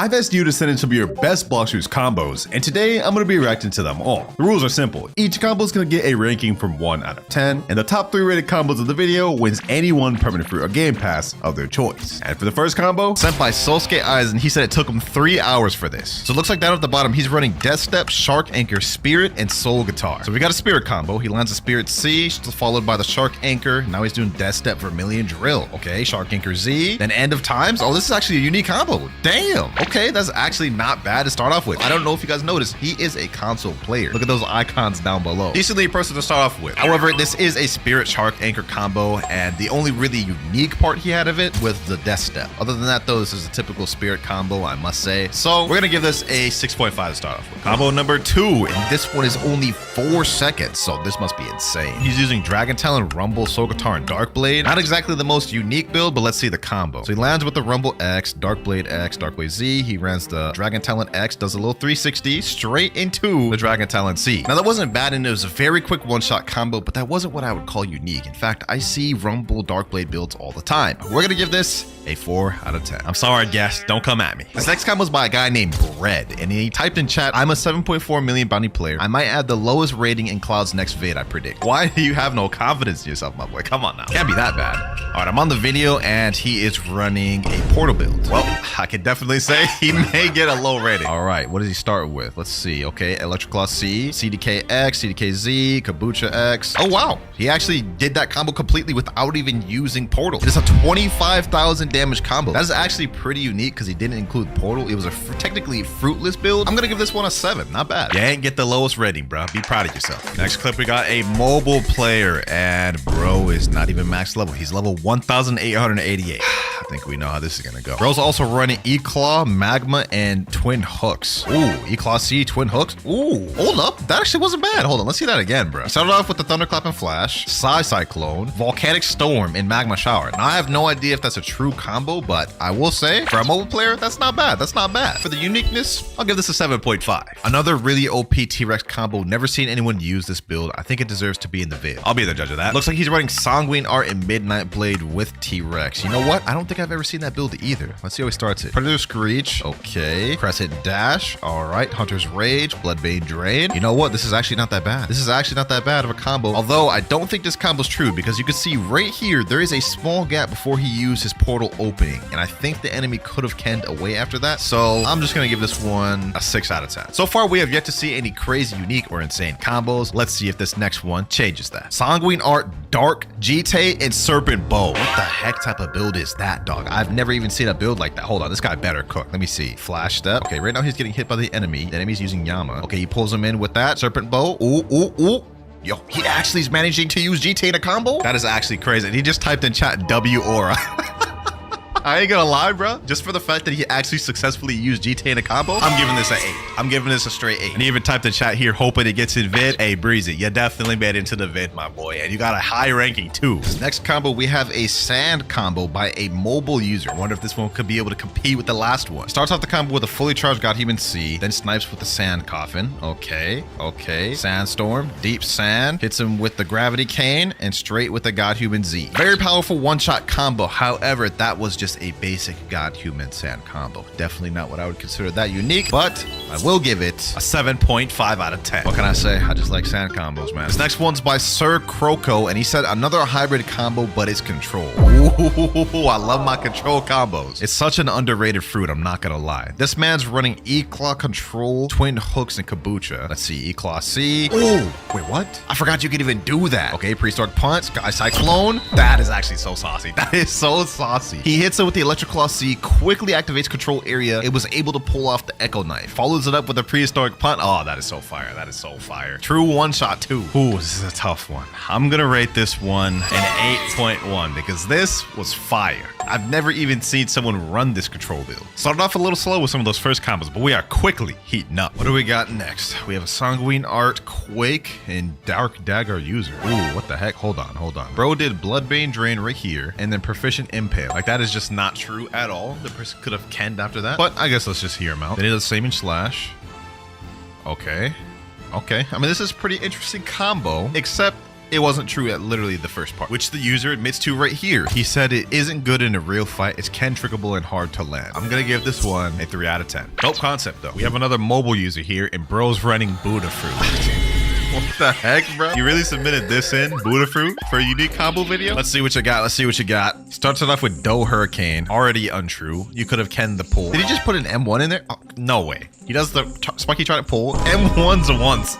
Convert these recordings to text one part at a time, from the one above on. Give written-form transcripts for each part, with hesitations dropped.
I've asked you to send in some of your best Blox combos, and today I'm going to be reacting to them all. The rules are simple. Each combo is going to get a ranking from 1 out of 10, and the top 3 rated combos of the video wins any one permanent fruit or game pass of their choice. And for the first combo, sent by Sosuke Aizen, he said it took him 3 hours for this. So it looks like down at the bottom, he's running Death Step, Shark Anchor, Spirit, and Soul Guitar. So we got a Spirit combo. He lands a Spirit C, followed by the Shark Anchor. Now he's doing Death Step, Vermilion Drill. Okay, Shark Anchor Z, then End of Times. Oh, this is actually a unique combo. Damn. Okay, that's actually not bad to start off with. I don't know if you guys noticed, he is a console player. Look at those icons down below. Decently a person to start off with. However, this is a Spirit Shark Anchor combo, and the only really unique part he had of it was the Death Step. Other than that, though, this is a typical Spirit combo, I must say. So we're gonna give this a 6.5 to start off with. Combo number 2, and this one is only 4 seconds, so this must be insane. He's using Dragon Talon, Rumble, Soul Guitar, and Dark Blade. Not exactly the most unique build, but let's see the combo. So he lands with the Rumble X, Dark Blade X, Dark Blade Z. He runs the Dragon Talon X, does a little 360 straight into the Dragon Talon C. Now that wasn't bad, and it was a very quick one-shot combo, but that wasn't what I would call unique. In fact, I see Rumble Dark Blade builds all the time. We're gonna give this a 4 out of 10. I'm sorry, guest, don't come at me. This next combo is by a guy named Bread, and he typed in chat, I'm a 7.4 million bounty player. I might add the lowest rating in Cloud's next vid, I predict. Why do you have no confidence in yourself, my boy? Come on now. Can't be that bad. All right, I'm on the video, and he is running a portal build. Well, I can definitely say he may get a low rating. All right, what does he start with? Let's see. Okay, WinterKloudz C, CDK X, CDK Z, Kabucha X. Oh, wow. He actually did that combo completely without even using portal. It is a 25,000 damage combo. That is actually pretty unique because he didn't include portal. It was a technically fruitless build. I'm gonna give this one a 7. Not bad. You ain't get the lowest rating, bro. Be proud of yourself. Next clip, we got a mobile player, and bro is not even max level. He's level 1,888. I think we know how this is gonna go. Bro's also running E-Claw, Magma, and Twin Hooks. Ooh, E-Claw C, Twin Hooks. Ooh, hold up. That actually wasn't bad. Hold on, let's see that again, bro. Started off with the Thunderclap and Flash, Psy Cyclone, Volcanic Storm, and Magma Shower. Now, I have no idea if that's a true combo, but I will say, for a mobile player, that's not bad. That's not bad. For the uniqueness, I'll give this a 7.5. Another really OP T-Rex combo. Never seen anyone use this build. I think it deserves to be in the vid. I'll be the judge of that. Looks like he's running Sanguine Art and Midnight Blade with T-Rex. You know what? I don't think I've ever seen that build either. Let's see how he starts it. Predator Screech. Okay. Crescent Dash. All right. Hunter's Rage. Bloodbane Drain. You know what? This is actually not that bad. This is actually not that bad of a combo. Although I don't think this combo is true, because you can see right here, there is a small gap before he used his portal opening. And I think the enemy could have canned away after that. So I'm just going to give this one a 6 out of 10. So far, we have yet to see any crazy, unique, or insane combos. Let's see if this next one changes that. Sanguine Art, Dark, Jite, and Serpent Bow. What the heck type of build is that, dog? I've never even seen a build like that. Hold on, this guy better cook. Let me see. Flash Step. Okay, right now he's getting hit by the enemy. The enemy's using Yama. Okay, he pulls him in with that. Serpent Bow. Ooh, ooh, ooh. Yo, he actually is managing to use GT in a combo? That is actually crazy. And he just typed in chat W Aura. I ain't gonna lie, bro. Just for the fact that he actually successfully used GT in a combo, I'm giving this an 8. I'm giving this a straight 8. And he even typed in chat here, hoping it gets in vid. Hey, Breezy, you definitely made it into the vid, my boy. And you got a high ranking too. This next combo, we have a sand combo by a mobile user. I wonder if this one could be able to compete with the last one. Starts off the combo with a fully charged Godhuman C, then snipes with the Sand Coffin. Okay, okay. Sandstorm, Deep Sand, hits him with the Gravity Cane, and straight with the Godhuman Z. Very powerful one-shot combo. However, that was just a basic Godhuman Sand combo. Definitely not what I would consider that unique, but I will give it a 7.5 out of 10. What can I say? I just like sand combos, man. This next one's by Sir Croco, and he said another hybrid combo, but it's control. Ooh, I love my control combos. It's such an underrated fruit, I'm not gonna lie. This man's running E-Claw, Control, Twin Hooks, and Kabucha. Let's see, E-Claw C. Oh, wait, what? I forgot you could even do that. Okay, Prehistoric Punch, Sky Cyclone. That is actually so saucy. That is so saucy. He hits it with the WinterKloudz C, quickly activates control area. It was able to pull off the Echo Knife. Follows it up with a Prehistoric Punt. Oh, that is so fire. That is so fire. True one-shot too. Ooh, this is a tough one. I'm gonna rate this one an 8.1 because this was fire. I've never even seen someone run this control build. Started off a little slow with some of those first combos, but we are quickly heating up. What do we got next? We have a Sanguine Art, Quake, and Dark Dagger user. Ooh, what the heck? Hold on, hold on. Bro did Bloodbane Drain right here, and then Proficient Impale. Like, that is just not true at all. The person could have canned after that, but I guess let's just hear him out. Then he does Same and Slash. Okay. Okay. I mean, this is a pretty interesting combo, except it wasn't true at literally the first part, which the user admits to right here. He said it isn't good in a real fight. It's Kentrickable and hard to land. I'm gonna give this one a 3 out of 10. Dope concept though. We have another mobile user here, and bro's running Buddha fruit. What the heck, bro? You really submitted this in, Buddha fruit, for a unique combo video? Let's see what you got. Let's see what you got. Starts it off with Doe Hurricane. Already untrue. You could have kenned the pull. Did he just put an M1 in there? Oh, no way. He does the Spiky try to pull. M1's once.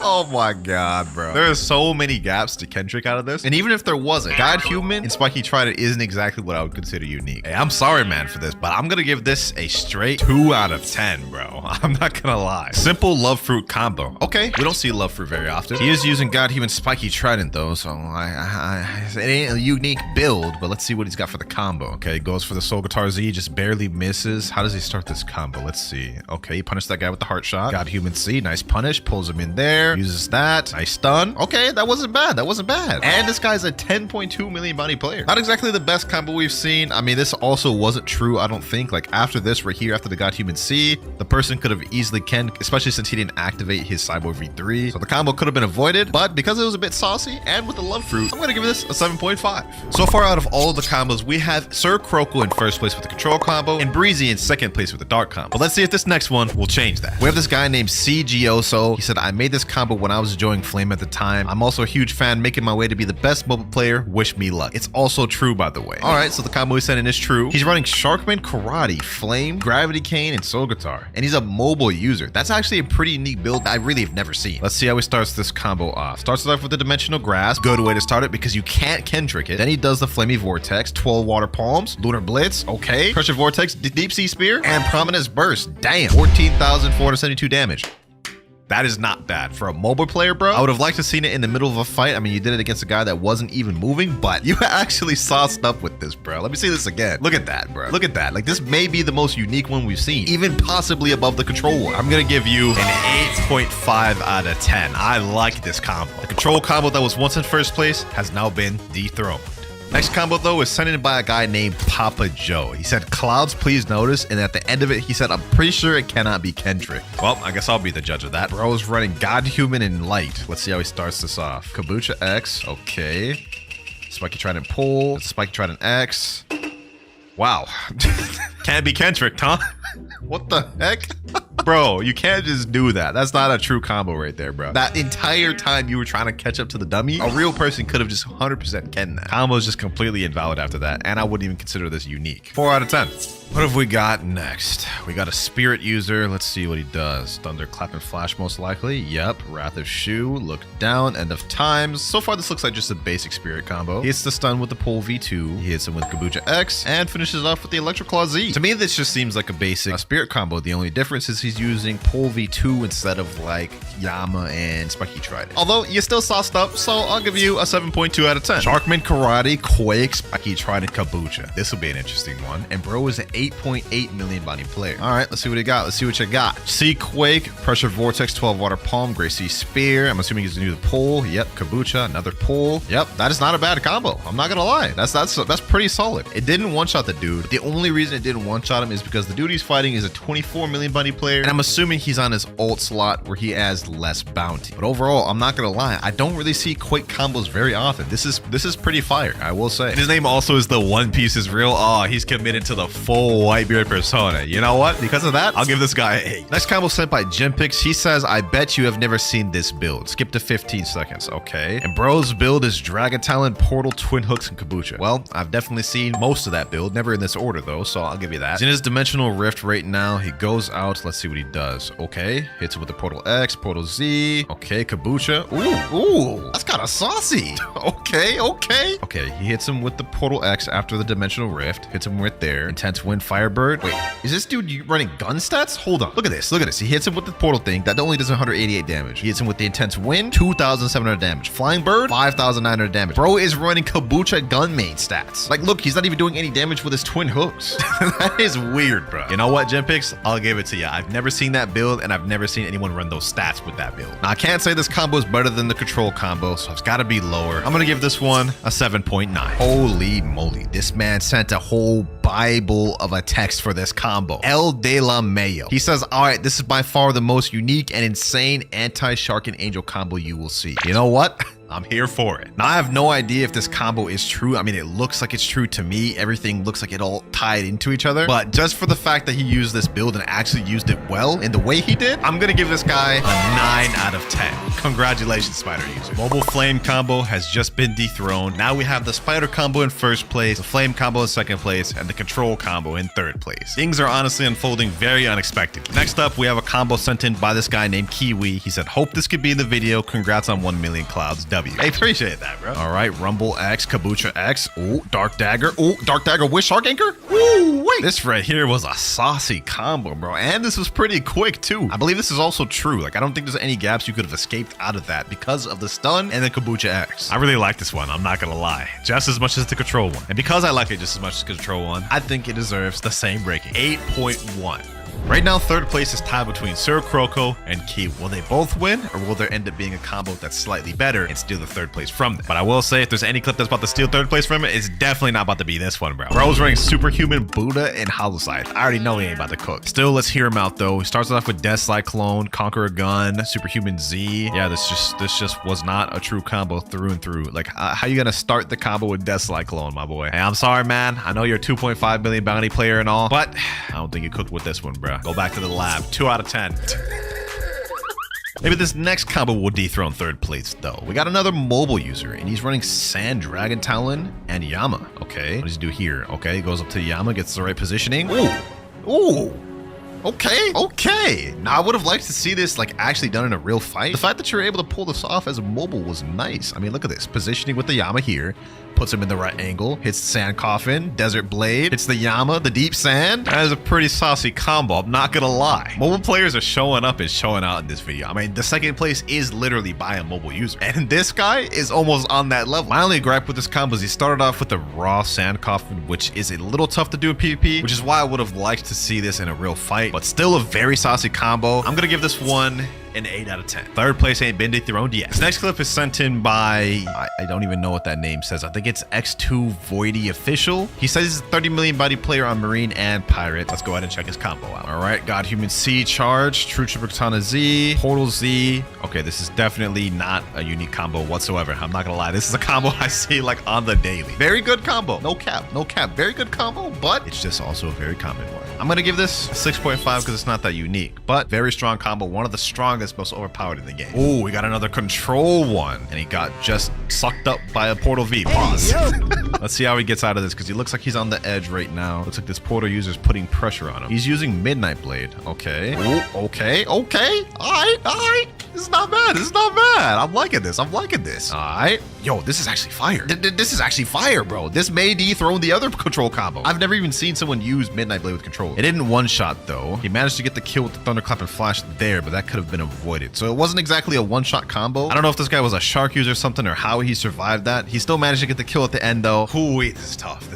Oh my god, bro. There are so many gaps to Kendrick out of this. And even if there wasn't, God Human and Spiky Trident isn't exactly what I would consider unique. Hey, I'm sorry, man, for this, but I'm gonna give this a straight 2 out of 10, bro. I'm not gonna lie. Simple Love Fruit combo. Okay, we don't see Love Fruit very often. He is using God Human Spiky Trident, though, so it ain't a unique build, but let's see what he's got for the combo. Okay, goes for the Soul Guitar Z, just barely misses. How does he start this combo? Let's see. Okay, he punished that guy with the heart shot. God Human C, nice punish, pulls him in there. Uses that. Nice stun. Okay, that wasn't bad. That wasn't bad. And this guy's a 10.2 million bounty player. Not exactly the best combo we've seen. I mean, this also wasn't true, I don't think. Like, after this right here, after the God Human C, the person could have easily kenned, especially since he didn't activate his Cyborg V3. So the combo could have been avoided, but because it was a bit saucy and with the Love Fruit, I'm going to give this a 7.5. So far out of all of the combos, we have Sir Croco in first place with the control combo and Breezy in second place with the dark combo. But let's see if this next one will change that. We have this guy named CGOso. He said, I made this combo when I was enjoying Flame at the time. I'm also a huge fan, making my way to be the best mobile player. Wish me luck. It's also true, by the way. All right, so the combo he's sending is true. He's running Sharkman, Karate, Flame, Gravity Cane, and Soul Guitar. And he's a mobile user. That's actually a pretty unique build I really have never seen. Let's see how he starts this combo off. Starts it off with the Dimensional Grasp. Good way to start it because you can't Kentrick it. Then he does the Flamey Vortex, 12 Water Palms, Lunar Blitz, okay. Pressure Vortex, Deep Sea Spear, and Prominence Burst. Damn, 14,472 damage. That is not bad for a mobile player, bro. I would have liked to seen it in the middle of a fight. I mean, you did it against a guy that wasn't even moving, but you actually saw stuff with this, bro. Let me see this again. Look at that, bro. Look at that. Like, this may be the most unique one we've seen, even possibly above the control one. I'm gonna give you an 8.5 out of 10. I like this combo. The control combo that was once in first place has now been dethroned. Next combo, though, is sent in by a guy named Papa Joe. He said, Clouds, please notice. And at the end of it, he said, I'm pretty sure it cannot be Kendrick. Well, I guess I'll be the judge of that. Bro is running God Human and Light. Let's see how he starts this off. Kabucha X. Okay. Spiky Trident Pull. Spiky Trident X. Wow. Can't be Kendrick, huh? What the heck? Bro, you can't just do that. That's not a true combo right there, bro. That entire time you were trying to catch up to the dummy, a real person could have just 100% kenned that. Combo is just completely invalid after that, and I wouldn't even consider this unique. 4 out of 10. What have we got next? We got a Spirit user. Let's see what he does. Thunder, Clap, and Flash most likely. Yep. Wrath of Shu. Look down. End of times. So far, this looks like just a basic Spirit combo. He hits the stun with the Pull V2. He hits him with Kabucha X and finishes it off with the WinterKloudz Z. To me, this just seems like a basic Spirit combo. The only difference is he's using Pull V2 instead of like Yama and Spiky Trident. Although you still saw stuff, so I'll give you a 7.2 out of 10. Sharkman, Karate, Quake, Spiky Trident, Kabucha. This will be an interesting one. And bro is an 8.8 million bounty player. All right, let's see what he got. Let's see what you got. See Quake, Pressure Vortex, 12 Water Palm, Gracie Spear. I'm assuming he's gonna do the pull. Yep, Kabucha, another pull. Yep, that is not a bad combo. I'm not gonna lie. That's pretty solid. It didn't one-shot the dude. The only reason it didn't one-shot him is because the dude he's fighting is a 24 million bounty player, and I'm assuming he's on his ult slot where he has less bounty. But overall, I'm not gonna lie, I don't really see Quake combos very often. This is pretty fire, I will say. His name also is the One Piece is real. Oh, he's committed to the full Whitebeard persona. You know what? Because of that, I'll give this guy an 8. Next combo sent by Jimpix. He says, I bet you have never seen this build. Skip to 15 seconds. Okay. And bro's build is Dragon Talon, Portal, Twin Hooks, and Kabucha. Well, I've definitely seen most of that build. Never in this order, though, so I'll give you that. He's in his Dimensional Rift right now. He goes out. Let's see what he does. Okay. Hits it with the Portal X, Portal Z. Okay, Kabucha. Ooh, that's kind of saucy. Okay. Okay, he hits him with the Portal X after the Dimensional Rift. Hits him right there. Intense Wind, Firebird. Wait, is this dude running gun stats? Hold on. Look at this. Look at this. He hits him with the portal thing. That only does 188 damage. He hits him with the Intense Wind, 2,700 damage. Flying Bird, 5,900 damage. Bro is running Kabucha gun main stats. Like, look, he's not even doing any damage with his twin hooks. That is weird, bro. You know what, Jimpix? I'll give it to you. I've never seen that build, and I've never seen anyone run those stats with that build. Now, I can't say this combo is better than the control combo, so it's got to be lower. I'm going to give this one a 7.9. Holy moly. This man sent a whole Bible of a text for this combo. El De La Mayo. He says, all right, this is by far the most unique and insane anti-Shark and Angel combo you will see. You know what? I'm here for it. Now, I have no idea if this combo is true. I mean, it looks like it's true to me. Everything looks like it all tied into each other. But just for the fact that he used this build and actually used it well in the way he did, I'm gonna give this guy a 9 out of 10. Congratulations, Spider user. Mobile Flame combo has just been dethroned. Now we have the Spider combo in first place, the Flame combo in second place, and the Control combo in third place. Things are honestly unfolding very unexpectedly. Next up, we have a combo sent in by this guy named Kiwi. He said, hope this could be in the video. Congrats on 1 million clouds W. I appreciate that, bro. All right, Rumble X, Kabucha X. Ooh, Dark Dagger. Ooh, Dark Dagger with Shark Anchor. Ooh, wait. This right here was a saucy combo, bro. And this was pretty quick, too. I believe this is also true. Like, I don't think there's any gaps you could have escaped out of that because of the stun and the Kabucha X. I really like this one. I'm not gonna lie. Just as much as the Control one. And because I like it just as much as the Control one, I think it deserves the same ranking. 8.1. Right now, third place is tied between Sir Croco and Kiwi. Will they both win, or will there end up being a combo that's slightly better and steal the third place from them? But I will say, if there's any clip that's about to steal third place from it, it's definitely not about to be this one, bro. Bro's running Superhuman, Buddha, and Hollow Scythe. I already know he ain't about to cook. Still, let's hear him out, though. He starts off with Death Cyclone, Conqueror Gun, Superhuman Z. Yeah, this just was not a true combo through and through. Like, how you gonna start the combo with Death Cyclone, my boy? Hey, I'm sorry, man. I know you're a 2.5 million bounty player and all, but I don't think you cooked with this one, bro. Go back to the lab. 2 out of 10. Maybe this next combo will dethrone third place, though. We got another mobile user, and he's running Sand Dragon Talon and Yama. Okay, what does he do here? Okay, he goes up to Yama, gets the right positioning. Ooh, ooh. Okay. Now, I would have liked to see this like actually done in a real fight. The fact that you're able to pull this off as a mobile was nice. I mean, look at this. Positioning with the Yama here. Puts him in the right angle. Hits the Sand Coffin. Desert Blade. Hits the Yama. The Deep Sand. That is a pretty saucy combo. I'm not gonna lie. Mobile players are showing up and showing out in this video. I mean, the second place is literally by a mobile user. And this guy is almost on that level. My only gripe with this combo is he started off with the raw Sand Coffin, which is a little tough to do in PvP, which is why I would have liked to see this in a real fight. But still a very saucy combo. I'm gonna give this one an 8 out of 10. Third place ain't been dethroned yet. This next clip is sent in by, I don't even know what that name says. I think it's X2 Voidy Official. He says he's a 30 million body player on Marine and Pirate. Let's go ahead and check his combo out. All right, God Human C Charge, True Trooper Katana Z, Portal Z. Okay, this is definitely not a unique combo whatsoever. I'm not gonna lie. This is a combo I see like on the daily. Very good combo. No cap. Very good combo, but it's just also a very common one. I'm gonna give this 6.5 because it's not that unique, but very strong combo. One of the strongest, most overpowered in the game. Oh, we got another Control one, and he got just sucked up by a Portal V. Pause. Let's see how he gets out of this, because he looks like he's on the edge right now. Looks like this Portal user's putting pressure on him. He's using Midnight Blade. Okay. Ooh, okay. All right. This is not bad. I'm liking this. All right. Yo, this is actually fire. This is actually fire, bro. This may dethrone the other Control combo. I've never even seen someone use Midnight Blade with Control. It didn't one-shot, though. He managed to get the kill with the Thunderclap and Flash there, but that could have been avoided. So it wasn't exactly a one-shot combo. I don't know if this guy was a shark user or something, or how he survived that. He still managed to get the kill at the end, though. Ooh, this is tough.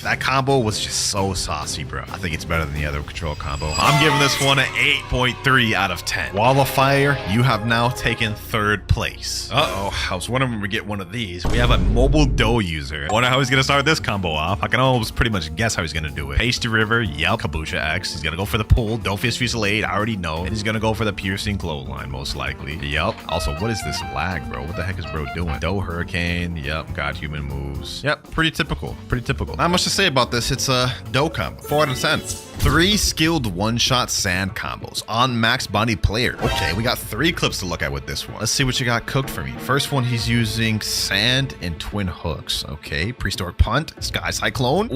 That combo was just so saucy, bro. I think it's better than the other Control combo. I'm giving this one an 8.3 out of 10. Wall of Fire, you have now taken third place. Uh-oh, I was wondering when we get one of these. We have a mobile dough user. I wonder how he's gonna start this combo off. I can almost pretty much guess how he's gonna do it. Pasty River, yep. Kabucha X. He's gonna go for the pull. Dough-Fist Fusillade, I already know. And he's gonna go for the Piercing Clothesline, most likely. Yep. Also, what is this lag, bro? What the heck is bro doing? Dough Hurricane, yep. God Human moves. Yep, pretty typical. Not much to say about this. It's a dough combo. 4 out of 10. 3 skilled one-shot sand combos on max body player. Okay, we got 3 clips to look at with this one. Let's see what you got cooked for me. First one, he's using sand and twin hooks. Okay, prehistoric punt, sky cyclone.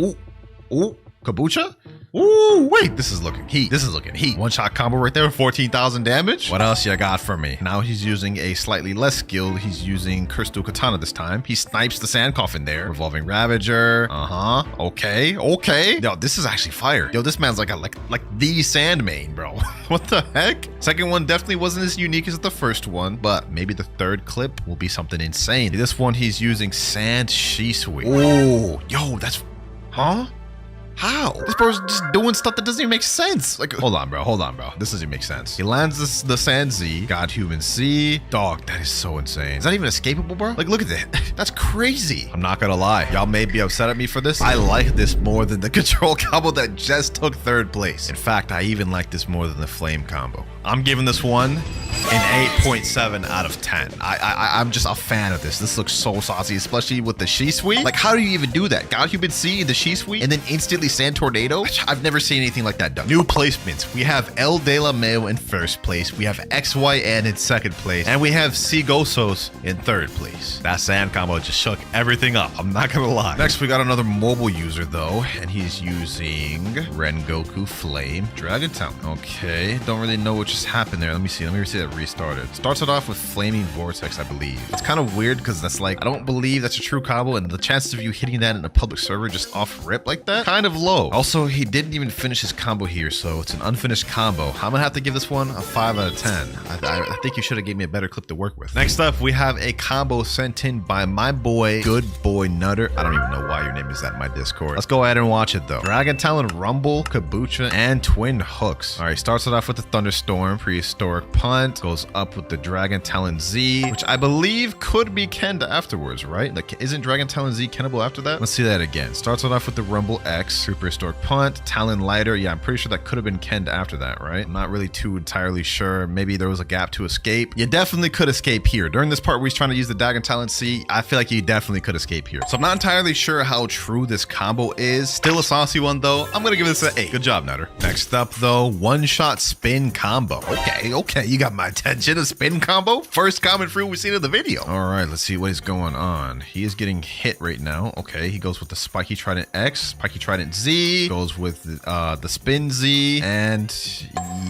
Ooh, Kabucha. Ooh, wait, this is looking heat. One-shot combo right there, 14,000 damage. What else you got for me? Now he's using a slightly less skilled. He's using Crystal Katana this time. He snipes the Sand Coffin there. Revolving Ravager. Okay. Yo, this is actually fire. Yo, this man's like the sand main, bro. What the heck? Second one definitely wasn't as unique as the first one, but maybe the third clip will be something insane. This one, he's using Sand Shisui. Oh, yo, that's... Huh? How? This bro's just doing stuff that doesn't even make sense. Like, hold on, bro. This doesn't make sense. He lands the Sand Z. God Human C. Dog, that is so insane. Is that even escapable, bro? Like, look at that. That's crazy. I'm not gonna lie. Y'all may be upset at me for this. I like this more than the Control combo that just took third place. In fact, I even like this more than the Flame combo. I'm giving this one An 8.7 out of 10. I'm just a fan of this. This looks so saucy, especially with the Shisui. Like, how do you even do that? God Human C in the Shisui and then instantly Sand Tornado? I've never seen anything like that done. New placements. We have El De La Mayo in first place. We have XYN in second place. And we have Sigosos in third place. That sand combo just shook everything up. I'm not gonna lie. Next, we got another mobile user though, and he's using Rengoku Flame Dragon Talent. Okay, don't really know what just happened there. Let me see that restarted. Starts it off with Flaming Vortex, I believe. It's kind of weird because that's like, I don't believe that's a true combo, and the chances of you hitting that in a public server just off rip like that, kind of low. Also, he didn't even finish his combo here, so it's an unfinished combo. I'm gonna have to give this one a 5 out of 10. I think you should have gave me a better clip to work with. Next up, we have a combo sent in by my boy, Good Boy Nutter. I don't even know why your name is that in my Discord. Let's go ahead and watch it though. Dragon Talon, Rumble, Kabucha, and Twin Hooks. All right, starts it off with the Thunderstorm, Prehistoric Punt, goes up with the Dragon Talon Z, which I believe could be Kenda afterwards, right? Like, isn't Dragon Talon Z Kennable after that? Let's see that again. Starts it off with the Rumble X, Prehistoric Punt, Talon Lighter. Yeah, I'm pretty sure that could have been Kenda after that, right? I'm not really too entirely sure. Maybe there was a gap to escape. You definitely could escape here. During this part where he's trying to use the Dragon Talon C, I feel like you definitely could escape here. So I'm not entirely sure how true this combo is. Still a saucy one though. I'm gonna give this an 8. Good job, Nutter. Next up though, one-shot spin combo. Okay, you got my attention. A spin combo? First common fruit we've seen in the video. All right, let's see what is going on. He is getting hit right now. Okay, he goes with the Spiky Trident X, Spiky Trident Z, goes with the Spin Z, and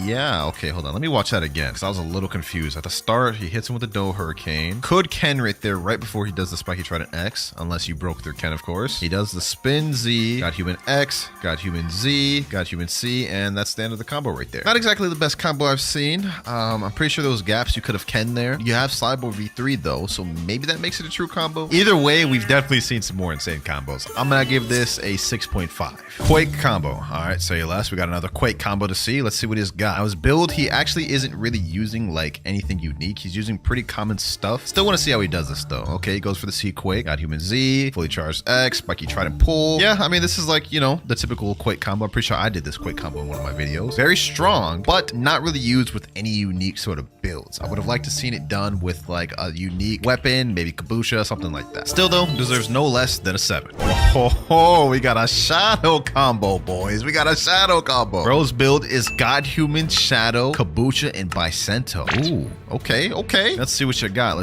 yeah, okay, hold on. Let me watch that again because I was a little confused. At the start, he hits him with the Do Hurricane. Could Ken right there right before he does the Spiky Trident X, unless you broke through Ken, of course. He does the Spin Z, got Human X, got Human Z, got Human C, and that's the end of the combo right there. Not exactly the best combo I've seen. I'm pretty sure those gaps you could have Ken there. You have Cyborg V3 though, so maybe that makes it a true combo. Either way, we've definitely seen some more insane combos. I'm gonna give this a 6.5. Quake combo. All right, say less. We got another Quake combo to see. Let's see what he's got. Now his build, he actually isn't really using like anything unique. He's using pretty common stuff. Still want to see how he does this though. Okay, he goes for the C Quake, got Human Z, fully charged X, Spiky Trident Pull. Yeah, I mean, this is like, you know, the typical Quake combo. I'm pretty sure I did this Quake combo in one of my videos. Very strong, but not really used with any unique sort of builds. I would have liked to seen it done with like a unique weapon, maybe Kabucha, something like that. Still though, deserves no less than a 7. Oh, we got a shadow combo, boys. We got a shadow combo. Bro's build is God Human, Shadow, Kabucha, and Bicento. Ooh, okay. Let's see what you got.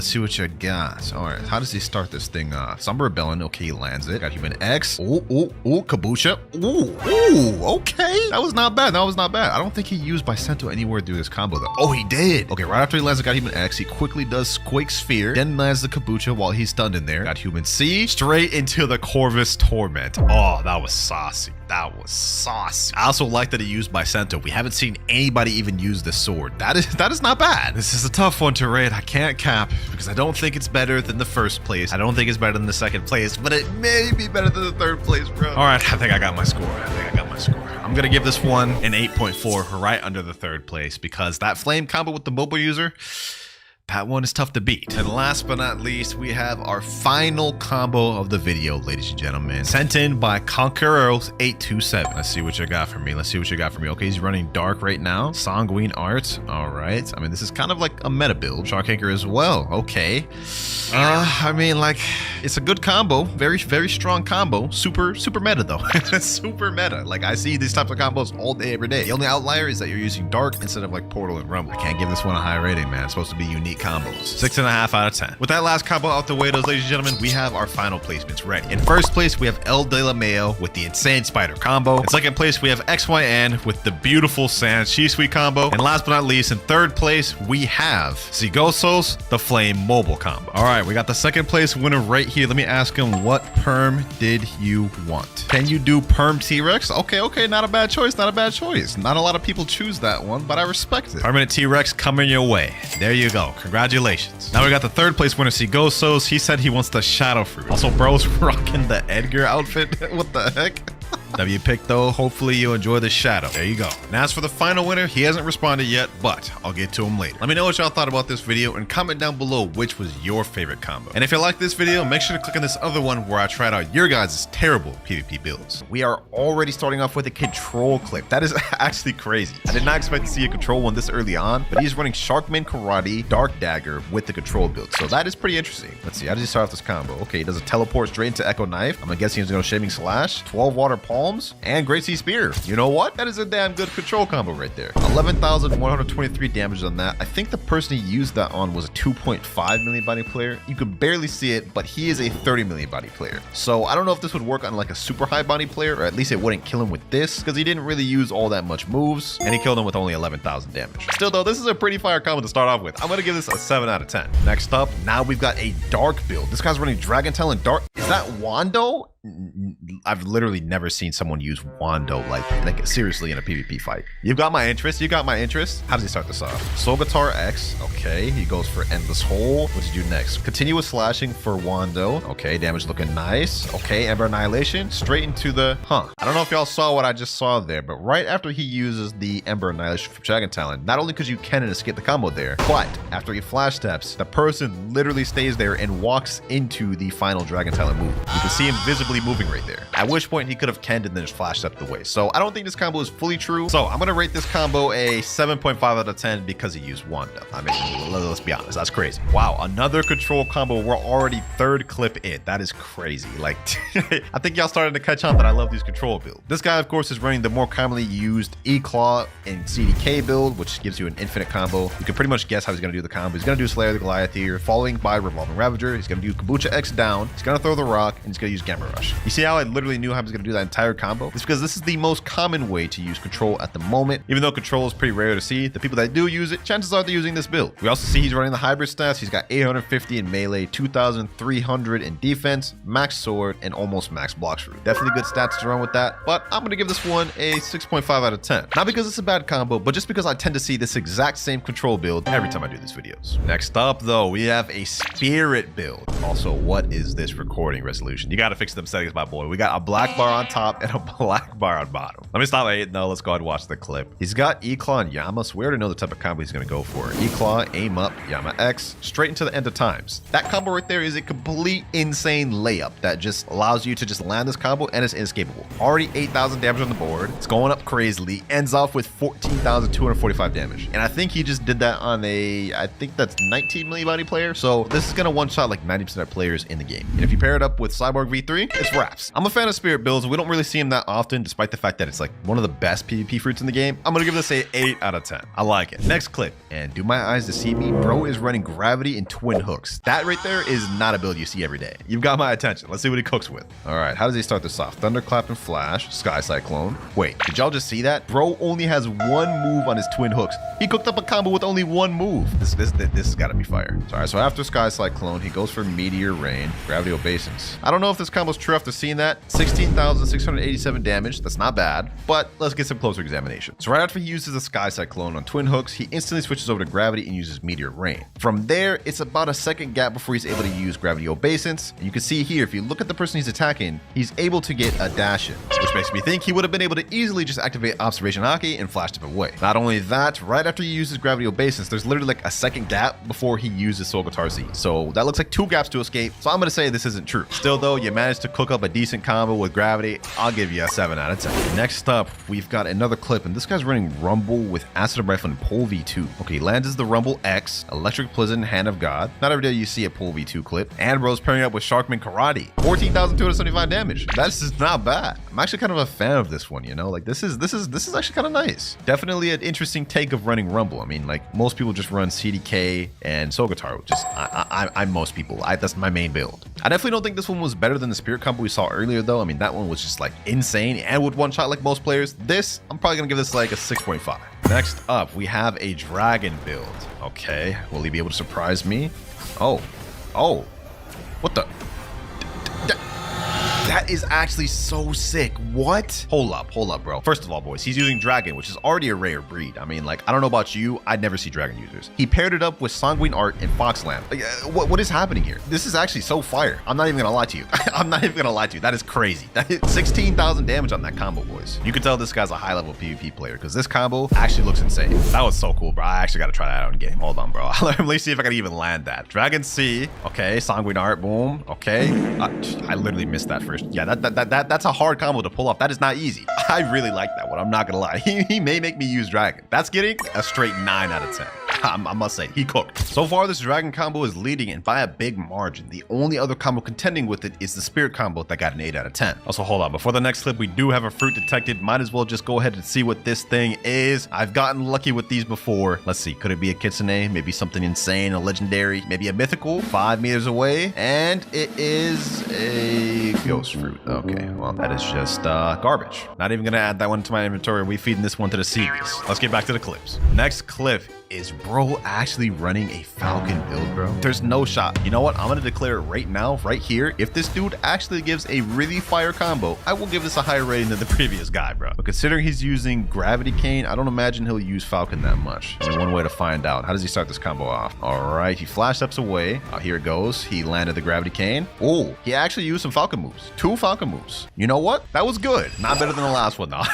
All right, how does he start this thing off? Somber Rebellion. Okay, he lands it. Got Human X. Ooh, Kabucha. Ooh, okay. That was not bad. I don't think he used Bicento anywhere through this combo though. Oh, he did. Okay, right after he lands the God Human X, he quickly does Quake Sphere, then lands the Kabucha while he's stunned in there. Got Human C, straight into the Corvus Torment. Oh, that was saucy. I also like that he used Bicento. We haven't seen anybody even use this sword. That is not bad. This is a tough one to rate. I can't cap because I don't think it's better than the first place. I don't think it's better than the second place, but it may be better than the third place, bro. All right, I think I got my score. I'm gonna give this one an 8.4, right under the third place, because that flame combo with the mobile user, that one is tough to beat. And last but not least, we have our final combo of the video, ladies and gentlemen. Sent in by Conquerors827. Let's see what you got for me. Okay, he's running Dark right now. Sanguine Art. All right. I mean, this is kind of like a meta build. Shark Anchor as well. Okay. I mean, like, it's a good combo. Very, very strong combo. Super meta, though. Super meta. Like, I see these types of combos all day, every day. The only outlier is that you're using Dark instead of, like, Portal and Rumble. I can't give this one a high rating, man. It's supposed to be unique combos. 6.5 out of 10. With that last combo out the way, ladies and gentlemen, we have our final placements ready. In first place, we have El De La Mayo with the insane spider combo. In second place, we have XYN with the beautiful Sand Shisui combo. And last but not least, in third place, we have Zigosos, the Flame Mobile combo. All right, we got the second place winner right here. Let me ask him, what perm did you want? Can you do perm T-Rex? Okay, not a bad choice. Not a lot of people choose that one, but I respect it. Permanent T-Rex coming your way. There you go. Congratulations. Now we got the third place winner, Sigosos. He said he wants the Shadow Fruit. Also, bro's rocking the Edgar outfit. What the heck? W pick though, hopefully you enjoy the shadow. There you go. And as for the final winner, he hasn't responded yet, but I'll get to him later. Let me know what y'all thought about this video and comment down below which was your favorite combo. And if you like this video, make sure to click on this other one where I tried out your guys' terrible PvP builds. We are already starting off with a control clip. That is actually crazy. I did not expect to see a control one this early on, but he's running Sharkman Karate Dark Dagger with the control build. So that is pretty interesting. Let's see, how does he start off this combo? Okay, he does a teleport straight into Echo Knife. I'm guessing he's going to Shaving Slash, 12 Water Palms, and Great Sea Spear. You know what? That is a damn good control combo right there. 11,123 damage on that. I think the person he used that on was a 2.5 million body player. You could barely see it, but he is a 30 million body player. So I don't know if this would work on like a super high body player, or at least it wouldn't kill him with this, because he didn't really use all that much moves, and he killed him with only 11,000 damage. Still though, this is a pretty fire combo to start off with. I'm going to give this a 7 out of 10. Next up, now we've got a dark build. This guy's running Dragon Tail and Dark. Is that Wando? I've literally never seen someone use Wando like seriously in a PvP fight. You've got my interest. You got my interest. How does he start this off? Soul Guitar X. Okay, he goes for Endless Hole. What does he do next? Continuous slashing for Wando. Okay, damage looking nice. Okay, Ember Annihilation. Straight into the... I don't know if y'all saw what I just saw there, but right after he uses the Ember Annihilation from Dragon Talon, not only because you can escape the combo there, but after he flash steps, the person literally stays there and walks into the final Dragon Talon move. You can see him visibly moving right there, at which point he could have canned and then just flashed up the way. So I don't think this combo is fully true. So I'm gonna rate this combo a 7.5 out of 10 because he used Wanda. I mean, let's be honest, that's crazy. Wow, another control combo. We're already third clip in. That is crazy. Like, I think y'all starting to catch on that I love these control builds. This guy, of course, is running the more commonly used E-Claw and CDK build, which gives you an infinite combo. You can pretty much guess how he's gonna do the combo. He's gonna do Slayer the Goliath here, following by Revolving Ravager. He's gonna do Kombucha X down. He's gonna throw the rock, and he's gonna use Gamma Rush. You see how I literally knew how I was going to do that entire combo? It's because this is the most common way to use control at the moment. Even though control is pretty rare to see, the people that do use it, chances are they're using this build. We also see he's running the hybrid stats. He's got 850 in melee, 2,300 in defense, max sword, and almost max Blox root. Definitely good stats to run with that, but I'm going to give this one a 6.5 out of 10. Not because it's a bad combo, but just because I tend to see this exact same control build every time I do these videos. Next up though, we have a spirit build. Also, what is this recording resolution? You got to fix them settings, my boy. We got a black bar on top and a black bar on bottom. Let me stop hating though. Let's go ahead and watch the clip. He's got E-Claw and Yama, so we already know the type of combo he's going to go for. E-Claw, aim up, Yama X, straight into the end of times. That combo right there is a complete insane layup that just allows you to just land this combo and it's inescapable. Already 8,000 damage on the board. It's going up crazily. Ends off with 14,245 damage. And I think he just did that on a, I think that's 19 million body player. So this is going to one-shot like 90% of players in the game. And if you pair it up with Cyborg V3, it's wraps. I'm a fan of spirit builds. We don't really see him that often, despite the fact that it's like one of the best PvP fruits in the game. I'm gonna give this a 8 out of 10. I like it. Next clip, and do my eyes deceive me? Bro is running gravity and twin hooks. That right there is not a build you see every day. You've got my attention. Let's see what he cooks with. All right, how does he start this off? Thunderclap and Flash, Sky Cyclone. Wait, did y'all just see that? Bro only has one move on his twin hooks. He cooked up a combo with only one move. This has got to be fire. Sorry, so after Sky Cyclone, he goes for Meteor Rain, Gravity Obeisance. I don't know if this combo's true after seeing that. 16,687 damage. That's not bad, but let's get some closer examination. So right after he uses the Sky Cyclone on twin hooks, he instantly switches over to Gravity and uses Meteor Rain. From there, it's about a second gap before he's able to use Gravity Obeisance. And you can see here, if you look at the person he's attacking, he's able to get a dash in, which makes me think he would have been able to easily just activate Observation Haki and flash him away. Not only that, right after he uses Gravity Obeisance, there's literally like a second gap before he uses Soul Guitar Z. So that looks like 2 gaps to escape. So I'm going to say this isn't true. Still though, you managed to cook up a decent combo with Gravity. I'll give you a 7 out of 10. Next up, we've got another clip, and this guy's running Rumble with Acid Rifle and Pole V2. Okay, he lands as the Rumble X, Electric Blizzard, Hand of God. Not every day you see a Pole V2 clip. And bro's pairing up with Sharkman Karate. 14,275 damage. That's just not bad. I'm actually kind of a fan of this one, you know? Like this is actually kind of nice. Definitely an interesting take of running Rumble. I mean, like most people just run CDK and Soul Guitar, which is I'm most people. That's my main build. I definitely don't think this one was better than the Spirit combo we saw earlier though. I mean, that one was just like insane and would one shot like most players. This, I'm probably gonna give this like a 6.5. Next up, we have a dragon build. Okay, will he be able to surprise me? Oh, what the? That is actually so sick. What? Hold up, bro. First of all, boys, he's using Dragon, which is already a rare breed. I mean, like, I don't know about you. I'd never see Dragon users. He paired it up with Sanguine Art and Foxland. Like, what is happening here? This is actually so fire. I'm not even gonna lie to you. I'm not even gonna lie to you. That is crazy. That hit 16,000 damage on that combo, boys. You can tell this guy's a high-level PvP player because this combo actually looks insane. That was so cool, bro. I actually gotta try that out in game. Hold on, bro. Let me see if I can even land that. Dragon C. Okay, Sanguine Art. Boom. Okay. I literally missed that first. Yeah, that's a hard combo to pull off. That is not easy. I really like that one. I'm not gonna lie. He may make me use Dragon. That's getting a straight 9 out of 10. I must say, he cooked. So far, this Dragon combo is leading and by a big margin. The only other combo contending with it is the Spirit combo that got an 8 out of 10. Also, hold on. Before the next clip, we do have a fruit detected. Might as well just go ahead and see what this thing is. I've gotten lucky with these before. Let's see. Could it be a Kitsune? Maybe something insane, a legendary, maybe a mythical? 5 meters away. And it is a ghost fruit. Okay, well, that is just garbage. Not even gonna add that one to my inventory. We feeding this one to the series. Let's get back to the clips. Next clip is bro actually running a Falcon build, bro. There's no shot. You know what? I'm gonna declare it right now, right here. If this dude actually gives a really fire combo, I will give this a higher rating than the previous guy, bro. But considering he's using Gravity Cane, I don't imagine he'll use Falcon that much. Only one way to find out. How does he start this combo off? All right, he flash steps away. Here it goes. He landed the Gravity Cane. Oh, he actually used some Falcon moves. 2 Falcon moves. You know what? That was good. Not better than the last one, though.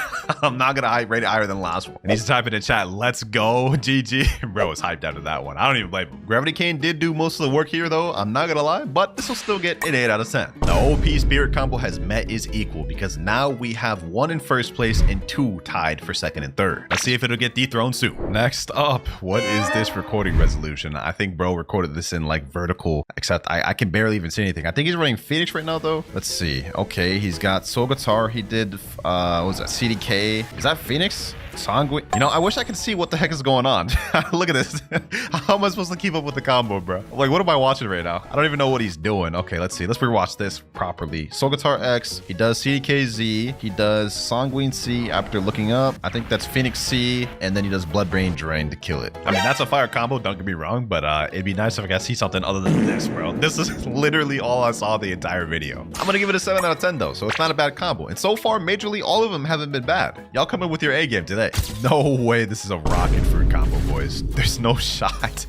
I'm not gonna rate it higher than the last one. And he's typing in chat, let's go, GG. Bro was hyped after that one. I don't even blame him. Gravity Cane did do most of the work here, though. I'm not gonna lie, but this will still get an 8 out of 10. The OP Spirit combo has met is equal because now we have 1 in first place and 2 tied for second and third. Let's see if it'll get dethroned soon. Next up, what is this recording resolution? I think bro recorded this in like vertical, except I can barely even see anything. I think he's running Phoenix right now, though. Let's see. Okay, he's got Soul Guitar. He did, what was that? CDK. Is that Phoenix? Sanguine. You know, I wish I could see what the heck is going on. Look at this. How am I supposed to keep up with the combo, bro? Like, what am I watching right now? I don't even know what he's doing. Okay, let's see. Let's rewatch this properly. Soul Guitar X. He does CDKZ. He does Sanguine C after looking up. I think that's Phoenix C. And then he does Bloodbrain Drain to kill it. I mean, that's a fire combo. Don't get me wrong. But it'd be nice if I could see something other than this, bro. This is literally all I saw the entire video. I'm going to give it a 7 out of 10, though. So it's not a bad combo. And so far, majorly, all of them haven't been bad. Y'all come in with your A game today. No way this is a rocket fruit combo, boys. There's no shot.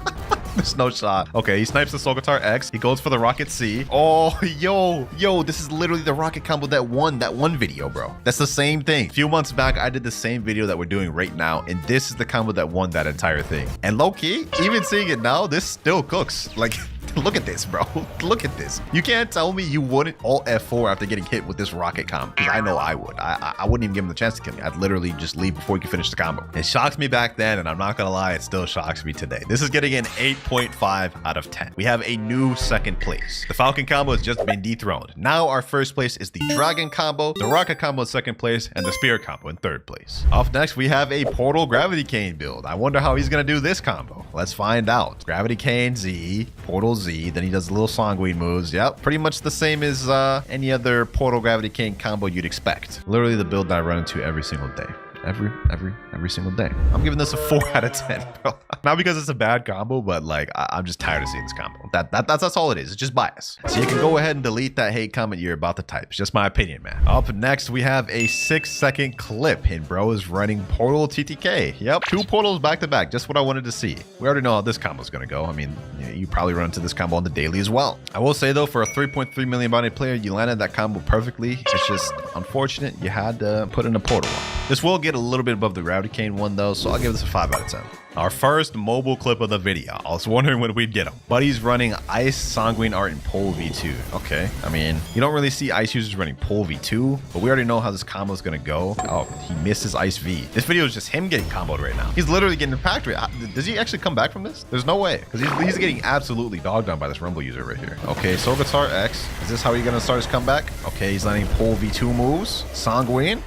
There's no shot. Okay, he snipes the Soul Guitar X. He goes for the Rocket C. Oh, yo, this is literally the rocket combo that won that one video, bro. That's the same thing. A few months back, I did the same video that we're doing right now, and this is the combo that won that entire thing. And low-key, even seeing it now, this still cooks. Like, look at this, bro. Look at this. You can't tell me you wouldn't alt F4 after getting hit with this rocket combo. Because I know I would. I wouldn't even give him the chance to kill me. I'd literally just leave before he could finish the combo. It shocked me back then, and I'm not gonna lie, it still shocks me today. This is getting an 8.5 out of 10. We have a new second place. The Falcon combo has just been dethroned. Now our first place is the Dragon combo, the Rocket combo in second place, and the Spirit combo in third place. Off next, we have a Portal Gravity Cane build. I wonder how he's gonna do this combo. Let's find out. Gravity Cane Z, Portal Z, then he does little Sanguine moves. Yep, pretty much the same as any other Portal Gravity Cane combo you'd expect. Literally the build that I run into every single day. Every single day. I'm giving this a 4 out of 10, bro. Not because it's a bad combo, but like I'm just tired of seeing this combo. That's all it is. It's just bias. So you can go ahead and delete that hate comment you're about to type. It's just my opinion, man. Up next, we have a 6-second clip, and bro is running Portal TTK. Yep, 2 portals back to back. Just what I wanted to see. We already know how this combo is gonna go. I mean, you probably run into this combo on the daily as well. I will say though, for a 3.3 million body player, you landed that combo perfectly. It's just unfortunate you had to put in a portal on. This will get a little bit above the Gravity Cane one though, so I'll give this a 5 out of 10. Our first mobile clip of the video. I was wondering when we'd get him. Buddy's running Ice, Sanguine Art, and Pole V2. Okay, I mean, you don't really see Ice users running Pole V2, but we already know how this combo is gonna go. Oh, he misses Ice V. This video is just him getting comboed right now. He's literally getting packed right. Does he actually come back from this? There's no way, because he's getting absolutely dogged on by this Rumble user right here. Okay, Soul Guitar X. Is this how he's gonna start his comeback? Okay, he's landing Pole V2 moves. Sanguine.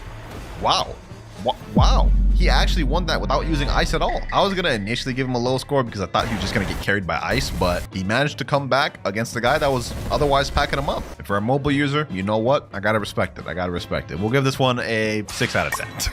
Wow. Wow. He actually won that without using ice at all. I was going to initially give him a low score because I thought he was just going to get carried by ice, but he managed to come back against the guy that was otherwise packing him up. And for a mobile user, you know what? I got to respect it. We'll give this one a 6 out of 10.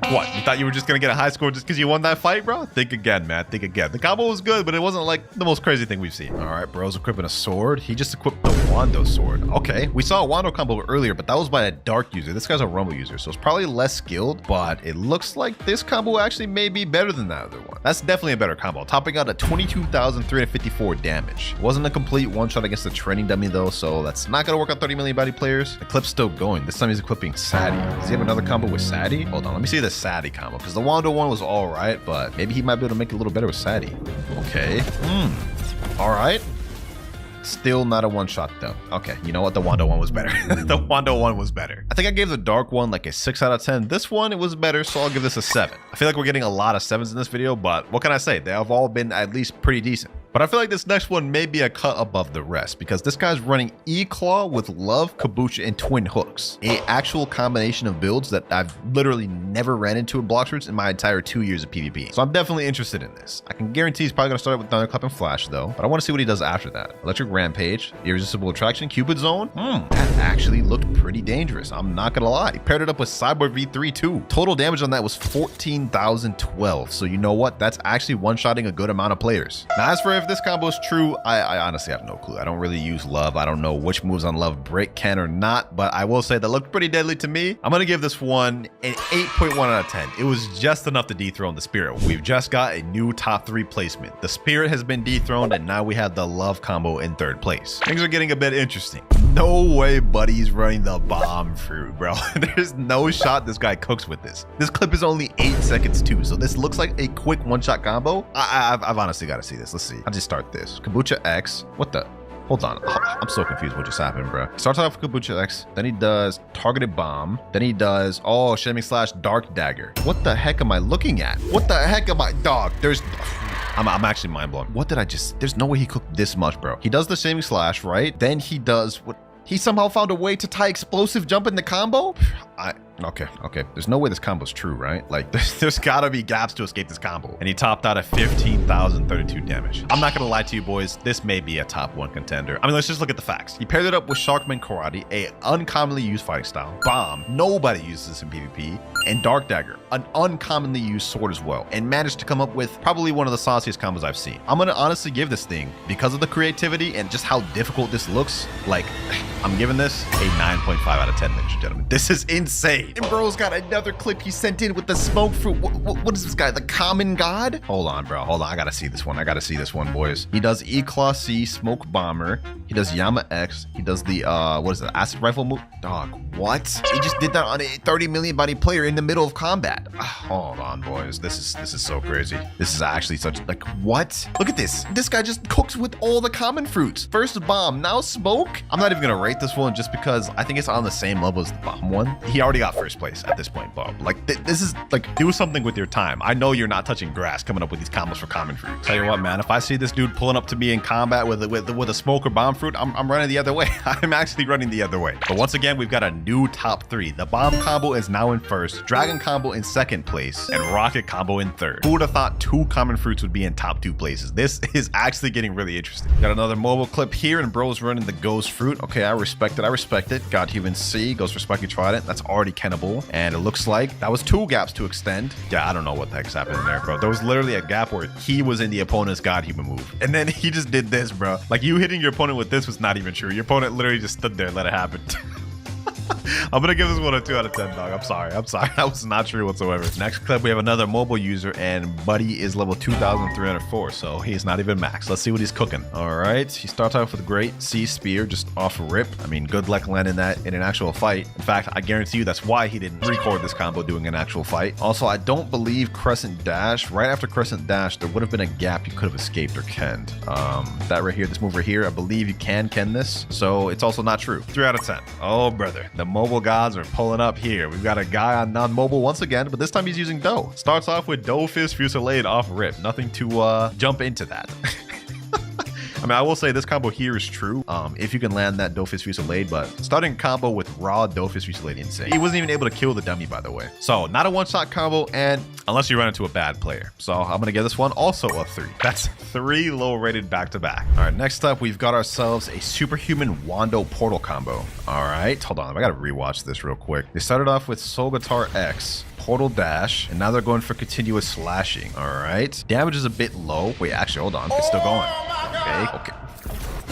What? You thought you were just gonna get a high score just because you won that fight, bro? Think again, man. Think again. The combo was good, but it wasn't like the most crazy thing we've seen. All right, bro's equipping a sword. He just equipped the Wando sword. Okay, we saw a Wando combo earlier, but that was by a dark user. This guy's a rumble user, so it's probably less skilled, but it looks like this combo actually may be better than that other one. That's definitely a better combo, topping out at 22,354 damage. It wasn't a complete one-shot against the training dummy though, so that's not gonna work on 30 million body players. The clip's still going. This time he's equipping Sadie. Does he have another combo with Sadie? Hold on, let me see the Sadie combo, because the Wando one was all right, but maybe he might be able to make it a little better with Sadie. Okay. All right. Still not a one-shot though. Okay, you know what? The Wando one was better. The Wando one was better. I think I gave the dark one like a 6 out of 10. This one, it was better, so I'll give this a 7. I feel like we're getting a lot of 7s in this video, but what can I say? They have all been at least pretty decent. But I feel like this next one may be a cut above the rest because this guy's running E-Claw with Love, Kabucha, and Twin Hooks. A actual combination of builds that I've literally never ran into in Blox routes in my entire 2 years of PvP. So I'm definitely interested in this. I can guarantee he's probably going to start with Thunderclap and Flash though, but I want to see what he does after that. Electric Rampage, Irresistible Attraction, Cupid Zone. That actually looked pretty dangerous. I'm not going to lie. He paired it up with Cyborg V3 too. Total damage on that was 14,012. So you know what? That's actually one-shotting a good amount of players. Now as for if this combo is true, I honestly have no clue. I don't really use Love. I don't know which moves on Love break can or not, but I will say that looked pretty deadly to me. I'm gonna give this one an 8.1 out of 10. It was just enough to dethrone the Spirit. We've just got a new top 3 placement. The Spirit has been dethroned, and now we have the Love combo in 3rd place. Things are getting a bit interesting. No way Buddy's running the bomb fruit, bro. There's no shot this guy cooks with this. This clip is only 8 seconds too, so this looks like a quick one-shot combo. I've honestly got to see this. Let's see. I'll just start this. Kabucha X. What the? Hold on. I'm so confused what just happened, bro. He starts off with Kabucha X, then he does Targeted Bomb, then he does, oh, Shaming Slash Dark Dagger. What the heck am I looking at? What the heck am I, dog? There's... I'm actually mind blown. What did I just... There's no way he cooked this much, bro. He does the Shaming Slash, right? Then he does what... He somehow found a way to tie Explosive Jump in the combo? Okay. There's no way this combo's true, right? Like, there's gotta be gaps to escape this combo. And he topped out at 15,032 damage. I'm not gonna lie to you boys, this may be a top 1 contender. I mean, let's just look at the facts. He paired it up with Sharkman Karate, a uncommonly used fighting style. Bomb, nobody uses this in PvP. And Dark Dagger, an uncommonly used sword as well. And managed to come up with probably one of the sauciest combos I've seen. I'm gonna honestly give this thing, because of the creativity and just how difficult this looks, like, I'm giving this a 9.5 out of 10, ladies and gentlemen. This is insane. And bro's got another clip he sent in with the smoke fruit. What is this guy? The Common God? Hold on, bro. Hold on. I gotta see this one. I gotta see this one, boys. He does E-Claw C, Smoke Bomber. He does Yama X. He does the, what is it? Acid Rifle move? Dog, what? He just did that on a 30 million body player in the middle of combat. Hold on, boys. This is so crazy. This is actually such, like, what? Look at this. This guy just cooks with all the common fruits. First bomb, now smoke. I'm not even gonna rate this one just because I think it's on the same level as the bomb one. He already got first place at this point, Bob. Like, this is, like, do something with your time. I know you're not touching grass coming up with these combos for common fruit. Tell you what, man, if I see this dude pulling up to me in combat with a smoke or bomb fruit, I'm running the other way. I'm actually running the other way. But once again, we've got a new top 3. The bomb combo is now in 1st, Dragon combo in 2nd place, and Rocket combo in 3rd. Who would have thought 2 common fruits would be in top 2 places? This is actually getting really interesting. Got another mobile clip here, and bro's running the Ghost Fruit. Okay, I respect it. God Human C goes for Spiky Trident. That's already cannibal. And it looks like that was 2 gaps to extend. Yeah, I don't know what the heck's happening there, bro. There was literally a gap where he was in the opponent's God Human move. And then he just did this, bro. Like, you hitting your opponent with this was not even true. Your opponent literally just stood there and let it happen. I'm gonna give this one a 2 out of 10, dog. I'm sorry. That was not true whatsoever. Next clip, we have another mobile user, and Buddy is level 2,304, so he's not even max. Let's see what he's cooking. All right, he starts off with a great C Spear, just off rip. I mean, good luck landing that in an actual fight. In fact, I guarantee you that's why he didn't record this combo doing an actual fight. Also, I don't believe Crescent Dash. Right after Crescent Dash, there would have been a gap you could have escaped or kenned. That right here, this move right here, I believe you can ken this, so it's also not true. 3 out of 10. Oh, brother. The mobile gods are pulling up here. We've got a guy on non-mobile once again, but this time he's using Dough. Starts off with Dough Fist Fusillade off rip. Nothing to jump into that. I mean, I will say this combo here is true if you can land that Dofus Fusillade, but starting combo with raw Dofus Fusillade insane. He wasn't even able to kill the dummy, by the way. So not a one-shot combo, and unless you run into a bad player. So I'm gonna give this one also a 3. That's 3 low-rated back-to-back. All right, next up, we've got ourselves a Superhuman Wando Portal combo. All right, hold on, I gotta rewatch this real quick. They started off with Soul Guitar X, portal dash, and now they're going for continuous slashing. All right. Damage is a bit low. Wait, actually, hold on. It's still going. Okay.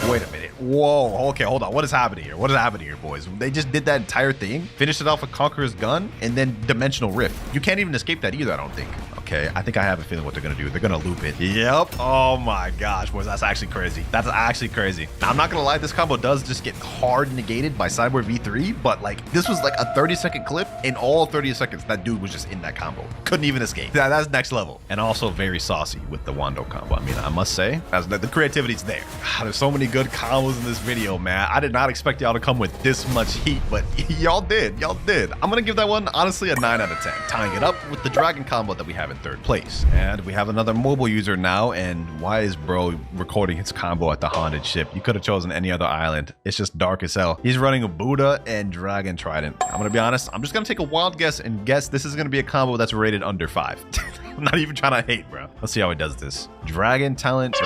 Wait a minute. Whoa. Okay, hold on. What is happening here? What is happening here, boys? They just did that entire thing, finished it off with Conqueror's Gun, and then Dimensional Rift. You can't even escape that either, I don't think. Okay, I think I have a feeling what they're gonna do. They're gonna loop it. Yep. Oh my gosh, boys, that's actually crazy. That's actually crazy. Now, I'm not gonna lie, this combo does just get hard negated by Cyborg V3, but like this was like a 30-second clip. In all 30 seconds, that dude was just in that combo. Couldn't even escape. That's next level. And also very saucy with the Wando combo. I mean, I must say, the creativity's there. There's so many good combos in this video, man. I did not expect y'all to come with this much heat, but y'all did. Y'all did. I'm gonna give that one, honestly, a 9 out of 10. Tying it up with the dragon combo that we have in third place. And we have another mobile user now, and why is bro recording his combo at the haunted ship? You could have chosen any other island. It's just dark as hell. He's running a Buddha and Dragon Trident. I'm gonna be honest, I'm just gonna take a wild guess and guess this is gonna be a combo that's rated under 5. I'm not even trying to hate, bro. Let's see how he does this. Dragon Talent,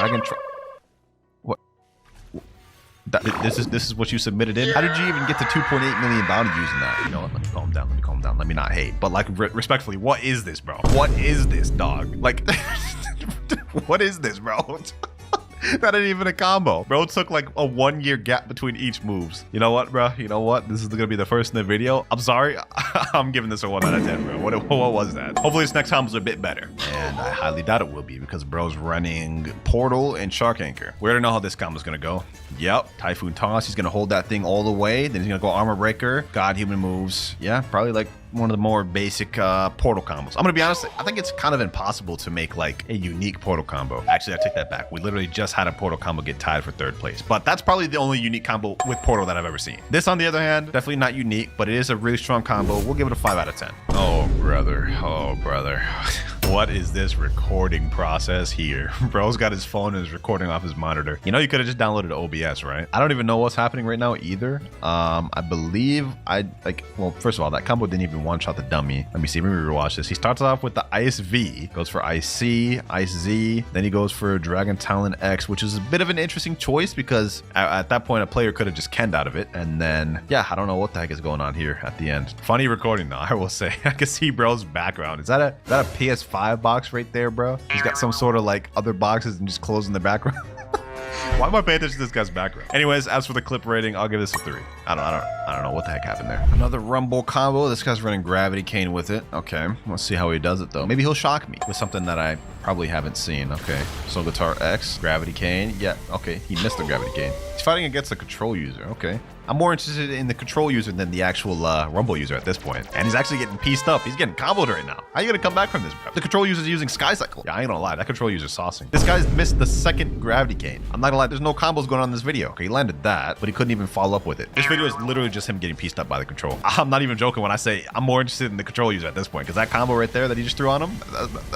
what? This is what you submitted in? How did you even get to 2.8 million bounty using that? You know what? Let me calm down. Let me not hate. But like, respectfully, what is this, bro? What is this, dog? Like, what is this, bro? That ain't even a combo. Bro took like a 1-year gap between each moves. You know what, bro? You know what? This is gonna be the first in the video. I'm sorry. I'm giving this a 1 out of 10, bro. What was that? Hopefully this next combo's a bit better. And I highly doubt it will be because bro's running Portal and Shark Anchor. We already know how this combo's gonna go. Yep. Typhoon Toss. He's gonna hold that thing all the way. Then he's gonna go Armor Breaker. God Human moves. Yeah, probably like one of the more basic portal combos. I'm gonna be honest, I think it's kind of impossible to make like a unique portal combo. Actually, I take that back. We literally just had a portal combo get tied for third place, but that's probably the only unique combo with portal that I've ever seen. This, on the other hand, definitely not unique, but it is a really strong combo. We'll give it a 5 out of 10. Oh, brother. Oh, brother. What is this recording process here? Bro's got his phone and is recording off his monitor. You know, you could have just downloaded OBS, right? I don't even know what's happening right now either. I believe well, first of all, that combo didn't even one-shot the dummy. Let me see, let me rewatch this. He starts off with the Ice V, goes for Ice C, Ice Z, then he goes for Dragon Talon X, which is a bit of an interesting choice because at that point, a player could have just canned out of it. And then, yeah, I don't know what the heck is going on here at the end. Funny recording though, I will say. I can see bro's background. Is that a PS5 box right there, bro? He's got some sort of like other boxes and just closing the background. Why am I paying attention to this guy's background? Anyways, as for the clip rating, I'll give this a 3. I don't know what the heck happened there. Another Rumble combo. This guy's running Gravity Cane with it. Okay, let's see how he does it though. Maybe he'll shock me with something that I probably haven't seen. Okay, Soul Guitar X, Gravity Cane. Yeah, okay, he missed the Gravity Cane. He's fighting against a control user. Okay. I'm more interested in the control user than the actual Rumble user at this point. And he's actually getting pieced up. He's getting comboed right now. How are you gonna come back from this, bro? The control user's using Sky Cycle. Yeah, I ain't gonna lie. That control user's saucing. This guy's missed the second Gravity Cane. I'm not gonna lie. There's no combos going on in this video. Okay, he landed that, but he couldn't even follow up with it. This video is literally just him getting pieced up by the control. I'm not even joking when I say I'm more interested in the control user at this point, because that combo right there that he just threw on him,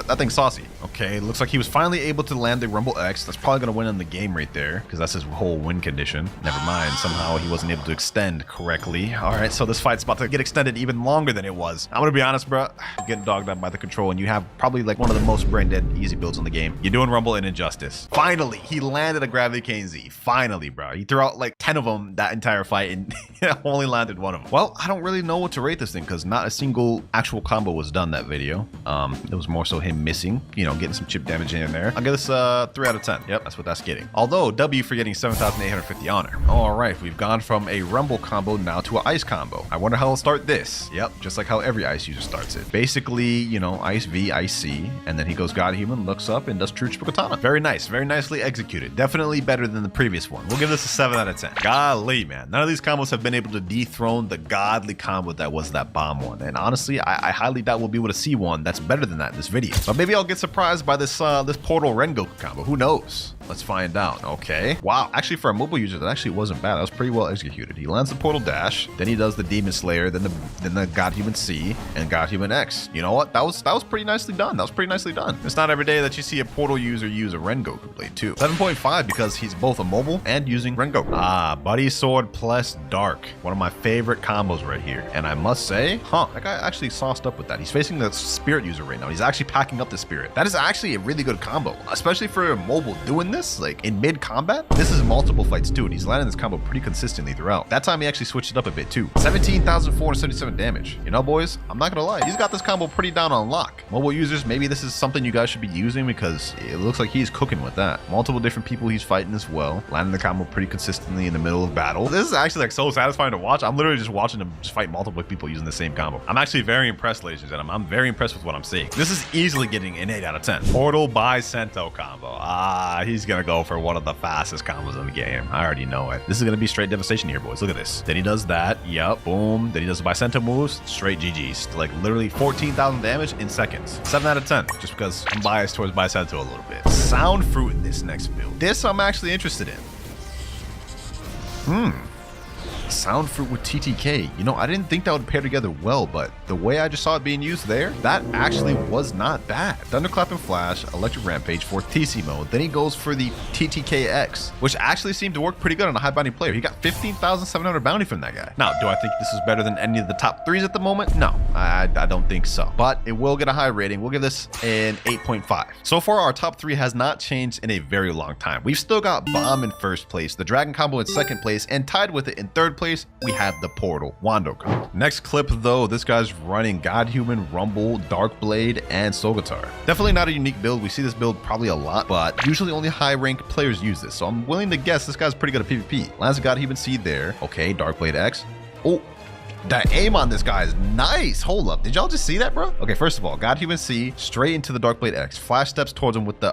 that thing's saucy. Okay, looks like he was finally able to land the Rumble X. That's probably gonna win in the game right there, because that's his whole win condition. Never mind. Somehow he wasn't able to extend correctly. All right, so this fight's about to get extended even longer than it was. I'm gonna be honest, bro. You're getting dogged out by the control, and you have probably like one of the most brain dead easy builds in the game. You're doing Rumble and Injustice. Finally, he landed a Gravity Cane Z. Finally, bro. He threw out like 10 of them that entire fight and only landed one of them. Well, I don't really know what to rate this thing because not a single actual combo was done that video. It was more so him missing, you know, getting some chip damage in there. I'll give this a 3 out of 10. Yep, that's what that's getting. Although W for getting 7,850 honor. All right, we've gone from a Rumble combo now to an Ice combo. I wonder how I'll start this. Yep, just like how every Ice user starts it. Basically, you know, Ice V, Ice C, and then he goes God Human, looks up, and does True Triple Katana. Very nice, very nicely executed. Definitely better than the previous one. We'll give this a 7 out of 10. Golly, man. None of these combos have been able to dethrone the godly combo that was that bomb one. And honestly, I highly doubt we'll be able to see one that's better than that in this video. But maybe I'll get surprised by this this Portal Rengoku combo. Who knows? Let's find out. Okay. Wow. Actually, for a mobile user, that actually wasn't bad. That was pretty well executed. He lands the Portal Dash, then he does the Demon Slayer, then the God Human C, and God Human X. You know what? That was pretty nicely done. That was pretty nicely done. It's not every day that you see a Portal user use a Rengoku blade too. 7.5 because he's both a mobile and using Rengoku. Ah, Buddy Sword plus Dark. One of my favorite combos right here. And I must say, that guy actually sauced up with that. He's facing the Spirit user right now. He's actually packing up the Spirit. That is actually a really good combo, especially for a mobile doing this. this like in mid combat. This is multiple fights too, and he's landing this combo pretty consistently throughout. That time he actually switched it up a bit too. 17,477 damage. You know, boys, I'm not gonna lie, he's got this combo pretty down on lock. Mobile users, maybe this is something you guys should be using because it looks like he's cooking with that. Multiple different people he's fighting as well, landing the combo pretty consistently in the middle of battle. This is actually like so satisfying to watch. I'm literally just watching him just fight multiple people using the same combo. I'm actually very impressed, ladies and gentlemen. I'm very impressed with what I'm seeing. This is easily getting an 8 out of 10. Portal by Sento combo. He's gonna go for one of the fastest combos in the game. I already know it. This is gonna be straight devastation here, boys. Look at this. Then he does that. Yep. Boom. Then he does the Bicento moves. Straight GG's. Like literally 14,000 damage in seconds. 7 out of 10. Just because I'm biased towards Bicento a little bit. Sound Fruit in this next build. This I'm actually interested in. Sound Fruit with TTK. You know, I didn't think that would pair together well, but the way I just saw it being used there, that actually was not bad. Thunderclap and Flash, Electric Rampage for TC mode. Then he goes for the TTKX, which actually seemed to work pretty good on a high bounty player. He got 15,700 bounty from that guy. Now, do I think this is better than any of the top 3s at the moment? No, I don't think so. But it will get a high rating. We'll give this an 8.5. So far, our top 3 has not changed in a very long time. We've still got Bomb in first place, the Dragon combo in second place, and tied with it in third place, we have the Portal Wando combo. Next clip though, this guy's running God Human, Rumble, Dark Blade, and Soul Guitar. Definitely not a unique build. We see this build probably a lot, but usually only high ranked players use this. So I'm willing to guess this guy's pretty good at PvP. Lands God Human Seed there. Okay, Dark Blade X. Oh, that aim on this guy is nice. Hold up, did y'all just see that, bro? Okay, first of all, God Human C straight into the Dark Blade X. Flash steps towards him with the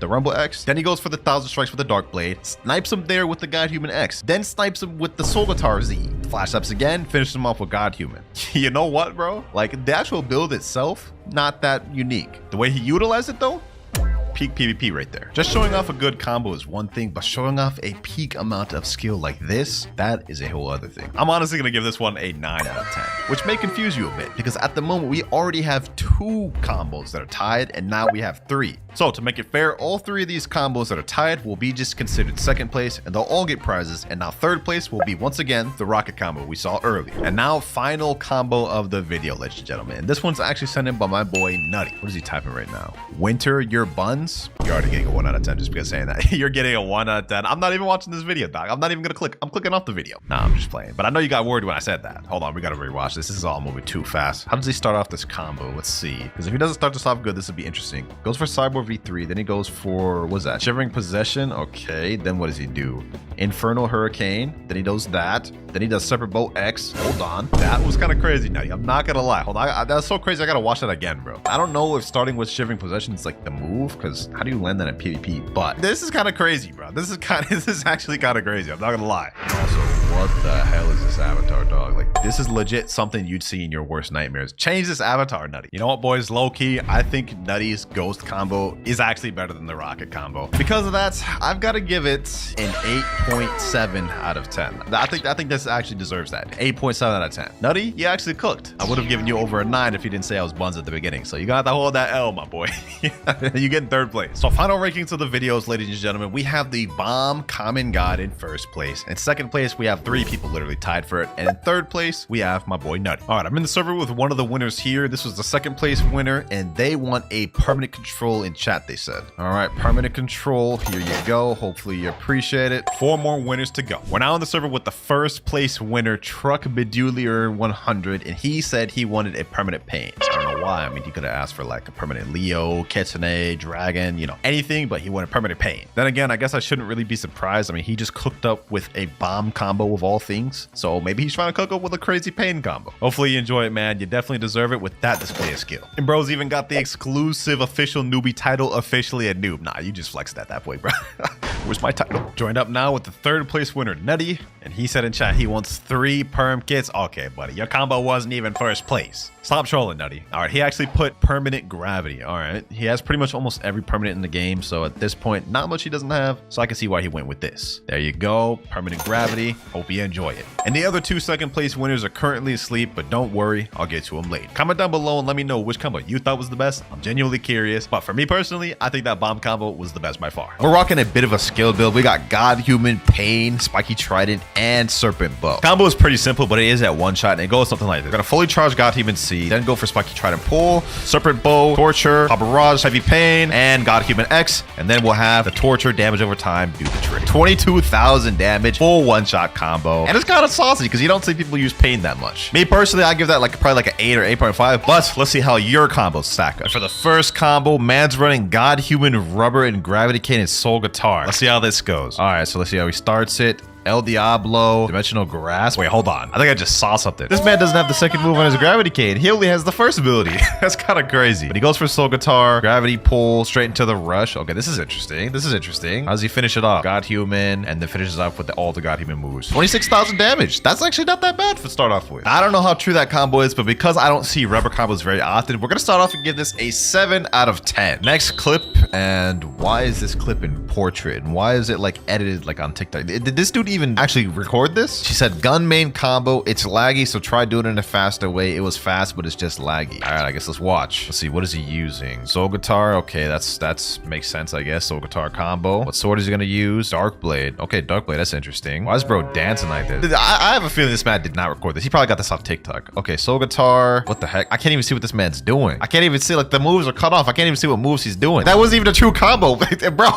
Rumble X. Then he goes for the 1,000 strikes with the Dark Blade. Snipes him there with the God Human X. Then snipes him with the Soul Guitar Z. Flash steps again, finishes him off with God Human. You know what, bro? Like the actual build itself, not that unique. The way he utilized it though, peak PvP right there. Just showing off a good combo is one thing, but showing off a peak amount of skill like this, that is a whole other thing. I'm honestly gonna give this one a 9 out of 10, which may confuse you a bit because at the moment we already have 2 combos that are tied and now we have 3. So to make it fair, all 3 of these combos that are tied will be just considered second place and they'll all get prizes. And now third place will be once again the rocket combo we saw earlier. And now final combo of the video, ladies and gentlemen. And this one's actually sent in by my boy Nutty. What is he typing right now? Winter your buns? You're already getting a 1 out of 10 just because saying that. You're getting a 1 out of 10. I'm not even watching this video, dog. I'm not even gonna click. I'm clicking off the video. Nah, I'm just playing. But I know you got worried when I said that. Hold on, we gotta rewatch this. This is all moving too fast. How does he start off this combo? Let's see. Because if he doesn't start this off good, this would be interesting. Goes for Cyborg V3, then he goes for, what's that? Shivering Possession. Okay, then what does he do? Infernal Hurricane. Then he does that. Then he does Separate Bolt X. Hold on. That was kind of crazy, Nutty. I'm not gonna lie. Hold on. That's so crazy. I gotta watch that again, bro. I don't know if starting with Shivering Possession is like the move, because how do you land that in PvP? But this is kind of crazy, bro. This is actually kind of crazy. I'm not gonna lie. And also, what the hell is this avatar, dog? Like, this is legit something you'd see in your worst nightmares. Change this avatar, Nutty. You know what, boys? Low key, I think Nutty's Ghost combo is actually better than the Rocket combo. Because of that, I've got to give it an 8.7 out of 10. I think this actually deserves that. 8.7 out of 10. Nutty, you actually cooked. I would have given you over a 9 if you didn't say I was buns at the beginning. So you got to hold that L, my boy. You get in third place. So final rankings of the videos, ladies and gentlemen, we have the Bomb Common God in first place. In second place, we have 3 people literally tied for it. And in third place, we have my boy Nutty. All right, I'm in the server with one of the winners here. This was the second place winner, and they want a permanent control in chat, they said. All right, permanent control. Here you go. Hopefully you appreciate it. 4 more winners to go. We're now on the server with the first place winner, Truck Bedulier 100, and he said he wanted a permanent paint. I don't know why. I mean, he could have asked for like a permanent Leo, Kitsune, Dragon, you know, anything, but he wanted permanent paint. Then again, I guess I shouldn't really be surprised. I mean, he just cooked up with a bomb combo of all things, so maybe he's trying to cook up with a crazy pain combo. Hopefully you enjoy it, man. You definitely deserve it with that display of skill. And bro's even got the exclusive official newbie title, officially a noob. Nah, you just flexed that boy, bro. Where's my title? Joined up now with the third place winner, Nutty, and he said in chat he wants 3 perm kits. Okay, buddy, your combo wasn't even first place. Stop trolling, Nutty. All right, he actually put permanent gravity. All right, he has pretty much almost every permanent in the game, so at this point, not much he doesn't have, so I can see why he went with this. There you go, permanent gravity. Hope you enjoy it. And the other 2 second place winners are currently asleep, but don't worry, I'll get to them later. Comment down below and let me know which combo you thought was the best. I'm genuinely curious, but for me personally, I think that bomb combo was the best by far. We're rocking a bit of a skill build. We got God Human, Pain, Spiky Trident, and Serpent Bow. Combo is pretty simple, but it is at one shot, and it goes something like this. We're gonna fully charge God Human Seed, then go for Spiky Trident Pull, Serpent Bow, Torture, Barrage, Heavy Pain, and God Human X, and then we'll have the Torture damage over time do the trick. 22,000 damage, full one-shot combo, and it's kind of saucy because you don't see people use Pain that much. Me personally, I give that like probably like an 8 or 8.5, but let's see how your combos stack up. For the first combo, man's running God Human, Rubber, and Gravity Cane and Soul Guitar. Let's see how this goes. All right, so let's see how he starts it. El Diablo, Dimensional Grasp. Wait, hold on. I think I just saw something. This man doesn't have the second move on his Gravity Cane. He only has the first ability. That's kind of crazy. But he goes for Soul Guitar, Gravity Pull, straight into the Rush. Okay, this is interesting. This is interesting. How does he finish it off? God Human, and then finishes off with all the God Human moves. 26,000 damage. That's actually not that bad to start off with. I don't know how true that combo is, but because I don't see rubber combos very often, we're going to start off and give this a 7 out of 10. Next clip, and why is this clip in portrait? And why is it like edited like on TikTok? Did this dude even actually record this? She said gun main combo, it's laggy, so try doing it in a faster way. It was fast, but it's just laggy. All right, I guess let's watch. Let's see, what is he using? Soul Guitar. Okay, that's makes sense, I guess. Soul Guitar combo. What sword is he gonna use? Dark Blade. Okay, Dark Blade, that's interesting. Why is bro dancing like this? I have a feeling this man did not record this. He probably got this off TikTok. Okay, Soul Guitar. What the heck? I can't even see what this man's doing. I can't even see, like, the moves are cut off. I can't even see what moves he's doing. That wasn't even a true combo, bro.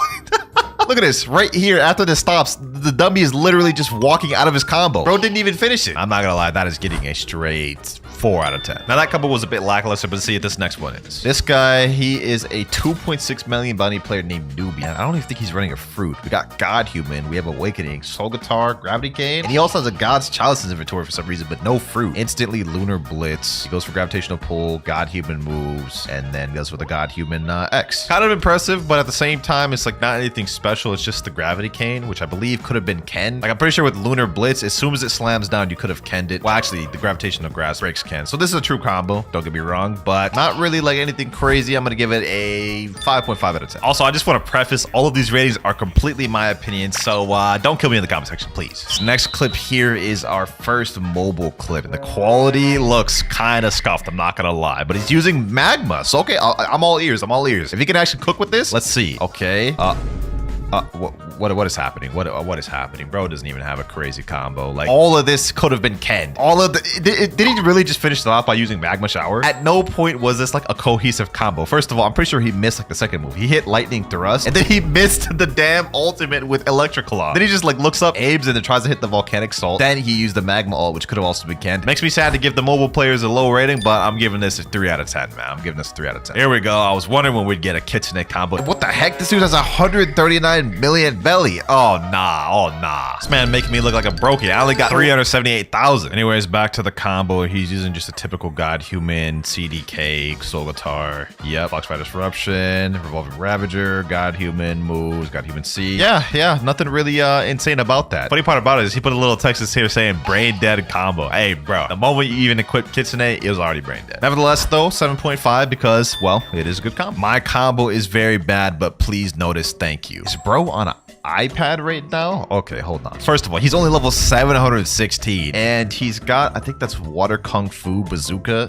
Look at this right here. After this stops, the dummy is literally just walking out of his combo. Bro didn't even finish it. I'm not gonna lie, that is getting a straight 4 out of 10. Now that combo was a bit lackluster, but let's see what this next one is. This guy, he is a 2.6 million bounty player named Newbie. And I don't even think he's running a fruit. We got God Human, we have Awakening, Soul Guitar, Gravity Cane, and he also has a God's Chalice in his inventory for some reason, but no fruit. Instantly Lunar Blitz. He goes for Gravitational Pull, God Human moves, and then goes with the God Human X. Kind of impressive, but at the same time, it's like not anything special. It's just the Gravity Cane, which I believe could have been Ken. Like, I'm pretty sure with Lunar Blitz, as soon as it slams down, you could have Kenned it. Well, actually, the Gravitational Grasp breaks Ken. So this is a true combo, don't get me wrong, but not really like anything crazy. I'm gonna give it a 5.5 out of 10. Also, I just want to preface, all of these ratings are completely my opinion, so don't kill me in the comment section, please. This next clip here is our first mobile clip, and the quality looks kind of scuffed, I'm not gonna lie, but he's using magma. So okay, I'm all ears. I'm all ears. If he can actually cook with this, let's see. Okay. What is happening? What is happening? Bro doesn't even have a crazy combo. Like, all of this could have been Ken. All of the did he really just finish it off by using Magma Shower? At no point was this like a cohesive combo. First of all, I'm pretty sure he missed like the second move. He hit Lightning Thrust, and then he missed the damn ultimate with WinterKloudz. Then he just like looks up, aims, and then tries to hit the Volcanic Salt. Then he used the Magma ult, which could have also been Ken. Makes me sad to give the mobile players a low rating, but I'm giving this a 3 out of 10, man. I'm giving this a 3 out of 10. Here we go. I was wondering when we'd get a Kitchenet combo. What the heck? This dude has 139 million belly. Oh, nah. Oh, nah. This man making me look like a brokey. I only got 378,000. Anyways, back to the combo. He's using just a typical God Human, CDK, Soul Guitar. Yep. Blox Disruption, Revolving Ravager, God Human moves, God Human C. Yeah. Nothing really insane about that. Funny part about it is he put a little text here saying brain dead combo. Hey, bro. The moment you even equipped Kitchenet, it was already brain dead. Nevertheless, though, 7.5 because, well, it is a good combo. My combo is very bad, but please notice, thank you. Is bro on an iPad right now? Okay, hold on. First of all, he's only level 716, and he's got, I think that's Water Kung Fu Bazooka.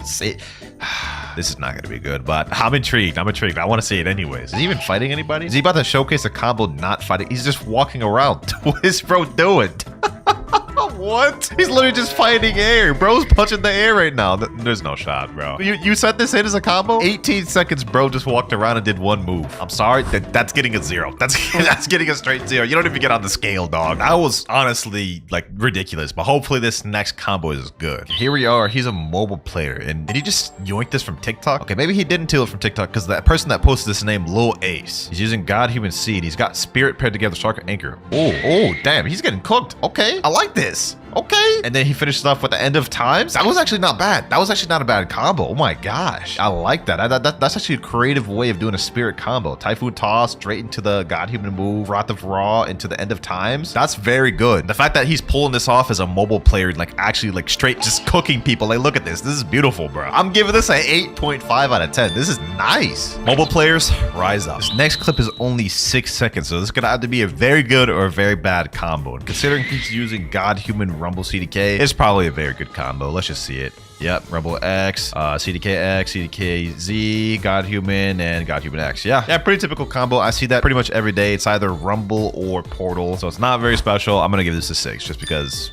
This is not gonna be good, but I'm intrigued. I want to see it anyways. Is he even fighting anybody? Is he about to showcase a combo not fighting? He's just walking around. What is bro doing? What? He's literally just fighting air. Bro's punching the air right now. There's no shot, bro. You set this in as a combo? 18 seconds, bro just walked around and did one move. I'm sorry, that's getting a 0. That's getting a straight 0. You don't even get on the scale, dog. That was honestly like ridiculous, but hopefully this next combo is good. Here we are. He's a mobile player, and did he just yoink this from TikTok? Okay, maybe he didn't steal it from TikTok because that person that posted this name, Lil Ace. He's using God Human Seed. He's got Spirit paired together, Shark Anchor. Oh, damn. He's getting cooked. Okay, I like this. Okay. And then he finishes off with the End of Times. That was actually not bad. That was actually not a bad combo. Oh my gosh. I like that. That's actually a creative way of doing a spirit combo. Typhoon Toss straight into the God Human move, Wrath of Ra into the End of Times. That's very good. The fact that he's pulling this off as a mobile player, like actually like straight just cooking people. Like, look at this. This is beautiful, bro. I'm giving this an 8.5 out of 10. This is nice. Mobile players, rise up. This next clip is only 6 seconds, so this is gonna have to be a very good or a very bad combo. And considering he's using God Human Rumble CDK. It's probably a very good combo. Let's just see it. Yep, Rumble X, CDK X, CDK Z, God Human, and God Human X. Yeah, pretty typical combo. I see that pretty much every day. It's either Rumble or Portal, so it's not very special. I'm gonna give this a 6 just because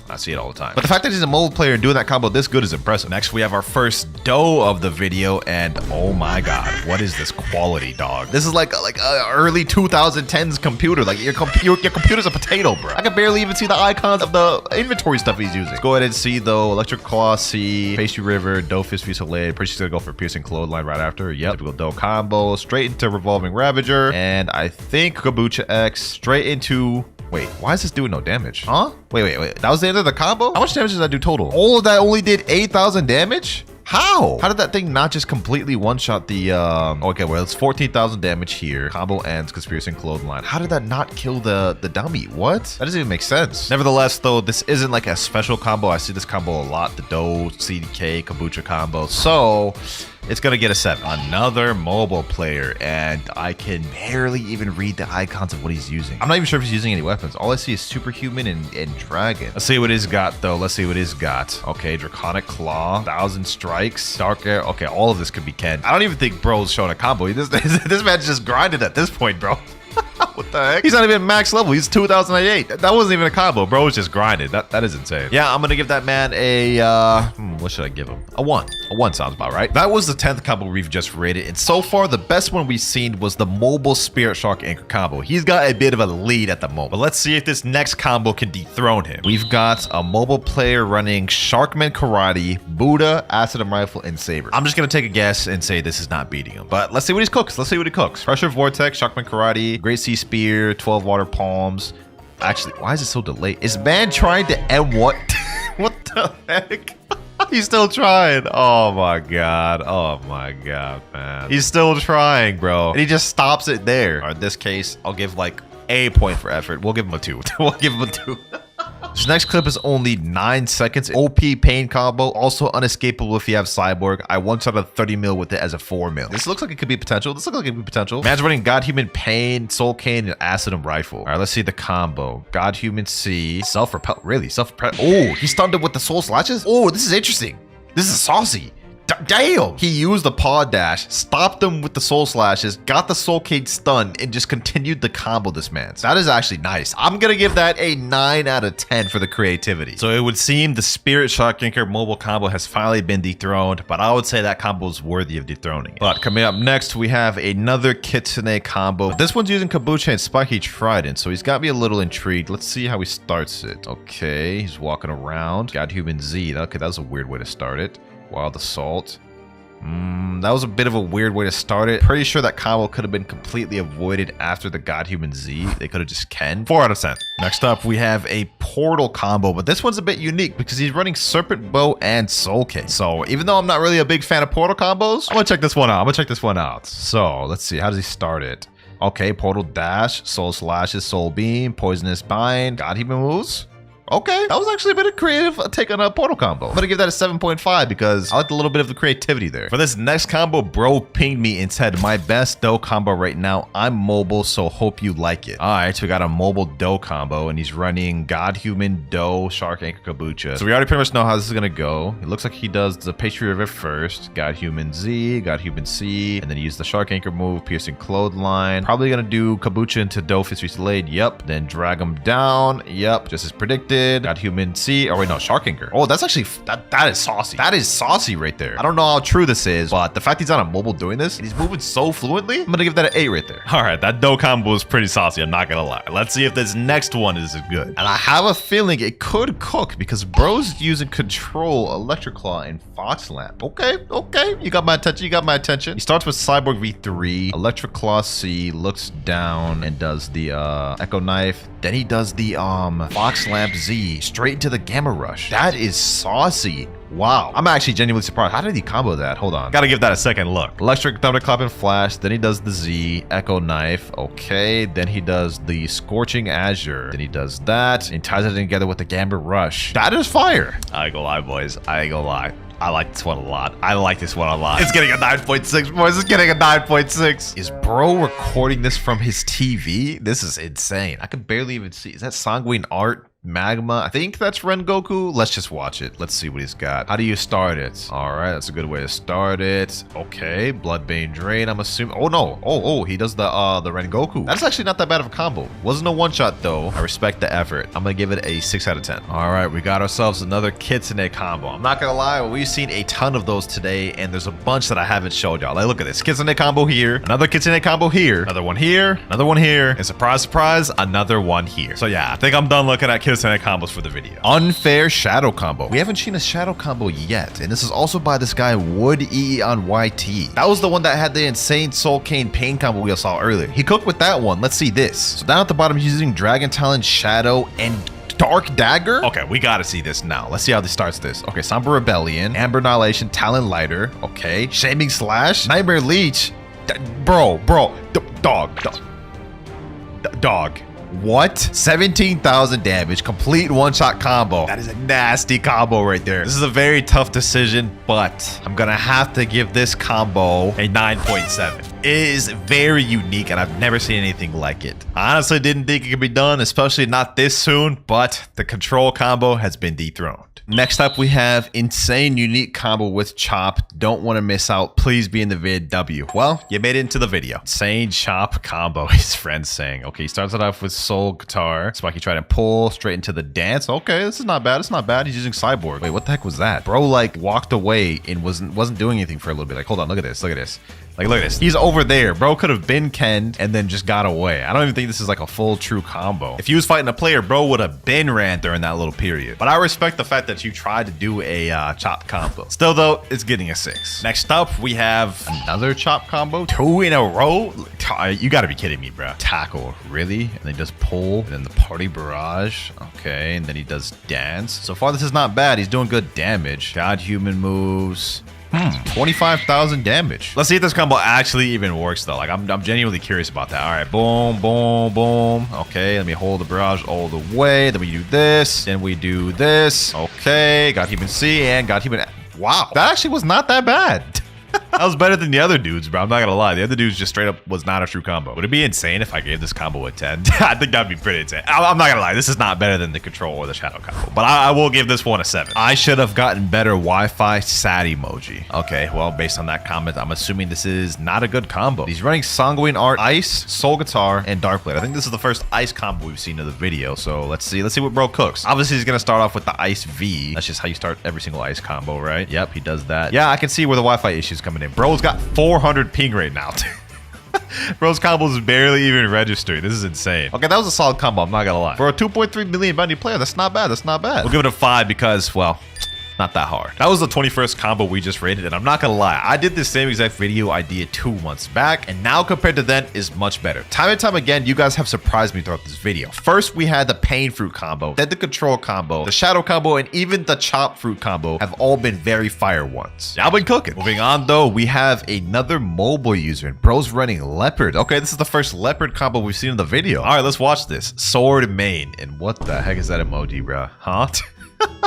I see it all the time. But the fact that he's a mobile player and doing that combo this good is impressive. Next, we have our first doe of the video, and oh my god, what is this quality, dog? This is like early 2010s computer. Like your computer's a potato, bro. I can barely even see the icons of the inventory stuff he's using. Let's go ahead and see though. Electric Claw C, Pastry River, Doe Fist Fusillade. Pretty sure he's gonna go for Piercing Clothesline right after. Yep, typical doe combo. Straight into Revolving Ravager, and I think Kabucha X straight into. Wait, why is this doing no damage? Huh? Wait. That was the end of the combo? How much damage does that do total? All of that only did 8,000 damage? How? How did that thing not just completely one-shot the, okay, well, it's 14,000 damage here. Combo ends, Conspiracy and Clothesline. How did that not kill the dummy? What? That doesn't even make sense. Nevertheless, though, this isn't like a special combo. I see this combo a lot. The Doe, CDK, Kabucha combo. So it's gonna get a 7. Another mobile player, and I can barely even read the icons of what he's using. I'm not even sure if he's using any weapons. All I see is Superhuman and Dragon. Let's see what he's got, though. Let's see what he's got. Okay, Draconic Claw, 1,000 Strikes, Dark Air. Okay, all of this could be Ken. I don't even think bro's showing a combo. This man's just grinded at this point, bro. What the heck? He's not even max level. He's 2008. That wasn't even a combo. Bro was just grinded. That is insane. Yeah, I'm gonna give that man a what should I give him? A 1. A 1 sounds about right. That was the 10th combo we've just rated, and so far the best one we've seen was the mobile Spirit Shark Anchor combo. He's got a bit of a lead at the moment, but let's see if this next combo can dethrone him. We've got a mobile player running Sharkman Karate, Buddha, Acid Rifle, and Saber. I'm just gonna take a guess and say this is not beating him, but let's see what he cooks. Let's see what he cooks. Pressure Vortex, Sharkman Karate, Great Sea Spear, 12 Water Palms. Actually, why is it so delayed? Is man trying to end what? What the heck? He's still trying. Oh my god. Oh my god, man. He's still trying, bro. And he just stops it there. Or in this case, I'll give like a point for effort. We'll give him a 2. We'll give him a 2. This next clip is only 9 seconds. OP pain combo, also unescapable if you have Cyborg. I once shot a 30 mil with it as a 4 mil. This looks like it could be potential. This looks like it could be potential. Man's running God Human Pain, Soul Cane, and Acid and Rifle. All right, let's see the combo. God Human C, self-repel. Really? Self-repel. Oh, he stunned it with the Soul Slashes? Oh, this is interesting. This is saucy. Damn! He used the paw dash, stopped him with the soul slashes, got the soul cage stunned, and just continued the combo this man's. That is actually nice. I'm gonna give that a 9 out of 10 for the creativity. So it would seem the Spirit Shark Anchor mobile combo has finally been dethroned, but I would say that combo is worthy of dethroning it. But coming up next, we have another Kitsune combo. But this one's using Kabucha and Spiky Trident, so he's got me a little intrigued. Let's see how he starts it. Okay, he's walking around. God Human Z. Okay, that was a weird way to start it. Wild Assault. That was a bit of a weird way to start it. Pretty sure that combo could have been completely avoided after the God Human Z. They could have just Ken. 4 out of 10. Next up, we have a Portal combo, but this one's a bit unique because he's running Serpent Bow and Soul King. So even though I'm not really a big fan of Portal combos, I'm gonna check this one out. So let's see. How does he start it? Okay, Portal Dash, Soul Slashes, Soul Beam, Poisonous Bind, God Human moves. Okay, that was actually a bit of creative take on a Portal combo. I'm gonna give that a 7.5 because I liked a little bit of the creativity there. For this next combo, bro pinged me and said, my best doe combo right now. I'm mobile, so hope you like it. All right, so we got a mobile doe combo, and he's running God Human, Doe, Shark Anchor, Kabucha. So we already pretty much know how this is gonna go. It looks like he does the Pastry River first, God Human Z, God Human C, and then he used the Shark Anchor move, Piercing Clothesline. Probably gonna do Kabucha into Doe Fist Fusillade. Yep. Then drag him down. Yep. Just as predicted. Got Human C. Oh wait, no, Shark Anchor. Oh, that's actually that is saucy. That is saucy right there. I don't know how true this is, but the fact he's on a mobile doing this and he's moving so fluently, I'm gonna give that an 8 right there. All right, that doe combo is pretty saucy. I'm not gonna lie. Let's see if this next one is good. And I have a feeling it could cook because bro's using Control, Electric Claw, and Fox Lamp. Okay, you got my attention. You got my attention. He starts with Cyborg V3, Electric Claw C, looks down and does the Echo Knife. Then he does the Fox Lamp Z straight into the Gamma Rush. That is saucy. Wow. I'm actually genuinely surprised. How did he combo that? Hold on. Gotta give that a second look. Electric Thunderclap and Flash. Then he does the Z. Echo Knife. Okay. Then he does the Scorching Azure. Then he does that and ties it together with the Gamma Rush. That is fire. I ain't gonna lie, boys. I ain't gonna lie. I like this one a lot. It's getting a 9.6, boys. It's getting a 9.6. Is bro recording this from his TV? This is insane. I can barely even see. Is that Sanguine Art? Magma. I think that's Rengoku. Let's just watch it. Let's see what he's got. How do you start it? All right, that's a good way to start it. Okay, Bloodbane Drain, I'm assuming. Oh, no. Oh, he does the Rengoku. That's actually not that bad of a combo. Wasn't a one-shot, though. I respect the effort. I'm going to give it a 6 out of 10. All right, we got ourselves another Kitsune combo. I'm not going to lie, we've seen a ton of those today, and there's a bunch that I haven't showed y'all. Like, look at this. Kitsune combo here, another Kitsune combo here, another one here, another one here, and surprise, surprise, another one here. So yeah, I think I'm done looking at Kitsune combos for the video. Unfair shadow combo. We haven't seen a shadow combo yet, and this is also by this guy Wood EE on YT. That was the one that had the insane Soul Cane Pain combo we saw earlier. He cooked with that one. Let's see this. So down at the bottom, he's using Dragon Talon, Shadow, and Dark Dagger? Okay, we gotta see this now. Let's see how this starts this. Okay, Somber Rebellion, Amber Annihilation, Talon Lighter. Okay, Shaming Slash, Nightmare Leech. Bro, dog. What? 17,000 damage, complete one-shot combo. That is a nasty combo right there. This is a very tough decision, but I'm gonna have to give this combo a 9.7. It is very unique, and I've never seen anything like it. I honestly didn't think it could be done, especially not this soon, but the control combo has been dethroned. Next up, we have insane unique combo with Chop. Don't want to miss out. Please be in the vid W. Well, you made it into the video. Insane Chop combo, his friend's saying. Okay, he starts it off with Soul Guitar. Spiky tried to pull straight into the dance. Okay, this is not bad. It's not bad. He's using Cyborg. Wait, what the heck was that? Bro, like, walked away and wasn't doing anything for a little bit. Like, hold on, look at this. Look at this. Like, look at this. He's over there. Bro could have been Kenned and then just got away. I don't even think this is like a full true combo. If he was fighting a player, bro would have been ran during that little period. But I respect the fact that you tried to do a Chop combo. Still, though, it's getting a 6. Next up, we have another Chop combo. 2 in a row? You got to be kidding me, bro. Tackle. Really? And then he does pull. And then the Party Barrage. Okay. And then he does dance. So far, this is not bad. He's doing good damage. God Human moves. 25,000 damage. Let's see if this combo actually even works though. Like I'm genuinely curious about that. All right, boom, boom, boom. Okay, let me hold the barrage all the way. Then we do this. Then we do this. Okay, got Human C and got Human. Wow, that actually was not that bad. That was better than the other dudes, bro. I'm not gonna lie. The other dudes just straight up was not a true combo. Would it be insane if I gave this combo a 10? I think that'd be pretty insane. I'm not gonna lie. This is not better than the control or the shadow combo, but I will give this one a 7. I should have gotten better Wi-Fi sad emoji. Okay, well, based on that comment, I'm assuming this is not a good combo. He's running Sanguine Art, Ice, Soul Guitar, and Dark Blade. I think this is the first Ice combo we've seen in the video. So let's see what bro cooks. Obviously, he's gonna start off with the Ice V. That's just how you start every single Ice combo, right? Yep, he does that. Yeah, I can see where the Wi-Fi issues coming in. Bro's got 400 ping right now. Bro's combos is barely even registering. This is insane. Okay, that was a solid combo. I'm not gonna lie. For a 2.3 million bounty player, that's not bad. That's not bad. We'll give it a 5 because, well, not that hard. That was the 21st combo we just rated, and I'm not gonna lie, I did the same exact video idea 2 months back, and now compared to then is much better. Time and time again, you guys have surprised me throughout this video. First, we had the Pain Fruit combo, then the Control combo, the Shadow combo, and even the Chop Fruit combo have all been very fire ones. Y'all been cooking. Moving on though, we have another mobile user, and bro's running Leopard. Okay, this is the first Leopard combo we've seen in the video. All right, let's watch this. Sword Main, and what the heck is that emoji, bro? Huh?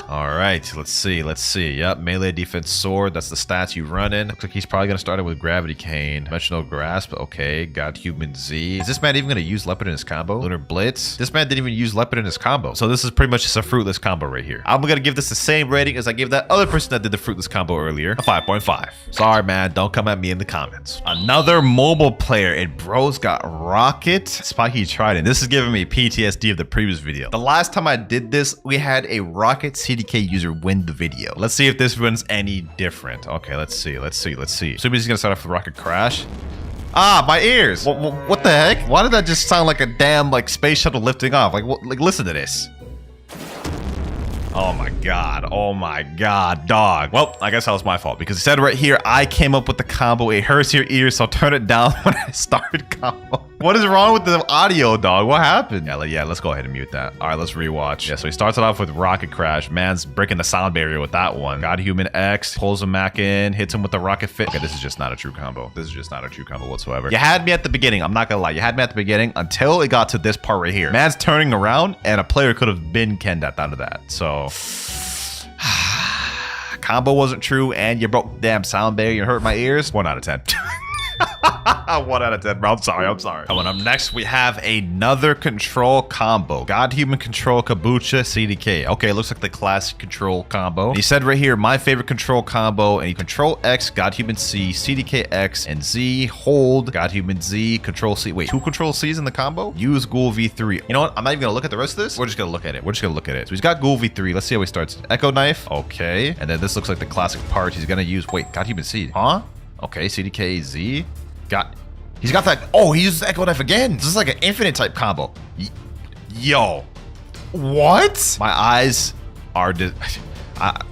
All right, let's see. Yep, melee defense sword. That's the stats you run in. Looks like he's probably gonna start it with Gravity Cane. Dimensional Grasp. Okay, got Human Z. Is this man even gonna use Leopard in his combo? Lunar Blitz. This man didn't even use Leopard in his combo. So this is pretty much just a fruitless combo right here. I'm gonna give this the same rating as I gave that other person that did the fruitless combo earlier, a 5.5. Sorry, man. Don't come at me in the comments. Another mobile player, and bro's got Rocket, Spiky Trident. This is giving me PTSD of the previous video. The last time I did this, we had a Rocket CDK user win the video. Let's see if this one's any different. Okay, let's see. Assuming he's gonna start off with Rocket Crash. Ah, my ears. What the heck? Why did that just sound like a damn like space shuttle lifting off? Like, what? Like, listen to this. Oh my god, dog. Well, I guess that was my fault because it said right here, I came up with the combo. It hurts your ears, so turn it down when I started combo. What is wrong with the audio, dog? What happened? Yeah, let's go ahead and mute that. All right, let's rewatch. Yeah, so he starts it off with Rocket Crash. Man's breaking the sound barrier with that one. God Human X, pulls him back in, hits him with the Rocket Fit. Okay, this is just not a true combo. This is just not a true combo whatsoever. You had me at the beginning. I'm not gonna lie. You had me at the beginning until it got to this part right here. Man's turning around, and a player could have been Kenned at the end of that. So... combo wasn't true, and you broke the damn sound barrier and hurt my ears. 1 out of 10. 1 out of 10, bro. I'm sorry. Coming up next, we have another control combo. God Human Control Kabucha CDK. Okay, it looks like the classic control combo. And he said right here, my favorite control combo. And you control X, God Human C, CDK X, and Z, hold, God Human Z, control C. Wait, 2 control C's in the combo? Use Ghoul V3. You know what? I'm not even gonna look at the rest of this. We're just gonna look at it. So he's got Ghoul V3. Let's see how he starts. Echo Knife. Okay. And then this looks like the classic part. He's gonna use, wait, God Human C. Huh? Okay, CDK Z. He's got that. Oh, he uses Echo Knife again. This is like an infinite type combo. Yo. What? My eyes are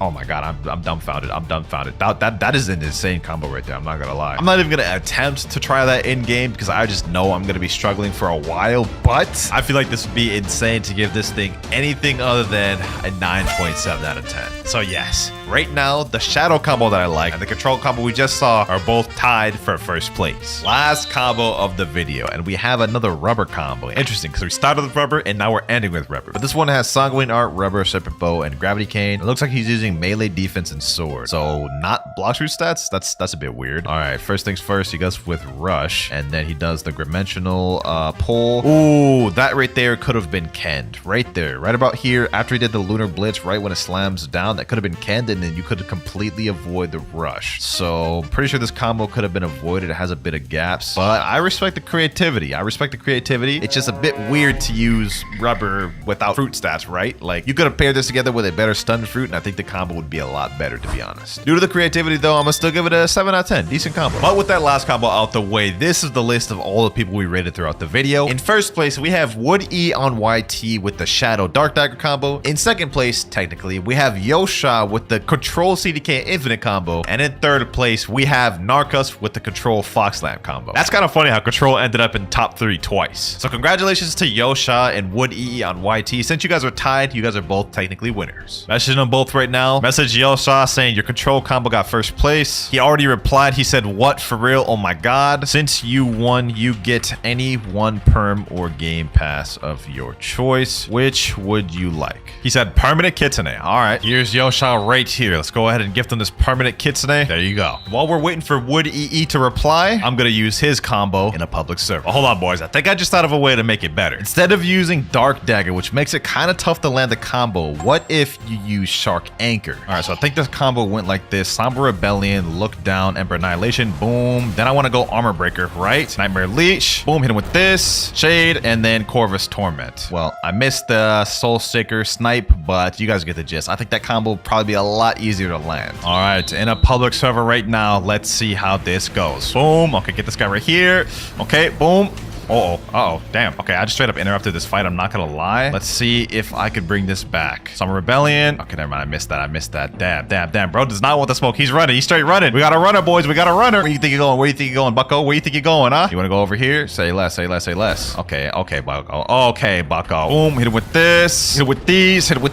oh my god, I'm dumbfounded. That is an insane combo right there. I'm not gonna lie. I'm not even gonna attempt to try that in game because I just know I'm gonna be struggling for a while. But I feel like this would be insane to give this thing anything other than a 9.7 out of 10. So yes, right now the shadow combo that I like and the control combo we just saw are both tied for first place. Last combo of the video, and we have another rubber combo. Interesting, because we started with rubber and now we're ending with rubber. But this one has Sanguine Art, rubber, separate bow, and gravity cane. It looks like he's using melee defense and sword. So not Blox root stats? That's a bit weird. All right, first things first, he goes with rush, and then he does the dimensional pull. Ooh, that right there could have been canned. Right there, right about here, after he did the lunar blitz, right when it slams down, that could have been canned, and then you could completely avoid the rush. So pretty sure this combo could have been avoided. It has a bit of gaps, but I respect the creativity. It's just a bit weird to use rubber without fruit stats, right? Like, you could have paired this together with a better stun fruit, and I think the combo would be a lot better, to be honest. Due to the creativity, though, I'm gonna still give it a 7 out of 10. Decent combo. But with that last combo out the way, this is the list of all the people we rated throughout the video. In first place, we have Wood E on YT with the Shadow Dark Dagger combo. In second place, technically, we have Yosha with the Control CDK Infinite combo. And in third place, we have Narcus with the Control Foxland combo. That's kind of funny how Control ended up in top 3 twice. So congratulations to Yosha and Wood E on YT. Since you guys are tied, you guys are both technically winners. Messaging them both right now. Message Yosha saying your control combo got first place. He already replied. He said, what, for real? Oh my god. Since you won, you get any one perm or game pass of your choice. Which would you like? He said permanent kitsune. All right, here's Yosha right here. Let's go ahead and gift him this permanent kitsune. There you go. While we're waiting for Wood EE to reply, I'm gonna use his combo in a public server. Hold on, boys. I think I just thought of a way to make it better. Instead of using Dark Dagger, which makes it kind of tough to land the combo, what if you use Shark Anchor? All right, so I think this combo went like this. Somber Rebellion, Look Down, Ember Annihilation, boom. Then I want to go Armor Breaker, right? Nightmare Leech, boom, hit him with this, Shade, and then Corvus Torment. Well, I missed the Soul Shaker Snipe, but you guys get the gist. I think that combo will probably be a lot easier to land. All right, in a public server right now, let's see how this goes. Boom, okay, get this guy right here. Okay, boom. Uh-oh, damn. Okay, I just straight up interrupted this fight. I'm not gonna lie. Let's see if I could bring this back. Summer Rebellion. Okay, never mind. I missed that. Damn. Bro does not want the smoke. He's running. He's straight running. We got a runner, boys. We got a runner. Where you think you're going? Bucko? Where you think you're going, huh? You wanna go over here? Say less. Okay, Bucko. Okay, Bucko. Boom, hit it with this. Hit it with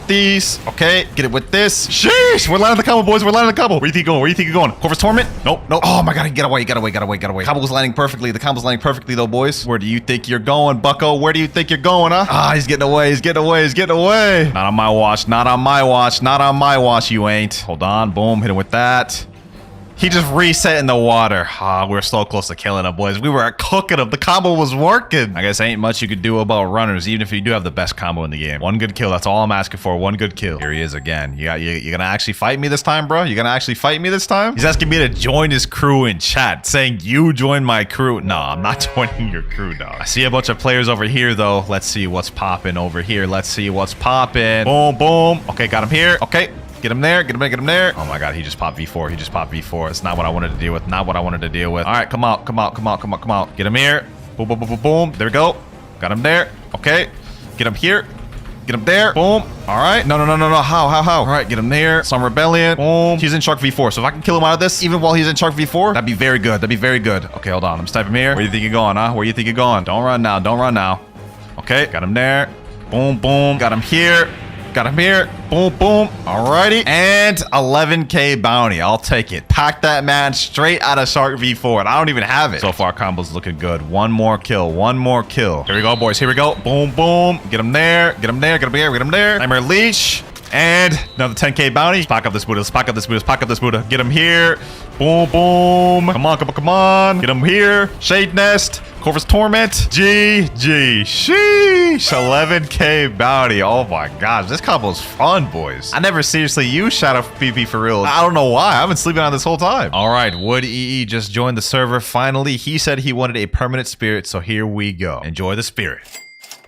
these. Okay, get it with this. Sheesh! We're landing the combo, boys. Where you think you're going? Corvus Torment? Nope. Oh my god, get away. Combo's landing perfectly. The combo's landing perfectly, though, boys. Where do you think you're going, Bucko? Where do you think you're going, huh? Ah, he's getting away. Not on my watch, you ain't. Hold on, boom, hit him with that. He just reset in the water. Ah, we're so close to killing him, boys. We were cooking him. The combo was working. I guess ain't much you could do about runners, even if you do have the best combo in the game. One good kill. That's all I'm asking for. One good kill. Here he is again. You gonna actually fight me this time, bro? He's asking me to join his crew in chat, saying you join my crew. No, I'm not joining your crew, dog. I see a bunch of players over here, though. Let's see what's popping over here. Boom, boom. Okay, got him here. Okay. Get him there. Oh my god, he just popped V4. It's not what I wanted to deal with. All right, come out. Get him here. Boom. There we go. Got him there. Okay. Get him here. Get him there. Boom. All right. No. How? All right, get him there. Some Rebellion. Boom. He's in Shark V4. So if I can kill him out of this, even while he's in Shark V4, that'd be very good. Okay, hold on. I'm just typing here. Where you think you're going, huh? Don't run now. Okay, got him there. Boom. Got him here. Boom. Alrighty. And 11k bounty. I'll take it. Pack that man straight out of Shark V4. And I don't even have it. So far, combo's looking good. One more kill. Here we go, boys. Boom. Get him there. Nightmare Leash. And another 10k bounty. Let's pack up this Buddha. Get him here. Boom, boom. Come on, come on, come on. Get him here. Shade Nest. Corvus Torment. GG. Sheesh. 11k bounty. Oh my gosh. This combo's fun, boys. I never seriously used Shadow PP for real. I don't know why. I've been sleeping on this whole time. All right. Wood EE just joined the server. Finally, he said he wanted a permanent spirit. So here we go. Enjoy the spirit.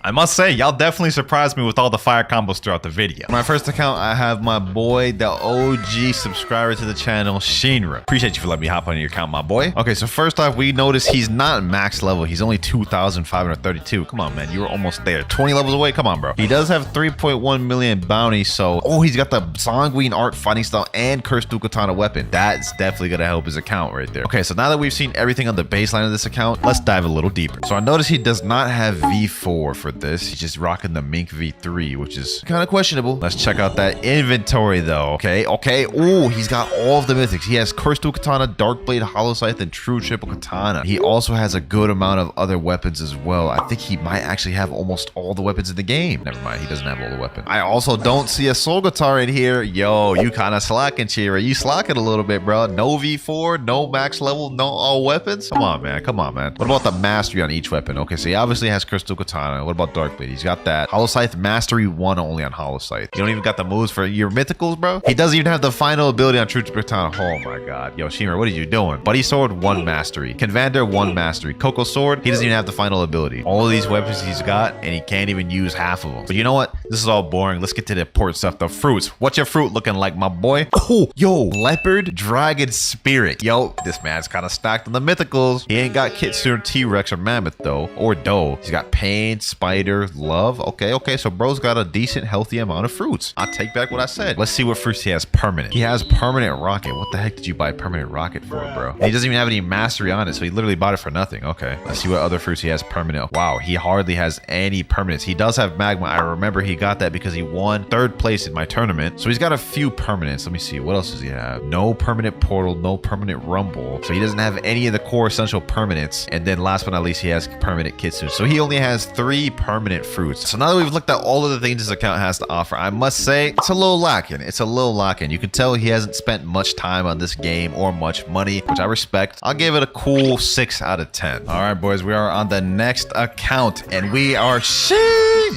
I must say, y'all definitely surprised me with all the fire combos throughout the video. My first account, I have my boy, the OG subscriber to the channel, Shinra. Appreciate you for letting me hop on your account, my boy. Okay, so first off, we notice he's not max level. He's only 2,532. Come on, man. You were almost there. 20 levels away. Come on, bro. He does have 3.1 million bounty, so... Oh, he's got the Sanguine Art fighting style and Cursed Dual Katana weapon. That's definitely gonna help his account right there. Okay, so now that we've seen everything on the baseline of this account, let's dive a little deeper. So I notice he does not have V4 for this. He's just rocking the Mink V3, which is kind of questionable. Let's check out that inventory though. Okay. Oh, he's got all of the mythics. He has Cursed Dual Katana, Dark Blade, Hollow Scythe, and True Triple Katana. He also has a good amount of other weapons as well. I think he might actually have almost all the weapons in the game. Never mind, he doesn't have all the weapons. I also don't see a Soul Guitar in here. Yo, you kind of slacking, Chira. You slacking a little bit, bro. No V4, no max level, no all weapons. Come on, man. Come on, man. What about the mastery on each weapon? Okay, so he obviously has Cursed Dual Katana. What about Dark Blade? He's got that. Hollow Scythe Mastery 1 only on Hollow Scythe. You don't even got the moves for your mythicals, bro. He doesn't even have the final ability on True Triple Katana. Oh my god. Yo, Shimmer, what are you doing? Buddy Sword, 1 mastery. Convander, 1 mastery. Coco Sword, he doesn't even have the final ability. All of these weapons he's got, and he can't even use half of them. But you know what? This is all boring. Let's get to the important stuff. The fruits. What's your fruit looking like, my boy? Oh, yo, Leopard, Dragon, Spirit. Yo, this man's kind of stacked on the mythicals. He ain't got Kitsune, T-Rex, or Mammoth, though. Or Doe. He's got Pain, Spider, Love. Okay, so bro's got a decent, healthy amount of fruits. I'll take back what I said. Let's see what fruits he has permanent. He has permanent rocket. What the heck did you buy permanent rocket for, bro? And he doesn't even have any mastery on it, so he literally bought it for nothing. Okay, let's see what other fruits he has permanent. Wow, he hardly has any permanents. He does have magma. I remember he got that because he won 3rd place in my tournament. So he's got a few permanents. Let me see. What else does he have? No permanent portal, no permanent rumble. So he doesn't have any of the core essential permanents. And then last but not least, he has permanent Kitsune. So he only has 3 permanent fruits. So now that we've looked at all of the things this account has to offer, I must say it's a little lacking. It's a little lacking. You can tell he hasn't spent much time on this game or much money, which I respect. I'll give it a cool 6 out of 10. All right, boys, we are on the next account and we are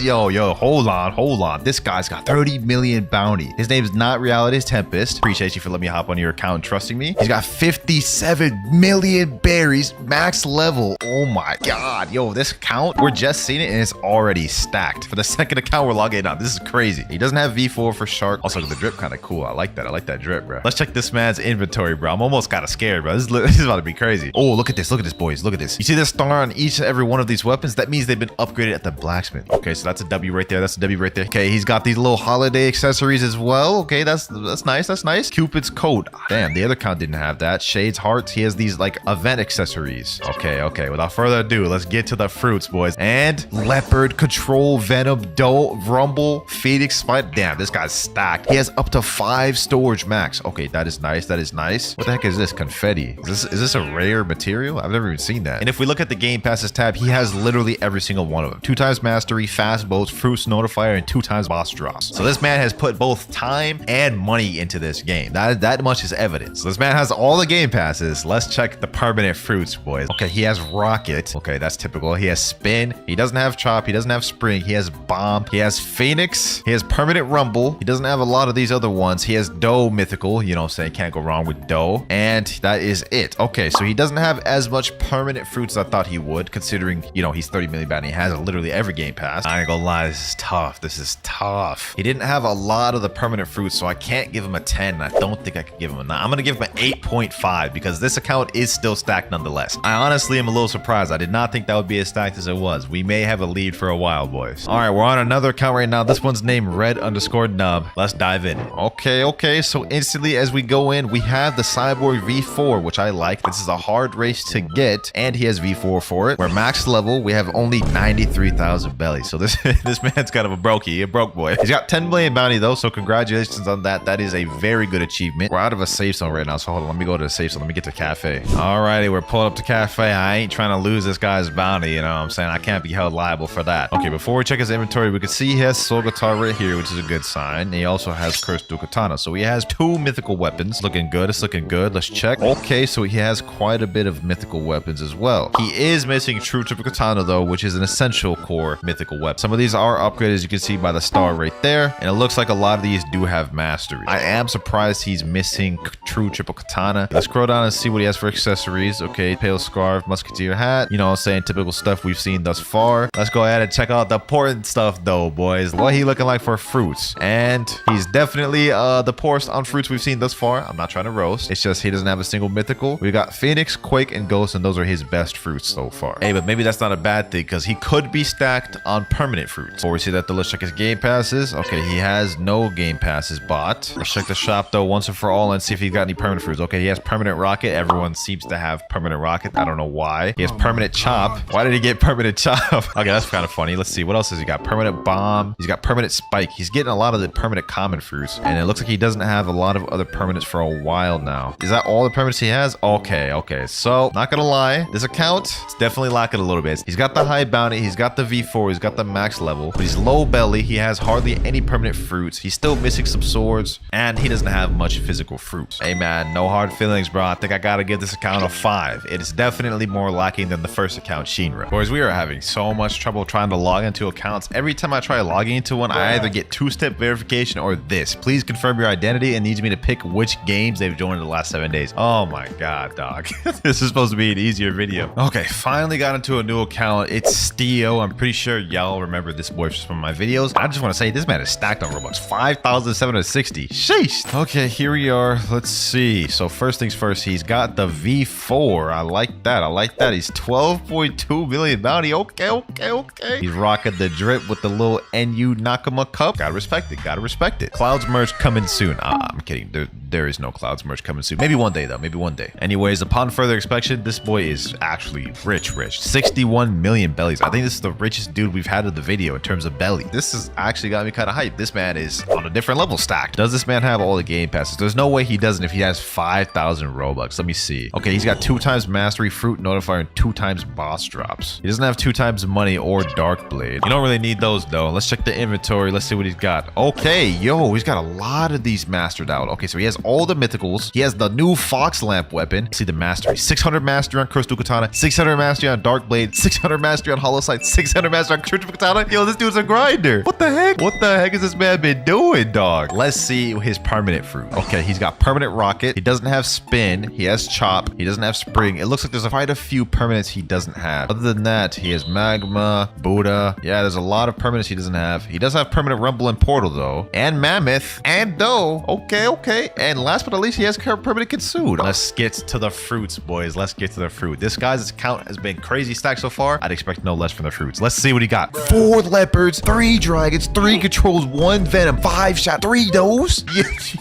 yo, hold on. This guy's got 30 million bounty. His name's not Reality, it's Tempest. Appreciate you for letting me hop on your account and trusting me. He's got 57 million berries, max level. Oh my god, yo, this account, we're just seeing it and it's already stacked. For the second account we're logging on, this is crazy. He doesn't have V4 for Shark. Also, the drip kind of cool. I like that drip, bro. Let's check this man's inventory, bro. I'm almost kind of scared, bro. This is about to be crazy. Oh, look at this, boys. Look at this. You see this star on each and every one of these weapons? That means they've been upgraded at the blacksmith. Okay, so that's a W right there. That's a W right there. Okay, he's got these little holiday accessories as well. Okay, that's nice. That's nice. Cupid's coat. Damn, the other count didn't have that. Shades hearts. He has these like event accessories. Okay. Without further ado, let's get to the fruits, boys. And leopard, control, venom, doe, rumble, phoenix, spider. Damn, this guy's stacked. He has up to 5 storage max. Okay, that is nice. What the heck is this? Confetti. Is this a rare material? I've never even seen that. And if we look at the game passes tab, he has literally every single one of them. 2 times mastery, fast boats, fruits notifier, and 2 times boss drops. So this man has put both time and money into this game. That much is evidence. This man has all the game passes. Let's check the permanent fruits, boys. Okay, he has rocket. Okay, that's typical. He has spin. He doesn't have chop. He doesn't have spring. He has bomb. He has phoenix. He has permanent rumble. He doesn't have a lot of these other ones. He has doe mythical. You know what I'm saying? Can't go wrong with doe. And that is it. Okay, so he doesn't have as much permanent fruits as I thought he would, considering, you know, he's 30 million bounty. He has literally every game pass. I ain't gonna lie, this is tough. He didn't have a lot of the permanent fruits, so I can't give him a 10. I don't think I could give him a 9. I'm gonna give him an 8.5 because this account is still stacked nonetheless. I honestly am a little surprised. I did not think that would be as stacked as it was. We may have a lead for a while, boys. All right, we're on another account right now. This one's named Red_Nub. Let's dive in. Okay. So instantly as we go in, we have the Cyborg V4, which I like. This is a hard race to get, and he has V4 for it. We're max level. We have only 93,000 belly. So this man's kind of a brokey, a broke boy. He's got 10 million bounty though, so congratulations on that. That is a very good achievement. We're out of a safe zone right now, so hold on. Let me go to the safe zone. Let me get to cafe. Alrighty, we're pulling up to cafe. I ain't trying to lose this guy's bounty. You know what I'm saying? I can't be held liable for that. Okay, before we check his inventory, we can see he has Soul Guitar right here, which is a good sign. And he also has Cursed Dual Katana. So he has 2 mythical weapons. Looking good. It's looking good. Let's check. Okay, so he has quite a bit of mythical weapons as well. He is missing True Triple Katana though, which is an essential core mythical weapon. Some of these are upgraded, as you can see by the star right there. And it looks like a lot of these do have mastery. I am surprised he's missing True Triple Katana. Let's scroll down and see what he has for accessories. Okay, Pale Scarf, Musketeer Hat. You know what I'm saying? Typical stuff we've seen thus far. Let's go ahead and check out the important stuff though, boys. What he looking like for fruits. And he's definitely the poorest on fruits we've seen thus far. I'm not trying to roast. It's just he doesn't have a single mythical. We got Phoenix, Quake, and Ghost, and those are his best fruits so far. Hey, but maybe that's not a bad thing because he could be stacked on permanent fruits. Before we see that, let's check his game passes. Okay, he has no game passes bought. Let's check the shop though once and for all and see if he's got any permanent fruits. Okay, he has permanent rocket. Everyone seems to have permanent rocket. I don't know why. He has permanent chop. Why did he get permanent chop? Okay, that's kind of funny. Let's see. What else has he got? Permanent bomb. He's got permanent spike. He's getting a lot of the permanent common fruits. And it looks like he doesn't have a lot of other permanents for a while now. Is that all the permanents he has? Okay, okay. So, not gonna lie. This account is definitely lacking a little bit. He's got the high bounty. He's got the V4. He's got the max level. But he's low belly. He has hardly any permanent fruits. He's still missing some swords. And he doesn't have much physical fruits. Hey, man. No hard feelings, bro. I think I gotta give this account a 5. It is definitely more lacking than the first account, Shinra. Boys, we are having so much trouble trying to log into accounts. Every time I try logging into one, I either get 2-step verification or this. Please confirm your identity and needs me to pick which games they've joined in the last 7 days. Oh my god, dog. This is supposed to be an easier video. Okay, finally got into a new account. It's Steo. I'm pretty sure y'all remember this boy from my videos. I just want to say this man is stacked on Roblox. 5,760. Sheesh. Okay, here we are. Let's see. So first things first, he's got the V4. I like that. I like that. He's 12.2 million bounty. Okay, okay, okay. He's rocking the drip with the little NU Nakama cup. Gotta respect it. Gotta respect it. Clouds merch coming soon. I'm kidding. There is no Clouds merch coming soon. Maybe one day though. Maybe one day. Anyways, upon further inspection, this boy is actually rich. 61 million bellies. I think this is the richest dude we've had in the video in terms of belly. This has actually got me kind of hyped. This man is on a different level stacked. Does this man have all the game passes? There's no way he doesn't if he has 5,000 Robux. Let me see. Okay, he's got 2 times mastery, fruit notifier, and 2 times boss drops. He doesn't have 2 times money or dark blade. You don't really need those though. Let's check the inventory. Let's see what he's got. Okay, yo, he's got a lot of these mastered out. Okay, so he has all the mythicals. He has the new fox lamp weapon. See the mastery. 600 mastery on Cursed Dual Katana, 600 mastery on dark blade, 600 mastery on hollow sight, 600 mastery on True Triple Katana. Yo, this dude's a grinder. What the heck? What the heck has this man been doing, dog? Let's see his permanent fruit. Okay, he's got permanent rocket. He doesn't have spin. He has chop. He doesn't have spring. It looks like there's quite a few permanents he doesn't have. Other than that, he has magma, Buddha. Yeah, there's a lot of permanents he doesn't have. He does have permanent rumble and portal though, and mammoth, and dough. Okay, okay. And last but not least, he has permanent Kitsune. Let's get to the fruits, boys. Let's get to the fruit. This guy's account has been crazy stacked so far. I'd expect no less from the fruits. Let's see what he got. 4 leopards, 3 dragons, 3 controls, 1 venom, 5 shot, 3 dose.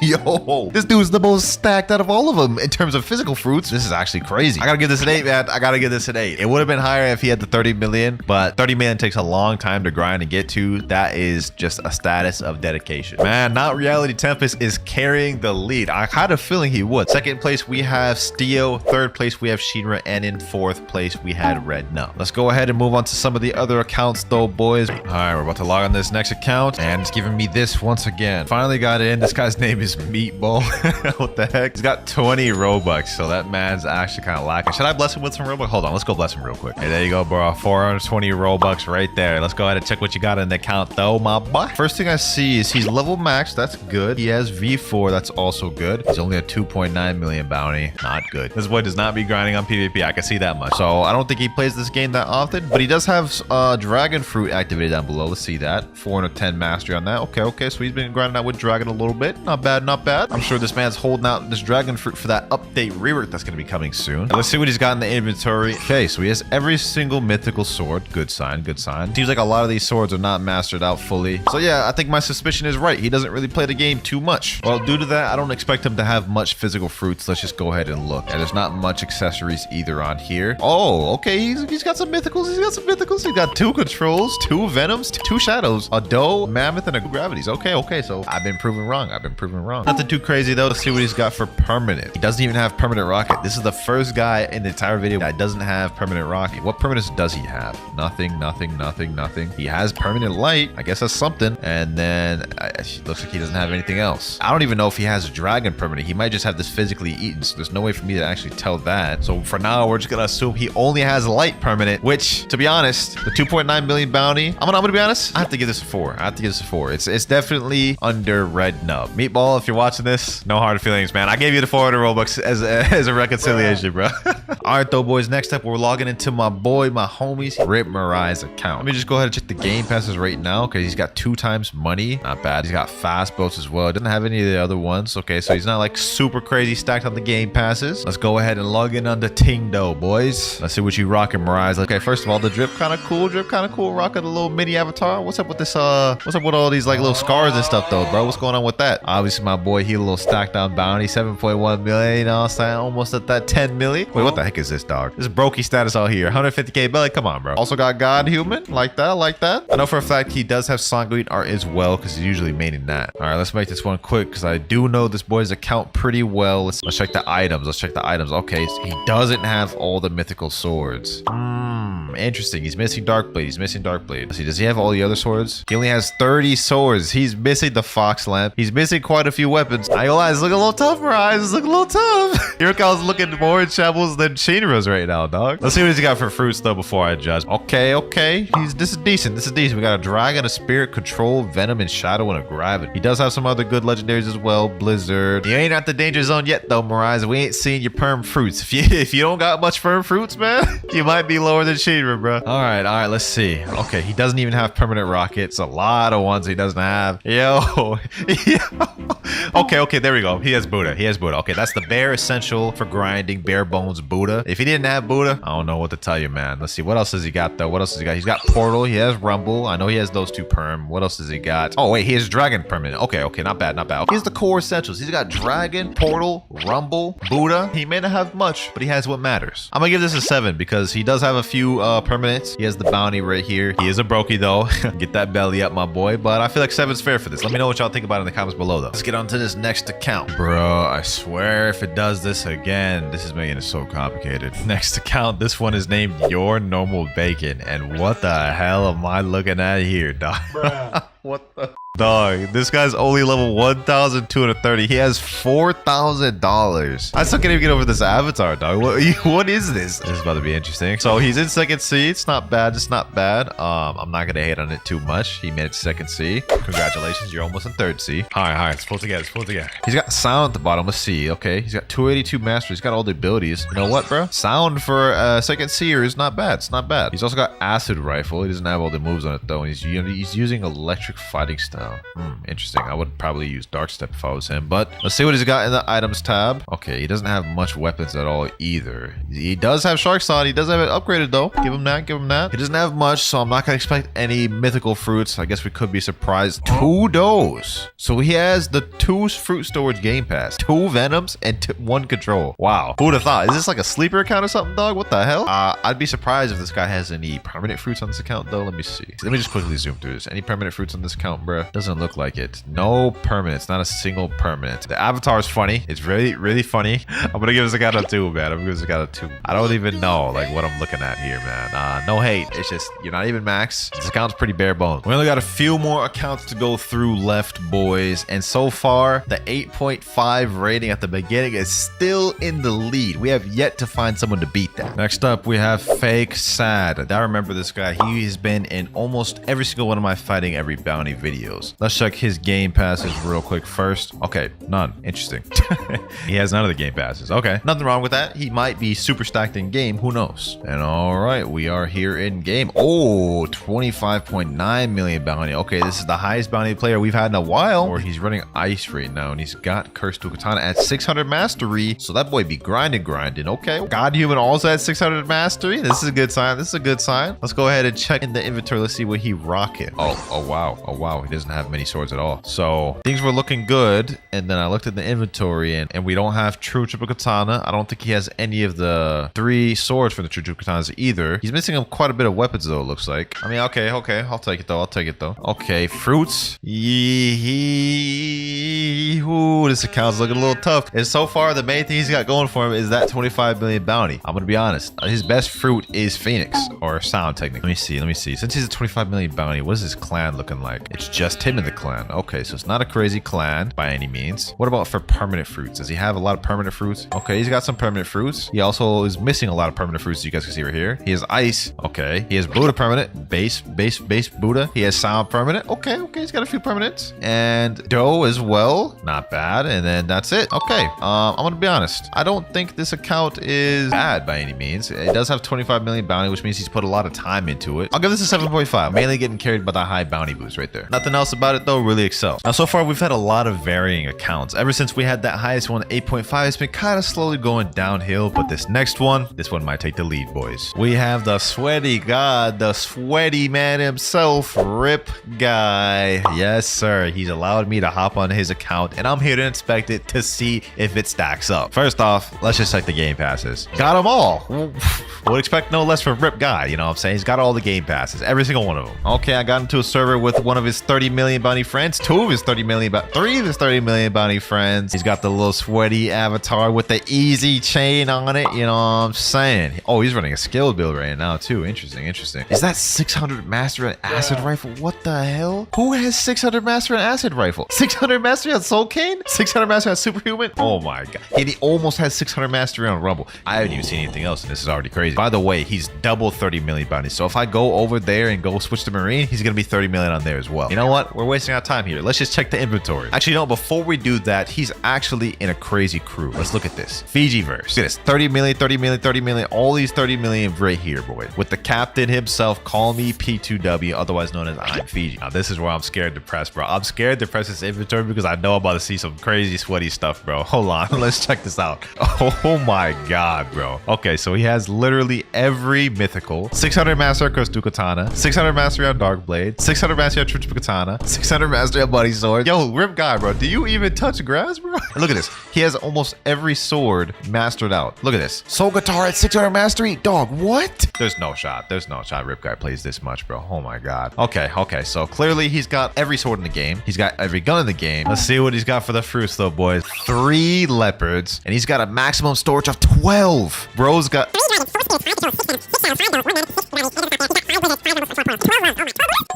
Yo, this dude's the most stacked out of all of them in terms of physical fruits. This is actually crazy. I gotta give this an 8, man. I gotta give this an 8. It would have been higher if he had the 30 million, but 30 million takes a long time to grind and get to. That is just a status of dedication. Man, Not Reality Tempest is carrying the lead. I had a feeling he would. Second place, we have Steo. Third place, we have Shinra. And in 4th place, we had Red. No. Let's go ahead and move on to some of the other accounts though, boys. All right, we're about to log on this next account, and it's giving me this once again. Finally got in. This guy's name is Meatball. What the heck? He's got 20 Robux, so that man's actually kind of lacking. Should I bless him with some Robux? Hold on, let's go bless him real quick. Hey, there you go, bro. 420 Robux right there. Let's go ahead and check what you got in the account though, my boy. First thing I see is he's level max. That's good. He has V4. That's also good. He's only a 2.9 million bounty. Not good. This boy does not be grinding on PvP. I can see that much. So I don't think he plays this game that often, but he does have dragon fruit activated down below. Let's see that. 410 mastery on that. Okay, okay. So he's been grinding out with dragon a little bit. Not bad, not bad. I'm sure this man's holding out this dragon fruit for that update rework that's going to be coming soon. Let's see what he's got in the inventory. Okay, so he has every single mythical sword. Good sign, good sign. Seems like a lot of these swords are not mastered out fully. So yeah, I think my suspicion is right. He doesn't really play the game too much. Well, due to that, I don't expect him to have much physical fruits. Let's just go ahead and look. And there's not much accessories either on here. Oh, okay. He's got some mythicals. He's got some mythicals. He's got 2 controls, 2 venoms, 2 shadows, a doe, mammoth, and a gravities. Okay, okay. So I've been proven wrong. I've been proven wrong. Nothing too crazy though. Let's see what he's got for permanent. He doesn't even have permanent rocket. This is the first guy in the entire video that doesn't have permanent rocket. What permanents does he have? Nothing, Nothing. He has permanent light. I guess that's something. And then it looks like he doesn't have anything else. I don't even know if he has a dragon permanent. He might just have this physically eaten. So there's no way for me to actually tell that. So for now, we're just gonna assume he only has a light permanent, which, to be honest, the 2.9 million bounty, I'm gonna be honest, I have to give this a 4. It's definitely under red nub. Meatball, if you're watching this, no hard feelings, man. I gave you the 400 Robux as a reconciliation, bro. All right, though, boys. Next up, we're logging into my homies, Rip Mirai's account. Let me just go ahead and check the game passes right now, because he's got 2 times money. Not bad. He's got fast boats as well. Doesn't have any of the other ones. Okay, so he's not like super crazy stacked on the game passes. Let's go ahead and log in under Tingdo, boys. Let's see what you rocking, Mirai's. Okay, first of all, the drip kind of cool. Rocking a little mini avatar. What's up with this? What's up with all these like little scars and stuff, though, bro? What's going on with that? Obviously, my boy, he a little stacked on bounty, 7.1 million. You know what I'm saying? Almost at that 10 million. Wait, what the heck is this, dog? This is brokey status out here. 150k belly. Come on, bro. Also got God Human. Like that. I know for a fact he does have Sanguine art as well, because he's usually maining that. All right, let's make this one quick, because I do know this boy's account pretty well. Let's check the items. Okay, so he doesn't have all the mythical swords. Interesting. He's missing Darkblade. Let's see, does he have all the other swords? He only has 30 swords. He's missing the Fox Lamp. He's missing quite a few weapons. I realize, look a little tough, Mirai's. It's looking a little tough. Yurikawa's looking more in shambles than Shinra's right now, dog. Let's see what he's got for fruits, though, before I judge. Okay. This is decent. We got a dragon, a spirit, control, venom, and shadow, and a gravity. He does have some other good legendaries as well. Blizzard. You ain't at the danger zone yet, though, Mirai's. We ain't seeing your perm fruits. If you don't got much perm fruits, man, you might be lower than Shinra, bro. All right, let's see. Okay, he doesn't even have permanent rockets. A lot of ones he doesn't have. Yo. Okay, there we go. He has Buddha. Okay, that's the bare essential for grinding, bare bones Buddha. If he didn't have Buddha, I don't know what to tell you, man. Let's see. What else has he got, though? He's got Portal. He has Rumble. I know he has those 2 perm. What else has he got? Oh, wait, he has Dragon permanent. Okay, not bad. Here's the core essentials. He's got Dragon, Portal, Rumble, Buddha. He may not have much, but he has what matters. I'm gonna give this a 7, because he does have a few permanents. He has the bounty right here. He is a brokey, though. Get that belly up, my boy. But I feel like 7's fair for this. Let me know what y'all think about it in the comments below, though. Let's get on to this next account. Bro, I swear if it does this again, this is making it so complicated. Next account, this one is named Your Normal Bacon. And what the hell am I looking at here, dog? What the... Dog, this guy's only level 1,230. He has $4,000. I still can't even get over this avatar, dog. What is this? This is about to be interesting. So he's in second C. It's not bad. I'm not gonna hate on it too much. He made it second C. Congratulations, you're almost in third C. Hi. Let's pull together. He's got sound at the bottom. Let's see. Okay, he's got 282 mastery. He's got all the abilities. You know what, bro? Sound for second C'er is not bad. It's not bad. He's also got acid rifle. He doesn't have all the moves on it though. And he's using electric fighting style. Interesting. I would probably use Dark Step if I was him, but let's see what he's got in the items tab. Okay, he doesn't have much weapons at all either. He does have Shark Sod. He does have it upgraded though. Give him that. He doesn't have much, so I'm not gonna expect any mythical fruits. I guess we could be surprised. 2 does. So he has the 2 fruit storage game pass, 2 venoms, and 1 control. Wow. Who would have thought? Is this like a sleeper account or something, dog? What the hell? I'd be surprised if this guy has any permanent fruits on this account though. Let me see. Let me just quickly zoom through this. Any permanent fruits on this account, bro? Doesn't look like it. No permanents. Not a single permanent. The avatar is funny. It's really funny. I'm gonna give this a guy a 2, man. I don't even know like what I'm looking at here, man. No hate. It's just you're not even max. This account's pretty bare bones. We only got a few more accounts to go through left, boys. And so far, the 8.5 rating at the beginning is still in the lead. We have yet to find someone to beat that. Next up, we have Fake Sad. I remember this guy. He has been in almost every single one of my fighting every bounty videos. Let's check his game passes real quick first. Okay, none. Interesting. He has none of the game passes. Okay, nothing wrong with that. He might be super stacked in game. Who knows? And all right, we are here in game. Oh, 25.9 million bounty. Okay, this is the highest bounty player we've had in a while. Or he's running ice right now, and he's got Curse to Katana at 600 mastery. So that boy be grinding. Okay, God Human also at 600 mastery. This is a good sign. Let's go ahead and check in the inventory. Let's see what he rocking. Oh wow. Oh, wow. He doesn't have many swords at all. So things were looking good. And then I looked at the inventory and we don't have true triple katana. I don't think he has any of the 3 swords for the true triple katanas either. He's missing quite a bit of weapons though, it looks like. I mean, okay. I'll take it though. Okay, fruits. Ooh, this account's looking a little tough. And so far, the main thing he's got going for him is that 25 million bounty. I'm gonna be honest. His best fruit is Phoenix or Sound technically. Let me see. Since he's a 25 million bounty, what is his clan looking like? It's just him in the clan. Okay, so it's not a crazy clan by any means. What about for permanent fruits? Does he have a lot of permanent fruits? Okay, he's got some permanent fruits. He also is missing a lot of permanent fruits, as you guys can see right here. He has ice. Okay, he has Buddha permanent. Base Buddha. He has Sound permanent. Okay, he's got a few permanents. And dough as well. Not bad. And then that's it. Okay, I'm gonna be honest. I don't think this account is bad by any means. It does have 25 million bounty, which means he's put a lot of time into it. I'll give this a 7.5. Mainly getting carried by the high bounty boost right there. Nothing else about it though, really excels. Now so far we've had a lot of varying accounts. Ever since we had that highest one, 8.5, it's been kind of slowly going downhill, but this next one, might take the lead, boys. We have the sweaty god, the sweaty man himself, Rip Guy. Yes sir, he's allowed me to hop on his account and I'm here to inspect it to see if it stacks up. First off, let's just check the game passes. Got them all. Would expect no less from Rip Guy, you know what I'm saying? He's got all the game passes, every single one of them. Okay, I got into a server with one of his 30 million bounty friends, 3 of his 30 million bounty friends. He's got the little sweaty avatar with the easy chain on it, you know what I'm saying? Oh, he's running a skill build right now too. Interesting. Is that 600 master and acid rifle? What the hell? Who has 600 master and acid rifle? 600 mastery on Soul Cane? 600 mastery on Superhuman? Oh my god. And he almost has 600 mastery on Rumble. I haven't even seen anything else and this is already crazy. By the way, he's double 30 million bounty. So if I go over there and go switch to Marine, he's gonna be 30 million on there as well. You know what? We're wasting our time here. Let's just check the inventory. Actually, no, before we do that, he's actually in a crazy crew. Let's look at this. Fijiverse. Look at this. 30 million, all these 30 million right here, boy. With the captain himself, call me P2W, otherwise known as I'm Fiji. Now, this is where I'm scared to press, bro. I'm scared to press this inventory because I know I'm about to see some crazy sweaty stuff, bro. Hold on. Let's check this out. Oh my god, bro. Okay, so he has literally every mythical. 600 mastery on Kursu Katana, 600 mastery on Dark Blade, 600 mastery on Triple Katana, 600 mastery on Buddy Sword. Yo, Rip Guy, bro. Do you even touch grass, bro? Look at this. He has almost every sword mastered out. Look at this. Soul Guitar at 600 mastery. Dog, what? There's no shot. Rip Guy plays this much, bro. Oh my god. Okay. So clearly he's got every sword in the game. He's got every gun in the game. Let's see what he's got for the fruits though, boys. 3 leopards, and he's got a maximum storage of 12. Bro's got...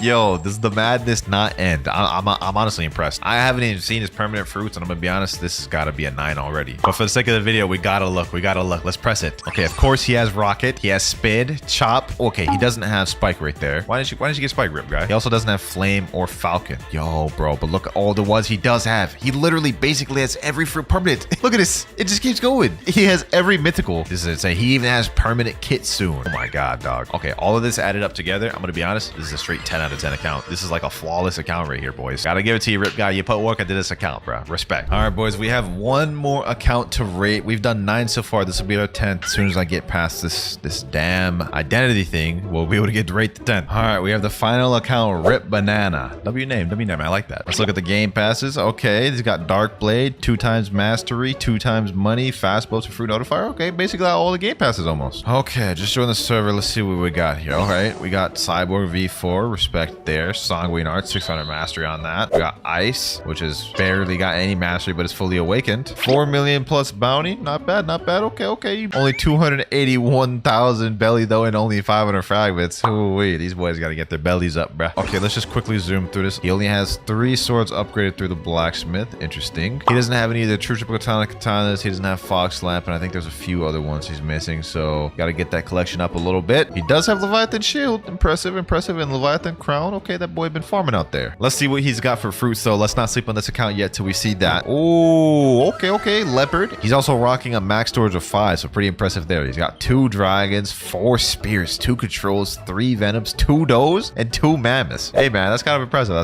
Yo, does the madness not end? I'm honestly impressed. I haven't even seen his permanent fruits, and I'm gonna be honest, this has got to be a 9 already. But for the sake of the video, we gotta look. Let's press it. Okay, of course he has rocket. He has spid, chop. Okay, he doesn't have spike right there. Why didn't you get spike, Rip Guy? He also doesn't have flame or falcon. Yo, bro, but look at all the ones he does have. He literally basically has every fruit permanent. Look at this. It just keeps going. He has every mythical. This is insane. He even has permanent kit soon. Oh my god, dog. Okay, all of this added up together, I'm gonna be honest, this is a straight 10 out of 10 account. This is like a flawless account right here, boys. Gotta give it to you, Rip Guy. You put work into this account, bro. Respect. All right, boys, we have one more account to rate. We've done 9 so far. This will be our 10th. As soon as I get past this damn identity thing, we'll be able to get to rate the 10th. All right, we have the final account, Rip Banana. W name. I like that. Let's look at the game passes. Okay, he's got Dark Blade, 2 times mastery, 2 times money, fast bow to fruit notifier. Okay, basically all the game passes almost. Okay, just join the server. Let's see what we got here. All right, we got Cyborg V4, respect there. Sanguine Art, 600 mastery on that. We got Ice, which has barely got any mastery, but it's fully awakened. 4 million plus bounty. Not bad. Okay. Only 281,000 belly though, and only 500 fragments. Ooh-wee, these boys gotta get their bellies up, bruh. Okay, let's just quickly zoom through this. He only has 3 swords upgraded through the blacksmith. Interesting. He doesn't have any of the true triple katanas. He doesn't have Fox Lamp, and I think there's a few other ones he's missing, so gotta get that collection up a little bit. He does have Leviathan Shield. Impressive, and Leviathan Crown. Okay, that boy been farming out there. Let's see what he's got for fruits, though. Let's not sleep on this account yet till we see that. Oh, okay. Leopard. He's also rocking a max storage of 5, so pretty impressive there. He's got 2 dragons, 4 spears, 2 controls, 3 venoms, 2 does, and 2 mammoths. Hey, man, that's kind of impressive.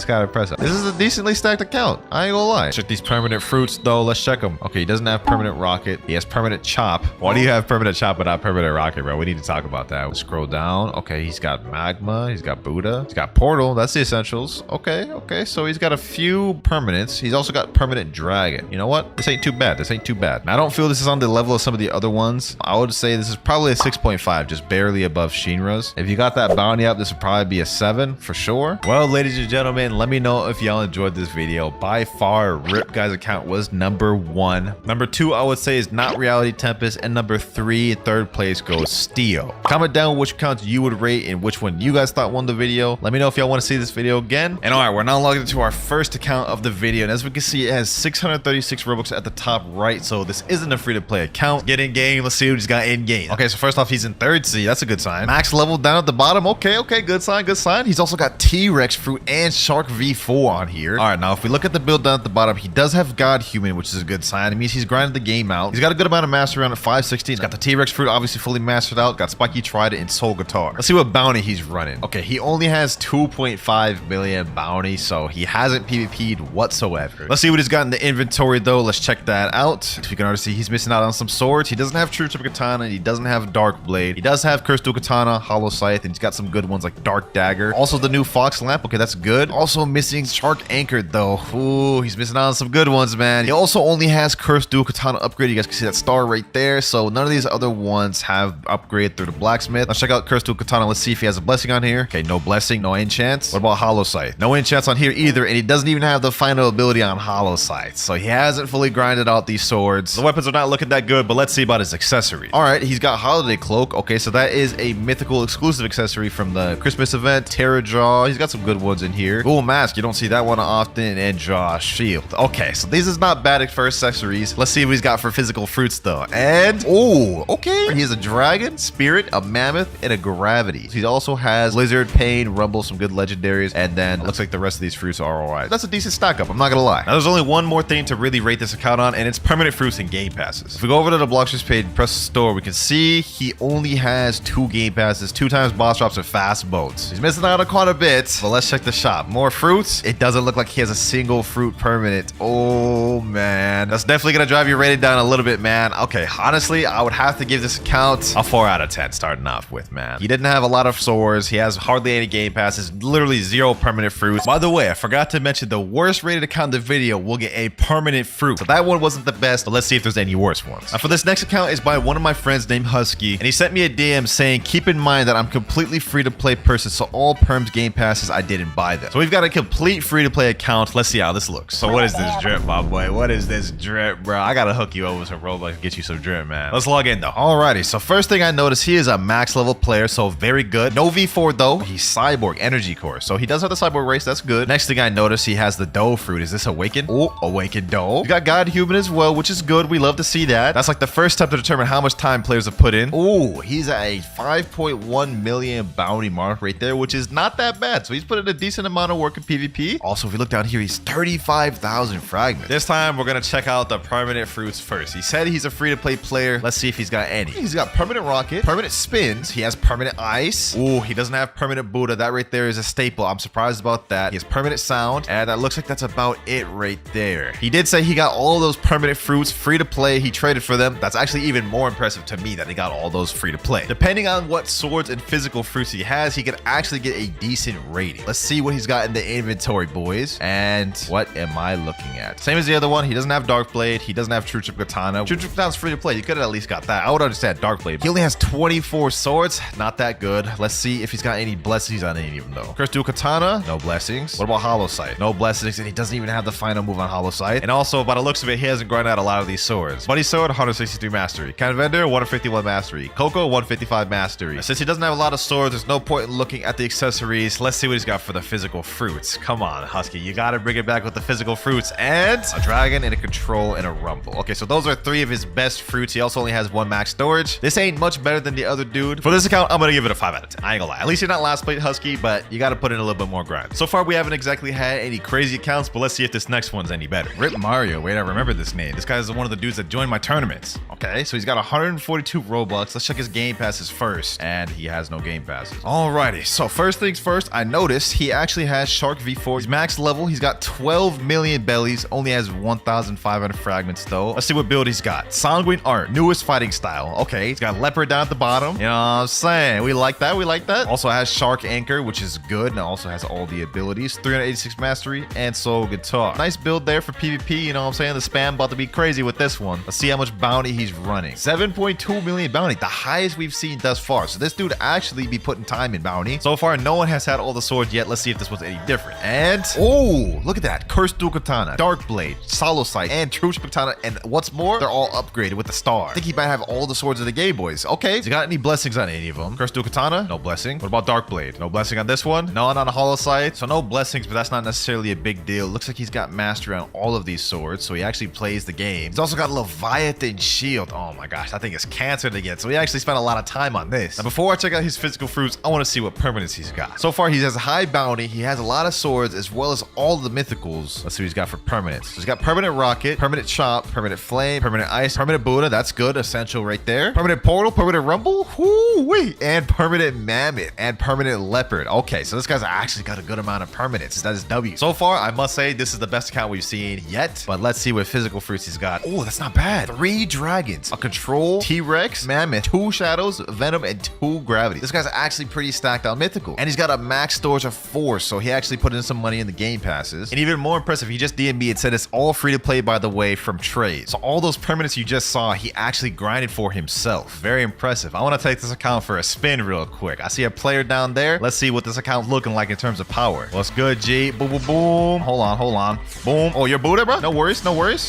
This is a decently stacked account. I ain't gonna lie. Check these permanent fruits, though. Let's check them. Okay, he doesn't have permanent rocket. He has permanent chop. Why do you have permanent chop but not permanent rocket, bro? We need to talk about that. We'll scroll down. down. Okay, he's got Magma. He's got Buddha. He's got Portal. That's the essentials. Okay. So he's got a few permanents. He's also got permanent Dragon. You know what? This ain't too bad. This ain't too bad. Now, I don't feel this is on the level of some of the other ones. I would say this is probably a 6.5, just barely above Shinra's. If you got that bounty up, this would probably be a 7 for sure. Well, ladies and gentlemen, let me know if y'all enjoyed this video. By far, Rip Guy's account was number 1. Number 2, I would say, is Not Reality Tempest. And number 3, in third place, goes Steel. Comment down which accounts you would rate and which one you guys thought won the video. Let me know if y'all want to see this video again. And all right, we're now logged into our first account of the video. And as we can see, it has 636 Robux at the top right. So this isn't a free-to-play account. Get in game. Let's see what he's got in game. Okay, so first off, he's in 3rd C. That's a good sign. Max level down at the bottom. Okay. Good sign. He's also got T-Rex fruit and Shark V4 on here. All right, now if we look at the build down at the bottom, he does have God Human, which is a good sign. It means he's grinded the game out. He's got a good amount of mastery around at 516. He's got the T-Rex fruit obviously fully mastered out. Got Spiky Trident and Soul Guitar. Let's see what bounty he's running. Okay, he only has 2.5 million bounty, so he hasn't PvP'd whatsoever. Let's see what he's got in the inventory though. Let's check that out. If you can already see, he's missing out on some swords. He doesn't have True Triple Katana, and he doesn't have Dark Blade. He does have Cursed Dual Katana, Hollow Scythe, and he's got some good ones like Dark Dagger. Also the new Fox Lamp. Okay, that's good. Also missing Shark Anchored though. Ooh, he's missing out on some good ones, man. He also only has Cursed Dual Katana upgrade. You guys can see that star right there. So none of these other ones have upgrade through the blacksmith. Let's check out Cursed Dual Katana. Let's see if he has a blessing on here. Okay, no blessing, no enchants. What about Hollow Scythe? No enchants on here either, and he doesn't even have the final ability on Hollow Scythe. So he hasn't fully grinded out these swords. The weapons are not looking that good, but let's see about his accessories. All right, he's got Holiday Cloak. Okay, so that is a mythical exclusive accessory from the Christmas event. Terra Jaw. He's got some good ones in here. Dual Mask. You don't see that one often. And Jaw Shield. Okay, so these is not bad for accessories. Let's see what he's got for physical fruits though. And oh, okay. He has a dragon, spirit, a mammoth, and a gravity. He also has Lizard, Pain, Rumble, some good legendaries, and then it looks like the rest of these fruits are alright. That's a decent stack up, I'm not gonna lie. Now there's only one more thing to really rate this account on, and it's permanent fruits and game passes. If we go over to the Blox's page and press the store, we can see he only has 2 game passes, 2 times boss drops, and fast boats. He's missing out on quite a bit, but let's check the shop. More fruits. It doesn't look like he has a single fruit permanent. Oh man, that's definitely gonna drive your rating down a little bit, man. Okay, honestly, I would have to give this account a 4 out of 10 starting off with, man. He didn't have a lot of swords. He has hardly any game passes, literally 0 permanent fruits. By the way, I forgot to mention the worst rated account in the video will get a permanent fruit. So that one wasn't the best, but let's see if there's any worse ones. Now for this next account is by one of my friends named Husky, and he sent me a DM saying, keep in mind that I'm completely free to play person, so all perms game passes, I didn't buy them. So we've got a complete free to play account. Let's see how this looks. So what is this drip, my boy? What is this drip, bro? I gotta hook you over some Roblox and get you some drip, man. Let's log in though. Alrighty, so first thing I noticed, he is a max level player, so very good. No V4 though. He's Cyborg Energy Core, so he does have the Cyborg race. That's good. Next thing I noticed, he has the Dough fruit. Is this Awaken? Oh, Awaken Dough. You got God Human as well, which is good. We love to see that. That's like the first step to determine how much time players have put in. Oh, he's at a 5.1 million bounty mark right there, which is not that bad. So he's put in a decent amount of work in PvP. Also, if we look down here, he's 35,000 fragments. This time, we're gonna check out the permanent fruits first. He said he's a free-to-play player. Let's see if he's got any. He's got permanent rocket, permanent spins. He has permanent ice. Oh, he doesn't have permanent Buddha. That right there is a staple. I'm surprised about that. He has permanent sound, and that looks like that's about it right there. He did say he got all of those permanent fruits free to play. He traded for them. That's actually even more impressive to me that he got all those free to play. Depending on what swords and physical fruits he has, he can actually get a decent rating. Let's see what he's got in the inventory, boys. And what am I looking at? Same as the other one. He doesn't have Dark Blade. He doesn't have True Triple Katana. True Triple Katana's free to play. You could have at least got that. I would understand Dark Blade. He only has 24 swords. Not that good. Let's see if he's got any blessings on any of them though. Cursed Dual Katana, no blessings. What about Hollow Scythe? No blessings, and he doesn't even have the final move on Hollow Scythe. And also, by the looks of it, he hasn't grinded out a lot of these swords. Buddy Sword, 163 mastery. Can Vendor, 151 mastery. Coco, 155 mastery. Since he doesn't have a lot of swords, there's no point in looking at the accessories. Let's see what he's got for the physical fruits. Come on, Husky, you gotta bring it back with the physical fruits. And a dragon and a control and a rumble. Okay, so those are 3 of his best fruits. He also only has 1 max storage. This ain't much better than the other dude. For this account, I'm gonna give it a 5 out of 10. I ain't gonna lie. At least you're not last place, Husky, but you gotta put in a little bit more grind. So far, we haven't exactly had any crazy accounts, but let's see if this next one's any better. Rip Mario. Wait, I remember this name. This guy's one of the dudes that joined my tournaments. Okay, so he's got 142 Robux. Let's check his game passes first. And he has no game passes. Alrighty, so first things first, I noticed he actually has Shark V4. He's max level. He's got 12 million bellies. Only has 1,500 fragments though. Let's see what build he's got. Sanguine Art. Newest fighting style. Okay, he's got Leopard down at the bottom. You know what I'm saying? man. We like that. We like that. Also has Shark Anchor, which is good. And also has all the abilities. 386 mastery and soul guitar. Nice build there for PvP. You know what I'm saying? The spam about to be crazy with this one. Let's see how much bounty he's running. 7.2 million bounty. The highest we've seen thus far. So this dude actually be putting time in bounty. So far, no one has had all the swords yet. Let's see if this was any different. And, oh, look at that. Cursed Dual Katana, Dark Blade, Solo Sight, and True Katana. And what's more, they're all upgraded with the star. I think he might have all the swords of the Game Boys. Okay. Has he got any blessings on any of them? Cursed Dual Katana? No blessing. What about Dark Blade? No blessing on this one? None on the Hollow Sight. So no blessings, but that's not necessarily a big deal. Looks like he's got mastery on all of these swords. So he actually plays the game. He's also got Leviathan Shield. Oh my gosh. I think it's cancer to get. So he actually spent a lot of time on this. Now, before I check out his physical fruits, I want to see what permanents he's got. So far, he has a high bounty. He has a lot of swords as well as all the mythicals. Let's see what he's got for permanents. So he's got permanent rocket, permanent chop, permanent flame, permanent ice, permanent Buddha. That's good. Essential right there. Permanent portal, permanent rumble. Whoo-wee. And permanent mammoth and permanent leopard. Okay, so this guy's actually got a good amount of permanents. That is W. So far, I must say this is the best account we've seen yet. But let's see what physical fruits he's got. Oh, that's not bad. 3 dragons, a control, T-Rex, mammoth, 2 shadows, venom, and 2 gravity. This guy's actually pretty stacked on mythical. And he's got a max storage of 4, so he actually put in some money in the game passes. And even more impressive, he just DM'd and said it's all free to play, by the way, from trade. So all those permanents you just saw, he actually grinded for himself. Very impressive. I want to take this account for a spin real quick. I see a player down there. Let's see what this account's looking like in terms of power. What's good, G? Boom, boom, boom. Hold on. Boom. Oh, you're Buddha, bro? No worries.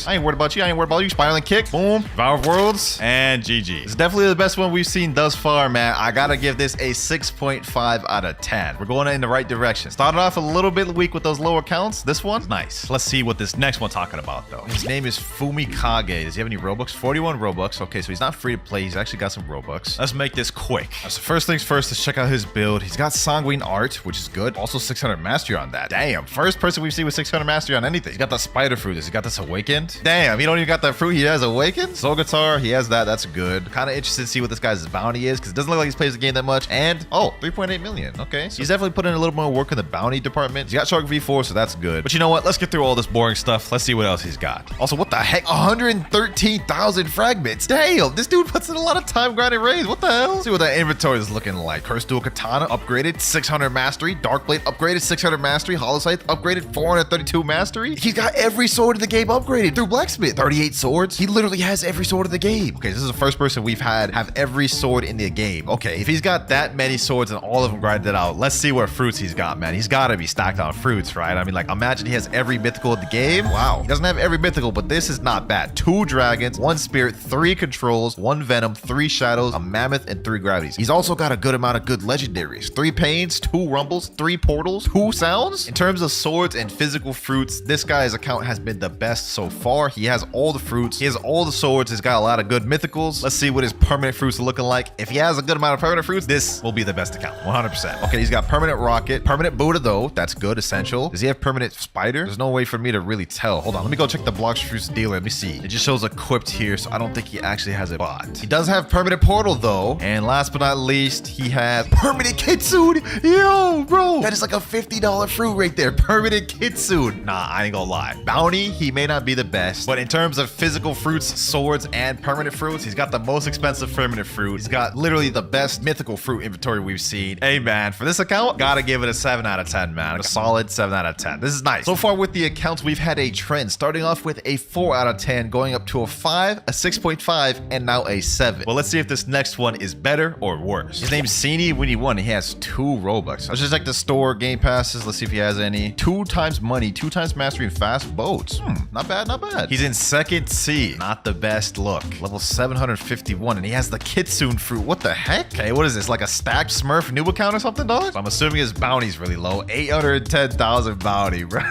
I ain't worried about you. Spiraling kick. Boom. Vow of Worlds. And GG. It's definitely the best one we've seen thus far, man. I gotta give this a 6.5 out of 10. We're going in the right direction. Started off a little bit weak with those lower counts. This one's nice. Let's see what this next one's talking about, though. His name is Fumikage. Does he have any Robux? 41 Robux. Okay, so he's not free to play. He's actually got some Robux. Let's make this quick. So first things first, let's check out his build. He's got Sanguine Art, which is good. Also 600 mastery on that. Damn. First person we've seen with 600 mastery on anything. He's got the Spider Fruit. Has he got this Awakened? Damn, he don't even got that fruit. He has Awakened. Soul Guitar, he has that. That's good. Kind of interested to see what this guy's bounty is, because it doesn't look like he's plays the game that much. And, oh, 3.8 million. Okay. So he's definitely putting in a little more work in the bounty department. He's got Shark V4, so that's good. But you know what? Let's get through all this boring stuff. Let's see what else he's got. Also, what the heck? 113,000 fragments. Damn, this dude puts in a lot of time grinding raids. What the hell? Let's see what that inventory is looking like. Cursed Dual Katana upgraded 600 mastery. Dark Blade upgraded 600 mastery. Hollow Sight upgraded 432 mastery. He's got every sword in the game upgraded through Blacksmith. 38 swords. He literally has every sword in the game. Okay, this is the first person we've had have every sword in the game. Okay, if he's got that many swords and all of them grinded out, let's see what fruits he's got, man. He's got to be stacked on fruits, right? I mean, like, imagine he has every mythical in the game. Wow. He doesn't have every mythical, but this is not bad. 2 dragons, 1 spirit, 3 controls, 1 venom, 3 shadows, a mammoth, and 3 gravities. He's also got a good amount of good legendaries. 3 pains, 2 rumbles, 3 portals, 2 sounds. In terms of swords and physical fruits, this guy's account has been the best so far. He has all the fruits. He has all the swords. He's got a lot of good mythicals. Let's see what his permanent fruits are looking like. If he has a good amount of permanent fruits, this will be the best account. 100%. Okay, he's got permanent rocket, permanent Buddha though. That's good, essential. Does he have permanent spider? There's no way for me to really tell. Hold on, let me go check the Blox fruits dealer. Let me see. It just shows equipped here, so I don't think he actually has a bot. He does have permanent portal though. And last but not least, he has permanent Kitsune. Yo, bro, that is like a $50 fruit right there. Permanent Kitsune. Nah, I ain't gonna lie. Bounty, he may not be the best, but in terms of physical fruits, swords, and permanent fruits, he's got the most expensive permanent fruit. He's got literally the best mythical fruit inventory we've seen. Hey man, for this account, gotta give it a 7 out of 10, man. A solid 7 out of 10. This is nice. So far with the accounts, we've had a trend, starting off with a 4 out of 10, going up to a 5, a 6.5, and now a 7. Well, let's see if this next one is better or worse. His name's Sini Winnie 1. He has 2 Robux. Let's just check the store game passes. Let's see if he has any. 2 times money, 2 times mastery, and fast boats. Not bad, not bad. He's in second C. Not the best look. Level 751, and he has the Kitsune fruit. What the heck? Okay, what is this? Like a stacked Smurf new account or something, dog? I'm assuming his bounty's really low. 810,000 bounty, bro.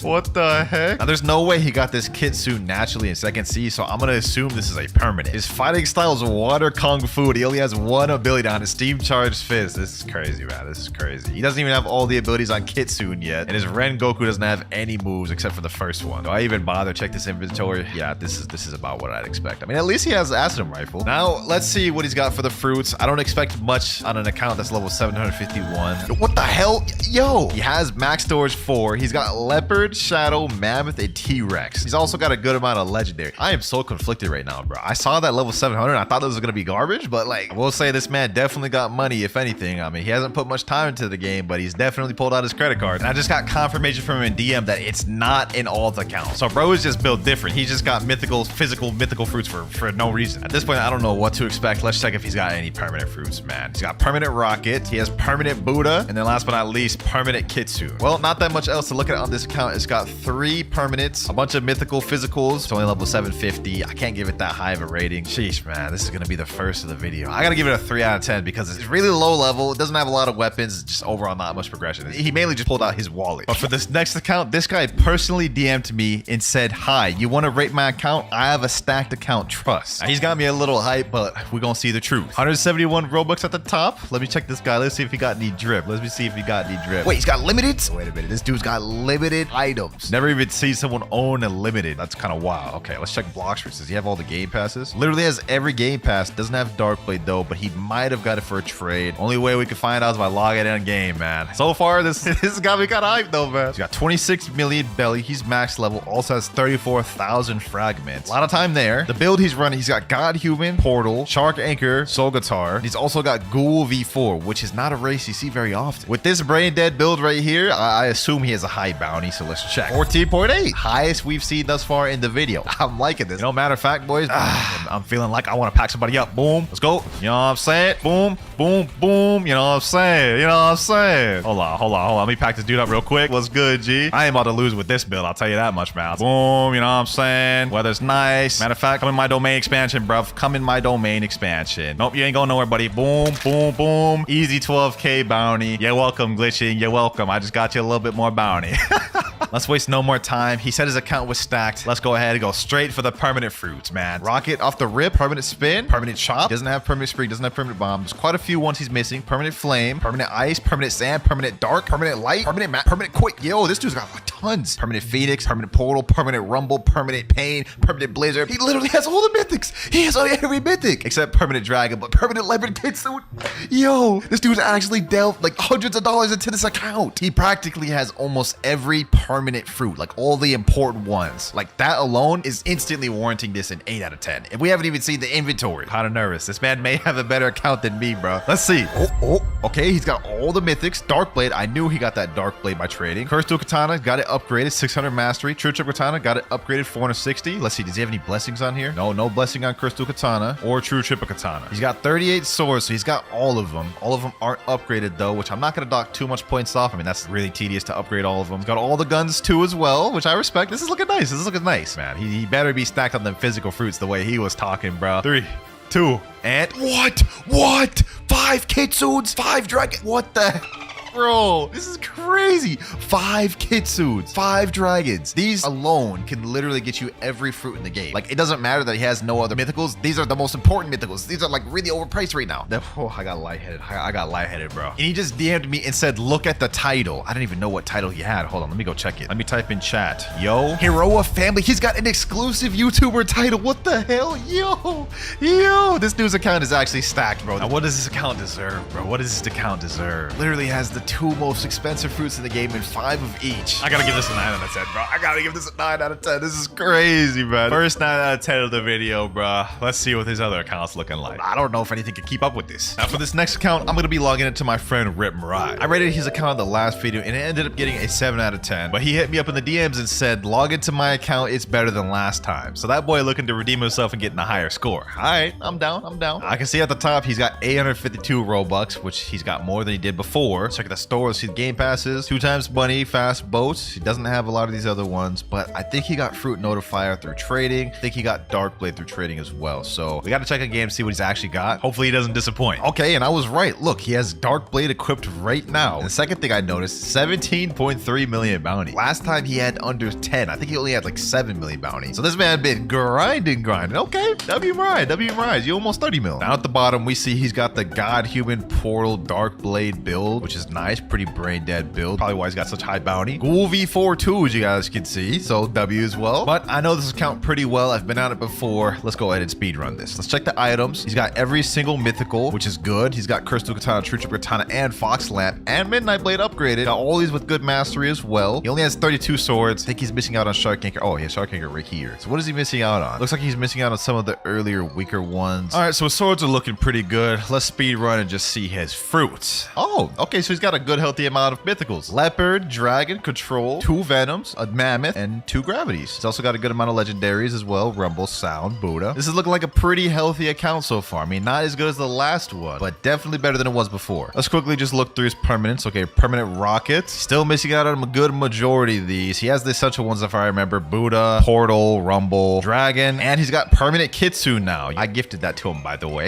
What the heck? Now, there's no way he got this Kitsune naturally in second C, so I'm gonna assume this is a permanent. His fighting style is water kung fu. He only has 1 ability on his steam charged fist. This is crazy, man. This is crazy. He doesn't even have all the abilities on Kitsune yet, and his Rengoku doesn't have any moves except for the first one. Do I even bother check this inventory? Yeah, this is about what I'd expect. I mean, at least he has Acid Rifle. Now, let's see what he's got for the fruits. I don't expect much on an account that's level 751. What the hell? Yo! He has max storage 4. He's got Leopard, Lizard, Shadow, Mammoth, and T-Rex. He's also got a good amount of legendary. I am so conflicted right now, bro. I saw that level 700. I thought this was gonna be garbage, but like, I will say this man definitely got money, if anything. I mean, he hasn't put much time into the game, but he's definitely pulled out his credit card. And I just got confirmation from him in DM that it's not an alt account. So bro is just built different. He just got mythical, physical, mythical fruits for no reason. At this point, I don't know what to expect. Let's check if he's got any permanent fruits, man. He's got permanent Rocket. He has permanent Buddha. And then last but not least, permanent Kitsune. Well, not that much else to look at on this account. It's got 3 permanents, a bunch of mythical physicals. It's only level 750. I can't give it that high of a rating. Sheesh, man. This is going to be the first of the video. I got to give it a 3 out of 10 because it's really low level. It doesn't have a lot of weapons. It's just overall not much progression. He mainly just pulled out his wallet. But for this next account, this guy personally DM'd me and said, "Hi, you want to rate my account? I have a stacked account, trust." Now, he's got me a little hype, but we're going to see the truth. 171 Robux at the top. Let me check this guy. Let's see if he got any drip. Let me see if he got any drip. Wait, he's got limited? Wait a minute. This dude's got limited items. Never even seen someone own a limited. That's kind of wild. Okay, let's check Blox first. Does he have all the game passes? Literally has every game pass. Doesn't have Darkblade though, but he might have got it for a trade. Only way we can find out is by logging in game, man. So far, this got me kind of hyped though, man. He's got 26 million belly. He's max level. Also has 34,000 fragments. A lot of time there. The build he's running, he's got God Human, Portal, Shark Anchor, Soul Guitar. He's also got Ghoul V4, which is not a race you see very often. With this brain dead build right here, I assume he has a high bounty, so let's check. 14.8, highest we've seen thus far in the video. I'm liking this. You know, matter of fact, boys, I'm feeling like I want to pack somebody up. Boom, let's go. You know what I'm saying? Boom, boom, boom. You know what I'm saying? You know what I'm saying? Hold on. Let me pack this dude up real quick. What's good, G? I ain't about to lose with this build. I'll tell you that much, man. Boom, you know what I'm saying? Weather's nice. Matter of fact, come in my domain expansion, bruv. Come in my domain expansion. Nope, you ain't going nowhere, buddy. Boom, boom, boom. Easy 12K bounty. You're welcome, glitching. You're welcome. I just got you a little bit more bounty. Let's waste no more time. He said his account was stacked. Let's go ahead and go straight for the permanent fruits, man. Rocket off the rip, permanent spin, permanent chop. Doesn't have permanent spring, doesn't have permanent bomb. There's quite a few ones he's missing. Permanent flame, permanent ice, permanent sand, permanent dark, permanent light, permanent map, permanent quick. Yo, this dude's got tons. Permanent phoenix, permanent portal, permanent rumble, permanent pain, permanent blizzard. He literally has all the mythics. He has every mythic except permanent dragon, but permanent leopard kitsune. Yo, this dude's actually dealt like hundreds of dollars into this account. He practically has almost every permanent fruit, like all the important ones. Like that alone is instantly warranting this an 8 out of 10. And we haven't even seen the inventory. Kind of nervous. This man may have a better account than me, bro. Let's see. Okay, he's got all the mythics. Darkblade, I knew he got that Darkblade by trading. Curse to Katana, got it upgraded, 600 mastery. True Chip Katana, got it upgraded, 460. Let's see, does he have any blessings on here? No blessing on Curse to Katana or True Chip Katana. He's got 38 swords, so he's got all of them. All of them aren't upgraded though, which I'm not gonna dock too much points off. I mean, that's really tedious to upgrade all of them. He's got all the guns too as well, which I respect. This is looking nice. This is looking nice, man. He better be stacked on them physical fruits the way he was talking, bro. 3, 2, and what? 5 kitsunes, 5 dragon. What the? Bro, this is crazy. 5 kitsunes, 5 dragons. These alone can literally get you every fruit in the game. Like, it doesn't matter that he has no other mythicals. These are the most important mythicals. These are like really overpriced right now. I got lightheaded. I got lightheaded, bro. And he just DM'd me and said, look at the title. I didn't even know what title he had. Hold on, let me go check it. Let me type in chat. Yo, Heroa family. He's got an exclusive YouTuber title. What the hell? Yo, this dude's account is actually stacked, bro. Now, what does this account deserve, bro? What does this account deserve? Literally has the 2 most expensive fruits in the game and 5 of each. I gotta give this a 9 out of 10, bro. I gotta give this a 9 out of 10. This is crazy, man. First 9 out of 10 of the video, bro. Let's see what his other account's looking like. I don't know if anything can keep up with this. Now, for this next account, I'm gonna be logging into my friend Rip Mirai. I rated his account in the last video and it ended up getting a 7 out of 10. But he hit me up in the DMs and said, log into my account. It's better than last time. So that boy looking to redeem himself and getting a higher score. All right, I'm down. I can see at the top, he's got 852 Robux, which he's got more than he did before. Check the store. See the game passes, 2 times bunny, fast boats. He doesn't have a lot of these other ones, but I think he got fruit notifier through trading. I think he got Darkblade through trading as well. So we got to check a game, see what he's actually got. Hopefully he doesn't disappoint. Okay, and I was right. Look, he has Darkblade equipped right now. And the second thing I noticed, 17.3 million bounty. Last time he had under 10. I think he only had like 7 million bounty. So this man been grinding. Okay, W Rise, you almost 30 mil. Down at the bottom, we see he's got the God Human Portal Darkblade build, which is nice, pretty brain dead build. Probably why he's got such high bounty. Ghoul V4 too, as you guys can see. So W as well. But I know this account pretty well. I've been on it before. Let's go ahead and speed run this. Let's check the items. He's got every single mythical, which is good. He's got Crystal Katana, True Trip Katana, and Fox Lamp, and Midnight Blade upgraded. Got all these with good mastery as well. He only has 32 swords. I think he's missing out on Shark Anchor. Oh, he has Shark Anchor right here. So what is he missing out on? Looks like he's missing out on some of the earlier weaker ones. All right, so his swords are looking pretty good. Let's speed run and just see his fruits. Oh, okay, so he's got a good healthy amount of mythicals. Leopard, Dragon, Control, 2 Venoms, a Mammoth, and 2 Gravities. He's also got a good amount of legendaries as well. Rumble, Sound, Buddha. This is looking like a pretty healthy account so far. I mean, not as good as the last one, but definitely better than it was before. Let's quickly just look through his permanents. Okay, permanent rockets. Still missing out on a good majority of these. He has the essential ones if I remember. Buddha, Portal, Rumble, Dragon, and he's got permanent Kitsune now. I gifted that to him, by the way.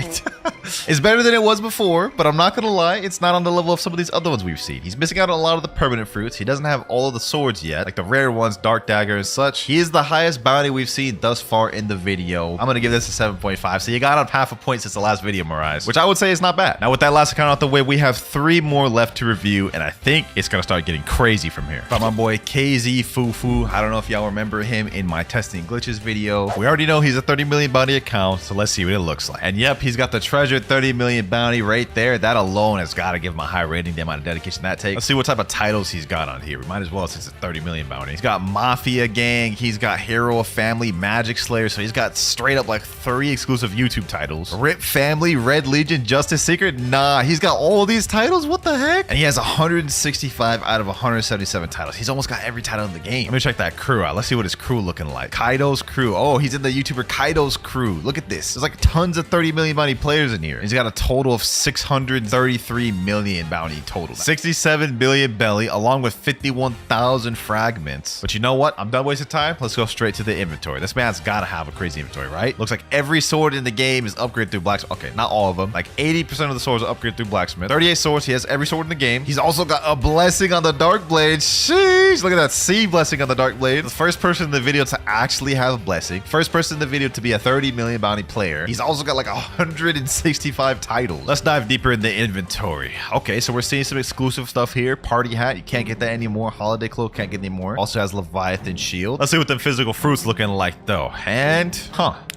It's better than it was before, but I'm not gonna lie, it's not on the level of some of these other ones we've seen. He's missing out on a lot of the permanent fruits. He doesn't have all of the swords yet, like the rare ones, Dark Dagger and such. He is the highest bounty we've seen thus far in the video. I'm gonna give this a 7.5. So you got up half a point since the last video, Mirage, which I would say is not bad. Now with that last account out the way, we have 3 more left to review, and I think it's gonna start getting crazy from here. By my boy KZ Fufu. I don't know if y'all remember him in my testing glitches video. We already know he's a 30 million bounty account, so let's see what it looks like. And yep, he's got the treasure 30 million bounty right there. That alone has got to give him a high rating, the amount of dedication that takes. Let's see what type of titles he's got on here. We might as well, since it's 30 million bounty. He's got Mafia Gang, he's got Hero of Family, Magic Slayer, so he's got straight up like 3 exclusive YouTube titles. Rip Family, Red Legion, Justice Secret. Nah, he's got all these titles. What the heck? And he has 165 out of 177 titles. He's almost got every title in the game. Let me check that crew out. Let's see what his crew looking like. Kaido's crew. Oh, he's in the YouTuber Kaido's crew. Look at this. There's like tons of 30 million bounty players in here. He's got a total of 633 million bounty total. 67 billion belly, along with 51,000 fragments. But you know what? I'm done wasting time. Let's go straight to the inventory. This man's got to have a crazy inventory, right? Looks like every sword in the game is upgraded through blacksmith. Okay, not all of them. Like 80% of the swords are upgraded through blacksmith. 38 swords. He has every sword in the game. He's also got a blessing on the dark blade. Sheesh. Look at that C blessing on the dark blade. The first person in the video to actually have a blessing. First person in the video to be a 30 million bounty player. He's also got like 165 titles. Let's dive deeper in the inventory. Okay, so we're seeing some exclusive stuff here. Party hat, you can't get that anymore. Holiday cloak, can't get any more. Also has Leviathan shield. Let's see what the physical fruits looking like though. And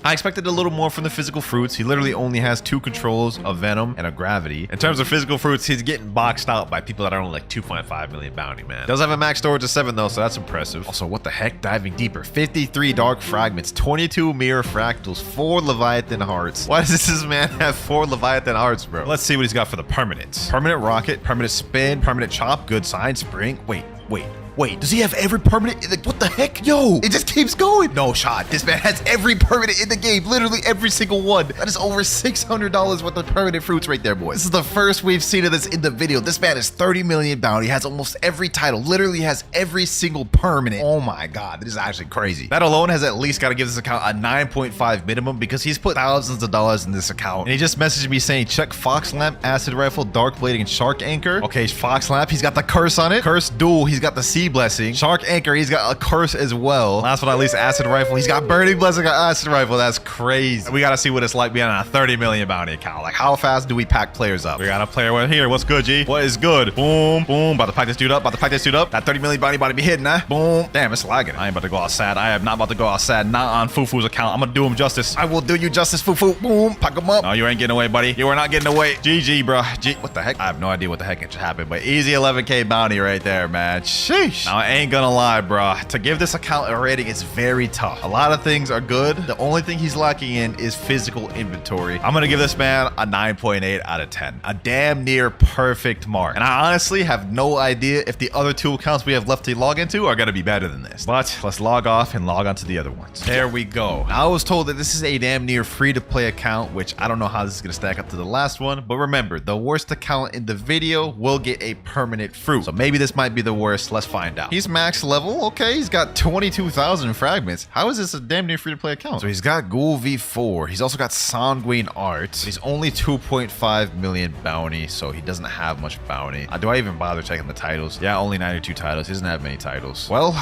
I expected a little more from the physical fruits. He literally only has 2 controls, a venom and a gravity. In terms of physical fruits, he's getting boxed out by people that are only like 2.5 million bounty, man. Does have a max storage of 7 though, so that's impressive. Also, what the heck? Diving deeper. 53 dark fragments, 22 mirror fractals, 4 Leviathan hearts. Why does this man have 4 Leviathan hearts, bro? Let's see what he's got for the permanents. Permanent rocket, permanent spin, permanent chop, good sign, spring. Wait, does he have every permanent? Like, what the heck? Yo, it just keeps going. No shot. This man has every permanent in the game. Literally every single one. That is over $600 worth of permanent fruits right there, boys. This is the first we've seen of this in the video. This man is 30 million bounty. Has almost every title. Literally has every single permanent. Oh my God, this is actually crazy. That alone has at least got to give this account a 9.5 minimum because he's put thousands of dollars in this account. And he just messaged me saying, check Fox Lamp, Acid Rifle, Dark Blading, and Shark Anchor. Okay, Fox Lamp, he's got the curse on it. Curse Duel, he's got the C blessing. Shark Anchor, he's got a curse as well. Last but not least, Acid Rifle, he's got Burning Blessing on Acid Rifle. That's crazy. We gotta see what it's like being on a 30 million bounty account. Like, how fast do we pack players up? We got a player right here. What's good, G? What is good? Boom, boom. About to pack this dude up. That 30 million bounty about to be hitting, huh? Boom. Damn, it's lagging. I ain't about to go outside. I am not about to go outside. Not on Fufu's account. I'm gonna do him justice. I will do you justice, Fufu. Boom. Pack him up. No, you ain't getting away, buddy. You are not getting away. GG, bro. What the heck? I have no idea what the heck just happened, but easy 11K bounty right there, man. Sheesh. Now, I ain't gonna lie, bro. To give this account a rating is very tough. A lot of things are good. The only thing he's lacking in is physical inventory. I'm gonna give this man a 9.8 out of 10. A damn near perfect mark. And I honestly have no idea if the other 2 accounts we have left to log into are gonna be better than this. But let's log off and log on to the other ones. There we go. I was told that this is a damn near free-to-play account, which I don't know how this is gonna stack up to the last one. But remember, the worst account in the video will get a permanent fruit. So maybe this might be the worst. first. Let's find out. He's max level. Okay, he's got 22,000 fragments. How is this a damn near free-to-play account? So he's got Ghoul V4. He's also got Sanguine Art. He's only 2.5 million bounty, so he doesn't have much bounty. Do I even bother checking the titles? Yeah, only 92 titles. He doesn't have many titles. Well,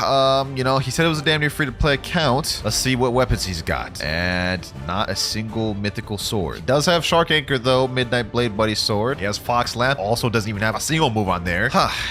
you know, he said it was a damn near free-to-play account. Let's see what weapons he's got. And not a single mythical sword. He does have Shark Anchor, though. Midnight Blade Buddy Sword. He has Fox Lamp. Also doesn't even have a single move on there.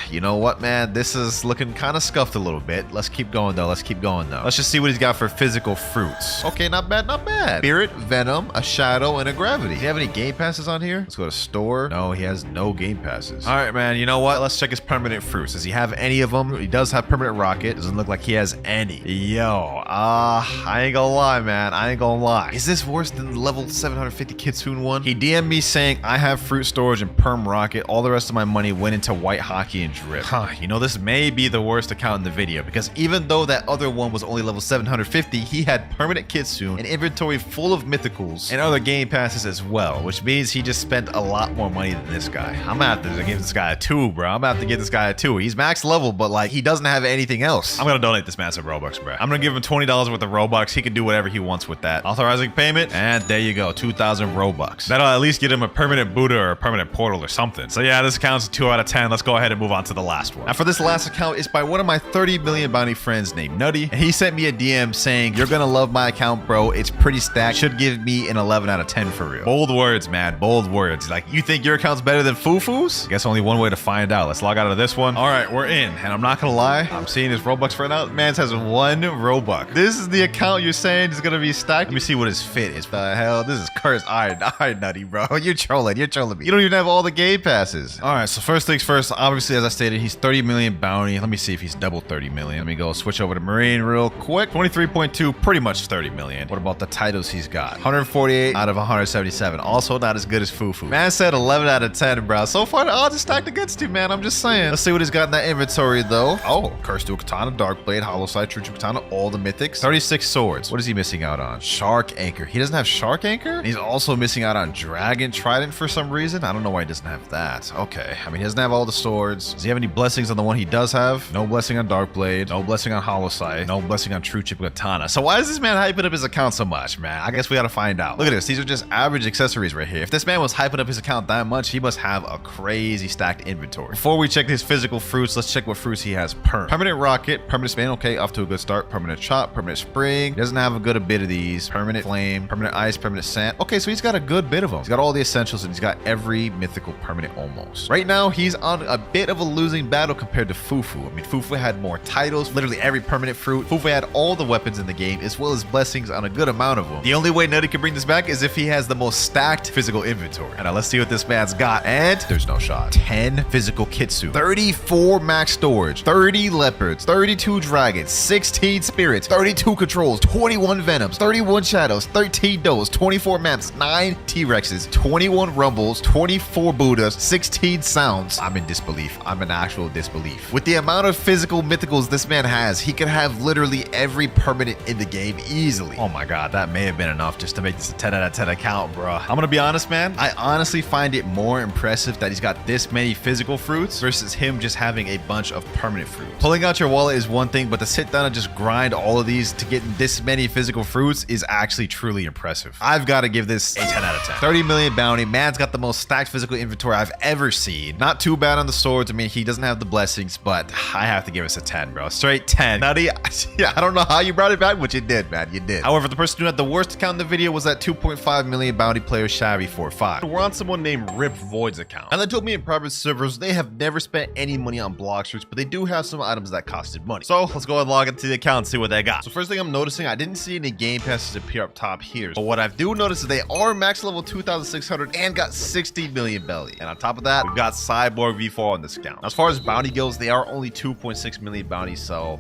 You know what, man? This is looking kind of scuffed a little bit. Let's keep going, though. Let's keep going, though. Let's just see what he's got for physical fruits. Okay, not bad, not bad. Spirit, Venom, a Shadow, and a Gravity. Do you have any game passes on here? Let's go to store. No, he has no game passes. All right, man. You know what? Let's check his permanent fruits. Does he have any of them? He does have permanent rocket. Doesn't look like he has any. Yo, I ain't gonna lie, man. I ain't gonna lie. Is this worse than the level 750 Kitsune one? He DM'd me saying, I have fruit storage and perm rocket. All the rest of my money went into white hockey and drip. You know, this may be the worst account in the video because even though that other one was only level 750, he had permanent Kitsune, an inventory full of mythicals, and other game passes as well, which means he just spent a lot more money than this guy. I'm gonna have to give this guy a 2, bro. I'm gonna have to give this guy a 2. He's max level, but like he doesn't have anything else. I'm gonna donate this man some Robux, bro. I'm gonna give him $20 worth of Robux. He can do whatever he wants with that. Authorizing payment, and there you go, 2,000 Robux. That'll at least get him a permanent Buddha or a permanent portal or something. So yeah, this account's a 2 out of 10. Let's go ahead and move on to the last one. Now for this last account, it's by one of my 30 million bounty friends named Nutty, and he sent me a DM saying, you're gonna love my account, bro. It's pretty stacked. Should give me an 11 out of 10 for real. Bold words, man. Bold words. Like, you think your account's better than Fufu's? Guess only one way to find out. Let's log out of this one. All right, we're in. And I'm not gonna lie, I'm seeing his Robux right now. Man has 1 Robux. This is the account you're saying is gonna be stacked? Let me see what his fit is. The hell? This is cursed iron Nutty, bro. You're trolling. You're trolling me. You don't even have all the game passes. All right, so first things first, obviously, as I stated, he's 30 million bounty. Let me see if he's double 30 million. Let me go switch over to Marine real quick. 23.2, pretty much 30 million. What about the titles he's got? 148 out of 177. Also not as good as Fufu. Man said 11 out of 10, bro. So far, the odds are stacked against him, man. I'm just saying. Let's see what he's got in that inventory, though. Oh, Curse Dual Katana, Dark Blade, Hollow Sight, True Katana, all the mythics. 36 swords. What is he missing out on? Shark Anchor. He doesn't have Shark Anchor? He's also missing out on Dragon Trident for some reason. I don't know why he doesn't have that. Okay. I mean, he doesn't have all the swords. Does he have any blessings on the one he does have? No blessing on Dark Blade. No blessing on Hollow Sight. No blessing on True Katana. So why is this man hyping up his account so much, man? I guess we gotta find out. Look at this. These are just average accessories right here. If this man was hyping up his account that much, he must have a crazy stacked inventory. Before we check his physical fruits, let's check what fruits he has. Permanent Rocket, Permanent Span, okay, off to a good start. Permanent Chop, Permanent Spring. He doesn't have a good bit of these. Permanent Flame, Permanent Ice, Permanent Sand. Okay, so he's got a good bit of them. He's got all the essentials and he's got every mythical permanent almost. Right now, he's on a bit of a losing battle compared to Fufu. I mean, Fufu had more titles, literally every permanent fruit. Fufu had all the weapons in the game as well as blessings on a good amount of them. The only way Nutty can bring this back is if he has the most stacked physical inventory. And now let's see what this man's got. And there's no shot. 10 physical Kitsune, 34 max storage, 30 leopards, 32 dragons, 16 spirits, 32 controls, 21 venoms, 31 shadows, 13 does, 24 maps, 9 T-Rexes, 21 rumbles, 24 Buddhas, 16 sounds. I'm in disbelief. I'm in actual disbelief. With the amount of physical mythicals this man has, he could have literally every permanent in the game easily. Oh my god, that may have been enough just to make this a 10 out of 10 account, bro. I'm gonna be honest, man. I honestly find it more impressive that he's got this many physical fruits versus him just having a bunch of permanent fruits. Pulling out your wallet is one thing, but to sit down and just grind all of these to get this many physical fruits is actually truly impressive. I've got to give this a 10 out of 10. 30 million bounty. Man's got the most stacked physical inventory I've ever seen. Not too bad on the swords. I mean, he doesn't have the blessings, but I have to give us a 10, bro. Straight 10. Nutty, yeah, I don't know how you brought it back, but you did, man. You did. However, the person who had the worst account in the video was that 2.5 million bounty player Shabby45. We're on someone named Rip Void's account. And they told me in private servers they have never spent any money on Blox fruits, but they do have some items that costed money. So let's go and log into the account and see what they got. So first thing I'm noticing, I didn't see any game passes appear up top here. But what I do notice is they are max level 2,600 and got 60 million belly. And on top of that, we've got Cyborg V4 on this account. As far as bounty goes, they are only 2.6 million bounty, so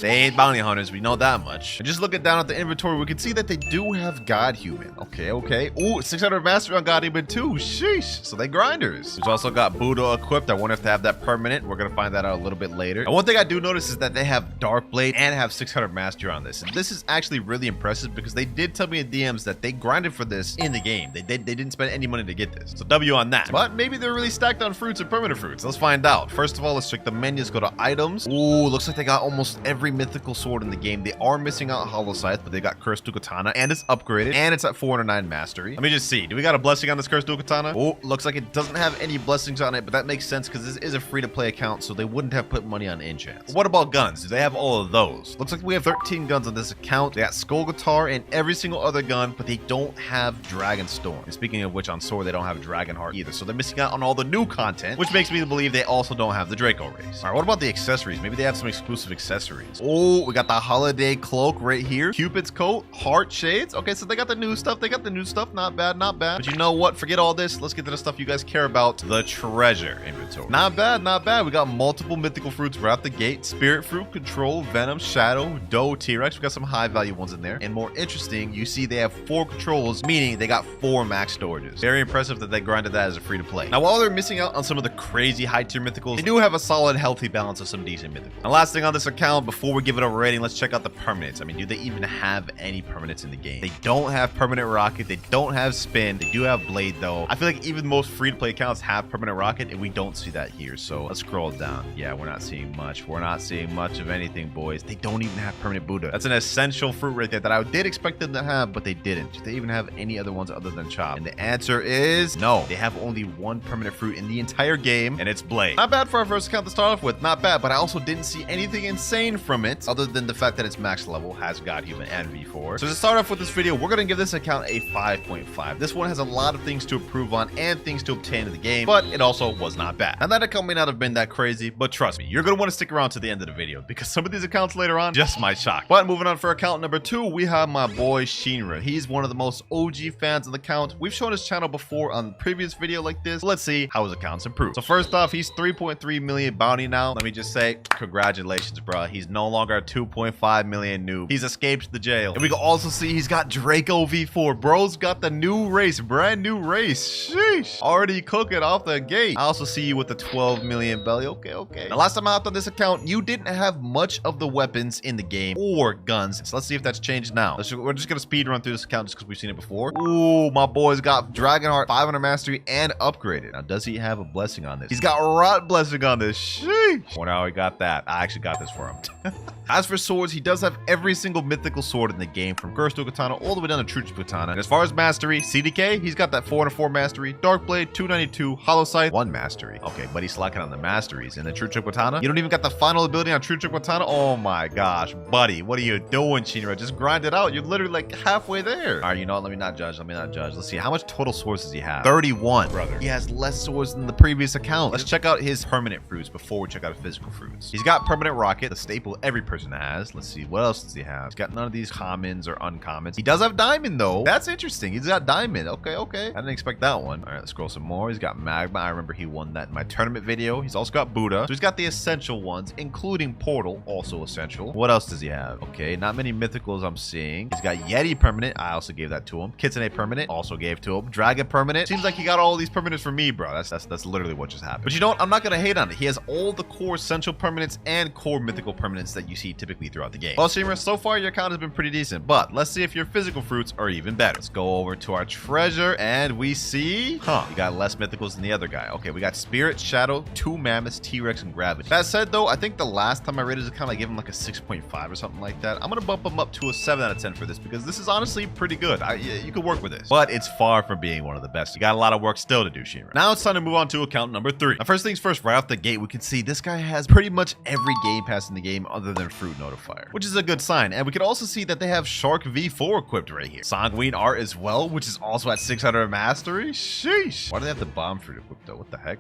they ain't bounty hunters. We know that much. And just looking down at the inventory, we can see that they do have God Human. Okay. Ooh, 600 mastery on God Human too. Sheesh. So they grinders. We've also got Buddha equipped. I wonder if they have that permanent. We're gonna find that out a little bit later. And one thing I do notice is that they have Dark Blade and have 600 mastery on this. And this is actually really impressive because they did tell me in DMs that they grinded for this in the game. They didn't spend any money to get this. So W on that. But maybe they're really stacked on fruits and permanent fruits. Let's find out. First of all, let's check the menu. Let's go to items. Ooh, looks like they got almost every mythical sword in the game. They are missing out Hollow Scythe, but they got Cursed Dual Katana, and it's upgraded, and it's at 409 mastery. Let me just see. Do we got a blessing on this Cursed Dual Katana? Oh, looks like it doesn't have any blessings on it, but that makes sense because this is a free-to-play account, so they wouldn't have put money on enchants. What about guns? Do they have all of those? Looks like we have 13 guns on this account. They got Skull Guitar and every single other gun, but they don't have Dragon Storm. And speaking of which, on sword, they don't have Dragon Heart either, so they're missing out on all the new content, which makes me believe they also don't have the Draco race. All right, what about the accessories? Maybe they have some exclusive accessories. Oh, we got the holiday cloak right here. Cupid's coat, heart shades. Okay, so they got the new stuff. They got the new stuff. Not bad, not bad. But you know what? Forget all this. Let's get to the stuff you guys care about. The treasure inventory. Not bad, not bad. We got multiple mythical fruits right out the gate. Spirit fruit, control, venom, shadow, doe, T-Rex. We got some high value ones in there. And more interesting, you see they have 4 controls, meaning they got 4 max storages. Very impressive that they grinded that as a free to play. Now, while they're missing out on some of the crazy high tier mythicals, they do have a solid, healthy balance of some decent mythicals. And last thing on this account, before we give it a rating, let's check out the permanents. I mean, do they even have any permanents in the game? They don't have permanent rocket. They don't have spin. They do have blade though. I feel like even most free to play accounts have permanent rocket, and we don't see that here. So let's scroll down. Yeah, we're not seeing much. We're not seeing much of anything, boys. They don't even have permanent Buddha. That's an essential fruit right there that I did expect them to have, but they didn't. Do they even have any other ones other than chop? And the answer is no. They have only one permanent fruit in the entire game, and it's blade. Not bad for our first account to start off with. Not bad, but I also didn't see anything insane from it other than the fact that it's max level, has God Human and V4. So to start off with this video, we're gonna give this account a 5.5. This one has a lot of things to improve on and things to obtain in the game, but it also was not bad. And that account may not have been that crazy, but trust me, you're gonna want to stick around to the end of the video because some of these accounts later on just might shock. But moving on for account number 2, we have my boy Shinra. He's one of the most OG fans of the account. We've shown his channel before on the previous video like this. Let's see how his account's improved. So first off, he's 3.3 million bounty now. Let me just say, congratulations, bro. He's no longer a 2.5 million noob. He's escaped the jail. And we can also see he's got Draco V4. Bro's got the new race, brand new race. Sheesh. Already cooking off the gate. I also see you with the 12 million belly. Okay, okay. Now, last time I hopped on this account, you didn't have much of the weapons in the game or guns. So let's see if that's changed now. We're just gonna speed run through this account just because we've seen it before. Ooh, my boy's got Dragonheart 500 mastery and upgraded. Now, does he have a blessing on this? He's got Rot blessing on this. Sheesh. Well, now he got that. I actually got this for him. As for swords, he does have every single mythical sword in the game, from Cursed Dual Katana all the way down to True Katana. And as far as mastery, CDK, he's got that 404 mastery, Dark Blade 292, Hollow Scythe 1 mastery. Okay, but he's slacking on the masteries. And the True Katana, you don't even got the final ability on True Katana. Oh my gosh, buddy, what are you doing, Shinra? Just grind it out. You're literally like halfway there. All right, you know what? Let me not judge. Let's see, how much total swords does he have? 31, brother. He has less swords than the previous account. Let's check out his permanent fruits before we check out his physical fruits. He's got permanent rocket, the staple every person has. Let's see, what else does he have? He's got none of these commons or uncommons. He does have diamond though. That's interesting. He's got diamond. Okay, okay. I didn't expect that one. All right, let's scroll some more. He's got magma. I remember he won that in my tournament video. He's also got Buddha. So he's got the essential ones, including portal, also essential. What else does he have? Okay, not many mythicals I'm seeing. He's got Yeti permanent. I also gave that to him. Kitsune permanent, also gave to him. Dragon permanent. Seems like he got all these permanents for me, bro. That's literally what just happened. But you know what? I'm not gonna hate on it. He has all the core essential permanents and core mythical permanents that you see typically throughout the game. Well, Shinra, so far your account has been pretty decent, but let's see if your physical fruits are even better. Let's go over to our treasure and we see, you got less mythicals than the other guy. Okay, we got Spirit, Shadow, 2 Mammoths, T-Rex, and Gravity. That said though, I think the last time I rated his account, I gave him like a 6.5 or something like that. I'm gonna bump him up to a 7 out of 10 for this because this is honestly pretty good. You could work with this, but it's far from being one of the best. You got a lot of work still to do, Shinra. Now it's time to move on to account number 3. Now, first things first, right off the gate, we can see this guy has pretty much every game pass in the game other than Fruit Notifier, which is a good sign. And we can also see that they have Shark V4 equipped right here. Sanguine Art as well, which is also at 600 mastery. Sheesh. Why do they have the Bomb Fruit equipped though? What the heck?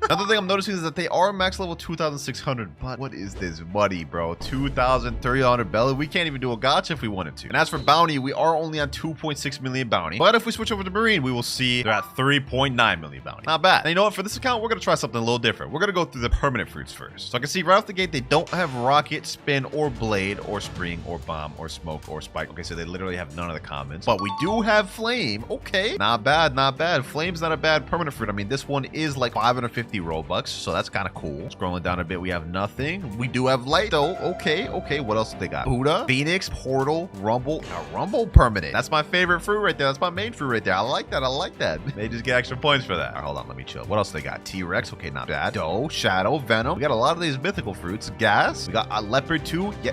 Another thing I'm noticing is that they are max level 2,600, but what is this money, bro? 2,300 belly. We can't even do a gacha if we wanted to. And as for bounty, we are only on 2.6 million bounty. But if we switch over to Marine, we will see they're at 3.9 million bounty. Not bad. And you know what? For this account, we're going to try something a little different. We're going to go through the permanent fruits first. So I can see right off the gate, they don't have rocket, spin, or blade, or spring, or bomb, or smoke, or spike. Okay, so they literally have none of the commons. But we do have flame. Okay. Not bad, not bad. Flame's not a bad permanent fruit. I mean, this one is like 550 50 Robux, so that's kind of cool. Scrolling down a bit, we have nothing. We do have light though. Okay, what else do they got? Buddha, Phoenix, Portal, Rumble. Now, Rumble permanent. That's my favorite fruit right there. That's my main fruit right there. I like that. They just get extra points for that. All right, hold on, let me chill. What else they got? T-Rex. Okay, not bad. Doe, Shadow, Venom. We got a lot of these mythical fruits. Gas. We got a Leopard too. Yeah,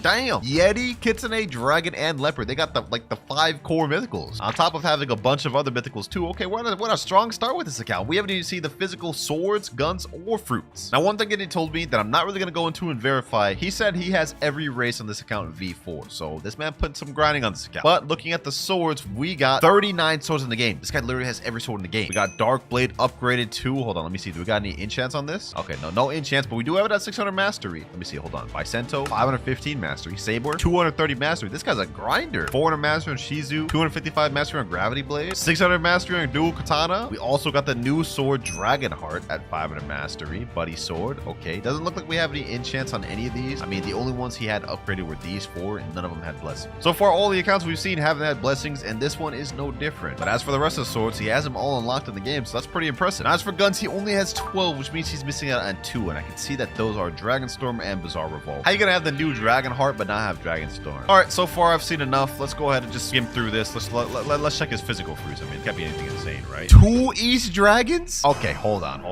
damn. Yeti, Kitsune, Dragon, and Leopard. They got the 5 core mythicals. On top of having a bunch of other mythicals too. Okay, we're on a strong start with this account. We haven't even seen the physical swords, guns, or fruits. Now, one thing that he told me that I'm not really going to go into and verify, he said he has every race on this account V4. So this man put some grinding on this account. But looking at the swords, we got 39 swords in the game. This guy literally has every sword in the game. We got Dark Blade upgraded too. Hold on, let me see. Do we got any enchants on this? Okay, no enchants, but we do have it at 600 mastery. Let me see. Hold on. Vicento, 515 mastery. Saber, 230 mastery. This guy's a grinder. 400 mastery on Shizu, 255 mastery on Gravity Blade, 600 mastery on Dual Katana. We also got the new sword Dragonheart at 500 mastery. Buddy sword. Okay, doesn't look like we have any enchants on any of these. I mean, the only ones he had upgraded were these 4, and none of them had blessings. So far, all the accounts we've seen haven't had blessings, and this one is no different. But as for the rest of the swords, he has them all unlocked in the game, so that's pretty impressive. Now, as for guns, he only has 12, which means he's missing out on 2, and I can see that those are Dragonstorm and Bizarre Revolt. How you gonna have the new Dragonheart but not have Dragonstorm? All right, so far I've seen enough. Let's go ahead and just skim through this. Let's check his physical fruits. I mean, it can't be anything insane, right? 2 East Dragons? Okay, hold on,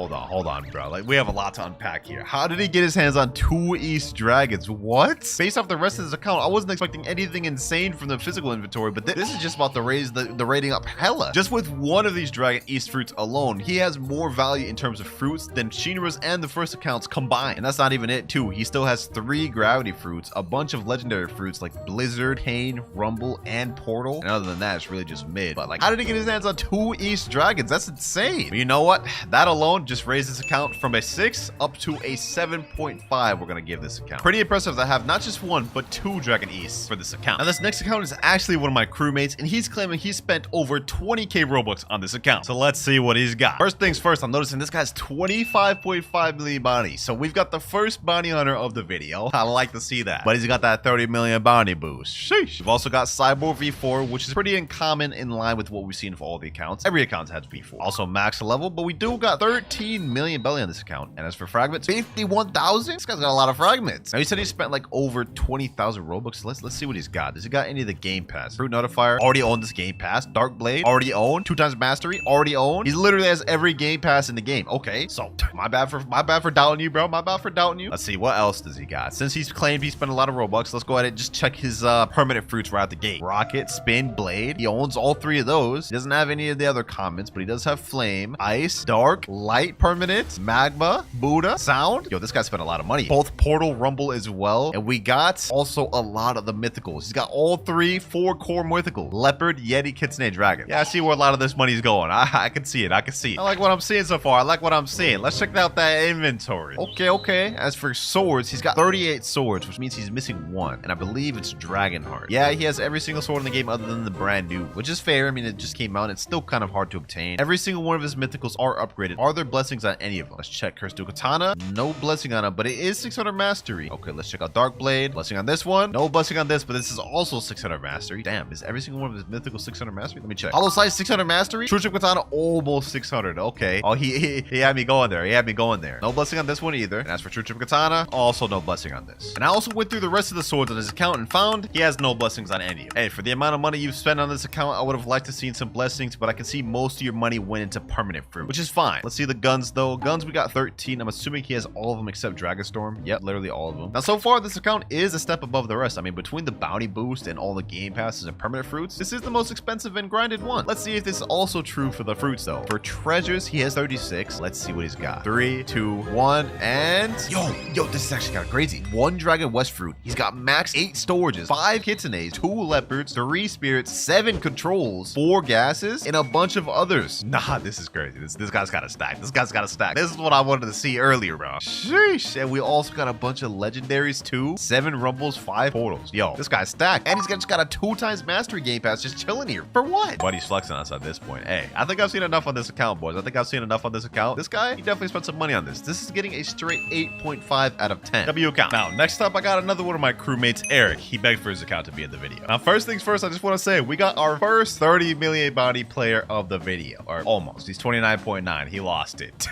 bro. Like, we have a lot to unpack here. How did he get his hands on 2 East Dragons? What? Based off the rest of his account, I wasn't expecting anything insane from the physical inventory, but this is just about to raise the rating up hella. Just with one of these Dragon East fruits alone, he has more value in terms of fruits than Shinra's and the first accounts combined. And that's not even it too. He still has 3 gravity fruits, a bunch of legendary fruits like Blizzard, Pain, Rumble, and Portal. And other than that, it's really just mid. But like, how did he get his hands on 2 East Dragons? That's insane. But you know what? That alone just raised this account from a 6 up to a 7.5. We're gonna give this account. Pretty impressive to have not just 1, but 2 Dragon Easts for this account. Now, this next account is actually one of my crewmates, and he's claiming he spent over 20k Robux on this account. So let's see what he's got. First things first, I'm noticing this guy's 25.5 million bounty. So we've got the first bounty hunter of the video. I like to see that. But he's got that 30 million bounty boost. Sheesh. We've also got Cyborg V4, which is pretty uncommon in line with what we've seen for all the accounts. Every account has V4. Also max level, but we do got 13 million belly on this account. And as for fragments, 51,000? This guy's got a lot of fragments. Now, he said he spent like over 20,000 Robux. Let's see what he's got. Does he got any of the Game Pass? Fruit Notifier, already owned this Game Pass. Dark Blade, already owned. 2 times Mastery, already owned. He literally has every Game Pass in the game. Okay, so my bad for doubting you, bro. My bad for doubting you. Let's see, what else does he got? Since he's claimed he spent a lot of Robux, let's go ahead and just check his permanent fruits right out the gate. Rocket, Spin, Blade. He owns all 3 of those. He doesn't have any of the other comments, but he does have Flame, Ice, Dark, Light permanent, Magma, Buddha, Sound. Yo, this guy spent a lot of money. Both Portal, Rumble as well. And we got also a lot of the mythicals. He's got all 4 core mythical. Leopard, Yeti, Kitsune, Dragon. Yeah, I see where a lot of this money is going. I can see it. I like what I'm seeing so far. I like what I'm seeing. Let's check out that inventory. Okay. As for swords, he's got 38 swords, which means he's missing 1. And I believe it's Dragonheart. Yeah, he has every single sword in the game other than the brand new, which is fair. I mean, it just came out. It's still kind of hard to obtain. Every single one of his mythicals are upgraded. Are there blessings on any of them? Let's check Curse Dual Katana. No blessing on it, but it is 600 mastery. Okay, let's check out Dark Blade. Blessing on this one. No blessing on this, but this is also 600 mastery. Damn, is every single one of his mythicals 600 mastery? Let me check. Hollow Sight 600 mastery. True Dual Katana almost 600. Okay. Oh, he had me going there. No blessing on this one either. And as for True Katana, also no blessing on this. And I also went through the rest of the swords on his account and found he has no blessings on any of them. Hey, for the amount of money you've spent on this account, I would have liked to seen some blessings, but I can see most of your money went into permanent fruit, which is fine. Let's see the guns though. Guns, we got 13. I'm assuming he has all of them except Dragonstorm. Yep, literally all of them. Now, so far, this account is a step above the rest. I mean, between the bounty boost and all the game passes and permanent fruits, this is the most expensive and grinded one. Let's see if this is also true for the fruits though. For treasures, he has 36. Let's see what he's got. 3, 2, 1, and yo, this is actually kind of crazy. 1 Dragon West fruit. He's got max 8 storages, 5 Kitsunes, 2 leopards, 3 spirits, 7 controls, 4 gases, and a bunch of others. Nah, this is crazy. This guy's got a stack. This is what I wanted to see earlier, bro. Sheesh. And we also got a bunch of legendaries too. 7 rumbles, 5 portals. Yo, this guy's stacked. And he's just got a 2 times mastery game pass just chilling here. For what? Buddy's flexing us at this point. Hey, I think I've seen enough on this account, boys. This guy, he definitely spent some money on this. This is getting a straight 8.5 out of 10. W account. Now, next up, I got another one of my crewmates, Eric. He begged for his account to be in the video. Now, first things first, I just want to say we got our first 30 million bounty player of the video, or almost. He's 29.9. He lost. lost it.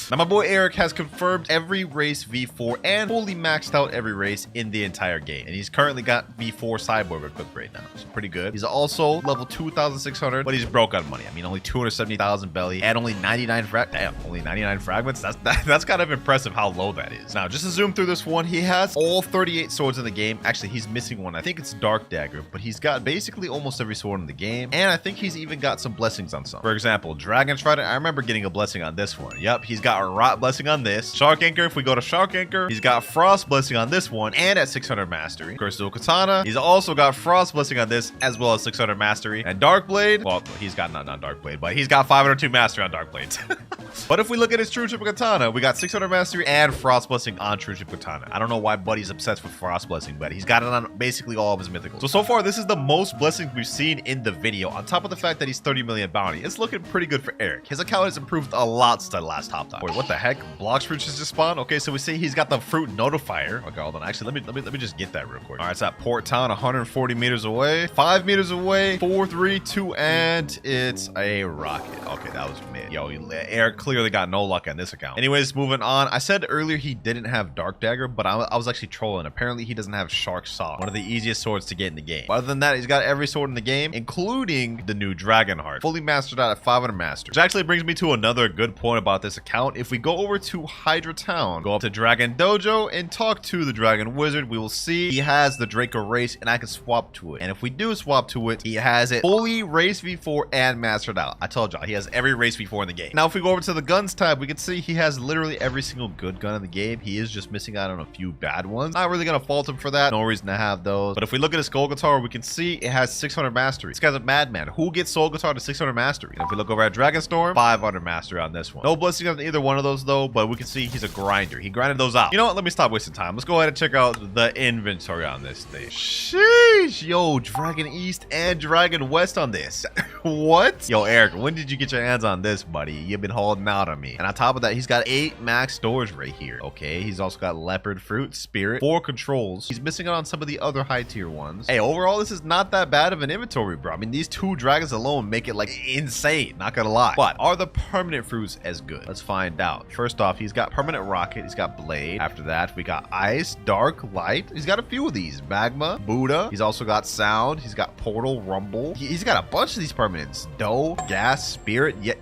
Now, my boy Eric has confirmed every race V4 and fully maxed out every race in the entire game. And he's currently got V4 cyborg equipped right now. So pretty good. He's also level 2,600, but he's broke on money. I mean, only 270,000 belly and only 99 only 99 fragments. That's kind of impressive how low that is. Now, just to zoom through this one, he has all 38 swords in the game. Actually, he's missing one. I think it's Dark Dagger, but he's got basically almost every sword in the game. And I think he's even got some blessings on some. For example, Dragon Trident. I remember getting a blessing on this one. Yep, he's got a Rot blessing on this. Shark Anchor, if we go to Shark Anchor, he's got Frost blessing on this one and at 600 mastery. Crystal Katana, he's also got Frost blessing on this as well as 600 mastery. And Dark Blade, well, he's got not Dark Blade, but he's got 502 mastery on Dark Blades. But if we look at his True Triple Katana, we got 600 mastery and Frost blessing on True Triple Katana. I don't know why Buddy's obsessed with Frost blessing, but he's got it on basically all of his mythicals. So far, this is the most blessings we've seen in the video. On top of the fact that he's 30 million bounty, it's looking pretty good for Eric. His account has improved a lot since the last top time. Wait, what the heck? Blox fruits just spawned? Okay, so we see he's got the fruit notifier. Okay, hold on. Actually, let me just get that real quick. All right, it's at Port Town, 140 meters away, 5 meters away, 4, 3, 2, and it's a rocket. Okay, that was mid. Yo, Eric clearly got no luck on this account. Anyways, moving on. I said earlier he didn't have Dark Dagger, but I was actually trolling. Apparently, he doesn't have Shark Saw, one of the easiest swords to get in the game. But other than that, he's got every sword in the game, including the new Dragon Heart, fully mastered out at 500 master. Which actually brings me to another good point about this account. If we go over to Hydra Town, go up to Dragon Dojo, and talk to the Dragon Wizard, we will see he has the Draco race, and I can swap to it. And if we do swap to it, he has it fully race V4 and mastered out. I told y'all, he has every race V4 in the game. Now, if we go over to the guns tab, we can see he has literally every single good gun in the game. He is just missing out on a few bad ones. Not really gonna fault him for that. No reason to have those. But if we look at his Skull Guitar, we can see it has 600 mastery. This guy's a madman. Who gets Soul Guitar to 600 mastery? And if we look over at Dragon Storm, 500 mastery on this one. No blessing on either one of those though, but we can see he's a grinder. He grinded those out. You know what? Let me stop wasting time. Let's go ahead and check out the inventory on this thing. Sheesh. Yo, Dragon East and Dragon West on this. What? Yo, Eric, when did you get your hands on this, buddy? You've been holding out on me. And on top of that, he's got 8 max storage right here. Okay, he's also got Leopard Fruit, Spirit, 4 controls. He's missing out on some of the other high tier ones. Hey, overall, this is not that bad of an inventory, bro. I mean, these 2 dragons alone make it like insane, not gonna lie. But are the permanent fruits as good? Let's find out. First off, he's got permanent rocket, he's got blade. After that, we got ice, dark, light. He's got a few of these. Magma, Buddha. He's also got sound. He's got portal, rumble. He's got a bunch of these permanents. Dough, gas, spirit. Yeah,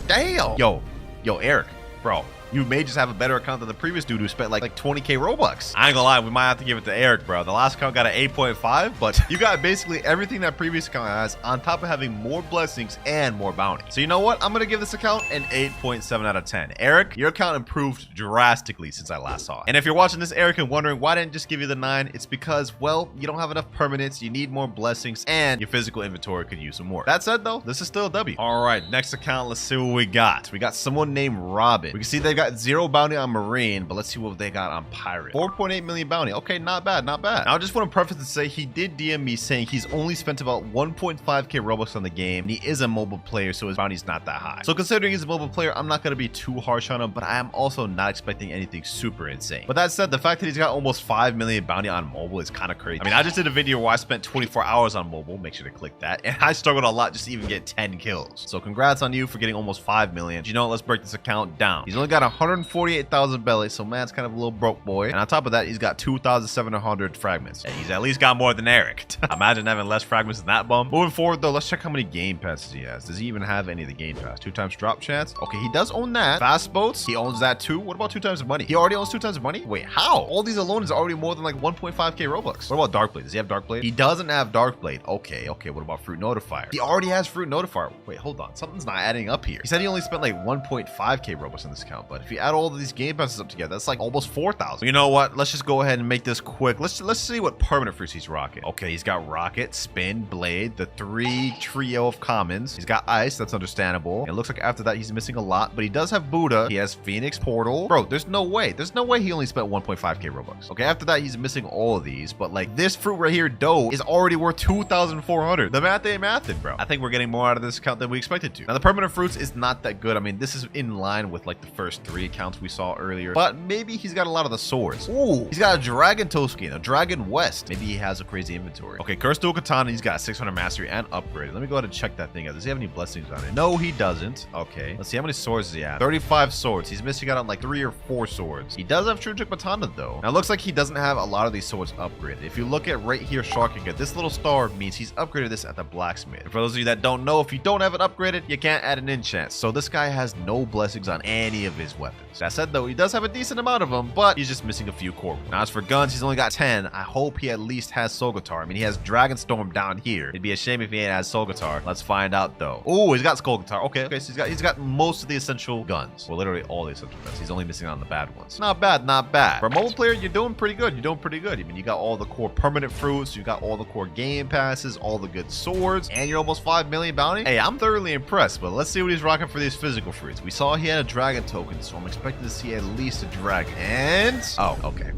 damn. Yo, Eric, bro. You may just have a better account than the previous dude who spent like 20k Robux. I ain't gonna lie, we might have to give it to Eric, bro. The last account got an 8.5, but you got basically everything that previous account has on top of having more blessings and more bounty. So you know what? I'm gonna give this account an 8.7 out of 10. Eric, your account improved drastically since I last saw it. And if you're watching this, Eric, and wondering why I didn't just give you the 9, it's because, well, you don't have enough permanents, you need more blessings, and your physical inventory could use some more. That said, though, this is still a W. All right, next account, let's see what we got. We got someone named Robin. We can see they got 0 bounty on Marine, but let's see what they got on Pirate. 4.8 million bounty. Okay, not bad, not bad. Now, I just want to preface and say he did DM me saying he's only spent about 1.5k Robux on the game, and he is a mobile player, so his bounty's not that high. So considering he's a mobile player, I'm not going to be too harsh on him, but I am also not expecting anything super insane. But that said, the fact that he's got almost 5 million bounty on mobile is kind of crazy. I mean, I just did a video where I spent 24 hours on mobile. Make sure to click that. And I struggled a lot just to even get 10 kills. So congrats on you for getting almost 5 million. You know what? Let's break this account down. He's only got 148,000 belly, so man's kind of a little broke boy. And on top of that, he's got 2,700 fragments. And he's at least got more than Eric. Imagine having less fragments than that bum. Moving forward, though, let's check how many game passes he has. Does he even have any of the game pass? 2 times drop chance. Okay, he does own that. Fast boats, he owns that too. What about 2 times the money? He already owns 2 times the money? Wait, how? All these alone is already more than like 1.5k Robux. What about Dark Blade? Does he have Dark Blade? He doesn't have Dark Blade. Okay, what about Fruit Notifier? He already has Fruit Notifier. Wait, hold on. Something's not adding up here. He said he only spent like 1.5k Robux on this account, but if you add all of these game passes up together, that's like almost 4,000. You know what? Let's just go ahead and make this quick. Let's see what permanent fruits he's rocking. Okay, he's got Rocket, Spin, Blade, the 3 trio of commons. He's got Ice. That's understandable. It looks like after that he's missing a lot, but he does have Buddha. He has Phoenix, Portal. Bro, there's no way he only spent 1.5k Robux. Okay, after that he's missing all of these, but like this fruit right here, Dough, is already worth 2,400. The math ain't mathin', bro. I think we're getting more out of this account than we expected to. Now the permanent fruits is not that good. I mean, this is in line with like the first 3 accounts we saw earlier. But maybe he's got a lot of the swords. Ooh, he's got a Dragon Toe skin, a Dragon West. Maybe he has a crazy inventory. Okay, Cursed Dual Katana, he's got 600 mastery and upgrade. Let me go ahead and check that thing out. Does he have any blessings on it? No, he doesn't. Okay, let's see, how many swords does he have? 35 swords. He's missing out on like 3 or 4 swords. He does have True Trick Katana though. Now it looks like he doesn't have a lot of these swords upgraded. If you look at right here, Sharking, this little star means he's upgraded this at the blacksmith. And for those of you that don't know, if you don't have it upgraded, you can't add an enchant. So this guy has no blessings on any of his weapons. That said though, he does have a decent amount of them, but he's just missing a few core ones. Now as for guns, he's only got 10. I hope he at least has Soul Guitar. I mean, he has Dragon Storm down here. It'd be a shame if he ain't has Soul Guitar. Let's find out though. Oh, he's got Skull Guitar. Okay, so he's got most of the essential guns. Well, literally all the essential guns. He's only missing out on the bad ones. Not bad, not bad. For a mobile player, you're doing pretty good. You're doing pretty good. I mean, you got all the core permanent fruits, you got all the core game passes, all the good swords, and you're almost 5 million bounty. Hey, I'm thoroughly impressed, but let's see what he's rocking for these physical fruits. We saw he had a dragon token, so I'm expecting to see at least a dragon. And oh, okay.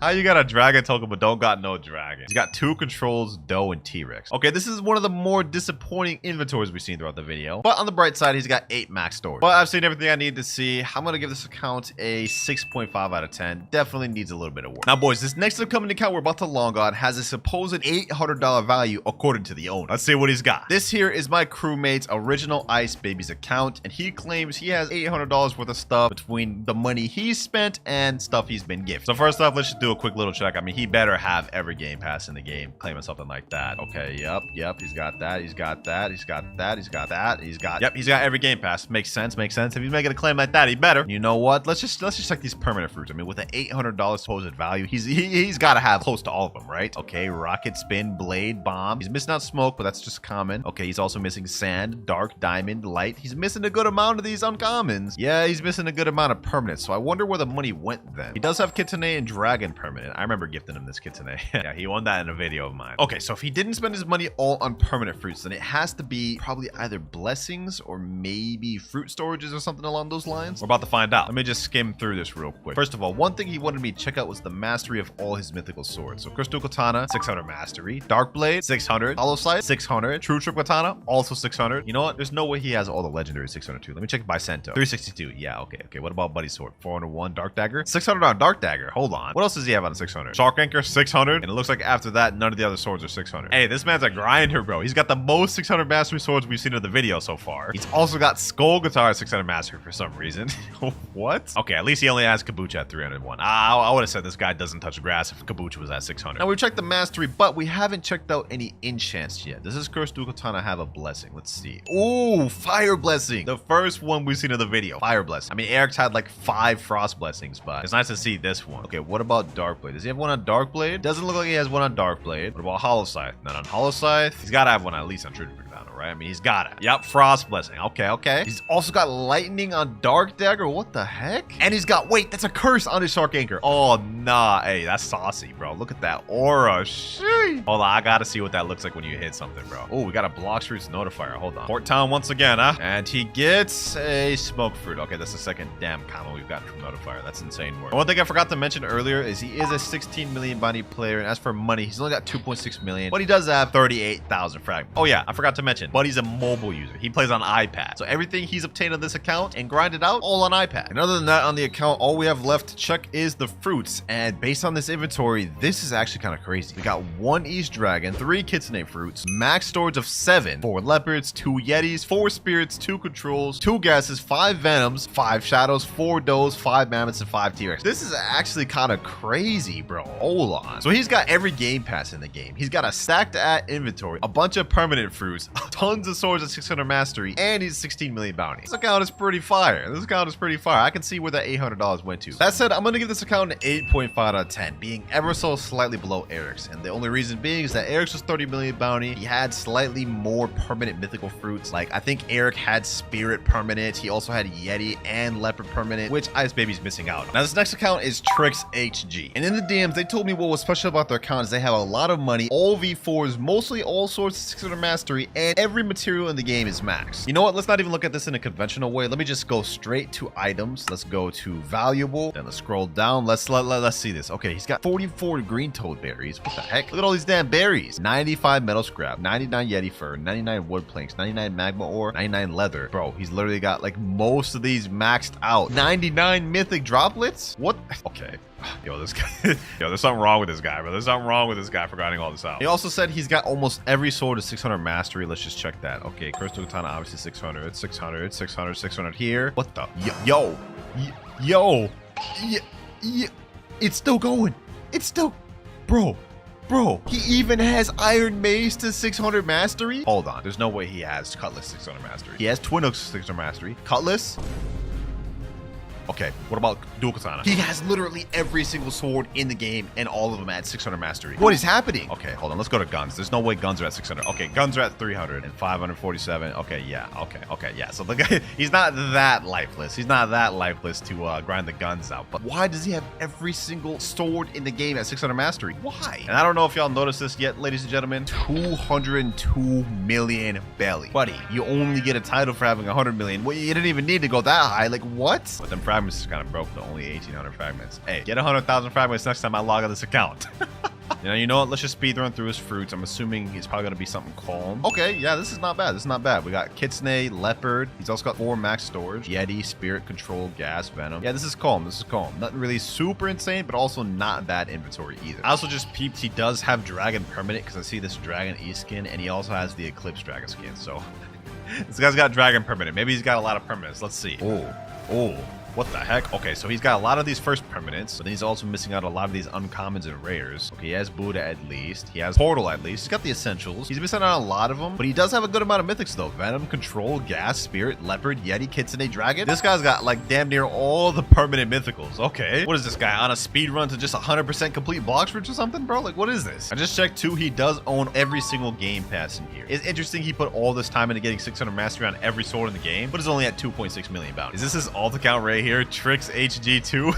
How you got a dragon token but don't got no dragon? He's got 2 controls, Doe and T-Rex. Okay, this is one of the more disappointing inventories we've seen throughout the video, but on the bright side, he's got 8 max storage. But I've seen everything I need to see. I'm gonna give this account a 6.5 out of 10. Definitely needs a little bit of work. Now boys, this next upcoming account we're about to log on has a supposed $800 value according to the owner. Let's see what he's got. This here is my crewmate's original Ice Babies account, and he claims he has $800 worth of stuff between the money he's spent and stuff he's been gifted. So first off, let's just do a quick little check. I mean, he better have every game pass in the game, claiming something like that. Okay, yep, he's got that, he's got that, he's got that, he's got that, he's got, yep, he's got every game pass. Makes sense. If he's making a claim like that, he better. You know what? Let's just check these permanent fruits. I mean, with an $800 supposed value, he's got to have close to all of them, right? Okay, rocket, spin, blade, bomb. He's missing out smoke, but that's just common. Okay, he's also missing sand, dark, diamond, light. He's missing a good amount of these uncommons. Yeah, he's missing a good amount of permanents. So I wonder where the money went then. He does have Kitsune and Dragon permanent. I remember gifting him this Kitsune. Yeah, he won that in a video of mine. Okay, so if he didn't spend his money all on permanent fruits, then it has to be probably either blessings or maybe fruit storages or something along those lines. We're about to find out. Let me just skim through this real quick. First of all, one thing he wanted me to check out was the mastery of all his mythical swords. So Crystal Katana, 600 mastery. Dark Blade, 600. Hollow Sight, 600. True Trick Katana, also 600. You know what? There's no way he has all the legendary 602. Let me check Bicento. 362. Yeah, okay. What about Buddy Sword? 401. Dark Dagger, 600 on Dark Dagger. Hold on. What else does he have on 600? Shark Anchor, 600. And it looks like after that, none of the other swords are 600. Hey, this man's a grinder, bro. He's got the most 600 mastery swords we've seen in the video so far. He's also got Skull Guitar at 600 mastery for some reason. What? Okay, at least he only has Kabucha at 301. I would have said this guy doesn't touch grass if Kabucha was at 600. Now, we've checked the mastery, but we haven't checked out any enchants yet. Does this Cursed Dual Katana have a blessing? Let's see. Ooh, Fire Blessing. The first one we've seen in the video. Fire Blessing. I mean, Eric's had like 5 Frost Blessings, but it's nice to see this one. Okay, what about Dark Blade? Does he have one on Dark Blade? Doesn't look like he has one on Dark Blade. What about Hollow Scythe? Not on Hollow Scythe. He's got to have one at least on True Trick Katana, right? I mean, he's got it. Yep, Frost Blessing. Okay. He's also got Lightning on Dark Dagger. What the heck? And he's got, wait, that's a curse on his Shark Anchor. Oh, nah. Hey, that's saucy, bro. Look at that aura. Sheesh. Hold on, I gotta see what that looks like when you hit something, bro. Oh, we got a Blox Roots Notifier. Hold on. Port Town once again, huh? And he gets a Smoke Fruit. Okay, that's the second damn combo we've gotten from Notifier. That's insane work. One thing I forgot to mention earlier is he is a 16 million bounty player, and as for money, he's only got 2.6 million, but he does have 38,000 fragments. Oh yeah, I forgot to mention, but he's a mobile user. He plays on iPad, so everything he's obtained on this account and grinded out, all on iPad. And other than that, on the account, all we have left to check is the fruits, and based on this inventory, this is actually kind of crazy. We got 1 East Dragon, 3 Kitsune fruits, max storage of 7, 4 leopards, 2 yetis, 4 spirits, 2 controls, 2 gases, 5 venoms, 5 shadows, 4 does, 5 mammoths, and 5 T-Rex. This is actually kind of crazy, bro. Hold on. So he's got every game pass in the game. He's got a stacked at inventory, a bunch of permanent fruits, tons of swords at 600 mastery, and he's 16 million bounty. This account is pretty fire. I can see where that $800 went to. That said, I'm going to give this account an 8.5 out of 10, being ever so slightly below Eric's. And the only reason being is that Eric's was 30 million bounty. He had slightly more permanent mythical fruits. Like, I think Eric had Spirit permanent. He also had Yeti and Leopard permanent, which Ice Baby's missing out. Now, this next account is Trix HG. And in the DMs, they told me what was special about their account is they have a lot of money, all V4s, mostly all swords of 600 mastery, and every material in the game is max. You know what? Let's not even look at this in a conventional way. Let me just go straight to items. Let's go to valuable. Then let's scroll down. Let's see this. Okay, he's got 44 green toad berries. What the heck? Look at all these these damn berries. 95 metal scrap, 99 Yeti fur, 99 wood planks, 99 magma ore, 99 leather. Bro, he's literally got like most of these maxed out. 99 mythic droplets? What? Okay. Yo, this guy. Yo, there's something wrong with this guy, bro. There's something wrong with this guy for grinding all this out. He also said he's got almost every sword to 600 mastery. Let's just check that. Okay, crystal katana obviously 600, 600, 600, 600 here. What the? Yo. It's still going. It's still, bro. He even has Iron Mace to 600 mastery. Hold on, there's no way he has Cutlass 600 mastery. He has Twin Hooks 600 mastery. Cutlass. Okay, what about dual katana? He has literally every single sword in the game and all of them at 600 mastery. What is happening? Okay, hold on. Let's go to guns. There's no way guns are at 600. Okay, guns are at 300 and 547. Okay, yeah. Okay, yeah. So the guy, he's not that lifeless. He's not that lifeless to grind the guns out. But why does he have every single sword in the game at 600 mastery? Why? And I don't know if y'all noticed this yet, ladies and gentlemen. 202 million belly. Buddy, you only get a title for having 100 million. Well, you didn't even need to go that high. Like, what? But them fragments is kind of broke, though. Only 1,800 fragments. Hey, get 100,000 fragments next time I log on this account. You know what? Let's just speed run through his fruits. I'm assuming he's probably going to be something calm. Okay, yeah, this is not bad. This is not bad. We got Kitsune, Leopard. He's also got 4 max storage. Yeti, Spirit, Control, Gas, Venom. Yeah, this is calm. This is calm. Nothing really super insane, but also not bad inventory either. I also just peeped he does have Dragon Permanent because I see this Dragon E skin, and he also has the Eclipse Dragon skin. So this guy's got Dragon Permanent. Maybe he's got a lot of permanents. Let's see. Oh. What the heck? Okay, so he's got a lot of these first permanents, but then he's also missing out a lot of these uncommons and rares. Okay, he has Buddha at least. He has Portal at least. He's got the essentials. He's missing out on a lot of them, but he does have a good amount of mythics though. Venom, Control, Gas, Spirit, Leopard, Yeti, Kitsune, Dragon. This guy's got like damn near all the permanent mythicals. Okay. What is this guy on a speed run to just 100% complete Blox fruits or something, bro? Like, what is this? I just checked too. He does own every single game pass in here. It's interesting he put all this time into getting 600 mastery on every sword in the game, but is only at 2.6 million bounty. Is this his alt account right here? Tricks HG2.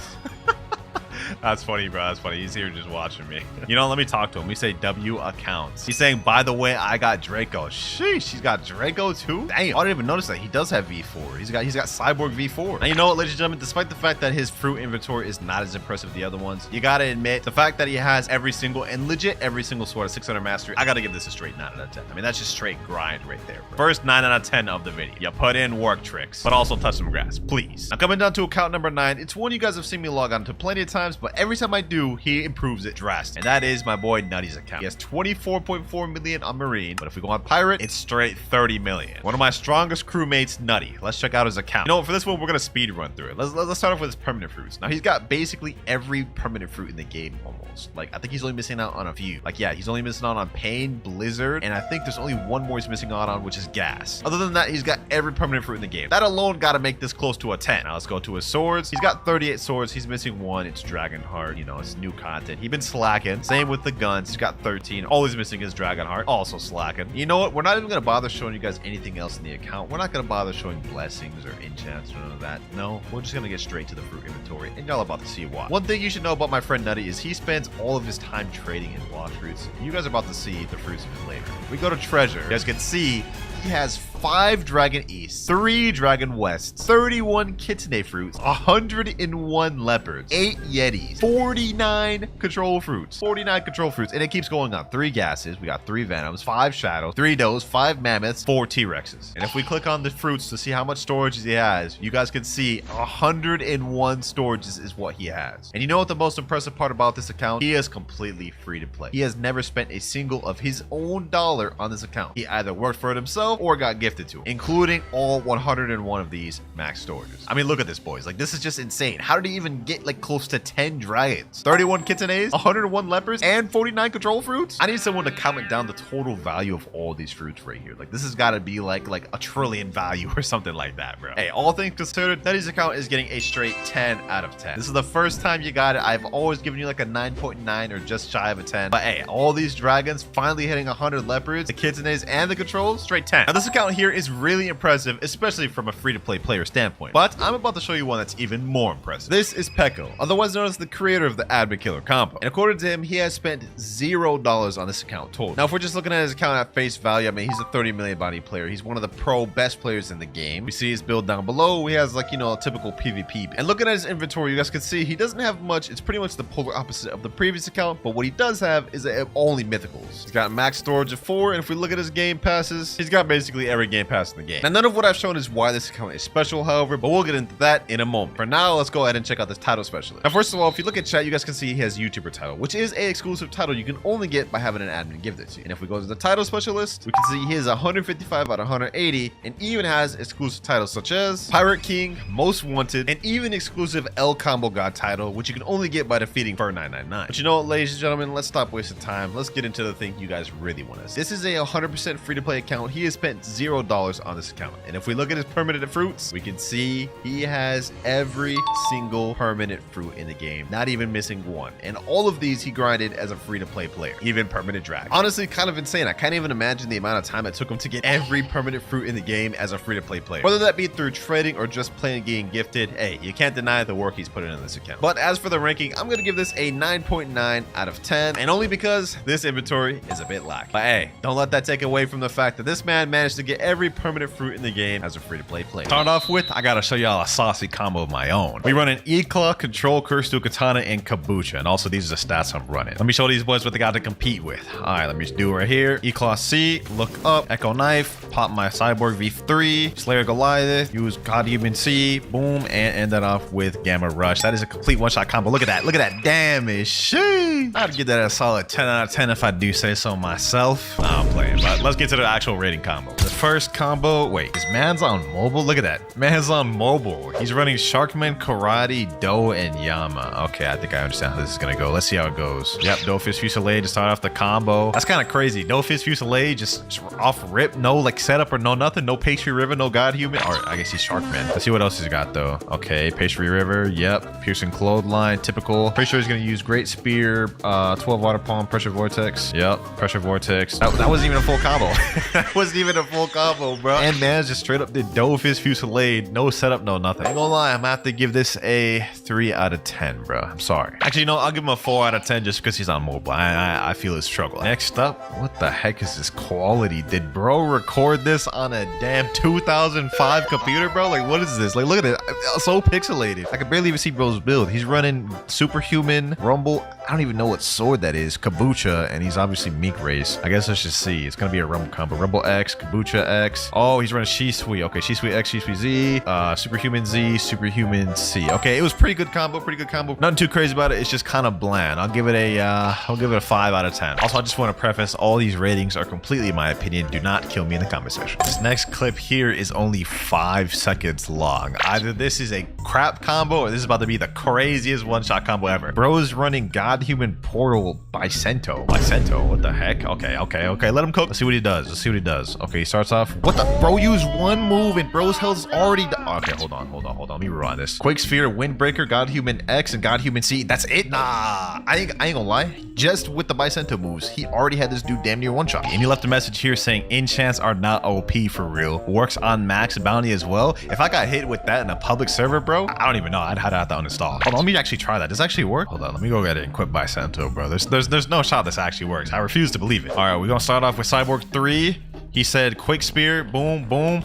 That's funny, bro. That's funny. He's here just watching me. You know, let me talk to him. We say W accounts. He's saying, by the way, I got Draco. Sheesh, he's got Draco too? Dang, I didn't even notice that. He does have V4. He's got Cyborg V4. Now, you know what, ladies and gentlemen, despite the fact that his fruit inventory is not as impressive as the other ones, you gotta admit, the fact that he has every single sword at 600 mastery, I gotta give this a straight 9 out of 10. I mean, that's just straight grind right there, bro. First 9 out of 10 of the video. You put in work Tricks, but also touch some grass, please. Now, coming down to account number 9, it's one you guys have seen me log on to plenty of times, but every time I do, he improves it drastically. And that is my boy Nutty's account. He has 24.4 million on Marine, but if we go on Pirate, it's straight 30 million. One of my strongest crewmates, Nutty. Let's check out his account. You know what, for this one, we're gonna speed run through it. Let's start off with his permanent fruits. Now, he's got basically every permanent fruit in the game almost. Like, I think he's only missing out on a few. Like, yeah, he's only missing out on Pain, Blizzard, and I think there's only one more he's missing out on, which is Gas. Other than that, he's got every permanent fruit in the game. That alone gotta make this close to a 10. Now, let's go to his swords. He's got 38 swords. He's missing one. It's Dragonheart. You know, it's new content. He's been slacking. Same with the guns. He's got 13. All he's missing is Dragonheart. Also slacking. You know what? We're not even going to bother showing you guys anything else in the account. We're not going to bother showing blessings or enchants or none of that. No, we're just going to get straight to the fruit inventory, and y'all about to see why. One thing you should know about my friend Nutty is he spends all of his time trading in Blox fruits. You guys are about to see the fruits of his labor. We go to treasure. You guys can see he has 5 Dragon East, 3 Dragon West, 31 Kitsune fruits, 101 leopards, 8 Yetis, 49 control fruits, and it keeps going on. 3 gases, we got 3 venoms, 5 shadows, 3 does, 5 mammoths, 4 T-Rexes. And if we click on the fruits to see how much storage he has, you guys can see 101 storages is what he has. And you know what the most impressive part about this account? He is completely free to play. He has never spent a single of his own dollar on this account. He either worked for it himself or got gifted to him, including all 101 of these max storages. I mean, look at this, boys. Like, this is just insane. How did he even get like close to 10 dragons, 31 kitsunes, 101 leopards, and 49 control fruits? I need someone to comment down the total value of all these fruits right here. Like, this has got to be like a trillion value or something like that, bro. Hey, all things considered, Nutty's account is getting a straight 10 out of 10. This is the first time you got it. I've always given you like a 9.9 or just shy of a 10. But hey, all these dragons finally hitting 100 leopards, the kitsunes, and the controls, straight 10. 10. Now this account here is really impressive, especially from a free-to-play player standpoint. But I'm about to show you one that's even more impressive. This is Peko, otherwise known as the creator of the Admin Killer combo. And according to him, he has spent $0 on this account total. Now if we're just looking at his account at face value, I mean, he's a 30 million bounty player. He's one of the pro best players in the game. We see his build down below. He has, like, you know, a typical PvP. And looking at his inventory, you guys can see he doesn't have much. It's pretty much the polar opposite of the previous account, but what he does have is only mythicals. He's got max storage of 4, and if we look at his game passes, he's got basically every game pass in the game. Now none of what I've shown is why this account is special, however, but we'll get into that in a moment. For now, let's go ahead and check out this title specialist. Now first of all, if you look at chat, you guys can see he has YouTuber title, which is a exclusive title you can only get by having an admin give this to you. And if we go to the title specialist, we can see he is 155 out of 180, and even has exclusive titles such as Pirate King, Most Wanted, and even exclusive El Combo God title, which you can only get by defeating Fur 999. But you know what, ladies and gentlemen, let's stop wasting time. Let's get into the thing you guys really want to see. This is a 100% free-to-play account. He has spent $0 on this account, and if we look at his permanent fruits, we can see he has every single permanent fruit in the game, not even missing one. And all of these he grinded as a free-to-play player, even permanent drag. Honestly, kind of insane. I can't even imagine the amount of time it took him to get every permanent fruit in the game as a free-to-play player. Whether that be through trading or just playing getting gifted, hey, you can't deny the work he's put in this account. But as for the ranking, I'm gonna give this a 9.9 out of 10, and only because this inventory is a bit lacking. But hey, don't let that take away from the fact that this man managed to get every permanent fruit in the game as a free-to-play player. Start off with, I gotta show y'all a saucy combo of my own. We run an Eclaw, Control, Curse to Katana, and Kabucha, and also these are the stats I'm running. Let me show these boys what they got to compete with. All right, let me just do it right here. Eclaw C, look up, Echo Knife, pop my Cyborg V3, Slayer Goliath, use God Human C, boom, and end that off with Gamma Rush. That is a complete one-shot combo. Look at that damage. Sheesh. I'd give that a solid 10 out of 10 if I do say so myself. Nah, I'm playing, but let's get to the actual rating combo. The first combo, wait, is man's on mobile? Look at that. Man's on mobile. He's running Sharkman, Karate, Do, and Yama. Okay, I think I understand how this is gonna go. Let's see how it goes. Yep, Doughfish Fusillade to start off the combo. That's kind of crazy. Doughfish Fusillade just off rip, no like setup or no nothing, no Pastry River, no God Human, or I guess he's Sharkman. Let's see what else he's got though. Okay, Pastry River, yep, Piercing Clothesline, typical. Pretty sure he's gonna use Great Spear, 12 Water Palm, Pressure Vortex. Yep, Pressure Vortex. That wasn't even a full combo. That wasn't even a full combo, bro. And man just straight up did Doughfish Fusillade, no setup, no nothing. Ain't gonna lie, I'm gonna have to give this a 3 out of 10, bro. I'm sorry. Actually, no, I'll give him a 4 out of 10 just because he's on mobile. I feel his struggle. Next up, what the heck is this quality? Did bro record this on a damn 2005 computer, bro? Like, what is this? Like, look at it. It's so pixelated. I can barely even see bro's build. He's running Superhuman, Rumble. I don't even know what sword that is. Kabucha, and he's obviously Meek Race. I guess let's just see. It's gonna be a Rumble combo. Rumble X, Kabucha X. Oh, he's running Shisui. Okay, Shisui X, Shisui Z, Superhuman Z, Superhuman C. Okay, it was pretty good combo. Pretty good combo. Nothing too crazy about it. It's just kind of bland. I'll give it a 5 out of 10. Also, I just want to preface all these ratings are completely my opinion. Do not kill me in the comment section. This next clip here is only 5 seconds long. Either this is a crap combo or this is about to be the craziest one-shot combo ever. Bro's running God Human Portal by Cento. What the heck? Okay. Let him cook. Let's see what he does. Okay, he starts off. What the? Bro used one move and bro's health is already done. Okay, hold on. Let me rewind this. Quake Sphere, Windbreaker, God Human X, and God Human C. That's it? Nah. I ain't gonna lie. Just with the Bicento moves, he already had this dude damn near one-shot. And he left a message here saying enchants are not OP for real. Works on max bounty as well. If I got hit with that in a public server, bro, I don't even know. I'd have to uninstall. Hold on, let me actually try that. Does it actually work? Hold on, let me go get it and equip Bicento, bro. There's no shot this actually works. I refuse to believe it. All right, we're gonna start off with Cyborg 3. He said Quick Spear, boom, boom.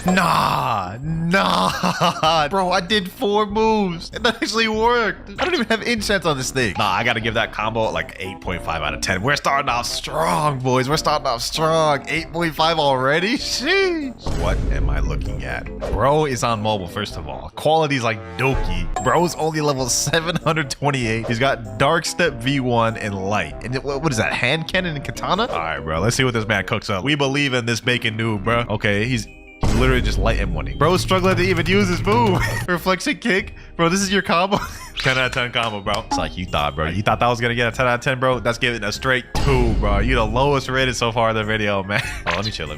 Nah. Bro, I did 4 moves. It actually worked. I don't even have enchants on this thing. Nah, I gotta give that combo like 8.5 out of 10. We're starting off strong, boys. We're starting off strong. 8.5 already? Sheesh. What am I looking at? Bro is on mobile, first of all. Quality's like Doki. Bro's only level 728. He's got Dark Step V1 and Light. And what is that? Hand Cannon and Katana? All right, bro. Let's see what this man cooks up. We believe in this bacon noob, bro. Okay, he's literally just light M1ing. Bro's struggling to even use his move. Reflection kick, Bro, this is your combo? 10 out of 10 combo, bro. It's like you thought, bro. You thought that was gonna get a 10 out of 10, bro? That's giving a straight 2, bro. You the lowest rated so far in the video, man. Oh, let me chill.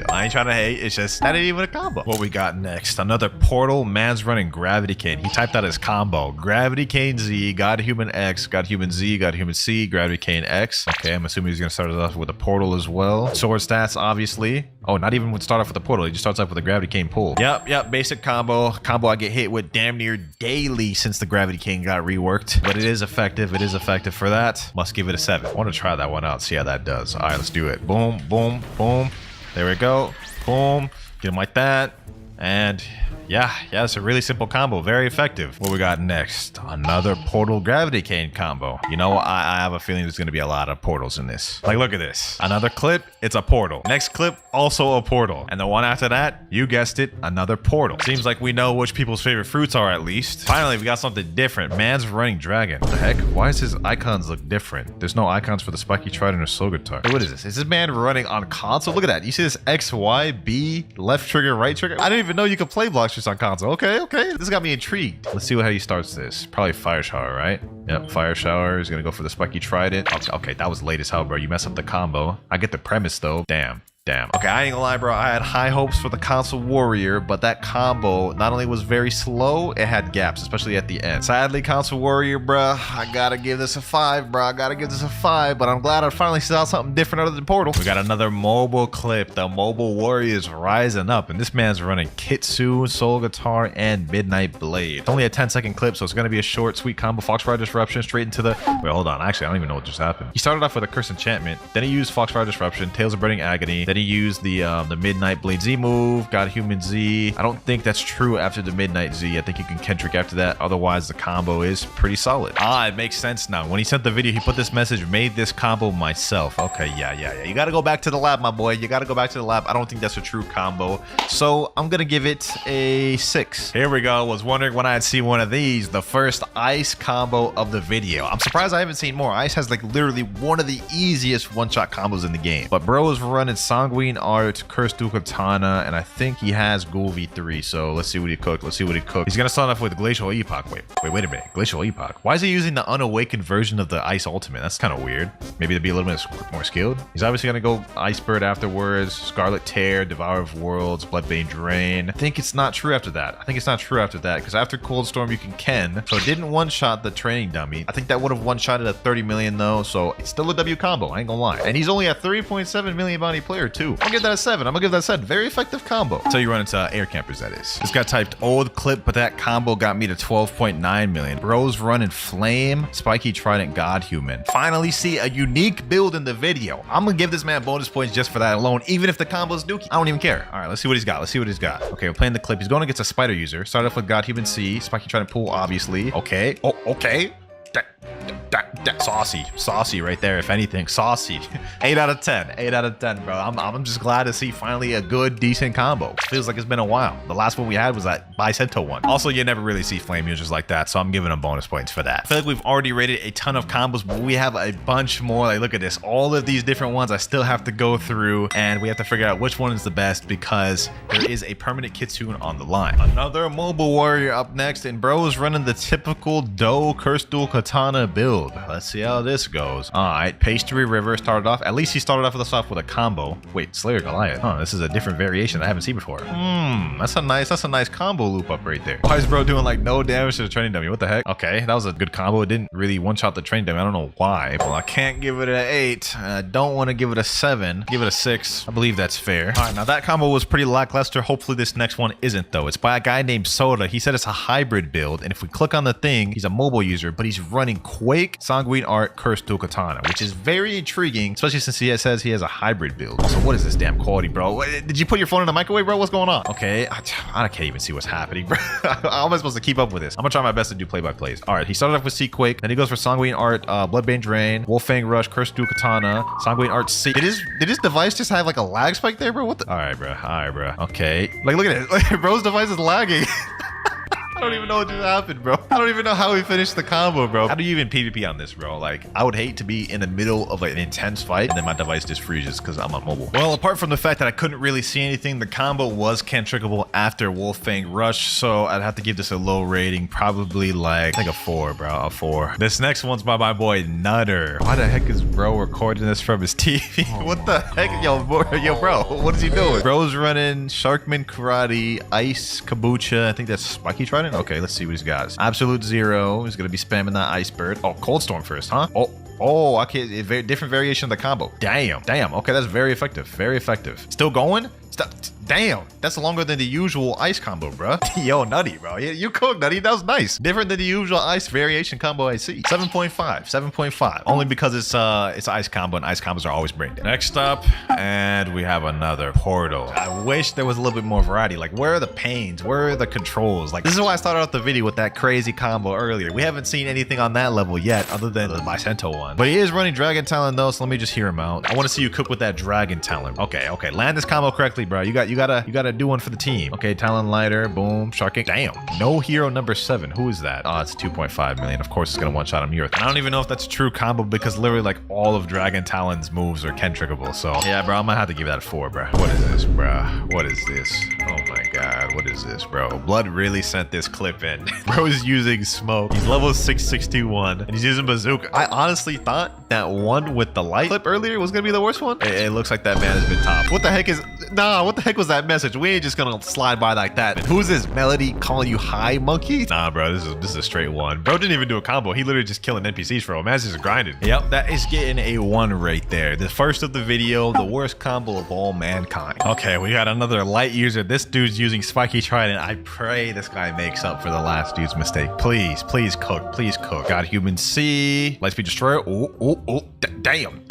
I ain't trying to hate. It's just that ain't even a combo. What we got next? Another portal. Man's running gravity cane. He typed out his combo. Gravity cane Z, God human X, God human Z, God human C, gravity cane X. Okay, I'm assuming he's gonna start it off with a portal as well. Sword stats, obviously. Oh, not even would start off with a portal. He just starts off with a gravity cane pull. Yep. Basic combo. Combo I get hit with damn near daily since the gravity cane got reworked. But it is effective. It is effective for that. Must give it a 7. I want to try that one out. See how that does. All right, let's do it. Boom, boom, boom. There we go. Boom. Get him like that. And yeah, it's a really simple combo. Very effective. What we got next? Another portal gravity cane combo. You know, I have a feeling there's going to be a lot of portals in this. Like, look at this. Another clip, it's a portal. Next clip, also a portal. And the one after that, you guessed it, another portal. Seems like we know which people's favorite fruits are at least. Finally, we got something different. Man's running dragon. What the heck? Why does his icons look different? There's no icons for the spiky trident or soul guitar. Hey, what is this? Is this man running on console? Look at that. You see this X, Y, B, left trigger, right trigger? I didn't even know you could play Blox on console. Okay. This got me intrigued. Let's see how he starts this. Probably fire shower, right? Yep, fire shower. He's gonna go for the spiky trident. Okay, that was late as hell, bro. You mess up the combo. I get the premise though. Damn. Okay, I ain't gonna lie, bro. I had high hopes for the console warrior, but that combo not only was very slow, it had gaps, especially at the end. Sadly, console warrior, bro, I gotta give this a 5, bro. But I'm glad I finally saw something different other than portal. We got another mobile clip. The mobile warrior is rising up, and this man's running Kitsu, soul guitar, and midnight blade. It's only a 10-second clip, so it's gonna be a short, sweet combo. Foxfire disruption straight into the... Wait, hold on. Actually, I don't even know what just happened. He started off with a curse enchantment, then he used Foxfire disruption, Tales of Burning Agony, then he used the Midnight Blade Z move, got Human Z. I don't think that's true after the Midnight Z. I think you can Kendrick after that. Otherwise, the combo is pretty solid. It makes sense now. When he sent the video, he put this message, made this combo myself. Okay, yeah. You gotta go back to the lab, my boy. You gotta go back to the lab. I don't think that's a true combo. So I'm gonna give it a 6. Here we go. Was wondering when I'd see one of these. The first ice combo of the video. I'm surprised I haven't seen more. Ice has like literally one of the easiest one-shot combos in the game. But bro is running Sanguine Art, Curse Dual Katana, and I think he has Ghoul V3. So let's see what he cooked. He's gonna start off with Glacial Epoch. Wait a minute. Glacial Epoch. Why is he using the unawakened version of the Ice Ultimate? That's kind of weird. Maybe to be a little bit more skilled. He's obviously gonna go Ice Bird afterwards, Scarlet Tear, Devourer of Worlds, Bloodbane Drain. I think it's not true after that. Because after Cold Storm you can Ken. So it didn't one-shot the training dummy. I think that would have one-shotted at 30 million though. So it's still a W combo. I ain't gonna lie. And he's only a 3.7 million bounty player too. I'll give that a 7. Very effective combo. So you run into air campers, that is. This guy typed old clip, but that combo got me to 12.9 million. Bro's running Flame, Spiky Trident, God Human. Finally see a unique build in the video. I'm gonna give this man bonus points just for that alone, even if the combo's dookie. I don't even care. All right, let's see what he's got. Okay, we're playing the clip. He's going against a spider user. Start off with God Human C, Spiky Trident Pool, obviously. Okay. Oh, okay. Saucy right there, if anything. Saucy. 8 out of 10, bro. I'm just glad to see finally a good, decent combo. Feels like it's been a while. The last one we had was that Bicento one. Also, you never really see flame users like that, so I'm giving them bonus points for that. I feel like we've already rated a ton of combos, but we have a bunch more. Like, look at this. All of these different ones I still have to go through, and we have to figure out which one is the best because there is a permanent Kitsune on the line. Another mobile warrior up next, and bro is running the typical Do Curse Dual Katana build. Let's see how this goes. All right, Pastry River started off. At least he started off with a combo. Wait, Slayer Goliath. Huh, this is a different variation I haven't seen before. That's a nice combo loop up right there. Why is bro doing like no damage to the training dummy? What the heck? Okay, that was a good combo. It didn't really one-shot the training dummy. I don't know why. Well, I can't give it an 8. I don't want to give it a 7. Give it a 6. I believe that's fair. All right, now that combo was pretty lackluster. Hopefully this next one isn't though. It's by a guy named Soda. He said it's a hybrid build, and if we click on the thing, he's a mobile user, but he's running Quake, Sanguine Art, Curse Dual Katana, which is very intriguing, especially since he says he has a hybrid build. So what is this damn quality, bro? Did you put your phone in the microwave, bro? What's going on? Okay, I can't even see what's happening, bro. How am I supposed to keep up with this? I'm gonna try my best to do play-by-plays. All right, he started off with C Quake, then he goes for Sanguine Art, Bloodbane Drain, Wolfang Rush, Curse Dual Katana, Sanguine Art C. Did his device just have like a lag spike there, bro? What the? All right, bro. Okay, like look at it. Bro's device is lagging. I don't even know what just happened, bro. I don't even know how we finished the combo, bro. How do you even PvP on this, bro? Like, I would hate to be in the middle of like an intense fight and then my device just freezes because I'm on mobile. Well, apart from the fact that I couldn't really see anything, the combo was cantrickable after Wolffang Rush, so I'd have to give this a low rating, probably like, I think a 4, bro, a 4. This next one's by my boy Nutter. Why the heck is bro recording this from his TV? What the heck? Yo, bro, what is he doing? Bro's running Sharkman Karate, Ice Kabucha. I think that's Spiky Trident. Okay, let's see what he's got. Absolute Zero. He's gonna be spamming that Ice Bird. Oh, Cold Storm first, huh? Oh, okay. Different variation of the combo. Damn. Okay, that's very effective. Very effective. Still going? Damn, that's longer than the usual ice combo, bro. Yo, Nutty, bro. You cooked, Nutty. That was nice. Different than the usual ice variation combo I see. 7.5. Only because it's ice combo, and ice combos are always brain dead. Next up, and we have another portal. I wish there was a little bit more variety. Like, where are the pains? Where are the controls? Like, this is why I started out the video with that crazy combo earlier. We haven't seen anything on that level yet, other than the Bicento one. But he is running Dragon Talon though, so let me just hear him out. I want to see you cook with that Dragon Talon. Okay. Land this combo correctly, bro. You gotta do one for the team. Okay, Talon Lighter, boom, Sharking. Damn, no hero number 7. Who is that? Oh, it's 2.5 million. Of course, it's gonna one-shot him here. I don't even know if that's a true combo because literally like all of Dragon Talon's moves are cantrickable. So yeah, bro, I'm gonna have to give that a 4, bro. What is this, bro? What is this? Oh my god, what is this, bro? Blood really sent this clip in. Bro is using smoke. He's level 6621 and he's using bazooka. I honestly thought that one with the light clip earlier was gonna be the worst one. It looks like that man has been topped. What the heck is? Nah, what the heck was that message? We ain't just gonna slide by like that. Who's this Melody calling you high, monkey? Nah, bro, this is a straight 1. Bro didn't even do a combo. He literally just killing NPCs for him. Man's just grinding. Yep, that is getting a 1 right there. The first of the video, the worst combo of all mankind. Okay, we got another light user. This dude's using Spiky Trident. I pray this guy makes up for the last dude's mistake. Please cook. Please cook. Got Human C. Lightspeed Destroyer. Oh. Damn.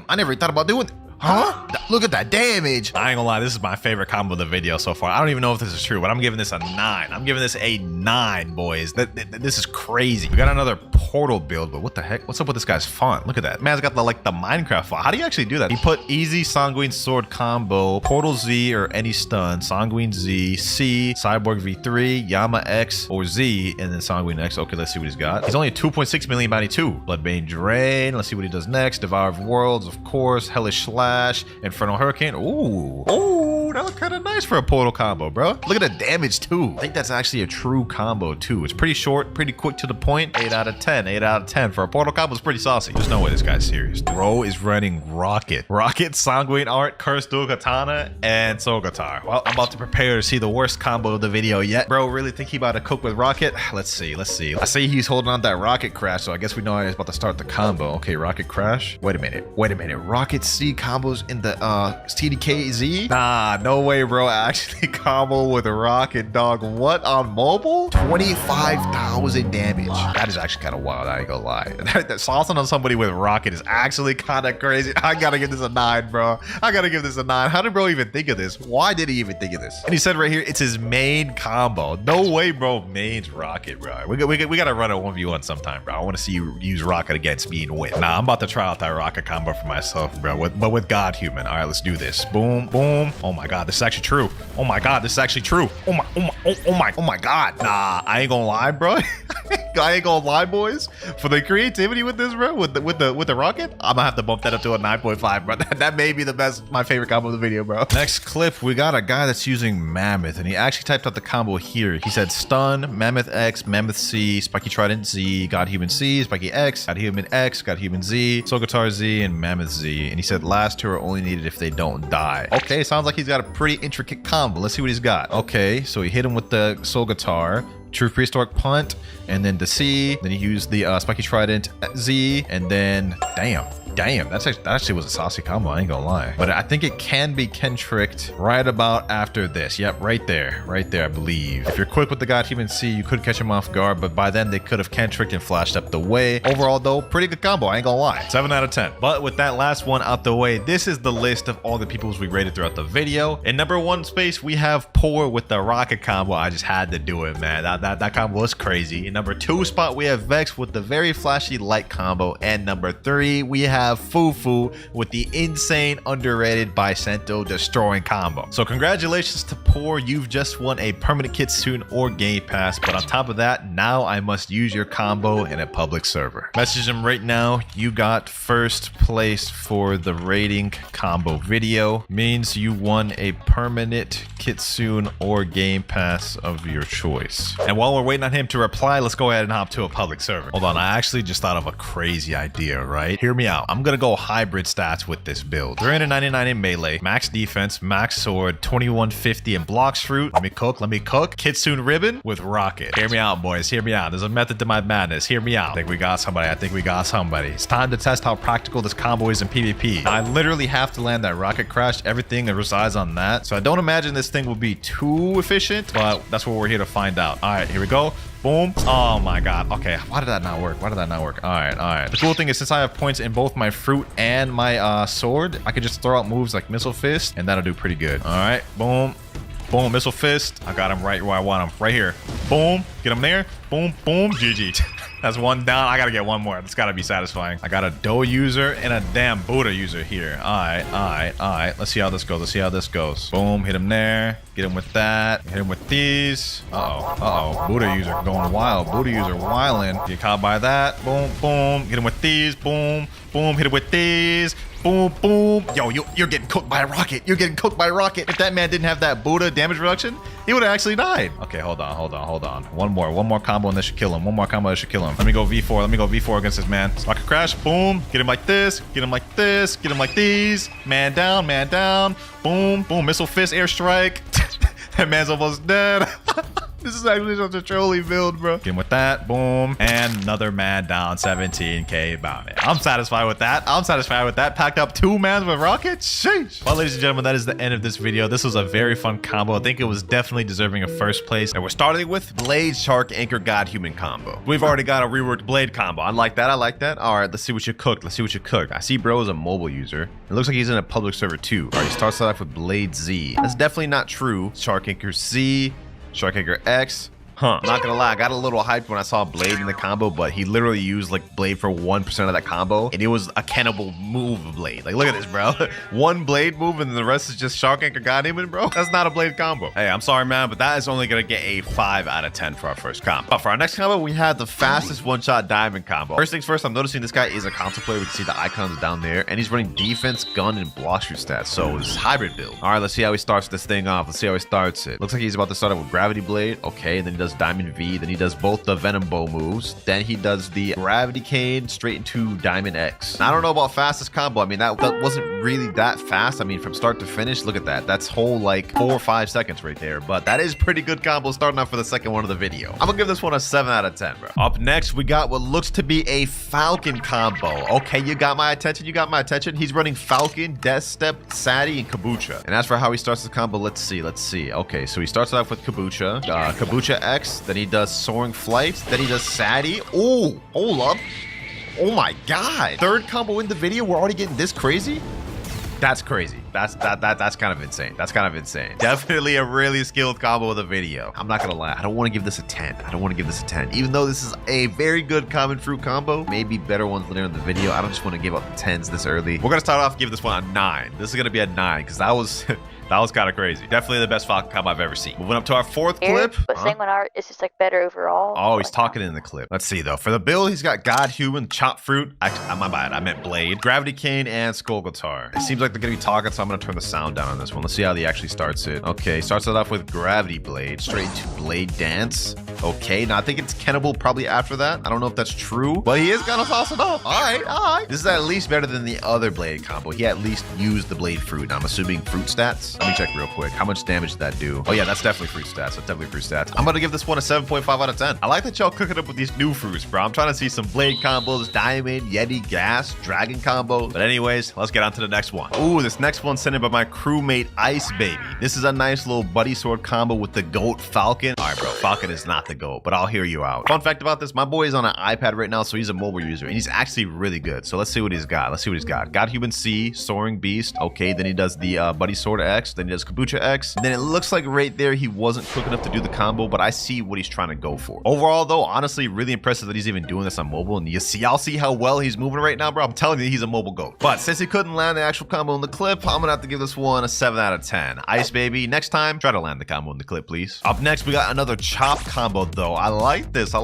I never thought about doing that. Huh? Look at that damage. I ain't gonna lie, this is my favorite combo of the video so far. I don't even know if this is true, but I'm giving this a 9. I'm giving this a 9, boys. This is crazy. We got another portal build, but what the heck? What's up with this guy's font? Look at that. Man's got the Minecraft font. How do you actually do that? He put easy Sanguine Sword combo, Portal Z or any stun, Sanguine Z, C, Cyborg V3, Yama X or Z, and then Sanguine X. Okay, let's see what he's got. He's only a 2.6 million bounty 2. Bloodbane Drain. Let's see what he does next. Devour of Worlds, of course. Hellish Slash. Infernal Hurricane. Ooh, that look kind of nice for a portal combo, bro. Look at the damage too. I think that's actually a true combo too. It's pretty short, pretty quick to the point. 8 out of 10. 8 out of 10 for a portal combo. Is pretty saucy. There's no way this guy's serious. Bro is running Rocket, Sanguine Art, Cursed Dual Katana, and Soul Guitar. Well, I'm about to prepare to see the worst combo of the video yet. Bro, really think he about to cook with Rocket? Let's see. I see he's holding on that Rocket Crash, so I guess we know he's about to start the combo. Okay, Rocket Crash. Wait a minute. Rocket C combos in the TDKZ? Nah, no way, bro. Actually combo with Rocket, dog. What, on mobile? 25,000 damage. That is actually kind of wild, I ain't gonna lie. That saucing on somebody with Rocket is actually kind of crazy. I gotta give this a 9, bro. I gotta give this a 9. How did bro even think of this? Why did he even think of this? And he said right here, it's his main combo. No way, bro. Main's Rocket, bro. We gotta run a 1v1 sometime, bro. I want to see you use Rocket against me and win. Nah, I'm about to try out that Rocket combo for myself, bro. But with God Human. All right, let's do this. Boom. Oh my god, this is actually true. Oh my god, this is actually true. Oh my god. Nah, I ain't gonna lie, bro. I ain't gonna lie, boys. For the creativity with this, bro, with the Rocket, I'm gonna have to bump that up to a 9.5, bro. That may be my favorite combo of the video, bro. Next clip, we got a guy that's using Mammoth, and he actually typed out the combo here. He said stun, Mammoth X, Mammoth C, Spiky Trident Z, God Human C, Spiky X, God Human X, God Human Z, Soul Guitar Z, and Mammoth Z. And he said last two are only needed if they don't die. Okay, sounds like he's got a pretty intricate combo. Let's see what he's got. Okay, so he hit him with the Soul Guitar, True Prehistoric Punt, and then the C. Then he used the Spiky Trident Z, and then damn, that actually was a saucy combo, I ain't gonna lie. But I think it can be Kentricked right about after this. Yep, right there, I believe. If you're quick with the God Human C, you could catch him off guard, but by then they could have Kentricked and flashed up the way. Overall though, pretty good combo, I ain't gonna lie. 7 out of 10. But with that last one out the way, this is the list of all the peoples we rated throughout the video. In number 1 space, we have Poor with the Rocket combo. I just had to do it, man. That combo was crazy. In number 2 spot, we have Vex with the very flashy light combo. And number 3, we have have Fufu with the insane underrated Bicento destroying combo. So congratulations to Poor, you've just won a permanent Kitsune or Game Pass, but on top of that, now I must use your combo in a public server. Message him right now. You got first place for the rating combo video. Means you won a permanent Kitsune or Game Pass of your choice. And while we're waiting on him to reply, let's go ahead and hop to a public server. Hold on, I actually just thought of a crazy idea, right? Hear me out. I'm gonna go hybrid stats with this build. 399 in melee, max defense, max sword, 2150 in Blox fruit. Let me cook. Kitsune ribbon with rocket. Hear me out, boys. Hear me out. There's a method to my madness. Hear me out. I think we got somebody. It's time to test how practical this combo is in PvP. I literally have to land that rocket crash. Everything that resides on that. So I don't imagine this thing will be too efficient, but that's what we're here to find out. All right, here we go. Boom. Oh my god. Okay, why did that not work? All right. The cool thing is, since I have points in both my fruit and my sword, I could just throw out moves like Missile Fist, and that'll do pretty good. All right, boom. Boom, Missile Fist. I got him right where I want him. Right here. Boom. Get him there. Boom, boom. GG. That's one down. I gotta get one more. That's gotta be satisfying. I got a Doe user and a damn Buddha user here. All right. Let's see how this goes. Boom. Hit him there. Get him with that. Hit him with these. Uh-oh. Buddha user going wild. Buddha user wildin'. Get caught by that. Boom, boom. Hit him with these. Boom, boom. Hit him with these. Boom, boom. Yo, you're getting cooked by a rocket. If that man didn't have that Buddha damage reduction, he would have actually died. Okay, hold on. One more combo and this should kill him. Let me go V4 against this man. Rocket crash. Boom. Get him like this. Get him like these. Man down. Boom, boom. Missile Fist airstrike. That man's almost dead. This is actually such a trolly build, bro. Get him with that. Boom. And another man down. 17k bounty. I'm satisfied with that. Packed up 2 mans with rockets. Sheesh. Well, ladies and gentlemen, that is the end of this video. This was a very fun combo. I think it was definitely deserving of first place. And we're starting with Blade, Shark, Anchor, God, Human combo. We've already got a reworked Blade combo. I like that. All right, let's see what you cooked. I see bro is a mobile user. It looks like he's in a public server too. All right, he starts off with Blade Z. That's definitely not true. Shark, Anchor Z. Shark Anchor X. I'm not gonna lie, I got a little hyped when I saw Blade in the combo, but he literally used like Blade for 1% of that combo, and it was a cannibal move of Blade. Like, look at this, bro. One Blade move, and the rest is just Shark Anchor God Human, bro. That's not a Blade combo. Hey, I'm sorry, man, but that is only gonna get a 5 out of 10 for our first combo. But for our next combo, we have the fastest one-shot diamond combo. First things first, I'm noticing this guy is a console player. We can see the icons down there, and he's running defense, gun, and block shoot stats. So it's hybrid build. All right, let's see how he starts this thing off. Looks like he's about to start out with Gravity Blade. Okay, then he does Diamond V. Then he does both the Venom Bow moves. Then he does the Gravity Cane straight into Diamond X. I don't know about fastest combo. I mean, that wasn't really that fast. I mean, from start to finish, look at that. That's whole like 4 or 5 seconds right there. But that is pretty good combo starting off for the second one of the video. I'm gonna give this one a 7 out of 10, bro. Up next, we got what looks to be a Falcon combo. Okay, you got my attention. He's running Falcon, Death Step, Sadie, and Kabucha. And as for how he starts the combo, let's see. Okay, so he starts off with Kabucha. Kabucha X, then he does Soaring Flight, then he does Sadie. Oh, hold up. Oh my god. Third combo in the video, we're already getting this crazy? That's crazy. That's kind of insane. Definitely a really skilled combo of the video. I'm not gonna lie, I don't want to give this a 10. Even though this is a very good common fruit combo, maybe better ones later in the video. I don't just want to give out the 10s this early. We're gonna start off, give this one a 9. This is gonna be a 9 because that was that was kind of crazy. Definitely the best Falcon combo I've ever seen. Moving up to our 4th clip. But Sanguine Art is just like better overall. Oh, he's talking in the clip. Let's see though. For the build, he's got God Human, Chop Fruit. Actually, my bad. I meant Blade, Gravity Cane, and Skull Guitar. It seems like they're gonna be talking, so I'm gonna turn the sound down on this one. Let's see how he actually starts it. Okay, starts it off with Gravity Blade, straight to Blade Dance. Okay, now I think it's Cannibal probably after that. I don't know if that's true, but he is gonna sauce it up. All right. This is at least better than the other Blade combo. He at least used the Blade Fruit. I'm assuming fruit stats. Let me check real quick. How much damage did that do? Oh yeah, that's definitely fruit stats. I'm gonna give this one a 7.5 out of 10. I like that y'all cooking up with these new fruits, bro. I'm trying to see some Blade combos, Diamond, Yeti, Gas, Dragon combo. But anyways, let's get on to the next one. Ooh, this next one one sent in by my crewmate Ice Baby. This is a nice little buddy sword combo with the GOAT Falcon. All right, bro, Falcon is not the GOAT, but I'll hear you out. Fun fact about this, my boy is on an iPad right now, so he's a mobile user, and he's actually really good. So let's see what he's got. Let's see what he's got. God Human C, Soaring Beast. Okay, then he does the Buddy Sword X. Then he does Kombucha X. And then it looks like right there he wasn't quick enough to do the combo, but I see what he's trying to go for. Overall, though, honestly, really impressive that he's even doing this on mobile. And y'all see how well he's moving right now, bro. I'm telling you, he's a mobile GOAT. But since he couldn't land the actual combo in the clip, I'm gonna have to give this one a 7 out of 10. Ice Baby, next time, try to land the combo in the clip, please. Up next, we got another chop combo, though. I like this.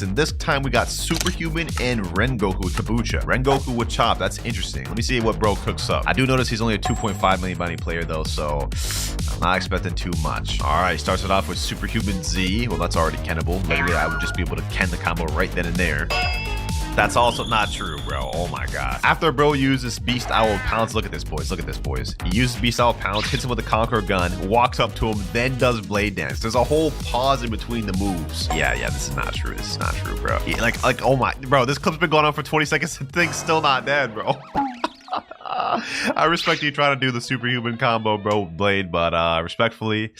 And this time we got Superhuman and Rengoku with Kombucha. Rengoku with chop. That's interesting. Let me see what bro cooks up. I do notice he's only a 2.5 million bounty player, though, so I'm not expecting too much. All right, starts it off with Superhuman Z. Well, that's already kennable. Literally, I would just be able to ken the combo right then and there. That's also not true, bro. Oh my god. After bro uses Beast Owl Pounce, look at this, boys. Look at this, boys. He uses Beast Owl Pounce, hits him with the Conqueror gun, walks up to him, then does Blade Dance. There's a whole pause in between the moves. Yeah, this is not true. This is not true, bro. Like, oh my, bro, this clip's been going on for 20 seconds and thing's still not dead, bro. I respect you trying to do the superhuman combo, bro, Blade, but respectfully,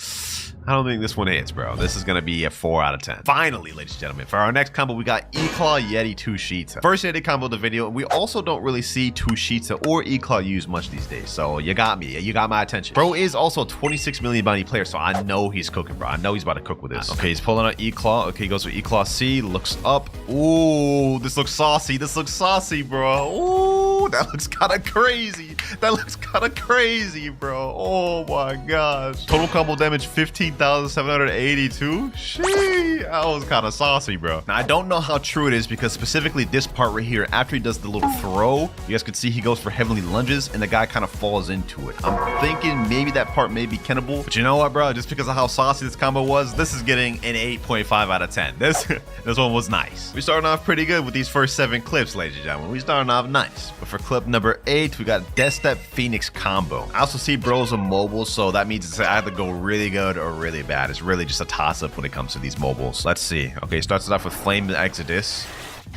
I don't think this one hits, bro. This is gonna be a 4 out of 10. Finally, ladies and gentlemen, for our next combo, we got E-Claw Yeti Tushita. First Yeti combo of the video, and we also don't really see Tushita or E-Claw used much these days, so you got me. You got my attention. Bro is also a 26 million bounty player, so I know he's cooking, bro. I know he's about to cook with this. Okay, he's pulling out E-Claw. Okay, he goes with E-Claw C, looks up. Ooh, this looks saucy. This looks saucy, bro. Ooh, that looks kind of crazy. That looks kind of crazy, bro. Oh my gosh. Total combo damage 15,782. Shee, that was kind of saucy, bro. Now, I don't know how true it is because specifically this part right here, after he does the little throw, you guys can see he goes for heavenly lunges and the guy kind of falls into it. I'm thinking maybe that part may be kennable, but you know what, bro? Just because of how saucy this combo was, this is getting an 8.5 out of 10. This one was nice. We starting off pretty good with these first 7 clips, ladies and gentlemen. We starting off nice. But for clip number 8, we got Death Step Phoenix combo. I also see bros on mobile, so that means it's either go really good or really bad. It's really just a toss-up when it comes to these mobiles. Let's see. Okay, starts it off with Flame Exodus.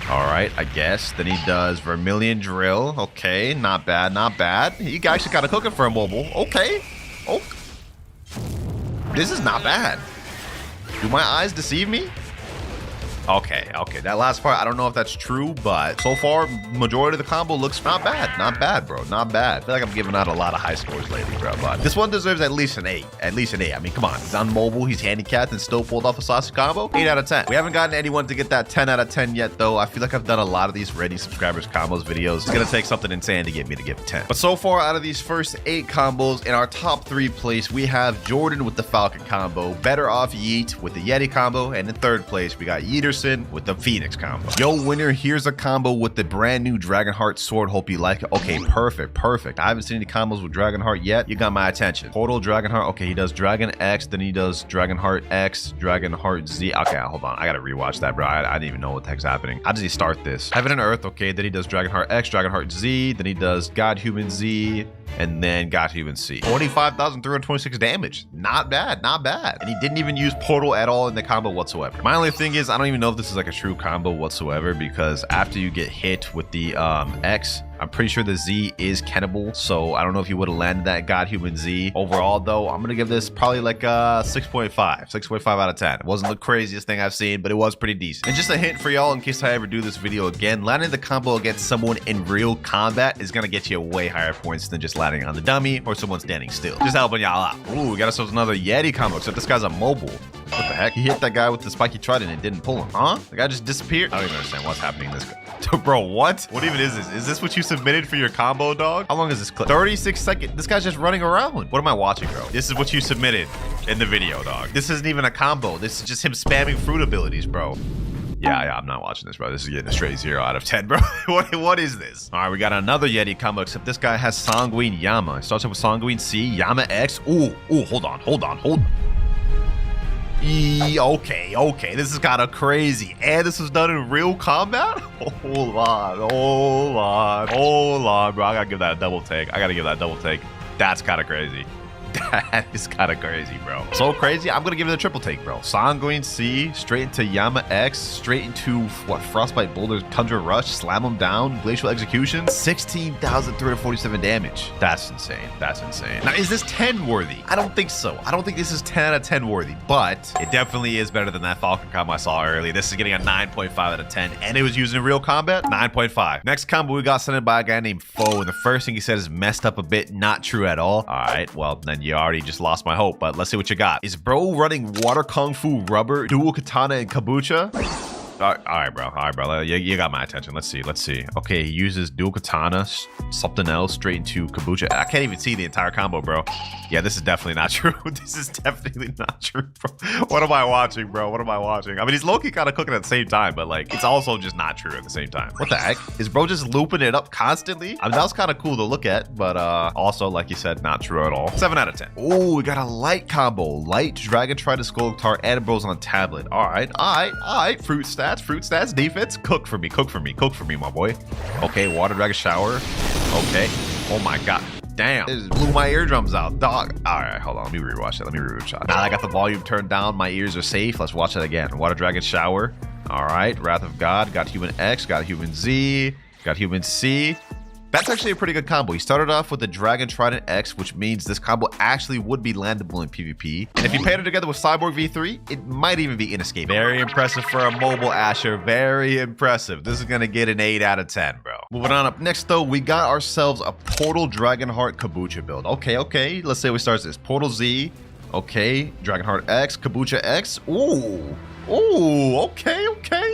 All right, I guess. Then he does Vermilion Drill. Okay, not bad, not bad. He actually got a cooking for a mobile. Okay. Oh, this is not bad. Do my eyes deceive me? Okay. That last part, I don't know if that's true, but so far, majority of the combo looks not bad. Not bad, bro. Not bad. I feel like I'm giving out a lot of high scores lately, bro. But this one deserves at least an 8. At least an 8. I mean, come on. He's on mobile. He's handicapped and still pulled off a saucy combo. 8 out of 10. We haven't gotten anyone to get that 10 out of 10 yet, though. I feel like I've done a lot of these ready subscribers combos videos. It's going to take something insane to get me to give 10. But so far, out of these first 8 combos, in our top 3 place, we have Jordan with the Falcon combo, Better Off Yeet with the Yeti combo, and in 3rd place, we got Yeeterson with the Phoenix combo. Yo, winner, here's a combo with the brand new Dragonheart sword. Hope you like it. Okay, perfect. I haven't seen any combos with Dragonheart yet. You got my attention. Portal Dragonheart. Okay, he does Dragon X, then he does Dragonheart X, Dragonheart Z. Okay, hold on. I gotta rewatch that, bro. I didn't even know what the heck's happening. How does he start this? Heaven and Earth. Okay, then he does Dragonheart X, Dragonheart Z, then he does God Human Z, and then God Human C. 45,326 damage. Not bad, not bad. And he didn't even use Portal at all in the combo whatsoever. My only thing is, I don't even know if this is like a true combo whatsoever, because after you get hit with the X, I'm pretty sure the Z is kennable, so I don't know if you would have landed that God Human Z. Overall, though, I'm gonna give this probably like a 6.5 out of 10. It wasn't the craziest thing I've seen, but it was pretty decent. And just a hint for y'all, in case I ever do this video again, landing the combo against someone in real combat is gonna get you way higher points than just landing on the dummy or someone standing still. Just helping y'all out. Ooh, we got ourselves another Yeti combo, except this guy's a mobile. What the heck? He hit that guy with the spiky trident and it didn't pull him, huh? The guy just disappeared. I don't even understand what's happening in this guy. Bro, what? What even is this? Is this what you submitted for your combo, dog? How long is this clip? 36 seconds. This guy's just running around. What am I watching, bro? This is what you submitted in the video, dog. This isn't even a combo. This is just him spamming fruit abilities, bro. Yeah, I'm not watching this, bro. This is getting a straight 0 out of 10, bro. What is this? All right, we got another Yeti combo, except this guy has Sanguine Yama. It starts off with Sanguine C, Yama X. Ooh, hold on. Okay. This is kind of crazy. And this was done in real combat? Hold on, bro. I gotta give that a double take. That's kind of crazy. That is kind of crazy, bro. So crazy. I'm gonna give it a triple take, bro. Sanguine C, straight into Yama X, straight into what? Frostbite Boulder's Tundra Rush, slam him down, Glacial Execution, 16,347 damage. That's insane. That's insane. Now, is this 10 worthy? I don't think so. I don't think this is 10 out of 10 worthy, but it definitely is better than that Falcon combo I saw earlier. This is getting a 9.5 out of 10, and it was used in real combat. 9.5. Next combo we got sent in by a guy named Foe, and the first thing he said is messed up a bit. Not true at all. All right, well, then you already just lost my hope, but let's see what you got. Is bro running Water Kung Fu Rubber, Dual Katana, and Kabucha? All right, bro. All right, bro. You got my attention. Let's see. Okay, he uses Dual Katana, something else, straight into Kabucha. I can't even see the entire combo, bro. Yeah, this is definitely not true. This is definitely not true, bro. What am I watching, bro? What am I watching? I mean, he's low-key kind of cooking at the same time, but, like, it's also just not true at the same time. What the heck? Is bro just looping it up constantly? I mean, that was kind of cool to look at, but also, like you said, not true at all. 7 out of 10. Oh, we got a light combo. Light, Dragon, Try to Skull Guitar, and bro's on tablet. All right. Fruit stats, defense. Cook for me, my boy. Okay, Water Dragon Shower. Okay. Oh my god. Damn. It just blew my eardrums out, dog. All right, hold on. Let me rewatch that. Now that I got the volume turned down, my ears are safe. Let's watch it again. Water Dragon Shower. All right. Wrath of God. Got Human X. Got Human Z. Got Human C. That's actually a pretty good combo. He started off with the Dragon Trident X, which means this combo actually would be landable in PvP. And if you paired it together with Cyborg V3, it might even be inescapable. Very impressive for a mobile Asher. Very impressive. This is going to get an 8 out of 10, bro. Moving on up next, though, we got ourselves a Portal Dragonheart Kabucha build. Okay. Let's say we start this. Portal Z. Okay. Dragonheart X. Kabucha X. Ooh, okay.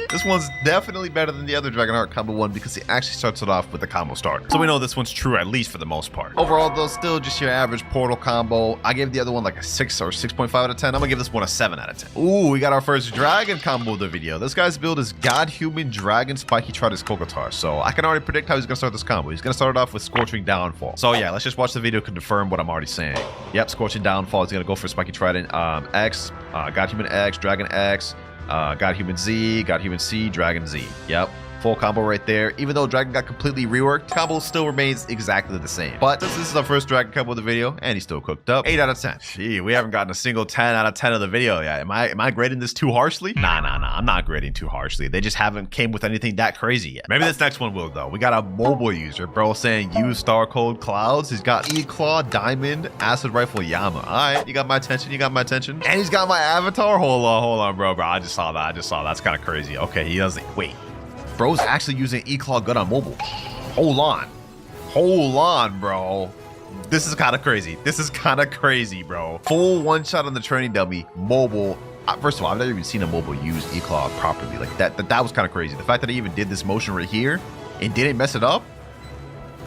This one's definitely better than the other Dragonheart combo one because he actually starts it off with the combo starter. So we know this one's true, at least for the most part. Overall, though, still just your average Portal combo. I gave the other one like a 6 or 6.5 out of 10. I'm gonna give this one a 7 out of 10. Ooh, we got our first Dragon combo of the video. This guy's build is God, Human, Dragon, Spiky, Try to Skull Guitar. So I can already predict how he's gonna start this combo. He's gonna start it off with Scorching Downfall. So yeah, let's just watch the video to confirm what I'm already saying. Yep, Scorching Downfall. He's gonna go for Spiky Trident X, God, Human X, Dragon X, God Human Z, God Human C, Dragon Z. Yep. Full combo right there. Even though Dragon got completely reworked, combo still remains exactly the same. But this is our first Dragon combo of the video, and he's still cooked up. 8 out of 10. Gee, we haven't gotten a single 10 out of 10 of the video yet. Am I grading this too harshly? Nah. I'm not grading too harshly. They just haven't came with anything that crazy yet. Maybe this next one will, though. We got a mobile user, bro, saying use star code Clouds. He's got E-Claw, Diamond, Acid Rifle, Yama. All right, you got my attention. And he's got my avatar. Hold on, bro. I just saw that. That's kind of crazy. Okay, he doesn't. Wait. Bro's actually using E-Claw gun on mobile. Hold on, bro. This is kind of crazy. Bro. Full one shot on the training dummy, mobile. First of all, I've never even seen a mobile use E-Claw properly. Like that was kind of crazy. The fact that he even did this motion right here and didn't mess it up,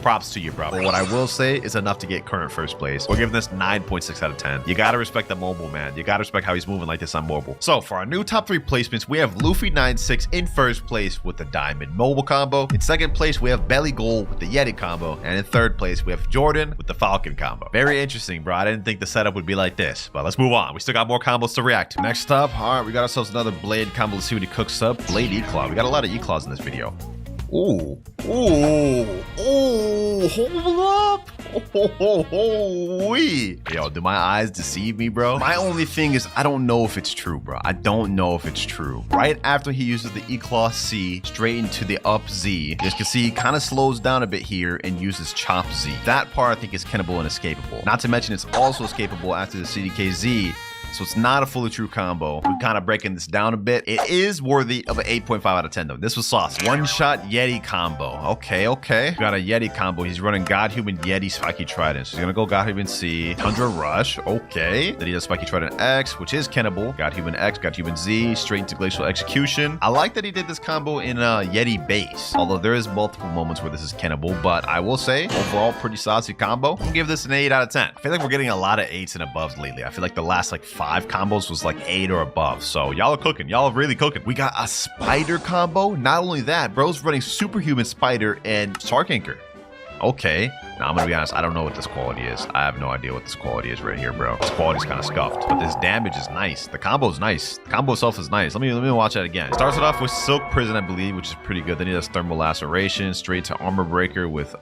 props to you, bro. But what I will say is enough to get current first place. We're giving this 9.6 out of 10. You gotta respect the mobile, man. You gotta respect how he's moving like this on mobile. So for our new top 3 placements, we have Luffy 9-6 in first place with the Diamond mobile combo. In second place, we have Belly Gold with the Yeti combo. And in third place, we have Jordan with the Falcon combo. Very interesting, bro. I didn't think the setup would be like this, but let's move on. We still got more combos to react to. Next up, all right, we got ourselves another Blade combo. Let's see what he cooks up. Blade E-Claw. We got a lot of E-Claws in this video. Ooh, hold up. Yo, do my eyes deceive me, bro? My only thing is I don't know if it's true, bro. I don't know if it's true. Right after he uses the E-Claw C straight into the up Z, as you can see, he kind of slows down a bit here and uses Chop Z. That part I think is kennable and escapable. Not to mention it's also escapable after the CDK Z. So it's not a fully true combo. We're kind of breaking this down a bit. It is worthy of an 8.5 out of 10 though. This was sauce. One shot Yeti combo. Okay. We got a Yeti combo. He's running God Human Yeti Spiky Trident. So he's gonna go God Human C, Tundra Rush. Okay. Then he does Spiky Trident X, which is kennable. God Human X, God Human Z, straight into Glacial Execution. I like that he did this combo in Yeti base. Although there is multiple moments where this is kennable, but I will say overall pretty saucy combo. I'm gonna give this an 8 out of 10. I feel like we're getting a lot of 8s and above lately. I feel like the last like 5 combos was like 8 or above. So y'all are cooking. Y'all are really cooking. We got a spider combo. Not only that, bro's running Superhuman Spider and Shark Anchor. Okay. Now, I'm gonna be honest, I don't know what this quality is. I have no idea what this quality is right here, bro. This quality's kind of scuffed, but this damage is nice. The combo's nice. The combo itself is nice. Let me watch that again. Starts it off with Silk Prison, I believe, which is pretty good. Then he does Thermal Laceration, straight to Armor Breaker with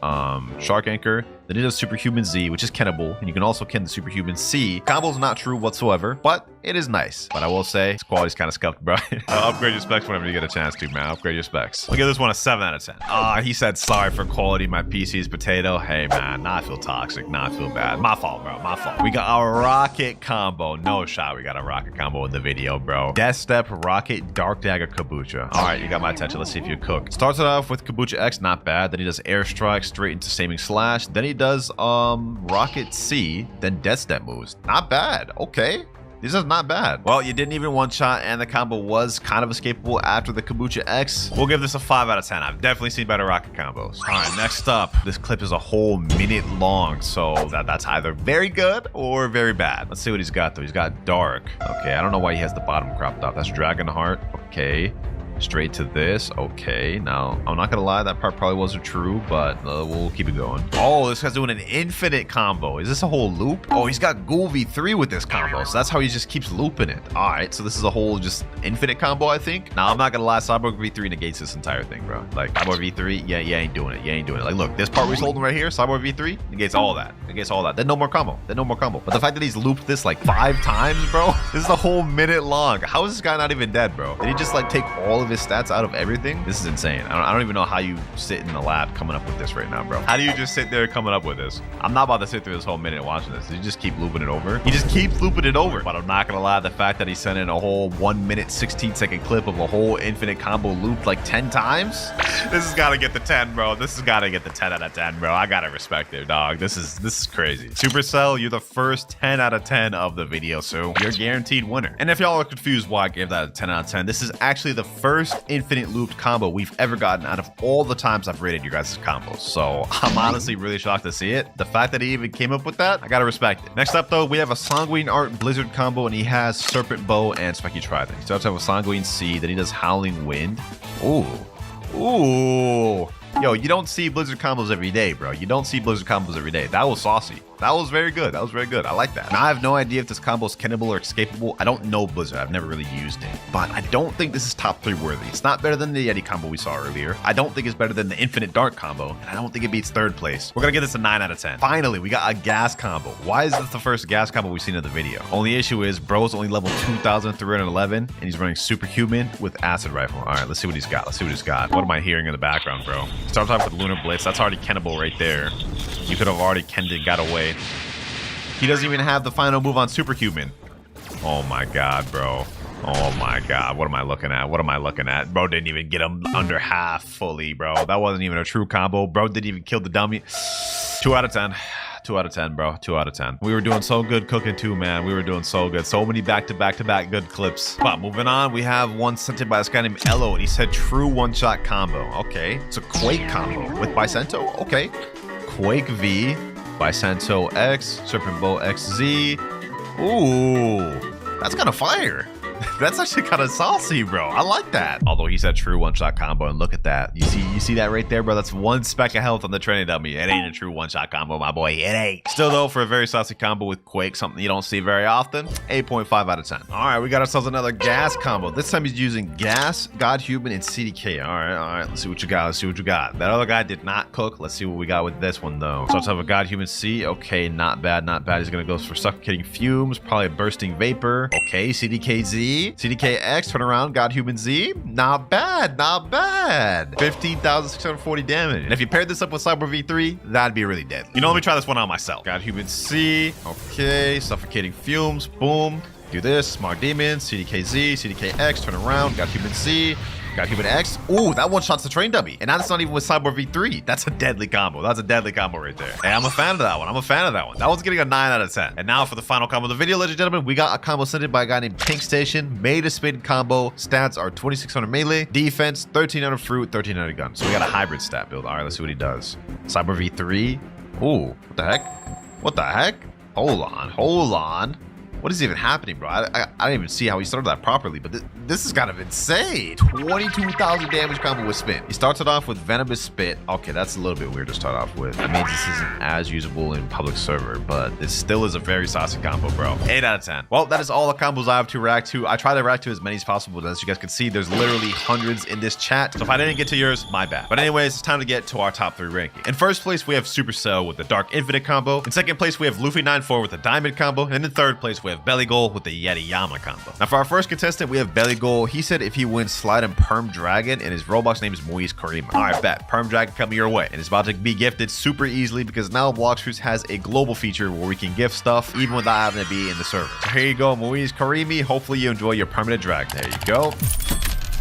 Shark Anchor. Then he does Superhuman Z, which is kennable, and you can also ken the Superhuman C. Combo's not true whatsoever, but it is nice. But I will say, this quality's kind of scuffed, bro. Upgrade your specs whenever you get a chance to, man. Upgrade your specs. I'll give this one a 7 out of 10. He said, sorry for quality. My PC is potato. Hey, man, now I feel toxic. Now I feel bad. My fault, bro. My fault. We got our rocket combo. No shot. We got a rocket combo in the video, bro. Death Step, Rocket, Dark Dagger, Kabucha. All right, you got my attention. Let's see if you cook. Starts it off with Kabucha X, not bad. Then he does Airstrike straight into Saving Slash. Then he does Rocket C, then Death Step moves. Not bad. Okay. This is not bad. Well, you didn't even one-shot, and the combo was kind of escapable after the Kabucha X. We'll give this a 5 out of 10. I've definitely seen better rocket combos. All right, next up. This clip is a whole minute long, so that's either very good or very bad. Let's see what he's got, though. He's got Dark. Okay, I don't know why he has the bottom cropped off. That's Dragon Heart. Okay. Straight to this. Okay, now I'm not gonna lie, that part probably wasn't true, but we'll keep it going. Oh, this guy's doing an infinite combo. Is this a whole loop? Oh, he's got Ghoul V3 with this combo, so that's how he just keeps looping it. All right, so this is a whole just infinite combo, I think. Now I'm not gonna lie, Cyborg V3 negates this entire thing, bro. Like Cyborg V3, yeah, you ain't doing it. You ain't doing it. Like, look, this part we're holding right here, Cyborg V3 negates all that. Negates all that. Then no more combo. Then no more combo. But the fact that he's looped this like 5 times, bro, this is a whole minute long. How is this guy not even dead, bro? Did he just like take all of his stats out of everything? This is insane. I don't even know how you sit in the lab coming up with this right now, bro. How do you just sit there coming up with this? I'm not about to sit through this whole minute watching this. You just keep looping it over. He just keeps looping it over. But I'm not gonna lie, the fact that he sent in a whole 1 minute 16-second clip of a whole infinite combo looped like 10 times, this has got to get the 10, bro. This has got to get the 10 out of 10, bro. I gotta respect it, dog. This is crazy. Supercell, you're the first 10 out of 10 of the video, so you're guaranteed winner. And if y'all are confused why I gave that a 10 out of 10, this is actually the first infinite looped combo we've ever gotten out of all the times I've rated you guys' combos. So I'm honestly really shocked to see it. The fact that he even came up with that, I gotta respect it. Next up, though, we have a Sanguine Art Blizzard combo, and he has Serpent Bow and Spiky Trident. He starts out with Sanguine C, then he does Howling Wind. Ooh. Ooh. Yo, you don't see Blizzard combos every day, bro. You don't see Blizzard combos every day. That was saucy. That was very good. That was very good. I like that. Now, I have no idea if this combo is kennable or escapable. I don't know Blizzard. I've never really used it. But I don't think this is top 3 worthy. It's not better than the Yeti combo we saw earlier. I don't think it's better than the Infinite Dark combo. And I don't think it beats 3rd place. We're going to give this a 9 out of 10. Finally, we got a gas combo. Why is this the first gas combo we've seen in the video? Only issue is bro's only level 2,311 and he's running Superhuman with Acid Rifle. All right, let's see what he's got. Let's see what he's got. What am I hearing in the background, bro? Starts off with Lunar Blitz. That's already kennable right there. You could have already kenned it, got away. He doesn't even have the final move on Superhuman. Oh my god, bro. Oh my god. What am I looking at? What am I looking at? Bro didn't even get him under half fully, bro. That wasn't even a true combo. Bro didn't even kill the dummy. 2 out of 10. 2 out of 10, bro. 2 out of 10. We were doing so good cooking too, man. We were doing so good. So many back-to-back-to-back good clips. But moving on, we have one sent in by this guy named Elo, and he said true one-shot combo. Okay. It's a Quake combo with Bicento. Okay. Quake V, Bicento X, Serpent Bow XZ. Ooh, that's kind of fire. That's actually kind of saucy, bro. I like that. Although he said true one-shot combo, and look at that. You see that right there, bro? That's 1 speck of health on the training dummy. It ain't a true one-shot combo, my boy. It ain't. Still, though, for a very saucy combo with Quake, something you don't see very often, 8.5 out of 10. All right, we got ourselves another gas combo. This time he's using Gas, Godhuman, and CDK. All right. Let's see what you got. Let's see what you got. That other guy did not cook. Let's see what we got with this one, though. Starts off with Godhuman C. Okay, not bad, not bad. He's going to go for Suffocating Fumes, probably a Bursting Vapor. Okay, CDKZ. CDKX, turn around, Godhuman Z. Not bad, not bad. 15,640 damage. And if you paired this up with Cyber V3, that'd be really dead. You know, let me try this one out myself. Godhuman C. Okay, Suffocating Fumes. Boom. Do this. Smart Demon. CDKZ. CDKX, turn around, Godhuman Z. Godhuman X. Ooh, that one shots the train dummy. And that's not even with Cyborg V3. That's a deadly combo. That's a deadly combo right there. Hey, I'm a fan of that one. I'm a fan of that one. That one's getting a 9 out of 10. And now for the final combo of the video, ladies and gentlemen, we got a combo sent in by a guy named Pink Station. Made a spin combo. Stats are 2,600 melee. Defense, 1,300 fruit, 1,300 gun. So we got a hybrid stat build. All right, let's see what he does. Cyber V3. Ooh, what the heck? What the heck? Hold on. Hold on. What is even happening, bro? I didn't even see how he started that properly, but this is kind of insane. 22,000 damage combo with spin. He starts it off with venomous spit. Okay, that's a little bit weird to start off with. That means this isn't as usable in public server, but it still is a very saucy combo, bro. 8 out of 10. Well, that is all the combos I have to react to. I try to react to as many as possible, but as you guys can see, there's literally hundreds in this chat. So if I didn't get to yours, my bad. But anyways, it's time to get to our top 3 ranking. In first place, we have Supercell with the Dark Infinite combo. In second place, we have Luffy 9-4 with the Diamond combo. And in third place, we have Belly Goal with the Yeti Yama combo. Now for our first contestant, we have Belly Goal. He said if he wins Slide and Perm Dragon, and his Roblox name is Moise Karima. All right, bet. Perm Dragon coming your way. And it's about to be gifted super easily because now Blox has a global feature where we can gift stuff even without having to be in the server. So here you go, Moise Karimi. Hopefully you enjoy your permanent dragon. There you go.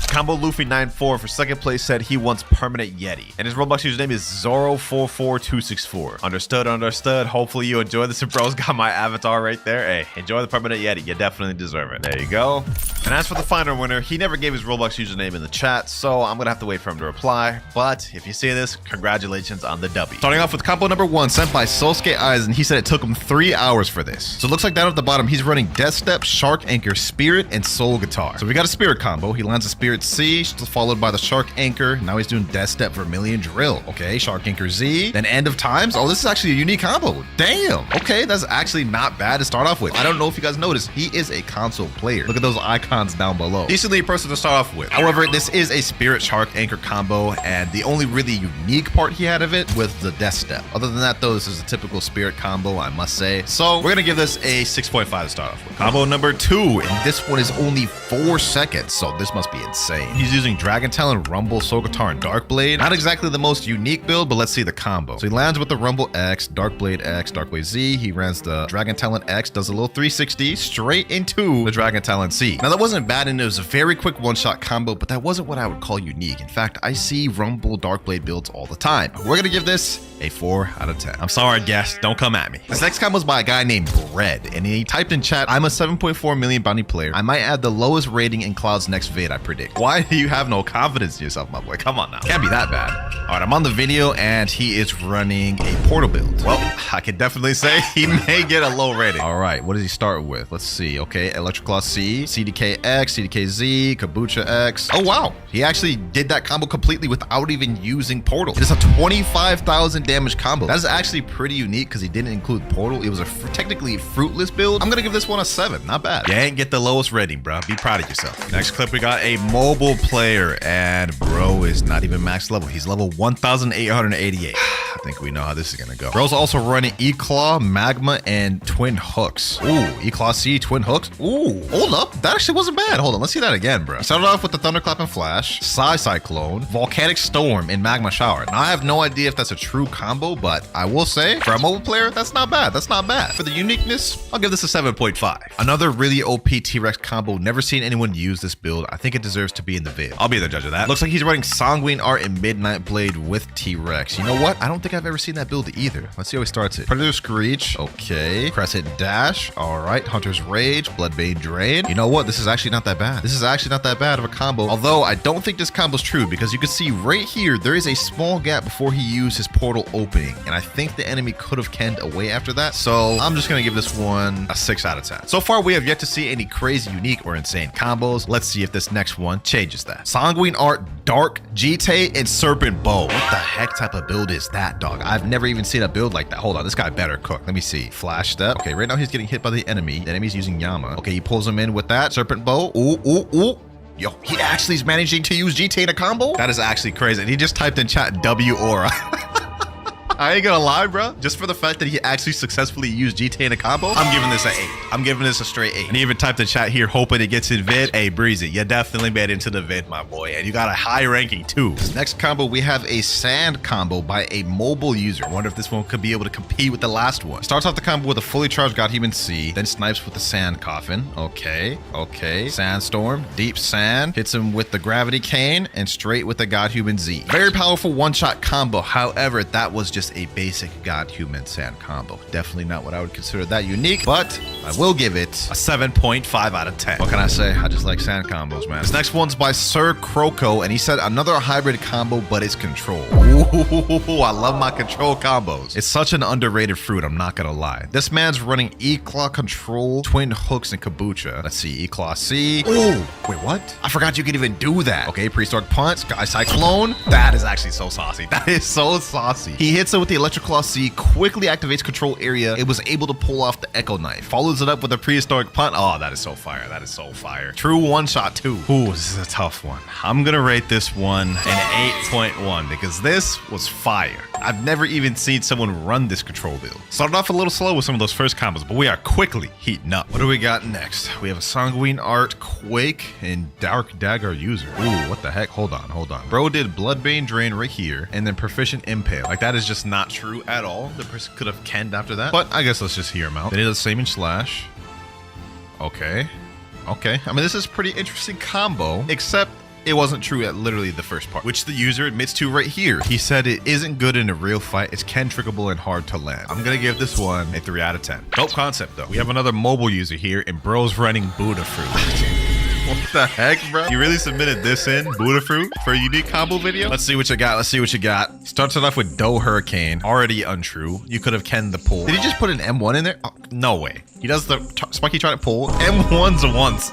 Combo Luffy 9-4 for second place said he wants permanent Yeti. And his Roblox username is Zoro44264. Understood, understood. Hopefully you enjoy this. And bro's got my avatar right there. Hey, enjoy the permanent Yeti. You definitely deserve it. There you go. And as for the final winner, he never gave his Roblox username in the chat, so I'm gonna have to wait for him to reply. But if you see this, congratulations on the W. Starting off with combo number 1 sent by Sosuke Eisen. He said it took him 3 hours for this. So it looks like down at the bottom, he's running Death Step, Shark Anchor, Spirit, and Soul Guitar. So we got a Spirit combo. He lands a Spirit C, followed by the Shark Anchor. Now he's doing Death Step, Vermilion Drill. Okay, Shark Anchor Z, then End of Times. Oh, this is actually a unique combo. Damn. Okay, that's actually not bad to start off with. I don't know if you guys noticed, he is a console player. Look at those icons down below. Decently a person to start off with. However, this is a Spirit Shark Anchor combo, and the only really unique part he had of it was the Death Step. Other than that, though, this is a typical Spirit combo, I must say. So we're gonna give this a 6.5 to start off with. Combo number 2, and this one is only 4 seconds, so this must be insane. He's using Dragon Talon, Rumble, Soul Guitar, and Dark Blade. Not exactly the most unique build, but let's see the combo. So he lands with the Rumble X, Dark Blade X, Dark Blade Z. He runs the Dragon Talon X, does a little 360 straight into the Dragon Talon C. Now that wasn't bad, and it was a very quick one-shot combo, but that wasn't what I would call unique. In fact, I see Rumble Dark Blade builds all the time. We're gonna give this a 4 out of 10. I'm sorry, guest. Don't come at me. This next combo is by a guy named Bread, and he typed in chat, I'm a 7.4 million bounty player. I might add the lowest rating in Cloud's next vid, I predict. Why do you have no confidence in yourself, my boy? Come on now. Can't be that bad. All right, I'm on the video, and he is running a portal build. Well, I can definitely say he may get a low rating. All right, what does he start with? Let's see. Okay, WinterKloudz C, CDK X, CDK Z, Kabucha X. Oh, wow. He actually did that combo completely without even using portal. It is a 25,000 damage combo. That is actually pretty unique because he didn't include portal. It was a technically fruitless build. I'm gonna give this one a 7. Not bad. You ain't get the lowest rating, bro. Be proud of yourself. Next clip, we got a mobile player, and bro is not even max level. He's level 1,888. I think we know how this is gonna go. Bro's also running E-Claw, Magma, and Twin Hooks. Ooh, E-Claw C, Twin Hooks. Ooh, hold up. That actually wasn't bad. Hold on, let's see that again, bro. Started off with the Thunderclap and Flash, Psy Cyclone, Volcanic Storm, and Magma Shower. Now, I have no idea if that's a true combo, but I will say, for a mobile player, that's not bad. That's not bad. For the uniqueness, I'll give this a 7.5. Another really OP T-Rex combo. Never seen anyone use this build. I think it deserves to be in the vid. I'll be the judge of that. Looks like he's running Sanguine Art and Midnight Blade with T-Rex. You know what? I don't think I've ever seen that build either. Let's see how he starts it. Predator Screech. Okay. Crescent Dash. All right. Hunter's Rage. Bloodbane Drain. You know what? This is actually not that bad. This is actually not that bad of a combo. Although I don't think this combo's true because you can see right here, there is a small gap before he used his portal opening. And I think the enemy could have canned away after that. So I'm just going to give this one a 6 out of 10. So far, we have yet to see any crazy, unique, or insane combos. Let's see if this next one changes that. Sanguine Art, Dark, Jite, and Serpent Bow. What the heck type of build is that, dog? I've never even seen a build like that. Hold on, this guy better cook. Let me see. Flash Step. Okay, right now he's getting hit by the enemy. The enemy's using Yama. Okay, he pulls him in with that. Serpent Bow. Ooh, ooh, ooh. Yo, he actually is managing to use Jite in a combo? That is actually crazy. And he just typed in chat W Aura. I ain't gonna lie, bro. Just for the fact that he actually successfully used Jite in a combo, I'm giving this an 8. I'm giving this a straight 8. And he even typed in chat here, hoping it gets in vid. Hey, Breezy, you definitely made it into the vid, my boy. And you got a high ranking too. This next combo, we have a sand combo by a mobile user. I wonder if this one could be able to compete with the last one. Starts off the combo with a fully charged Godhuman C, then snipes with the Sand Coffin. Okay, okay. Sandstorm, Deep Sand, hits him with the Gravity Cane, and straight with the Godhuman Z. Very powerful one-shot combo. However, that was just just a basic God Human Sand combo. Definitely not what I would consider that unique, but I will give it a 7.5 out of 10. What can I say? I just like sand combos, man. This next one's by Sir Croco, and he said another hybrid combo, but it's control. Ooh, I love my control combos. It's such an underrated fruit, I'm not gonna lie. This man's running E-Claw control, twin hooks, and kombucha. Let's see, E-Claw C. Oh, wait, what? I forgot you could even do that. Okay, Prehistoric Punch, Sky Cyclone. That is actually so saucy. That is so saucy. He hits it with the Electric Claw C, quickly activates control area. It was able to pull off the Echo Knife. Follows it up with a Prehistoric Punch. Oh, that is so fire. That is so fire. True one-shot too. Ooh, this is a tough one. I'm gonna rate this one an 8.1 because this was fire. I've never even seen someone run this control build. Started off a little slow with some of those first combos, but we are quickly heating up. What do we got next? We have a Sanguine Art, Quake, and Dark Dagger user. Ooh, what the heck? Hold on. Bro did Bloodbane Drain right here, and then Proficient Impale. Like, that is just not true at all. The person could have canned after that, but I guess let's just hear him out. Then he does Same Slash. Okay. I mean, this is a pretty interesting combo, except it wasn't true at literally the first part, which the user admits to right here. He said it isn't good in a real fight. It's cantrickable and hard to land. I'm gonna give this one a 3 out of 10. Dope concept though. We have another mobile user here, and bro's running Buddha Fruit. What the heck, bro? You really submitted this in, Buddha Fruit, for a unique combo video? Let's see what you got. Starts it off with Doe Hurricane. Already untrue. You could have canned the pull. Did he just put an M1 in there? Oh, no way. He does the Spiky try to pull. M1's once.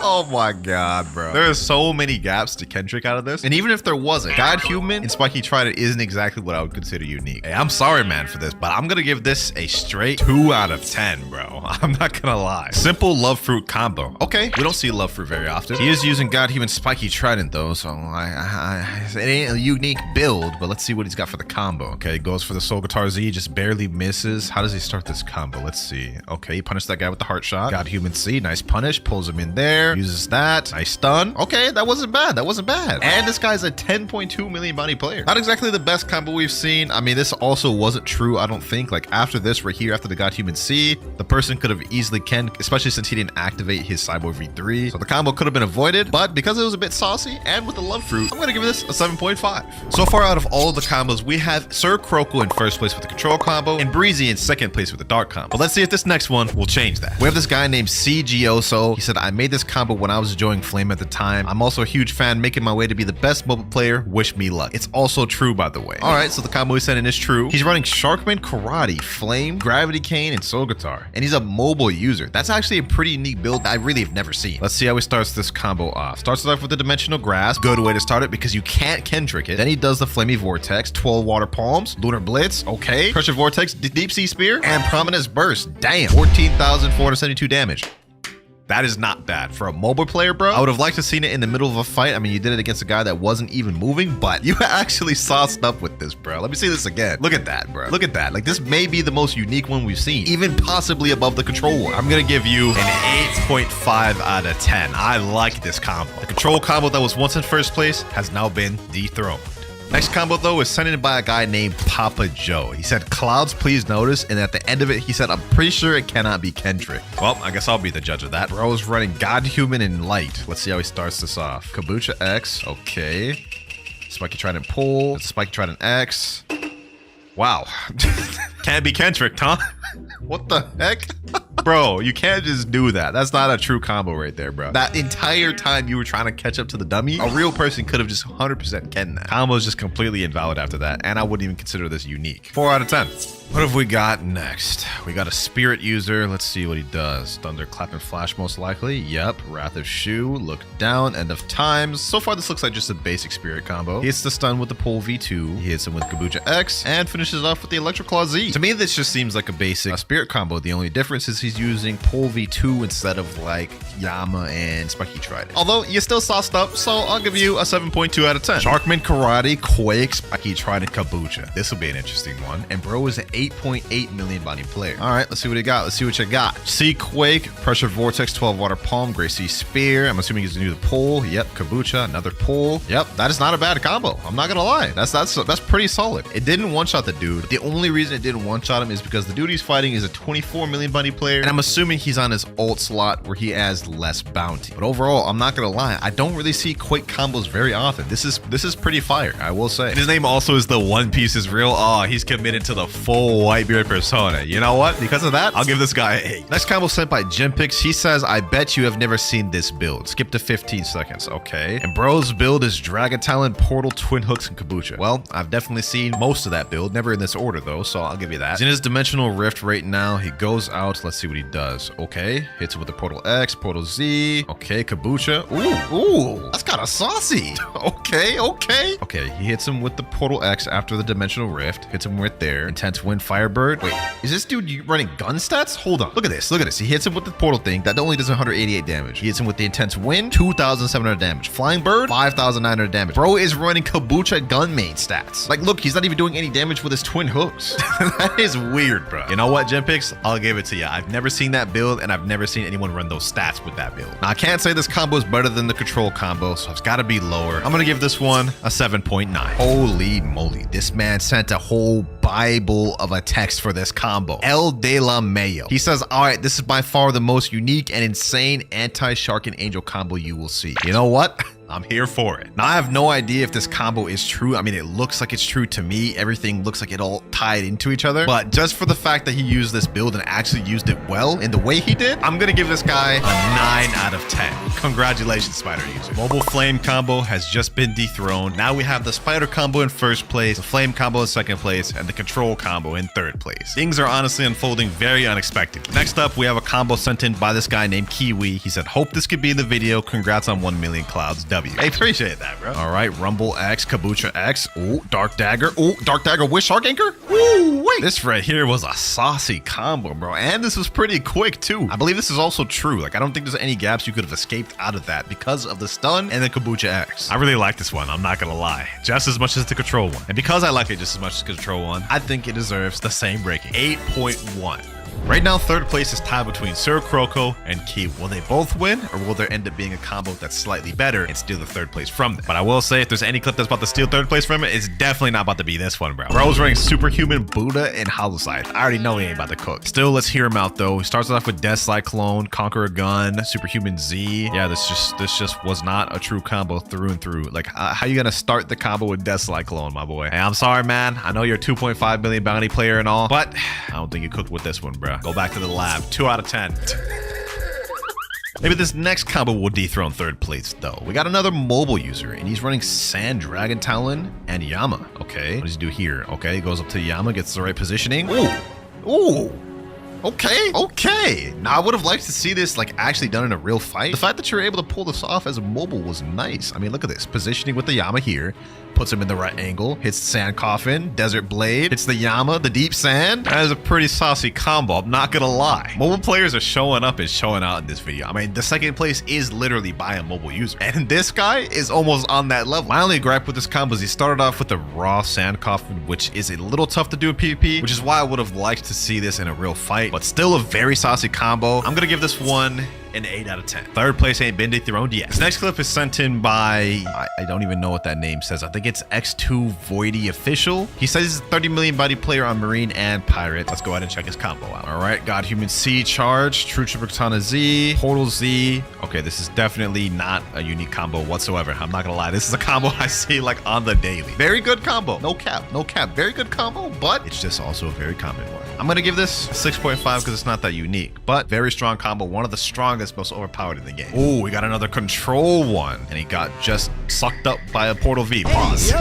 Oh my god, bro. There are so many gaps to Kendrick out of this. And even if there wasn't, God Human and Spiky Trident isn't exactly what I would consider unique. Hey, I'm sorry, man, for this, but I'm gonna give this a straight 2 out of 10, bro. I'm not gonna lie. Simple Love Fruit combo. Okay, we don't see Love Fruit very often. He is using God Human Spiky Trident, though, so it ain't a unique build, but let's see what he's got for the combo. Okay, goes for the Soul Guitar Z, just barely misses. How does he start this combo? Let's see. Okay, he punished that guy with the Heart Shot. God Human C, nice punish, pulls him in there. Uses that. Nice stun. Okay, that wasn't bad. And this guy's a 10.2 million bounty player. Not exactly the best combo we've seen. I mean, this also wasn't true, I don't think. Like, after this right here, after the God Human C, the person could have easily canned, especially since he didn't activate his Cyborg V3. So the combo could have been avoided, but because it was a bit saucy and with the Love Fruit, I'm gonna give this a 7.5. So far, out of all of the combos, we have Sir Croco in first place with the control combo and Breezy in second place with the dark combo. But let's see if this next one will change that. We have this guy named CGOso. He said, I made this combo when I was enjoying Flame at the time. I'm also a huge fan, making my way to be the best mobile player. Wish me luck. It's also true, by the way. All right, so the combo he's sending is true. He's running Sharkman, Karate, Flame, Gravity Cane, and Soul Guitar. And he's a mobile user. That's actually a pretty unique build I really have never seen. Let's see how he starts this combo off. Starts it off with the Dimensional Grasp. Good way to start it because you can't Kendrick it. Then he does the Flamey Vortex, 12 Water Palms, Lunar Blitz, okay. Pressure Vortex, Deep Sea Spear, and Prominence Burst. Damn, 14,472 damage. That is not bad for a mobile player, bro. I would have liked to seen it in the middle of a fight. I mean, you did it against a guy that wasn't even moving, but you actually sauced up with this, bro. Let me see this again. Look at that, bro. Look at that. Like, this may be the most unique one we've seen, even possibly above the control one. I'm gonna give you an 8.5 out of 10. I like this combo. The control combo that was once in first place has now been dethroned. Next combo, though, is sent in by a guy named Papa Joe. He said, Clouds, please notice. And at the end of it, he said, I'm pretty sure it cannot be Kendrick. Well, I guess I'll be the judge of that. Bro's running God Human in Light. Let's see how he starts this off. Kombucha X. Okay. Spiky Trident Pull. Spiky Trident X. Wow. Can't be Kendrick, huh? What the heck? Bro, you can't just do that. That's not a true combo right there, bro. That entire time you were trying to catch up to the dummy, a real person could have just 100% kenned that. Combo is just completely invalid after that, and I wouldn't even consider this unique. 4 out of 10. What have we got next? We got a Spirit user. Let's see what he does. Thunder, Clap, and Flash most likely. Yep. Wrath of Shoe. Look down. End of Times. So far, this looks like just a basic Spirit combo. He hits the stun with the Pull V2. He hits him with Kombucha X and finishes off with the WinterKloudz Z. To me, this just seems like a basic Spirit combo. The only difference is he's using Pull V2 instead of like Yama and Spiky Trident. Although you still sauced up, so I'll give you a 7.2 out of 10. Sharkman, Karate, Quake, Spiky Trident, Kombucha. This will be an interesting one. And bro is an 8.8 million bounty player. All right, let's see what he got. Let's see what you got. Sea Quake, Pressure Vortex, 12 Water Palm, Gray Sea Spear. I'm assuming he's gonna do the pull. Yep, Kombucha, another pull. Yep, that is not a bad combo. I'm not gonna lie. That's pretty solid. It didn't one-shot the dude. The only reason it didn't one-shot him is because the dude he's fighting is a 24 million bounty player and I'm assuming he's on his ult slot where he has less bounty. But overall, I'm not gonna lie, I don't really see quick combos very often. This is pretty fire, I will say. His name also is the One Piece is real. Oh, he's committed to the full Whitebeard persona. You know what? Because of that, I'll give this guy an 8. Next combo sent by Jimpix. He says, I bet you have never seen this build. Skip to 15 seconds. Okay. And bro's build is Dragon Talon, Portal, Twin Hooks, and Kabucha. Well, I've definitely seen most of that build. Never in this order, though, so I'll give you that. He's in his Dimensional Rift right now. He goes out. Let's see what he does. Okay. Hits it with the Portal X, Portal Z. Okay, Kabucha. Ooh, that's kind of saucy. Okay. Okay, he hits him with the Portal X after the Dimensional Rift. Hits him right there. Intense Wind, Firebird. Wait, is this dude running gun stats? Hold on. Look at this. He hits him with the Portal thing. That only does 188 damage. He hits him with the Intense Wind, 2,700 damage. Flying Bird, 5,900 damage. Bro is running Kabucha gun main stats. Like, look, he's not even doing any damage with his Twin Hooks. That is weird, bro. You know what, Jimpix? I'll give it to you. I've never seen that build, and I've never seen anyone run those stats with that build. Now, I can't say this combo is better than the Control combo, so it's got to be lower. I'm going to give this one a 7.9. Holy moly. This man sent a whole Bible of a text for this combo. El de la Mayo. He says, all right, this is by far the most unique and insane anti-Shark and Angel combo you will see. You know what? I'm here for it. Now, I have no idea if this combo is true. I mean, it looks like it's true to me. Everything looks like it all tied into each other. But just for the fact that he used this build and actually used it well in the way he did, I'm going to give this guy a 9 out of 10. Congratulations, Spider user. Mobile Flame combo has just been dethroned. Now we have the Spider combo in first place, the Flame combo in second place, and the Control combo in third place. Things are honestly unfolding very unexpectedly. Next up, we have a combo sent in by this guy named Kiwi. He said, hope this could be in the video. Congrats on 1 million clouds. W. I appreciate that, bro. All right, Rumble X, Kabucha X. Ooh, Dark Dagger. Ooh, Dark Dagger with Shark Anchor. Ooh, wait. This right here was a saucy combo, bro. And this was pretty quick, too. I believe this is also true. Like, I don't think there's any gaps you could have escaped out of that because of the stun and the Kabucha X. I really like this one. I'm not going to lie. Just as much as the Control one. And because I like it just as much as the Control one, I think it deserves the same ranking. 8.1. Right now, third place is tied between Sir Croco and Kiwi. Will they both win, or will there end up being a combo that's slightly better and steal the third place from them? But I will say, if there's any clip that's about to steal third place from it, it's definitely not about to be this one, bro. Bro's running Superhuman, Buddha, and Hollow Scythe. I already know he ain't about to cook. Still, let's hear him out, though. He starts off with Death Cyclone, Conqueror Gun, Superhuman Z. Yeah, this just was not a true combo through and through. Like, how you gonna start the combo with Death Cyclone, my boy? Hey, I'm sorry, man. I know you're a 2.5 million bounty player and all, but I don't think you cooked with this one, bro. Go back to the lab. 2 out of 10. Maybe this next combo will dethrone third place, though. We got another mobile user, and he's running Sand, Dragon Talon, and Yama. Okay, what does he do here? Okay, he goes up to Yama, gets the right positioning. Ooh. Okay. Now, I would have liked to see this like actually done in a real fight. The fact that you're able to pull this off as a mobile was nice. I mean, look at this. Positioning with the Yama here. Puts him in the right angle. Hits the Sand Coffin. Desert Blade. Hits the Yama. The Deep Sand. That is a pretty saucy combo. I'm not gonna lie. Mobile players are showing up and showing out in this video. I mean, the second place is literally by a mobile user. And this guy is almost on that level. My only gripe with this combo is he started off with the raw Sand Coffin, which is a little tough to do in PvP, which is why I would have liked to see this in a real fight. But still a very saucy combo. I'm gonna give this one an 8 out of 10. Third place ain't been dethroned yet. This next clip is sent in by, I don't even know what that name says. I think it's X2 Voidy Official. He says he's a 30 million body player on Marine and Pirate. Let's go ahead and check his combo out. All right, God Human C Charge, True Trooper Katana Z, Portal Z. Okay, this is definitely not a unique combo whatsoever. I'm not gonna lie. This is a combo I see like on the daily. Very good combo. No cap. Very good combo, but it's just also a very common one. I'm gonna give this a 6.5 because it's not that unique, but very strong combo. One of the strongest, most overpowered in the game. Oh, we got another Control one, and he got just sucked up by a Portal V. Pause.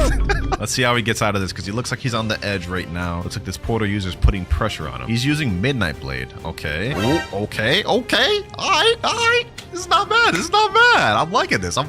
Let's see how he gets out of this, because he looks like he's on the edge right now. Looks like this Portal user's putting pressure on him. He's using Midnight Blade. Okay. Ooh, okay. All right. This is not bad. I'm liking this. All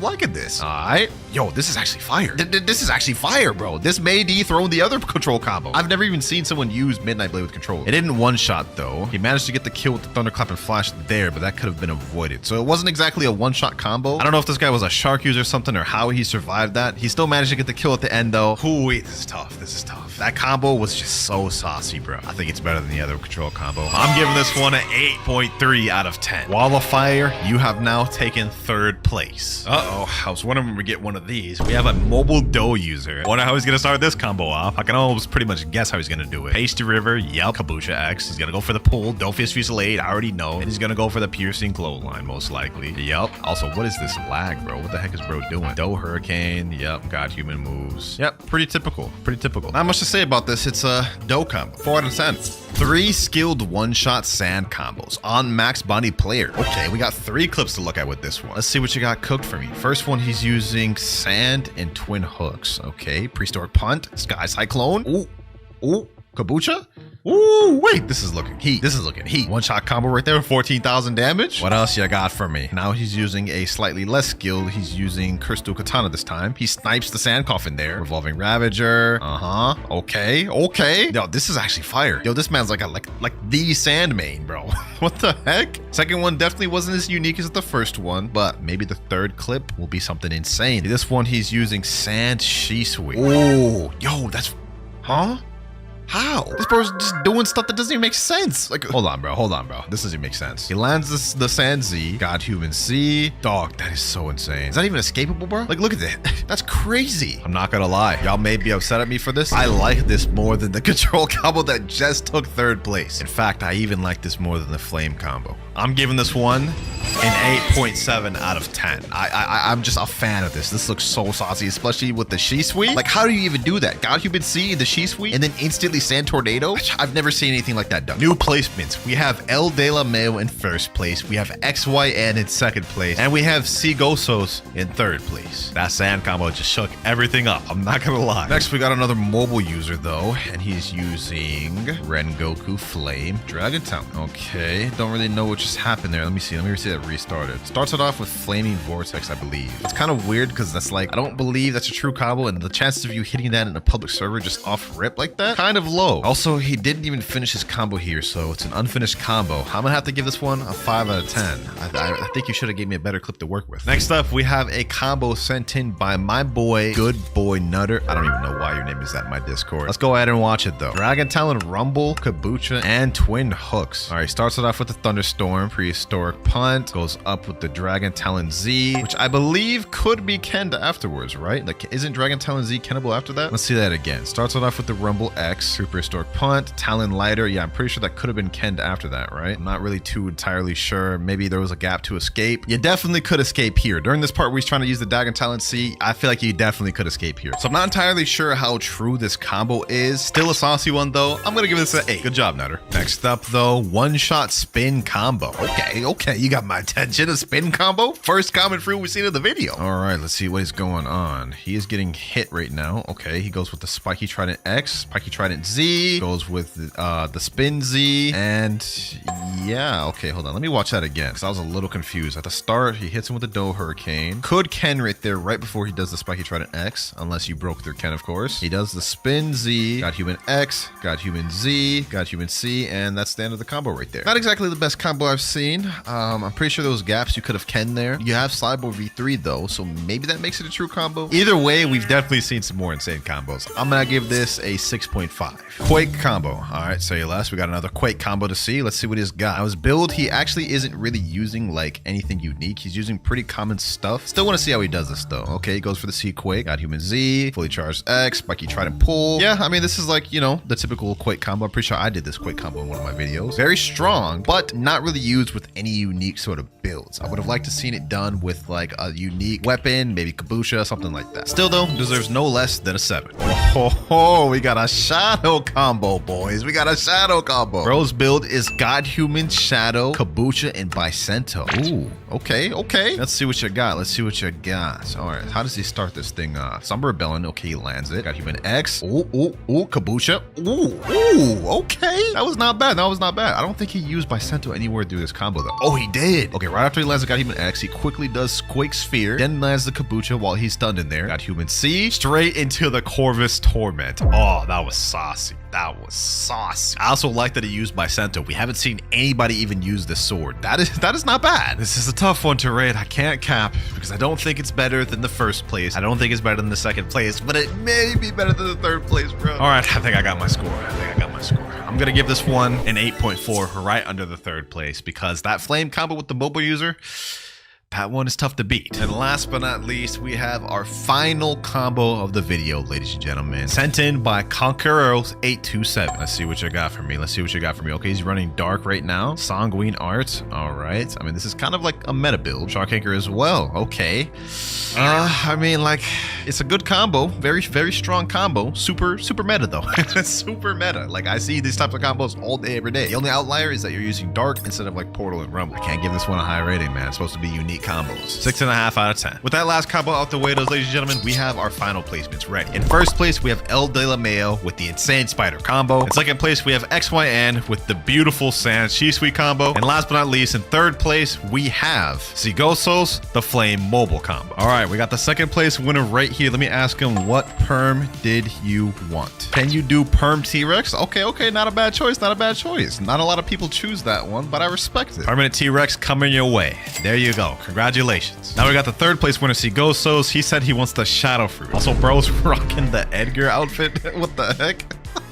right. Yo, this is actually fire. This is actually fire, bro. This may dethrone the other Control combo. I've never even seen someone use Midnight Blade with Control. It didn't one-shot, though. He managed to get the kill with the Thunderclap and Flash there, but that could have been avoided. So it wasn't exactly a one-shot combo. I don't know if this guy was a Shark user or something, or how he survived that. He still managed to get the kill at the end, though. Ooh, this is tough. That combo was just so saucy, bro. I think it's better than the other Control combo. I'm giving this one an 8.3 out of 10. Wall of Fire, you have now taken third place. I was wondering when we get one of of these. We have a mobile dough user. I wonder how he's gonna start this combo off. I can almost pretty much guess how he's gonna do it. Pasty River, yep. Kaboosha X. He's gonna go for the pull. Dough-Fist Fusillade, I already know. And he's gonna go for the piercing clothesline, most likely. Yep. Also, what is this lag, bro? What the heck is bro doing? Dough Hurricane, yep. God Human moves. Yep, pretty typical. Pretty typical. Not much to say about this. It's a dough combo. 4 out of 10. 3 skilled one-shot sand combos on max bounty player. Okay, we got 3 clips to look at with this one. Let's see what you got cooked for me. First one, he's using sand and twin hooks. Okay, prehistoric punt, sky cyclone. Ooh, kaboosha. Ooh, wait, this is looking heat. This is looking heat. One-shot combo right there, 14,000 damage. What else you got for me? Now he's using a slightly less skilled. He's using Crystal Katana this time. He snipes the sand coffin there. Revolving Ravager. Okay. Yo, this is actually fire. Yo, this man's like the sand main, bro. What the heck? Second one definitely wasn't as unique as the first one, but maybe the third clip will be something insane. This one, he's using sand Shisui. Oh, yo, that's... Huh? How? This bro's just doing stuff that doesn't even make sense. Like, hold on, bro. This doesn't make sense. He lands the Sand Z. God Human C. Dog, that is so insane. Is that even escapable, bro? Like, look at that. That's crazy. I'm not gonna lie. Y'all may be upset at me for this. I like this more than the control combo that just took 3rd place. In fact, I even like this more than the flame combo. I'm giving this one an 8.7 out of 10. I'm just a fan of this. This looks so saucy, especially with the Shisui. Like, how do you even do that? God Human C, the Shisui, and then instantly Sand Tornado? I've never seen anything like that done. New placements. We have El De La Mayo in 1st place. We have XYN in 2nd place. And we have Sigosos in 3rd place. That sand combo just shook everything up. I'm not gonna lie. Next, we got another mobile user, though, and he's using Rengoku Flame Dragon Town. Okay, don't really know what just happened there. Let me see that restarted. Starts it off with Flaming Vortex, I believe. It's kind of weird because that's like, I don't believe that's a true combo, and the chances of you hitting that in a public server just off rip like that, kind of low. Also, he didn't even finish his combo here, so it's an unfinished combo. I'm gonna have to give this one a 5 out of 10. I think you should have gave me a better clip to work with. Next up, we have a combo sent in by my boy, Good Boy Nutter. I don't even know why your name is that in my Discord. Let's go ahead and watch it though. Dragon Talon Rumble, Kaboosha, and Twin Hooks. All right, starts it off with the Thunderstorm, Prehistoric Punt, goes up with the Dragon Talon Z, which I believe could be Kenda afterwards, right? Like, isn't Dragon Talon Z Kennable after that? Let's see that again. Starts it off with the Rumble X, Prehistoric Punt, Talon Lighter. Yeah, I'm pretty sure that could have been Kenda after that, right? I'm not really too entirely sure. Maybe there was a gap to escape. You definitely could escape here. During this part where he's trying to use the Dragon Talon C, I feel like you definitely could escape here. So I'm not entirely sure how true this combo is. Still a saucy one though. I'm gonna give this an 8. Good job, Nutter. Next up though, one-shot spin combo. Okay, you got my attention. A spin combo? First common fruit we've seen in the video. All right, let's see what is going on. He is getting hit right now. Okay, he goes with the Spiky Trident X, Spiky Trident Z, goes with the Spin Z, and yeah, okay, hold on. Let me watch that again because I was a little confused. At the start, he hits him with the Dough Hurricane. Could Ken right there right before he does the Spiky Trident X, unless you broke through Ken, of course. He does the Spin Z, got Human X, got Human Z, got Human C, and that's the end of the combo right there. Not exactly the best combo I've seen. I'm pretty sure those gaps you could have Ken there. You have Cyborg V3 though, so maybe that makes it a true combo. Either way, we've definitely seen some more insane combos. I'm gonna give this a 6.5. Quake combo. All right, say less. We got another Quake combo to see. Let's see what he's got. Now his build, he actually isn't really using like anything unique. He's using pretty common stuff. Still want to see how he does this though. Okay, he goes for the C Quake. Got Human Z, fully charged X, Spiky Trident Pull. Yeah, I mean, this is like, you know, the typical Quake combo. I'm pretty sure I did this Quake combo in one of my videos. Very strong, but not really used with any unique sort of builds. I would have liked to seen it done with like a unique weapon, maybe Kaboosha, something like that. Still though, deserves no less than a 7. Oh, we got a shadow combo, boys. We got a shadow combo. Bro's build is God Human, Shadow, Kaboosha, and Bicento. Ooh, okay. Let's see what you got. All right, how does he start this thing off? Somber Rebellion. Okay, he lands it. Got Human X. Ooh, Kaboosha. Ooh, okay. That was not bad. I don't think he used Bicento anywhere through this combo though. Oh, he did. Okay, right after he lands the God Human X, he quickly does Quake Sphere, then lands the Kaboosha while he's stunned in there. Got Human C, straight into the Corvus Torment. Oh, that was saucy. I also like that he used Bicento. We haven't seen anybody even use this sword. That is not bad. This is a tough one to rate. I can't cap because I don't think it's better than the 1st place. I don't think it's better than the 2nd place, but it may be better than the 3rd place, bro. All right, I think I got my score. I'm gonna give this one an 8.4, right under the 3rd place, because that flame combo with the mobile user, That one is tough to beat. And last but not least, we have our final combo of the video, ladies and gentlemen. Sent in by Conquerors827. Let's see what you got for me. Let's see what you got for me. Okay, he's running Dark right now. Sanguine Art. All right. I mean, this is kind of like a meta build. Shark Anchor as well. Okay. I mean, like, it's a good combo. Very, very strong combo. Super meta, though. Super meta. Like, I see these types of combos all day, every day. The only outlier is that you're using Dark instead of, like, Portal and Rumble. I can't give this one a high rating, man. It's supposed to be unique combos. 6.5 out of 10. With that last combo out the way, those ladies and gentlemen, we have our final placements ready. In first place, we have El De La Mayo with the insane spider combo. In second place, we have XYN with the beautiful Sans Cheese Sweet combo. And last but not least, in third place, we have Zigosos, the Flame Mobile combo. All right, we got the second place winner right here. Let me ask him, what perm did you want? Can you do perm T-Rex? Okay, not a bad choice, not a bad choice. Not a lot of people choose that one, but I respect it. Permanent T-Rex coming your way. There you go. Congratulations. Now we got the third place winner, Sigosos. He said he wants the Shadow Fruit. Also, bro's rocking the Edgar outfit. What the heck?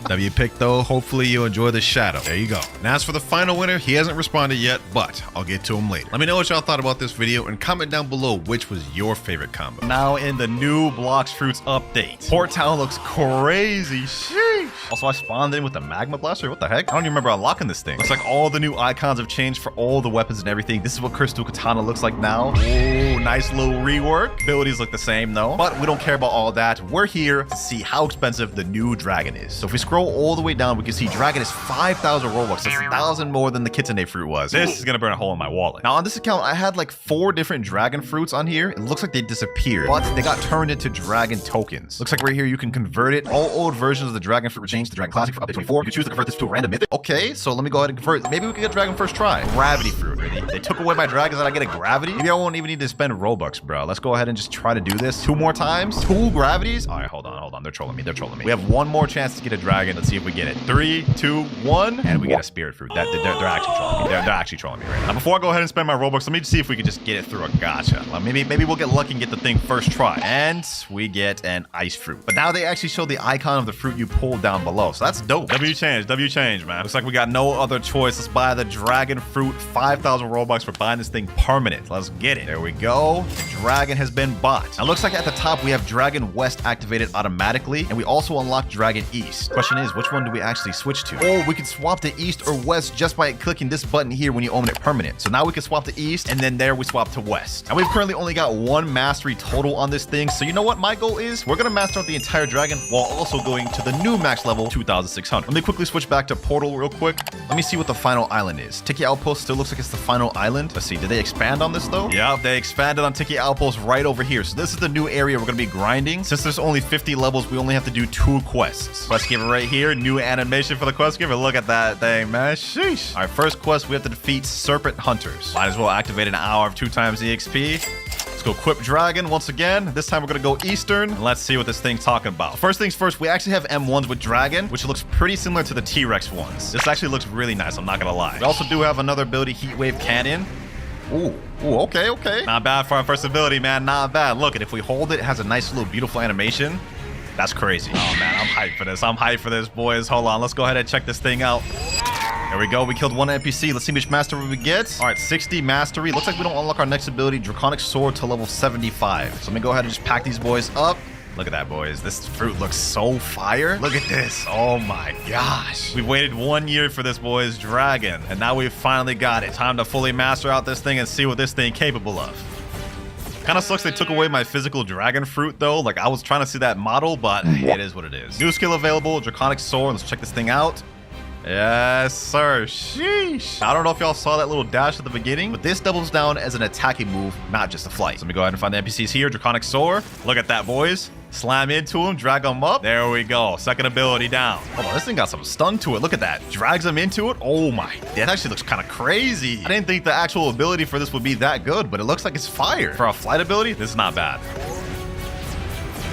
W pick though, hopefully you enjoy the shadow. There you go. And as for the final winner, he hasn't responded yet, but I'll get to him later. Let me know what y'all thought about this video and comment down below which was your favorite combo. Now in the new Blox Fruits update, Port Town looks crazy. Sheesh. Also, I spawned in with the Magma Blaster. What the heck? I don't even remember unlocking this thing. Looks like all the new icons have changed for all the weapons and everything. This is what Crystal Katana looks like now. Oh, nice little rework. Abilities look the same though, but we don't care about all that. We're here to see how expensive the new dragon is. So if we scroll all the way down, we can see dragon is 5,000 Robux. That's 1,000 more than the Kitsune fruit was. This is gonna burn a hole in my wallet. Now on this account, I had like 4 different dragon fruits on here. It looks like they disappeared, but they got turned into dragon tokens. Looks like right here you can convert it. All old versions of the dragon fruit were changed to dragon classic for update 24. You can choose to convert this to a random mythic. Okay, so let me go ahead and convert. Maybe we can get dragon first try. Gravity fruit. Really? They took away my dragons and I get a gravity? Maybe I won't even need to spend Robux, bro. Let's go ahead and just try to do this 2 more times. 2 gravities. All right, hold on. They're trolling me. We have 1 more chance to get a dragon. Let's see if we get it. 3, 2, 1, and we get a spirit fruit. They're actually trolling me. They're actually trolling me right now. Before I go ahead and spend my Robux, let me see if we can just get it through a gacha. Maybe we'll get lucky and get the thing first try. And we get an ice fruit. But now they actually show the icon of the fruit you pulled down below. So that's dope. W change, man. Looks like we got no other choice. Let's buy the dragon fruit. 5,000 Robux for buying this thing permanent. Let's get it. There we go. The dragon has been bought. Now looks like at the top we have Dragon West activated automatically, and we also unlock Dragon East. Question is, which one do we actually switch to? Oh, we can swap to East or West just by clicking this button here when you own it permanent. So now we can swap to East, and then there we swap to West. And we've currently only got 1 mastery total on this thing. So you know what my goal is? We're gonna master out the entire dragon while also going to the new max level 2,600. Let me quickly switch back to Portal real quick. Let me see what the final island is. Tiki Outpost still looks like it's the final island. Let's see, did they expand on this though? Yeah, they expanded on Tiki Outpost right over here. So this is the new area we're gonna be grinding. Since there's only 50 levels, we only have to do 2 quests. Quest giver right here, new animation for the quest giver. Look at that thing, man. Sheesh. All right, first quest, we have to defeat Serpent Hunters. Might as well activate an hour of 2 times EXP. Let's go equip dragon once again. This time we're gonna go Eastern, and let's see what this thing's talking about. First things first, we actually have M1s with dragon, which looks pretty similar to the T-Rex ones. This actually looks really nice, I'm not gonna lie. We also do have another ability, Heatwave Cannon. Ooh, okay. Not bad for our first ability, man, not bad. Look, if we hold it, it has a nice little beautiful animation. That's crazy. Oh man, I'm hyped for this, boys. Hold on, let's go ahead and check this thing out. There we go. We killed 1 NPC. Let's see which mastery we get. All right, 60 mastery. Looks like we don't unlock our next ability, Draconic Sword, to level 75. So let me go ahead and just pack these boys up. Look at that, boys. This fruit looks so fire. Look at this. Oh my gosh. We've waited 1 year for this, boys. Dragon. And now we've finally got it. Time to fully master out this thing and see what this thing capable of. Kind of sucks they took away my physical dragon fruit though. Like I was trying to see that model, but it is what it is. New skill available, Draconic Sword. Let's check this thing out. Yes, sir. Sheesh. I don't know if y'all saw that little dash at the beginning, but this doubles down as an attacking move, not just a flight. So let me go ahead and find the NPCs here. Draconic Sword. Look at that, boys. Slam into him, drag him up. There we go. Second ability down. Hold on, this thing got some stun to it. Look at that. Drags him into it. Oh my. That actually looks kind of crazy. I didn't think the actual ability for this would be that good, but it looks like it's fire. For a flight ability, this is not bad.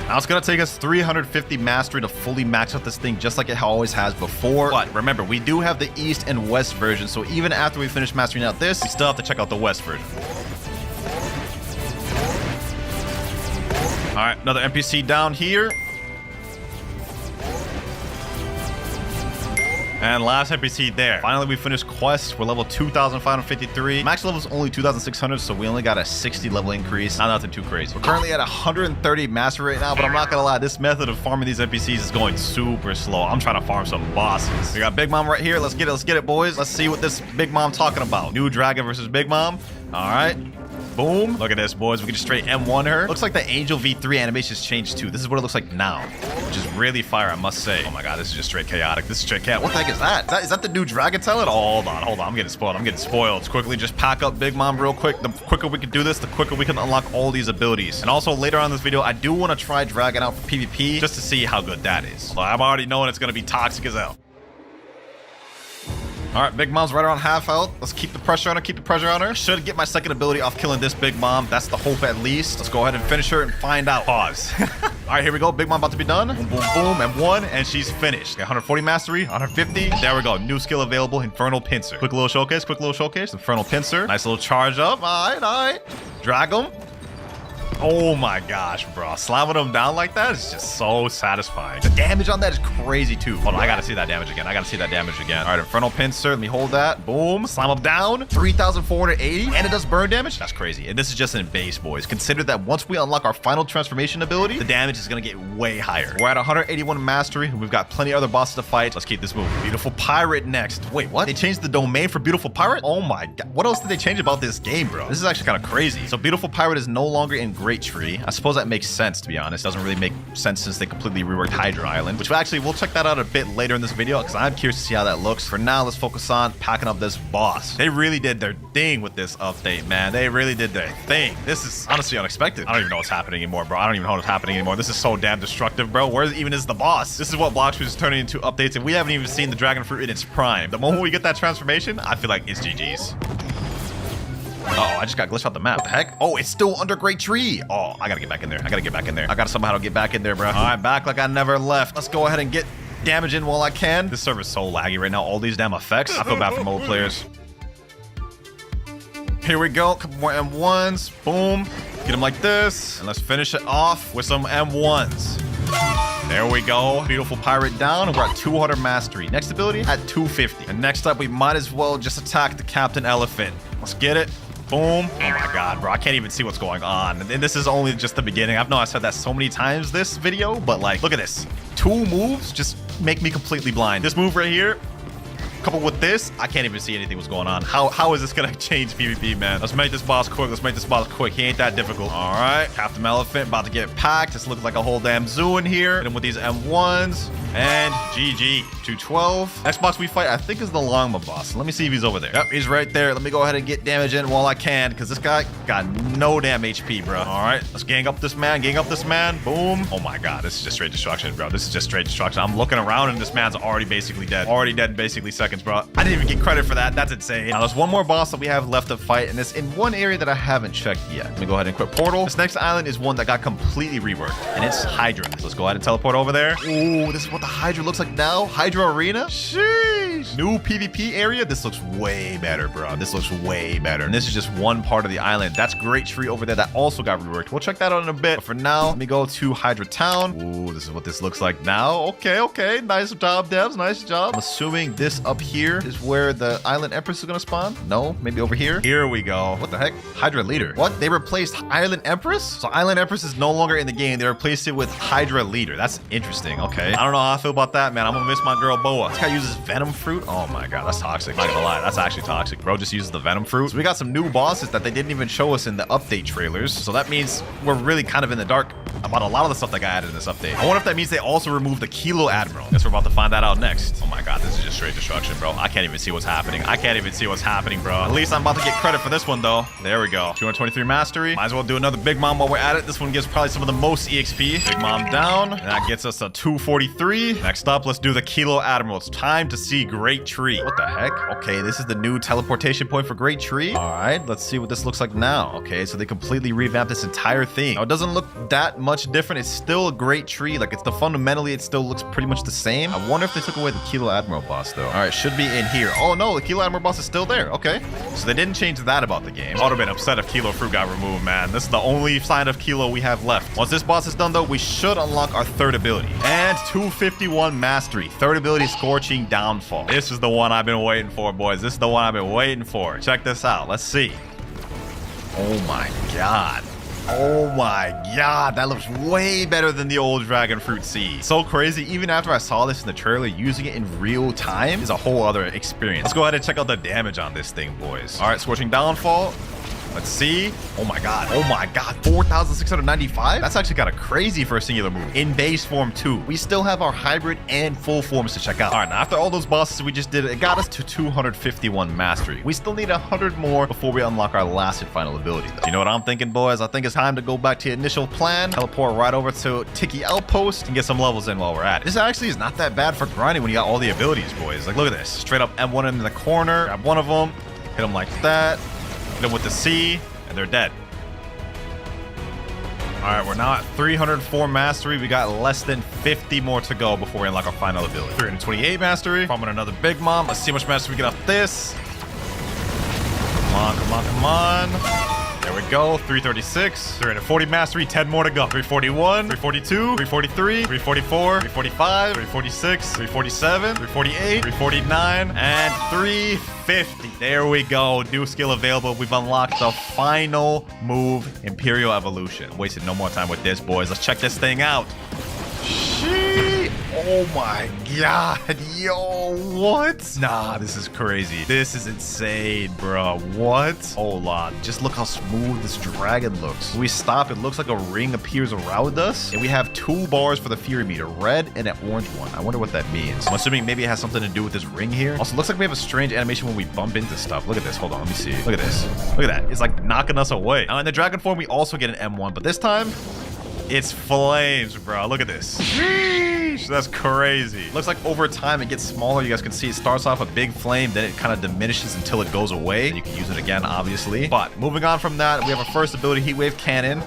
Now it's going to take us 350 mastery to fully max out this thing just like it always has before. But remember, we do have the East and West version. So even after we finish mastering out this, we still have to check out the West version. All right, another NPC down here. And last NPC there. Finally, we finished quest. We're level 2,553. Max level is only 2,600, so we only got a 60 level increase. Not nothing too crazy. We're currently at 130 mastery right now, but I'm not gonna lie, this method of farming these NPCs is going super slow. I'm trying to farm some bosses. We got Big Mom right here. Let's get it, boys. Let's see what this Big Mom talking about. New dragon versus Big Mom. All right. Boom. Look at this, boys. We can just straight M1 her. Looks like the Angel V3 animation's changed too. This is what it looks like now, which is really fire, I must say. Oh my god, this is just straight chaotic. This is straight chaotic. What the heck is that? Is that the new dragon talent? Oh, hold on. I'm getting spoiled. Let's quickly just pack up Big Mom real quick. The quicker we can do this, the quicker we can unlock all these abilities. And also later on in this video, I do want to try dragging out for PvP just to see how good that is. Well, I'm already knowing it's going to be toxic as hell. All right, Big Mom's right around half health. Let's keep the pressure on her. Should get my second ability off killing this Big Mom. That's the hope at least. Let's go ahead and finish her and find out. Pause. All right, here we go. Big Mom about to be done. Boom, boom, boom, and one, and she's finished. Got 140 mastery, 150. There we go. New skill available, Infernal Pincer. Quick little showcase. Infernal Pincer. Nice little charge up. All right. Drag him. Oh my gosh, bro. Slamming them down like that is just so satisfying. The damage on that is crazy too. Hold on, I gotta see that damage again. All right, Infernal Pincer. Let me hold that. Boom. Slam them down. 3,480. And it does burn damage. That's crazy. And this is just in base, boys. Consider that once we unlock our final transformation ability, the damage is gonna get way higher. We're at 181 mastery. We've got plenty of other bosses to fight. Let's keep this moving. Beautiful Pirate next. Wait, what? They changed the domain for Beautiful Pirate? Oh my god. What else did they change about this game, bro? This is actually kind of crazy. So Beautiful Pirate is no longer in Great Tree. I suppose that makes sense, to be honest. Doesn't really make sense since they completely reworked Hydra Island, which actually we'll check that out a bit later in this video because I'm curious to see how that looks. For now, let's focus on packing up this boss. They really did their thing with this update, man. They really did their thing. This is honestly unexpected. I don't even know what's happening anymore, bro. This is so damn destructive, bro. Where even is the boss? This is what Blox is turning into updates, and we haven't even seen the dragon fruit in its prime. The moment we get that transformation, I feel like it's GG's. Uh-oh, I just got glitched out the map. What the heck? Oh, it's still under Great Tree. Oh, I gotta get back in there. I gotta somehow get back in there, bro. All right, back like I never left. Let's go ahead and get damage in while I can. This server's so laggy right now. All these damn effects. I feel bad for mobile players. Here we go. Couple more M1s. Boom. Get them like this. And let's finish it off with some M1s. There we go. Beautiful Pirate down. And we're at 200 mastery. Next ability at 250. And next up, we might as well just attack the Captain Elephant. Let's get it. Boom. Oh my god, bro. I can't even see what's going on. And this is only just the beginning. I know I said that so many times this video, but like, look at this. 2 moves just make me completely blind. This move right here, coupled with this, I can't even see anything what's going on. How is this gonna change PvP, man? Let's make this boss quick. He ain't that difficult. All right, Captain Elephant about to get packed. This looks like a whole damn zoo in here. Hit him with these M1s. And GG. 212. Next boss we fight, I think, is the Longma boss. Let me see if he's over there. Yep, he's right there. Let me go ahead and get damage in while I can, because this guy got no damn HP, bro. All right, let's gang up this man. Boom. Oh my god, this is just straight destruction, bro. I'm looking around and this man's already basically dead. Already dead in basically seconds, bro. I didn't even get credit for that. That's insane. Now, there's one more boss that we have left to fight, and it's in one area that I haven't checked yet. Let me go ahead and equip Portal. This next island is one that got completely reworked, and it's Hydra. So let's go ahead and teleport over there. Ooh, this is what the Hydra looks like now. Hydra Arena. Sheesh. New PvP area. This looks way better, bro. And this is just one part of the island. That's Great Tree over there that also got reworked. We'll check that out in a bit. But for now, let me go to Hydra Town. Ooh, this is what this looks like now. Okay. Nice job, devs. Nice job. I'm assuming this up here is where the Island Empress is gonna spawn. No, maybe over here. Here we go. What the heck? Hydra Leader. What? They replaced Island Empress? So Island Empress is no longer in the game. They replaced it with Hydra Leader. That's interesting. Okay. I don't know how I feel about that, man. I'm gonna miss my girl Boa. This guy uses Venom Fruit. Oh my god, that's toxic. Not gonna lie, that's actually toxic. Bro just uses the Venom Fruit. So we got some new bosses that they didn't even show us in the update trailers. So that means we're really kind of in the dark about a lot of the stuff that got added in this update. I wonder if that means they also removed the Kilo Admiral. Guess we're about to find that out next. Oh my god, this is just straight destruction, bro. I can't even see what's happening. Bro. At least I'm about to get credit for this one, though. There we go. 223 mastery. Might as well do another Big Mom while we're at it. This one gives probably some of the most EXP. Big Mom down. And that gets us to 243. Next up, let's do the Kilo Admiral. It's time to see Great Tree. What the heck? Okay, this is the new teleportation point for Great Tree. All right, let's see what this looks like now. Okay, so they completely revamped this entire thing. Now, it doesn't look that much different. It's still a Great Tree. Like, fundamentally, it still looks pretty much the same. I wonder if they took away the Kilo Admiral boss, though. All right, should be in here. Oh, no, the Kilo Admiral boss is still there. Okay, so they didn't change that about the game. I would have been upset if Kilo Fruit got removed, man. This is the only sign of Kilo we have left. Once this boss is done, though, we should unlock our third ability. And 251 mastery. Third ability, Scorching Downfall. This is the one I've been waiting for, boys. This is the one I've been waiting for. Check this out. Let's see. Oh my god. Oh my god, that looks way better than the old dragon fruit seed. So crazy. Even after I saw this in the trailer, using it in real time is a whole other experience. Let's go ahead and check out the damage on this thing, boys. All right, scorching downfall. Let's see. Oh my god. Oh my god. 4,695? That's actually kind of crazy for a singular move. In base form too. We still have our hybrid and full forms to check out. All right, now after all those bosses we just did, it got us to 251 mastery. We still need 100 more before we unlock our last and final ability, though. You know what I'm thinking, boys? I think it's time to go back to the initial plan, teleport right over to Tiki Outpost, and get some levels in while we're at it. This actually is not that bad for grinding when you got all the abilities, boys. Like, look at this. Straight up M1 in the corner. Grab one of them. Hit them like that. Hit them with the C, and they're dead. All right, we're now at 304 mastery. We got less than 50 more to go before we unlock our final ability. 328 mastery. Farming another big mom. Let's see how much mastery we get off this. Come on, come on, come on. There we go. 336. 340 mastery. 10 more to go. 341. 342. 343. 344. 345. 346. 347. 348. 349. And 350. There we go. New skill available. We've unlocked the final move, Imperial Evolution. Wasted no more time with this, boys. Let's check this thing out. Oh my god. Yo, what? Nah, this is crazy. This is insane, bro. What? Hold on. Just look how smooth this dragon looks. When we stop, it looks like a ring appears around us. And we have 2 bars for the fury meter, red and an orange one. I wonder what that means. I'm assuming maybe it has something to do with this ring here. Also, looks like we have a strange animation when we bump into stuff. Look at this. Hold on. Let me see. Look at this. Look at that. It's like knocking us away. Now, in the dragon form, we also get an M1, but this time, it's flames, bro. Look at this. Sheesh, that's crazy. Looks like over time it gets smaller. You guys can see it starts off a big flame, then it kind of diminishes until it goes away. You can use it again, obviously. But moving on from that, we have our first ability, Heat Wave Cannon.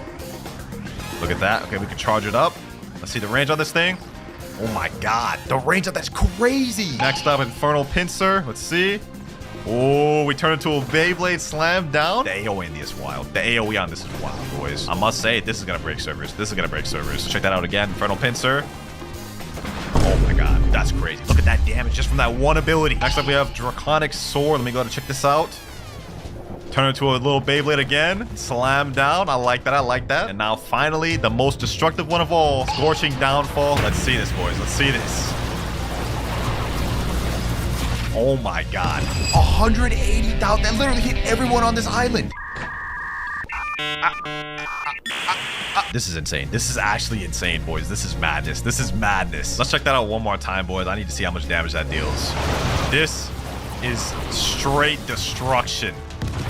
Look at that. Okay, we can charge it up. Let's see the range on this thing. Oh my god, the range of that's crazy. Next up, Infernal Pincer. Let's see. Oh, we turn into a Beyblade slam down. The AoE in this is wild. The AoE on this is wild, boys. I must say, this is going to break servers. This is going to break servers. Check that out again. Infernal Pincer. Oh my god, that's crazy. Look at that damage just from that one ability. Next up, we have Draconic Sword. Let me go ahead and check this out. Turn into a little Beyblade again. Slam down. I like that. I like that. And now, finally, the most destructive one of all. Scorching Downfall. Let's see this, boys. Let's see this. Oh my god. 180,000. That literally hit everyone on this island. This is insane. This is actually insane, boys. This is madness. This is madness. Let's check that out one more time, boys. I need to see how much damage that deals. This is straight destruction.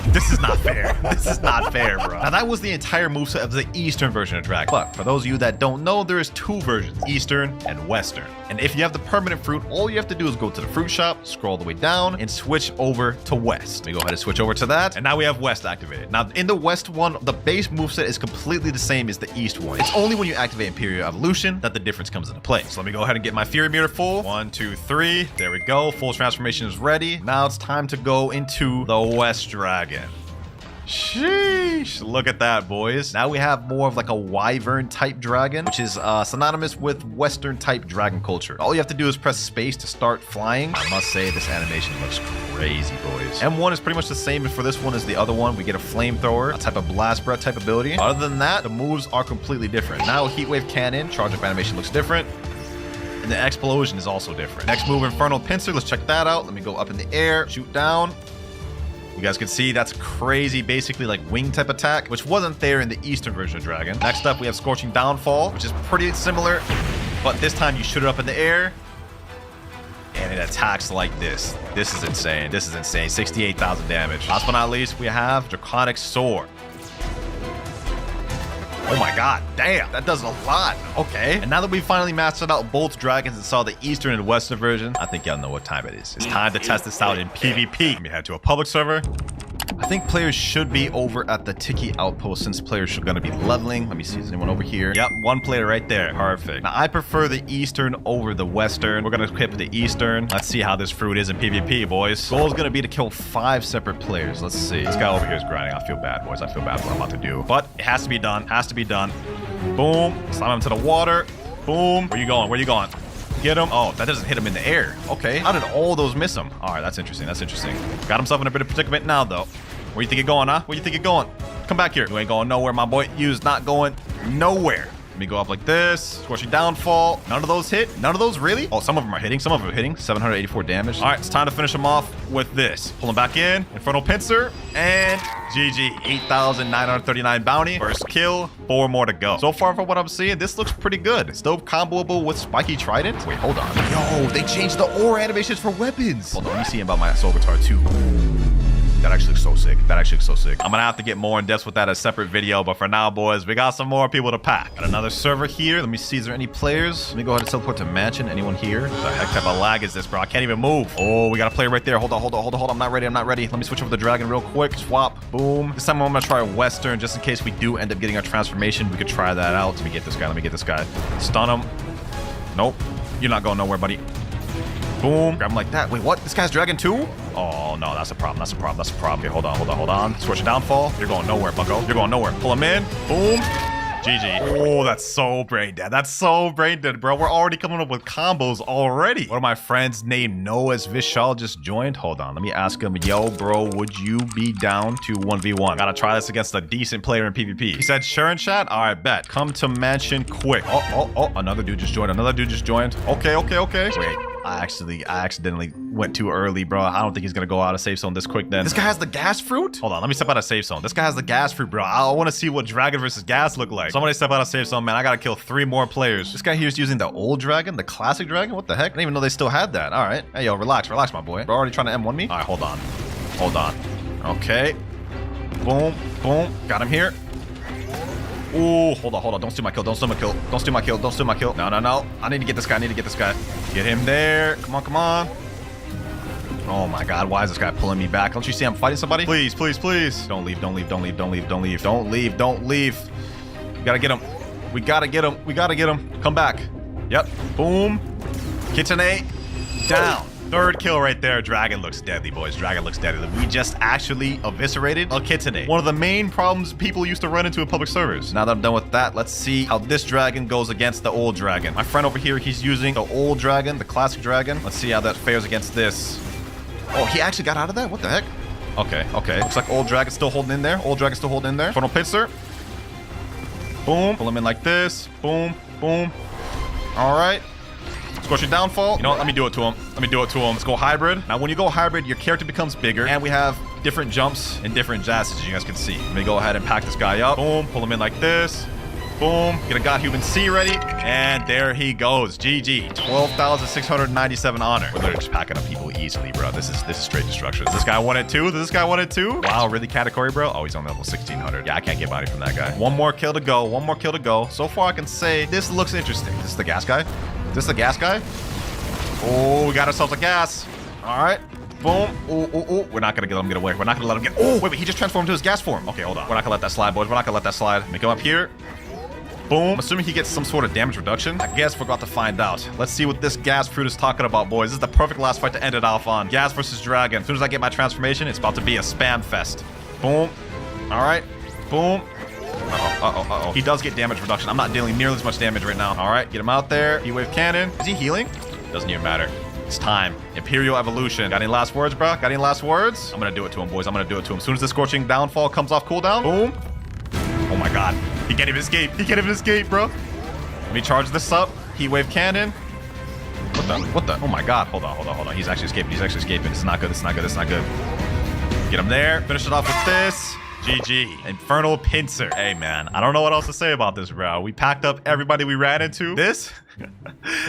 This is not fair. This is not fair, bro. Now, that was the entire moveset of the Eastern version of Dragon. But for those of you that don't know, there is 2 versions, Eastern and Western. And if you have the permanent fruit, all you have to do is go to the fruit shop, scroll the way down, and switch over to West. Let me go ahead and switch over to that. And now we have West activated. Now, in the West one, the base moveset is completely the same as the East one. It's only when you activate Imperial Evolution that the difference comes into play. So let me go ahead and get my Fury Meter full. 1, 2, 3. There we go. Full transformation is ready. Now it's time to go into the West Dragon. Sheesh. Look at that, boys. Now we have more of like a wyvern type dragon, which is synonymous with Western type dragon culture. All you have to do is press space to start flying. I must say, this animation looks crazy, boys. M1 is pretty much the same for this one as the other one. We get a flamethrower, a type of blast breath type ability. Other than that, the moves are completely different. Now Heat Wave Cannon, charge up animation looks different. And the explosion is also different. Next move, Infernal Pincer. Let's check that out. Let me go up in the air, shoot down. You guys can see that's crazy, basically like wing type attack, which wasn't there in the Eastern version of Dragon. Next up, we have Scorching Downfall, which is pretty similar, but this time you shoot it up in the air, and it attacks like this. This is insane. This is insane. 68,000 damage. Last but not least, we have Draconic Sword. Oh my god, damn, that does a lot. Okay. And now that we've finally mastered out both dragons and saw the Eastern and Western version, I think y'all know what time it is. It's time to test this out in PvP. Let me head to a public server. I think players should be over at the Tiki Outpost since players are going to be leveling. Let me see, is anyone over here? Yep, 1 player right there. Perfect. Now, I prefer the Eastern over the Western. We're going to equip the Eastern. Let's see how this fruit is in PvP, boys. Goal is going to be to kill 5 separate players. Let's see. This guy over here is grinding. I feel bad, boys. I feel bad for what I'm about to do. But it has to be done. Has to be done. Boom. Slam him to the water. Boom. Where you going? Where you going? Get him. Oh, that doesn't hit him in the air. Okay. How did all those miss him? All right, that's interesting. That's interesting. Got himself in a bit of predicament now, though. Where you think you're going, huh? Where you think you're going? Come back here. You ain't going nowhere, my boy. You's not going nowhere. Let me go up like this. Scorching downfall. None of those hit. None of those really? Oh, some of them are hitting. Some of them are hitting. 784 damage. All right, it's time to finish him off with this. Pull him back in. Infernal pincer. And GG. 8,939 bounty. First kill. 4 more to go. So far, from what I'm seeing, this looks pretty good. Still comboable with Spiky Trident. Wait, hold on. Yo, they changed the aura animations for weapons. Hold on, let me see about my soul guitar too. That actually looks so sick. That actually looks so sick. I'm gonna have to get more in depth with that as a separate video, but for now, boys, we got some more people to pack. Got another server here. Let me see, is there any players? Let me go ahead and teleport to Mansion. Anyone here? What the heck type of lag is this, bro? I can't even move. Oh, we got a player right there. Hold on. I'm not ready. Let me switch over the dragon real quick. Swap. Boom. This time I'm gonna try Western, just in case we do end up getting our transformation. We could try that out. Let me get this guy. Stun him. Nope. You're not going nowhere, buddy. Boom. Grab him like that. Wait, what? This guy's dragon too? Oh, no, that's a problem. Okay, hold on. Switch downfall. You're going nowhere, bucko. You're going nowhere. Pull him in. Boom. GG. Oh, that's so brain dead. Bro. We're already coming up with combos already. One of my friends named Noah's Vishal just joined. Hold on. Let me ask him. Yo, bro, would you be down to 1v1? Gotta try this against a decent player in PvP. He said, sure in chat? All right, bet. Come to Mansion quick. Oh. Another dude just joined. Okay. Wait. I accidentally went too early, bro. I don't think he's gonna go out of safe zone this quick then. This guy has the gas fruit? Hold on, let me step out of safe zone. This guy has the gas fruit, bro. I want to see what dragon versus gas look like. Somebody step out of safe zone, man. I gotta kill 3 more players. This guy here is using the old dragon, the classic dragon. What the heck? I didn't even know they still had that. All right. Hey, yo, relax, my boy. We're already trying to M1 me? All right, hold on. Okay. Boom. Got him here. Ooh, hold on. Don't steal my kill. No. I need to get this guy. Get him there. Come on. Oh my god, why is this guy pulling me back? Don't you see I'm fighting somebody? Please. Don't leave. We gotta get him. Come back. Yep. Boom. Kitane. Down. 3rd kill right there. Dragon looks deadly, boys. We just actually eviscerated a Kitsune. One of the main problems people used to run into in public servers. Now that I'm done with that, let's see how this dragon goes against the old dragon. My friend over here, he's using the old dragon, the classic dragon. Let's see how that fares against this. Oh, he actually got out of that? What the heck? Okay. Looks like old dragon's still holding in there. Funnel pincer. Boom. Pull him in like this. Boom. All right. Scorching downfall. You know what? Let me do it to him. Let's go hybrid. Now, when you go hybrid, your character becomes bigger, and we have different jumps and different jazzes, as you guys can see. Let me go ahead and pack this guy up. Boom. Pull him in like this. Boom. Get a God Human C ready. And there he goes. GG. 12,697 honor. We're literally just packing up people easily, bro. This is straight destruction. Does this guy want it too? Wow, really category, bro? Oh, he's on level 1600. Yeah, I can't get body from that guy. One more kill to go. So far, I can say this looks interesting. This is the gas guy? Oh, we got ourselves a gas. All right. Boom. Ooh. We're not gonna let him get away. Oh, wait, he just transformed into his gas form. Okay, hold on. We're not gonna let that slide, boys. Let me come up here. Boom. I'm assuming he gets some sort of damage reduction. I guess we're about to find out. Let's see what this gas fruit is talking about, boys. This is the perfect last fight to end it off on. Gas versus dragon. As soon as I get my transformation, it's about to be a spam fest. Boom. All right. Boom. Uh-oh. He does get damage reduction. I'm not dealing nearly as much damage right now. All right, get him out there. E-wave cannon. Is he healing? Doesn't even matter. It's time. Imperial evolution. Got any last words, bro? I'm gonna do it to him, boys. As soon as the scorching downfall comes off cooldown. Boom. Oh my god. He can't even escape. Bro. Let me charge this up. E-wave cannon. What the? Oh my god. Hold on. He's actually escaping. This is not good. Get him there. Finish it off with this. GG. Infernal pincer. Hey, man. I don't know what else to say about this, bro. We packed up everybody we ran into. This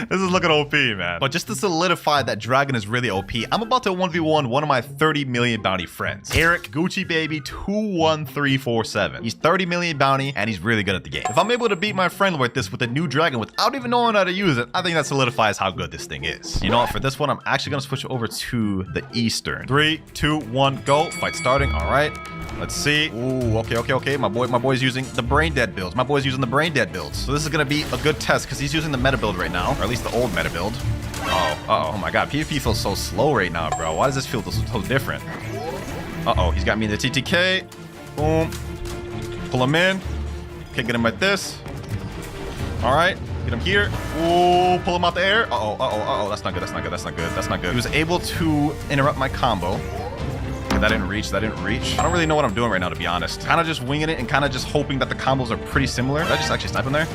is looking OP, man. But just to solidify that dragon is really OP, I'm about to 1v1 one of my 30 million bounty friends. Eric Gucci Baby 21347. He's 30 million bounty, and he's really good at the game. If I'm able to beat my friend like this with a new dragon without even knowing how to use it, I think that solidifies how good this thing is. You know what? For this one, I'm actually going to switch over to the Eastern. 3, 2, 1, go. Fight starting. All right. Let's see. Ooh, okay. My boy's using the brain dead builds. So this is gonna be a good test because he's using the meta build right now, or at least the old meta build. Oh my god, PvP feels so slow right now, bro. Why does this feel so different? He's got me in the TTK. Boom. Pull him in. Okay, get him like this. All right. Get him here. Ooh, pull him out the air. Uh-oh. That's not good. He was able to interrupt my combo. Okay, that didn't reach. I don't really know what I'm doing right now, to be honest. Kind of just winging it and kind of just hoping that the combos are pretty similar. Did I just actually snipe him there?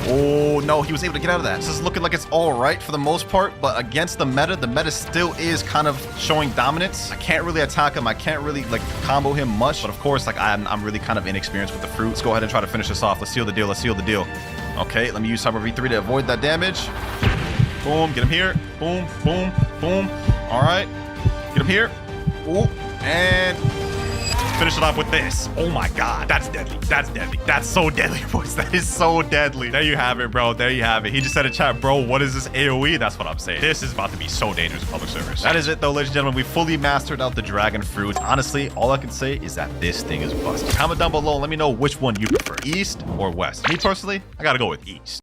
Oh, no, he was able to get out of that. This is looking like it's all right for the most part, but against the meta still is kind of showing dominance. I can't really attack him. I can't really, like, combo him much, but of course, like, I'm really kind of inexperienced with the fruit. Let's go ahead and try to finish this off. Let's seal the deal. Okay, let me use Cyber V3 to avoid that damage. Boom, get him here. Boom. All right, get him here. Ooh, and finish it off with this. Oh my god, that's deadly. That's so deadly, boys. That is so deadly. There you have it, bro. There you have it. He just said in chat, bro, what is this AoE? That's what I'm saying. This is about to be so dangerous in public servers. That is it though, ladies and gentlemen. We fully mastered out the dragon fruit. Honestly, all I can say is that this thing is busted. Comment down below and let me know which one you prefer, east or west. Me personally, I gotta go with east.